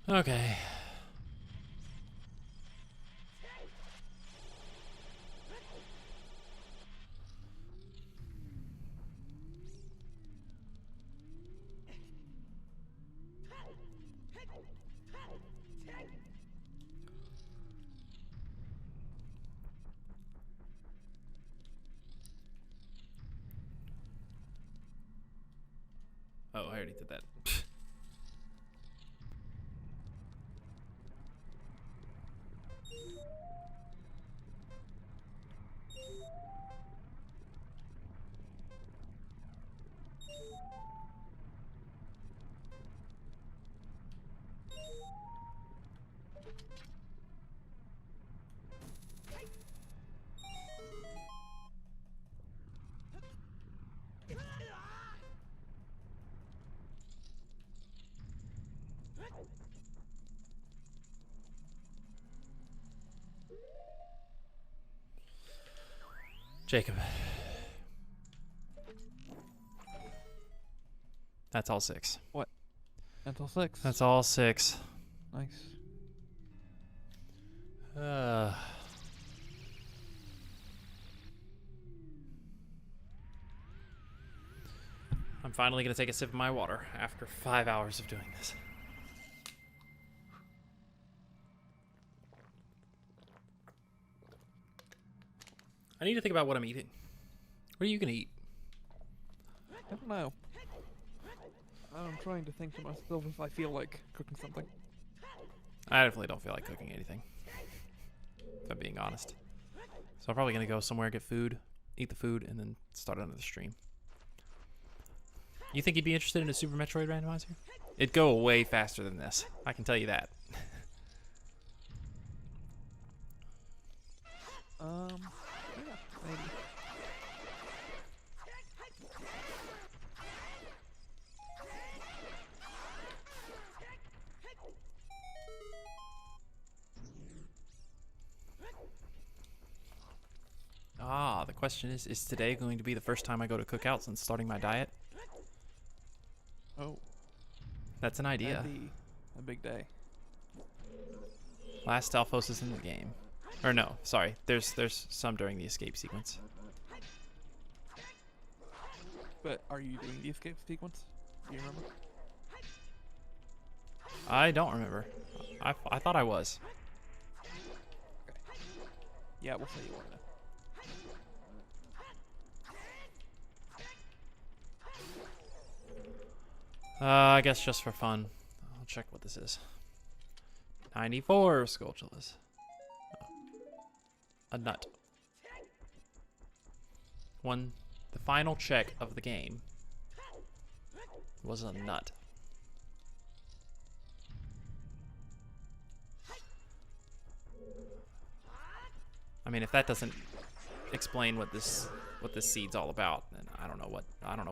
S1: Okay. Oh, I already did that. Jacob. That's all 6.
S2: What? Until 6.
S1: That's all 6.
S2: Nice.
S1: I'm finally gonna take a sip of my water after 5 hours of doing this. I need to think about what I'm eating. What are you gonna eat?
S2: I don't know. I'm trying to think to myself if I feel like cooking something.
S1: I definitely don't feel like cooking anything, if I'm being honest. So I'm probably gonna go somewhere, get food, eat the food, and then start another stream. You think you'd be interested in a Super Metroid randomizer? It'd go way faster than this. I can tell you that.
S2: Yeah, maybe.
S1: Ah, the question is today going to be the first time I go to cookout since starting my diet?
S2: Oh,
S1: That's an idea.
S2: that'd be a big day.
S1: Last Alphos is in the game. Or no, sorry. There's some during the escape sequence.
S2: But are you doing the escape sequence? Do you remember?
S1: I don't remember. I thought I was.
S2: Okay. Yeah, we'll say you are now.
S1: I guess just for fun. I'll check what this is. 94 Skulltulas. Oh. A nut. The final check of the game was a nut. I mean, if that doesn't explain what this seed's all about, then I don't know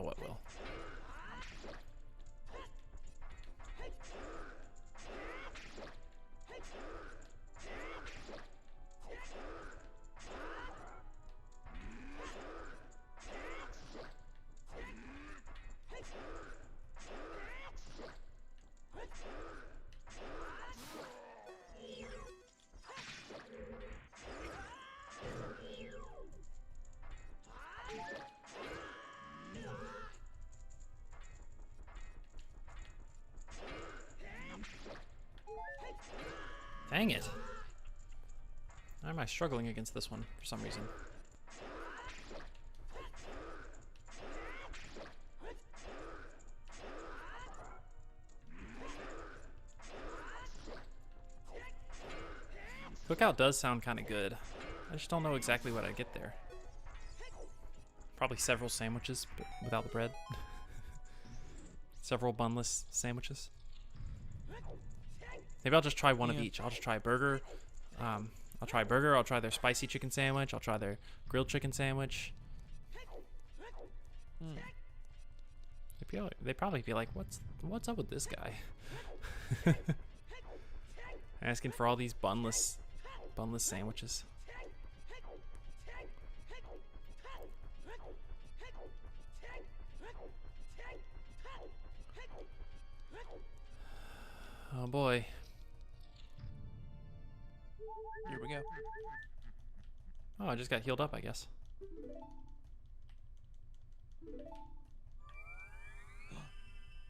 S1: what will. Dang it. Why am I struggling against this one for some reason? Cookout does sound kind of good. I just don't know exactly what I get there. Probably several sandwiches, but without the bread. Several bunless sandwiches. Maybe I'll just try one of each. I'll just try a burger. I'll try a burger. I'll try their spicy chicken sandwich. I'll try their grilled chicken sandwich. They'd probably be like, what's up with this guy? Asking for all these bunless sandwiches. Oh boy.
S2: Here we go.
S1: Oh, I just got healed up, I guess.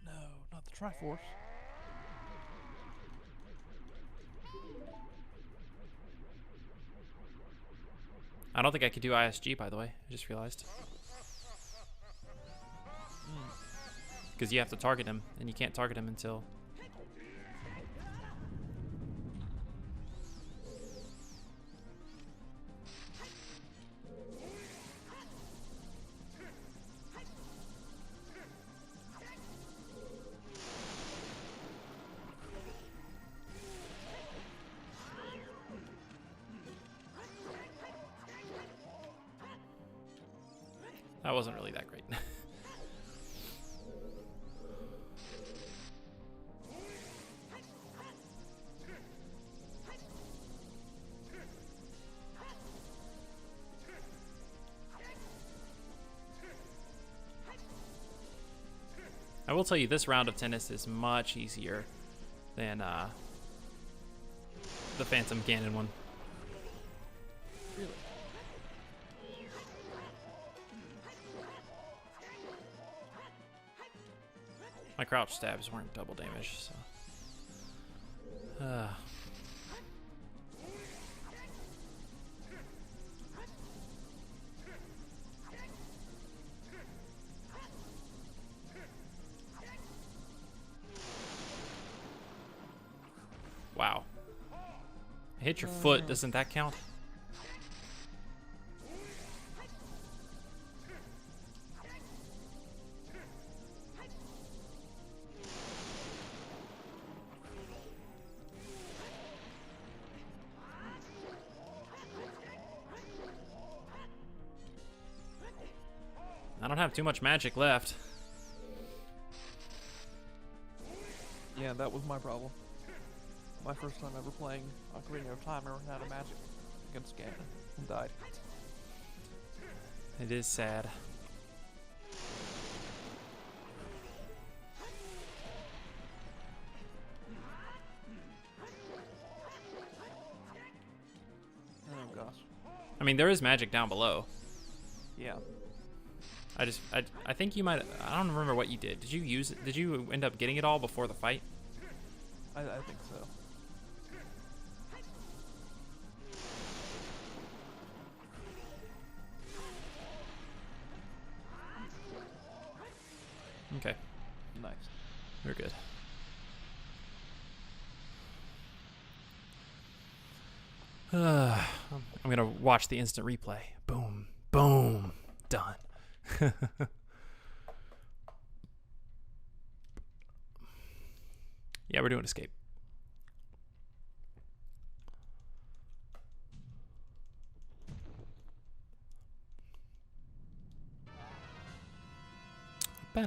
S2: No, not the Triforce.
S1: I don't think I could do ISG, by the way. I just realized. Because you have to target him, and you can't target him until... That wasn't really that great. I will tell you, this round of tennis is much easier than the Phantom Ganon one.
S2: Really?
S1: My crouch stabs weren't double damage, so. Wow. Hit your foot, doesn't that count? I don't have too much magic left.
S2: Yeah, that was my problem. My first time ever playing Ocarina of Time, I ran out of magic against Ganon and died.
S1: It is sad.
S2: Oh gosh.
S1: I mean, there is magic down below.
S2: Yeah.
S1: I think you might. I don't remember what you did. Did you use it? Did you end up getting it all before the fight?
S2: I think so.
S1: We're good. I'm gonna watch the instant replay. Boom, boom, done. Yeah, we're doing escape.
S2: No.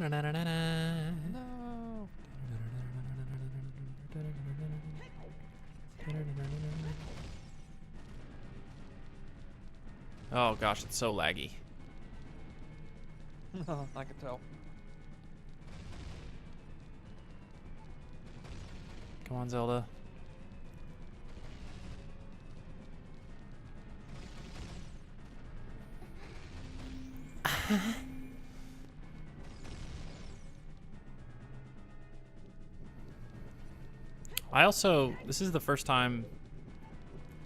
S1: Oh gosh, it's so laggy.
S2: I can tell.
S1: Come on, Zelda. This is the first time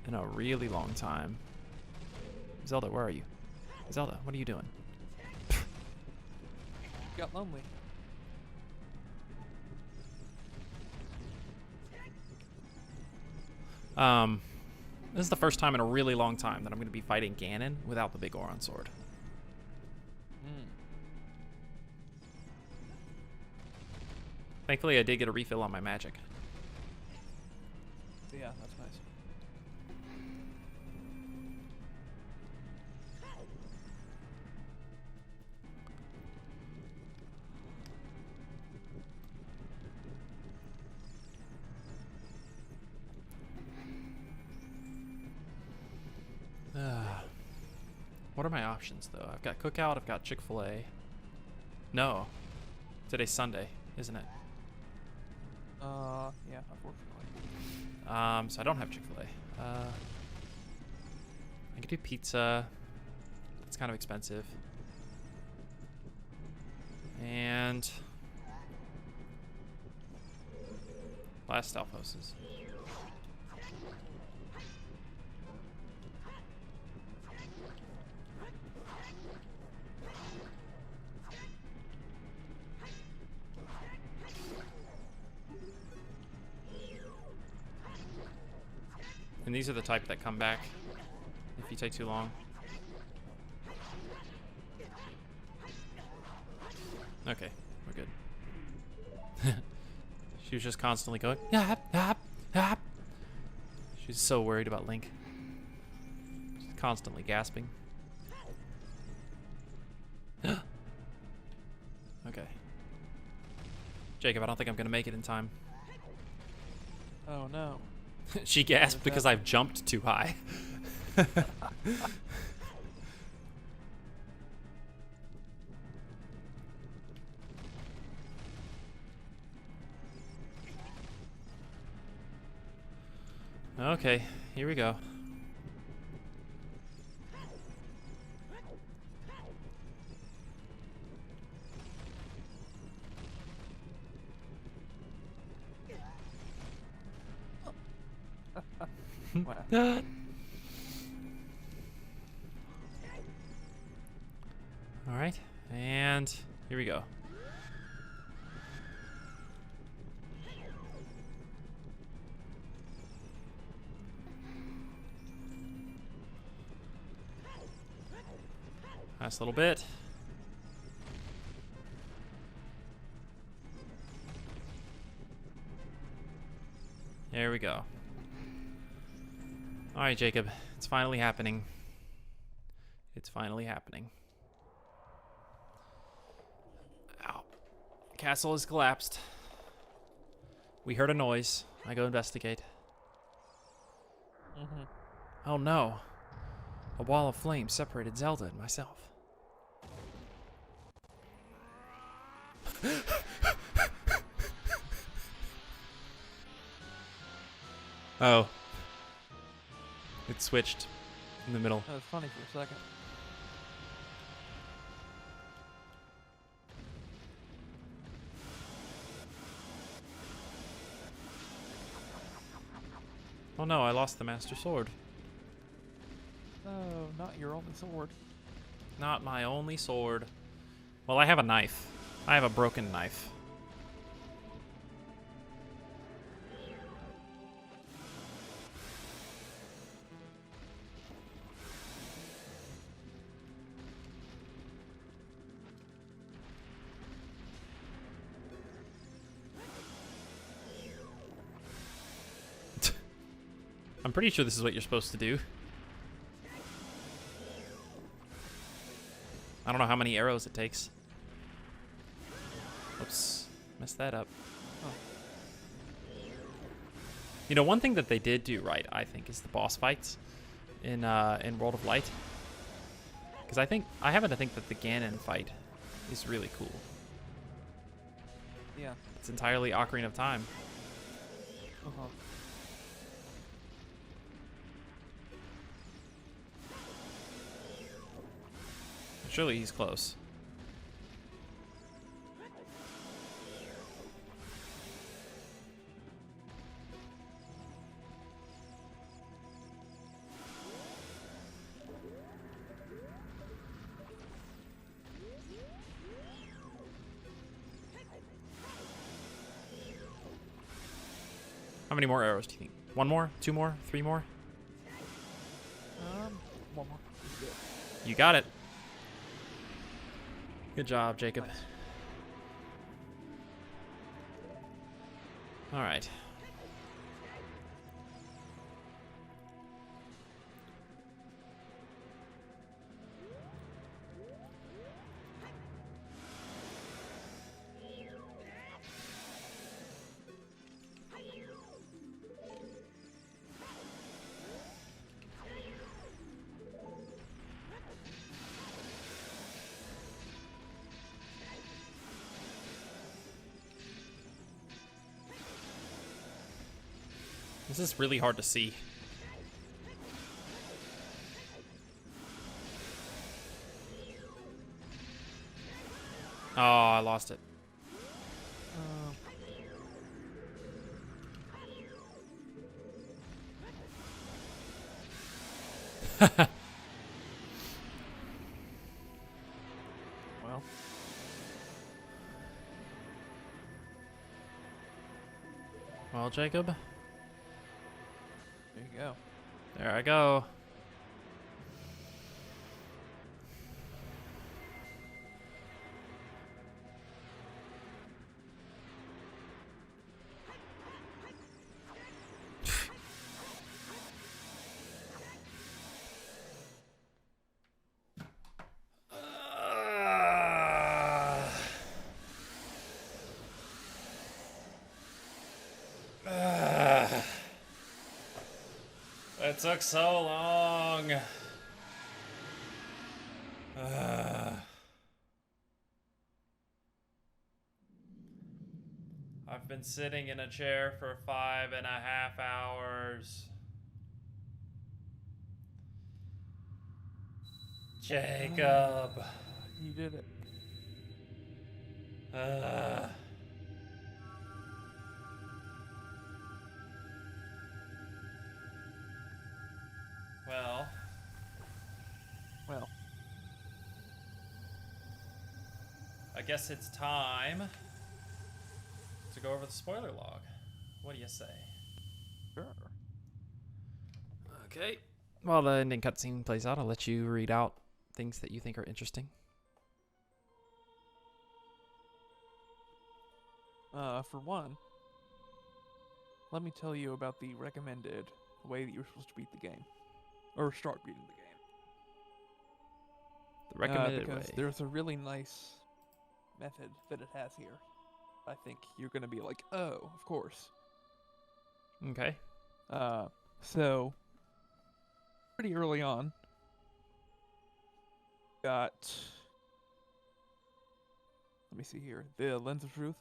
S1: in a really long time. Zelda, where are you? Zelda, what are you doing?
S2: Got lonely.
S1: This is the first time in a really long time that I'm going to be fighting Ganon without the big Oron sword. Thankfully, I did get a refill on my magic.
S2: Yeah, that's nice.
S1: What are my options, though? I've got Cookout, I've got Chick-fil-A. No. Today's Sunday, isn't it?
S2: Yeah, unfortunately.
S1: So I don't have Chick-fil-A. I could do pizza. It's kind of expensive. And last Stalfoses. And these are the type that come back if you take too long. Okay, we're good. She was just constantly going, yap, yap, yap. She's so worried about Link. She's constantly gasping. Okay. Jacob, I don't think I'm gonna make it in time.
S2: Oh no.
S1: She gasped because I've jumped too high. Okay, here we go.
S2: Wow.
S1: All right, and here we go. Last little bit. There we go. All right, Jacob, it's finally happening. It's finally happening. Ow. Castle has collapsed. We heard a noise. I go investigate. Oh no. A wall of flame separated Zelda and myself. Oh. It switched in the middle.
S2: That was funny for a second.
S1: Oh no, I lost the Master Sword.
S2: Oh, not your only sword.
S1: Not my only sword. Well, I have a knife. I have a broken knife. I'm pretty sure this is what you're supposed to do. I don't know how many arrows it takes. Oops, messed that up.
S2: Oh.
S1: You know, one thing that they did do right, I think, is the boss fights in World of Light. Because I happen to think that the Ganon fight is really cool.
S2: Yeah.
S1: It's entirely Ocarina of Time.
S2: Uh-huh.
S1: Surely he's close. How many more arrows do you think? One more? Two more? Three more?
S2: One more. Good.
S1: You got it. Good job, Jacob.
S2: Nice.
S1: All right. This is really hard to see. Oh, I lost it.
S2: Well.
S1: Well, Jacob,
S2: There you go.
S1: there I go. It took so long. I've been sitting in a chair for 5.5 hours. Jacob.
S2: You did it.
S1: Well,
S2: Well.
S1: I guess it's time to go over the spoiler log. What do you say?
S2: Sure.
S1: Okay. While the ending cutscene plays out, I'll let you read out things that you think are interesting.
S2: For one, let me tell you about the recommended way that you're supposed to beat the game. Or start beating the game.
S1: The recommended
S2: because
S1: way.
S2: there's a really nice method that it has here. I think you're gonna be like, oh, of course.
S1: Okay.
S2: So pretty early on, got, let me see here, the Lens of Truth,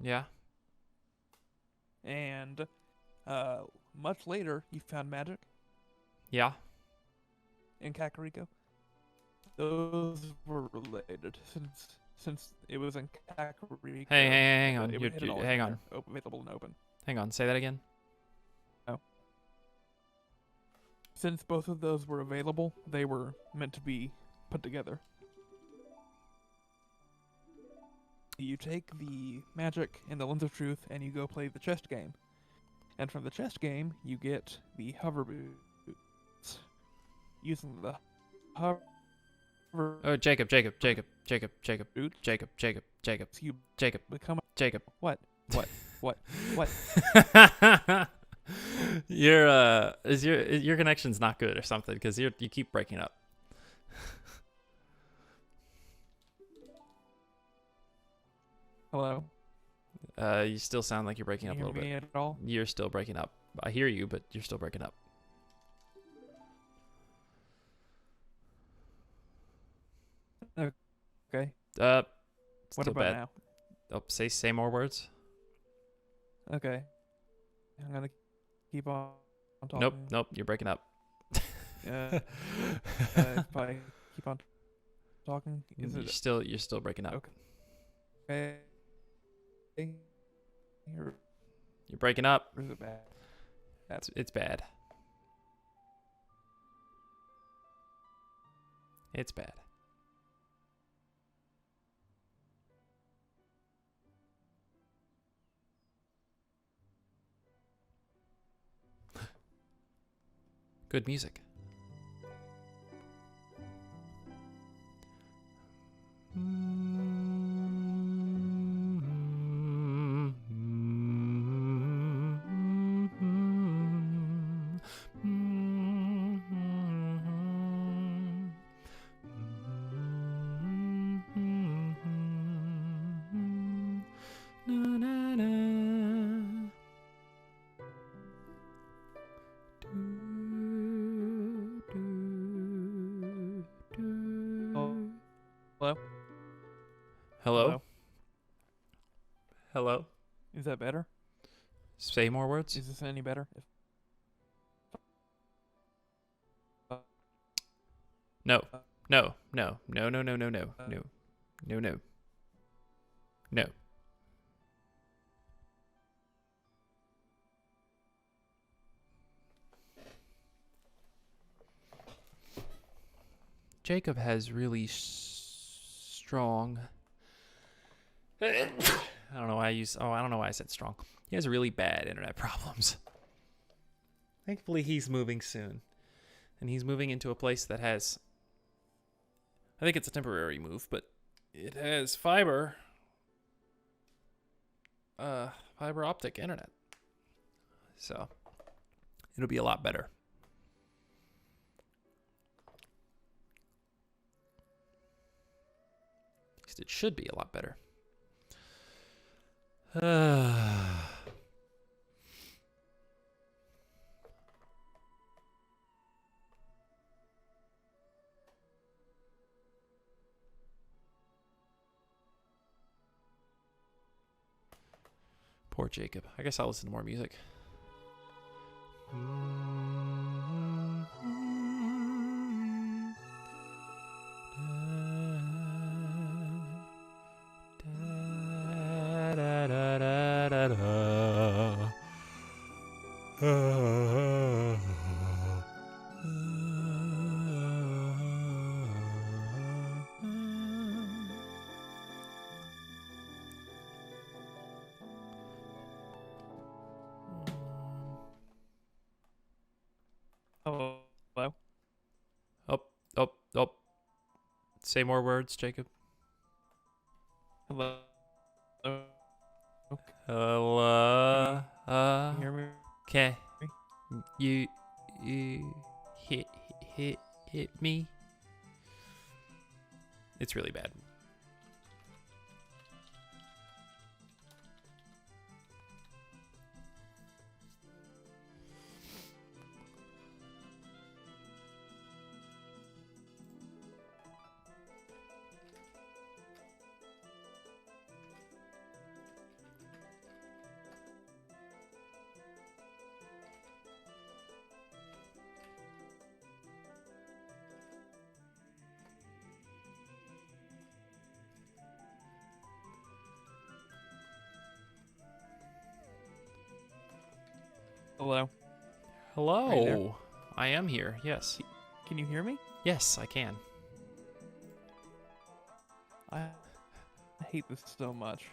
S1: Yeah.
S2: and much later you found magic
S1: Yeah.
S2: in Kakariko. Those were related since it was in Kakariko.
S1: Hey, hang on.
S2: it
S1: You're,
S2: hit it all
S1: hang
S2: in
S1: on.
S2: there, available and open.
S1: Hang on. Say that again.
S2: Since both of those were available, they were meant to be put together. You take the magic and the Lens of Truth and you go play the chest game. And from the chest game, you get the hover boots. Using the hover
S1: Oh, Jacob.
S2: boots, you
S1: Jacob.
S2: become
S1: Jacob.
S2: what?
S1: Your connection's not good or something because you keep breaking up.
S2: Hello?
S1: You still sound like you're breaking
S2: Can
S1: up a
S2: you
S1: little
S2: hear
S1: bit.
S2: me at all?
S1: You're still breaking up. I hear you, but you're still breaking up.
S2: Okay.
S1: What
S2: What
S1: still
S2: about
S1: bad.
S2: now?
S1: Oh, say more words.
S2: Okay. I'm gonna keep on
S1: Nope,
S2: talking.
S1: nope, you're breaking up.
S2: If I keep on talking, is
S1: you're
S2: it
S1: still breaking up.
S2: okay? Or
S1: You're breaking up.
S2: is it bad?
S1: It's bad. It's bad. Good music.
S2: Oh, hello?
S1: Hello?
S2: Hello?
S1: Hello?
S2: Is that better?
S1: Say more words?
S2: Is this any better?
S1: No. No. No. No, no, no, no, no. No. No, no. No. Jacob has really strong. I don't know why I don't know why I said strong. He has really bad internet problems. Thankfully, he's moving soon. And he's moving into a place that has, I think it's a temporary move, but it has fiber optic internet. So, it'll be a lot better. At least it should be a lot better. Poor Jacob. I guess I'll listen to more music.
S2: Hello?
S1: Oh. Say more words, Jacob.
S2: Hello?
S1: Hello.
S2: Can you hear me?
S1: Okay. You hit me. It's really bad.
S2: Hello?
S1: Hello.
S2: Are you there?
S1: I am here. Yes.
S2: Can you hear me?
S1: Yes, I can.
S2: I hate this so much.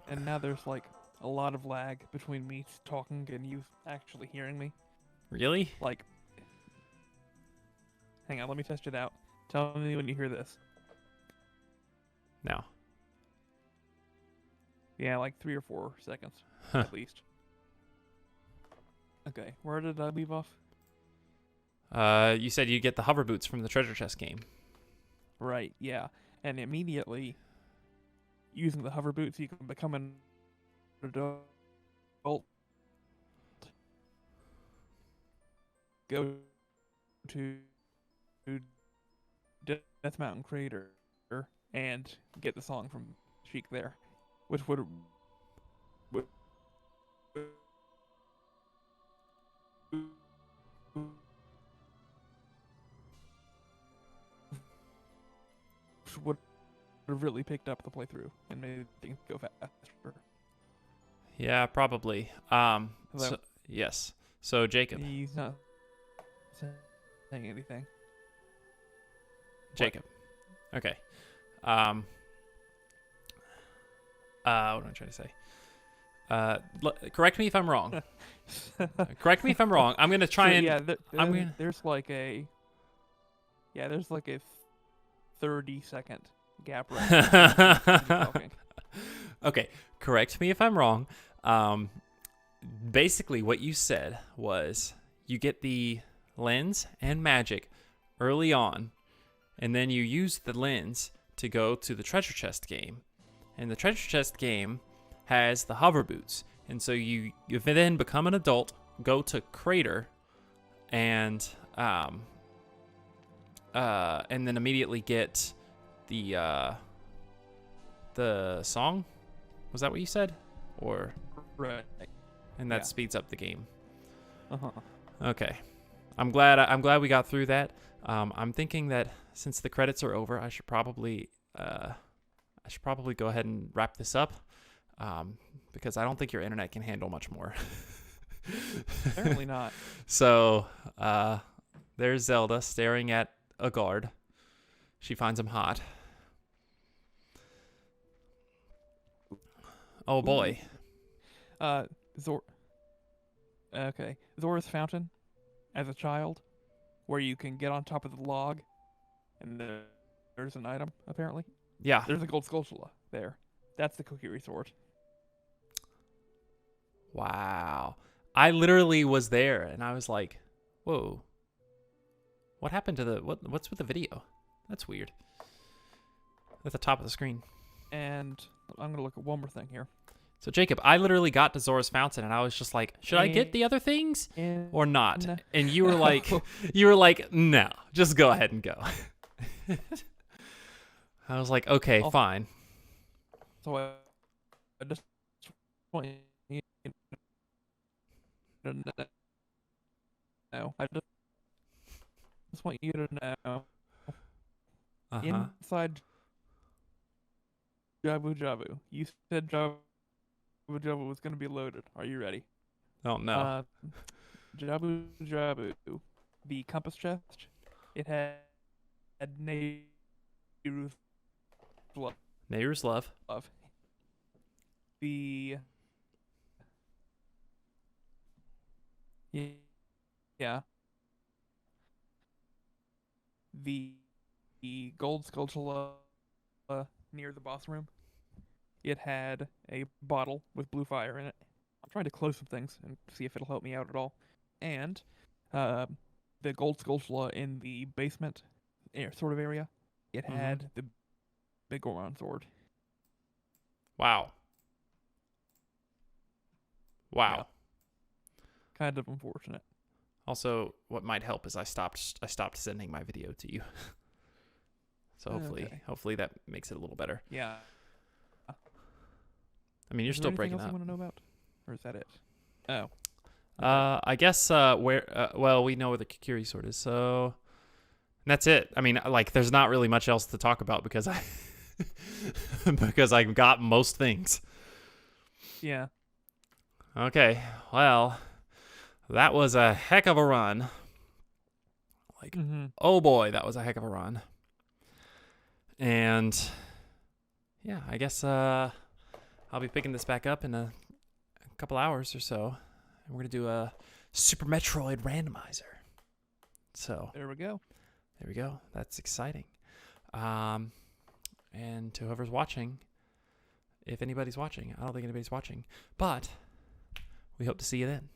S2: And now there's like a lot of lag between me talking and you actually hearing me.
S1: Really?
S2: Like, hang on, let me test it out. Tell me when you hear this.
S1: No.
S2: Yeah, like 3 or 4 seconds
S1: Huh.
S2: at least. Okay, where did I leave off?
S1: You said you get the hover boots from the treasure chest game.
S2: Right, yeah. And immediately, using the hover boots, you can become an adult. Go to Death Mountain Crater and get the song from Sheik there, which would would have really picked up the playthrough and made things go faster.
S1: Yeah, probably.
S2: Hello?
S1: So, yes. So Jacob.
S2: He's not saying anything.
S1: Jacob. Okay. What am I trying to say? Correct me if I'm wrong. Correct me if I'm wrong. I'm gonna try
S2: So,
S1: and.
S2: yeah,
S1: I'm gonna.
S2: there's like a 30-second gap right now. Talking.
S1: Okay, correct me if I'm wrong. Basically, what you said was you get the lens and magic early on, and then you use the lens to go to the treasure chest game, and the treasure chest game has the hover boots, and so you then become an adult, go to Crater, and then immediately get the song. Was that what you said? Or
S2: Right.
S1: and that
S2: Yeah.
S1: speeds up the game.
S2: Uh-huh.
S1: Okay, I'm glad we got through that. I'm thinking that since the credits are over, I should probably go ahead and wrap this up, because I don't think your internet can handle much more.
S2: Apparently not.
S1: So there's Zelda staring at a guard. She finds him hot. Oh boy.
S2: Zora's Fountain, as a child, where you can get on top of the log, and there's an item, apparently.
S1: Yeah.
S2: There's a gold Skullsula there. That's the Cookie Resort.
S1: Wow. I literally was there and I was like, whoa. What happened to what's with the video? That's weird. At the top of the screen.
S2: And I'm going to look at one more thing here.
S1: So Jacob, I literally got to Zora's Fountain and I was just like, should I get the other things or not? And you were like, no, just go ahead and go. I was like, okay, fine.
S2: So I just want you to know. I just want you to know. Inside Jabu Jabu, you said Jabu Jabu was going to be loaded. Are you ready?
S1: Oh no.
S2: Jabu Jabu, the compass chest, it had Nehru's love.
S1: Nehru's love.
S2: The yeah. The gold Skulltula near the boss room. It had a bottle with blue fire in it. I'm trying to close some things and see if it'll help me out at all. And the gold Skulltula in the basement sort of area. It had the big Goron sword.
S1: Wow. Wow.
S2: Yeah. Kind of unfortunate.
S1: Also, what might help is I stopped sending my video to you. So hopefully that makes it a little better.
S2: Yeah.
S1: I mean, you're still breaking up.
S2: Is there anything else you want to know about? Or is that it? Oh.
S1: I guess we know where the Kikiri sword is, so that's it. I mean, like, there's not really much else to talk about because I got most things.
S2: Yeah.
S1: Okay, well, that was a heck of a run. Like, oh boy, that was a heck of a run. And yeah, I guess I'll be picking this back up in a couple hours or so. And we're going to do a Super Metroid randomizer. So
S2: there we go.
S1: That's exciting. And to whoever's watching, if anybody's watching. I don't think anybody's watching. But we hope to see you then.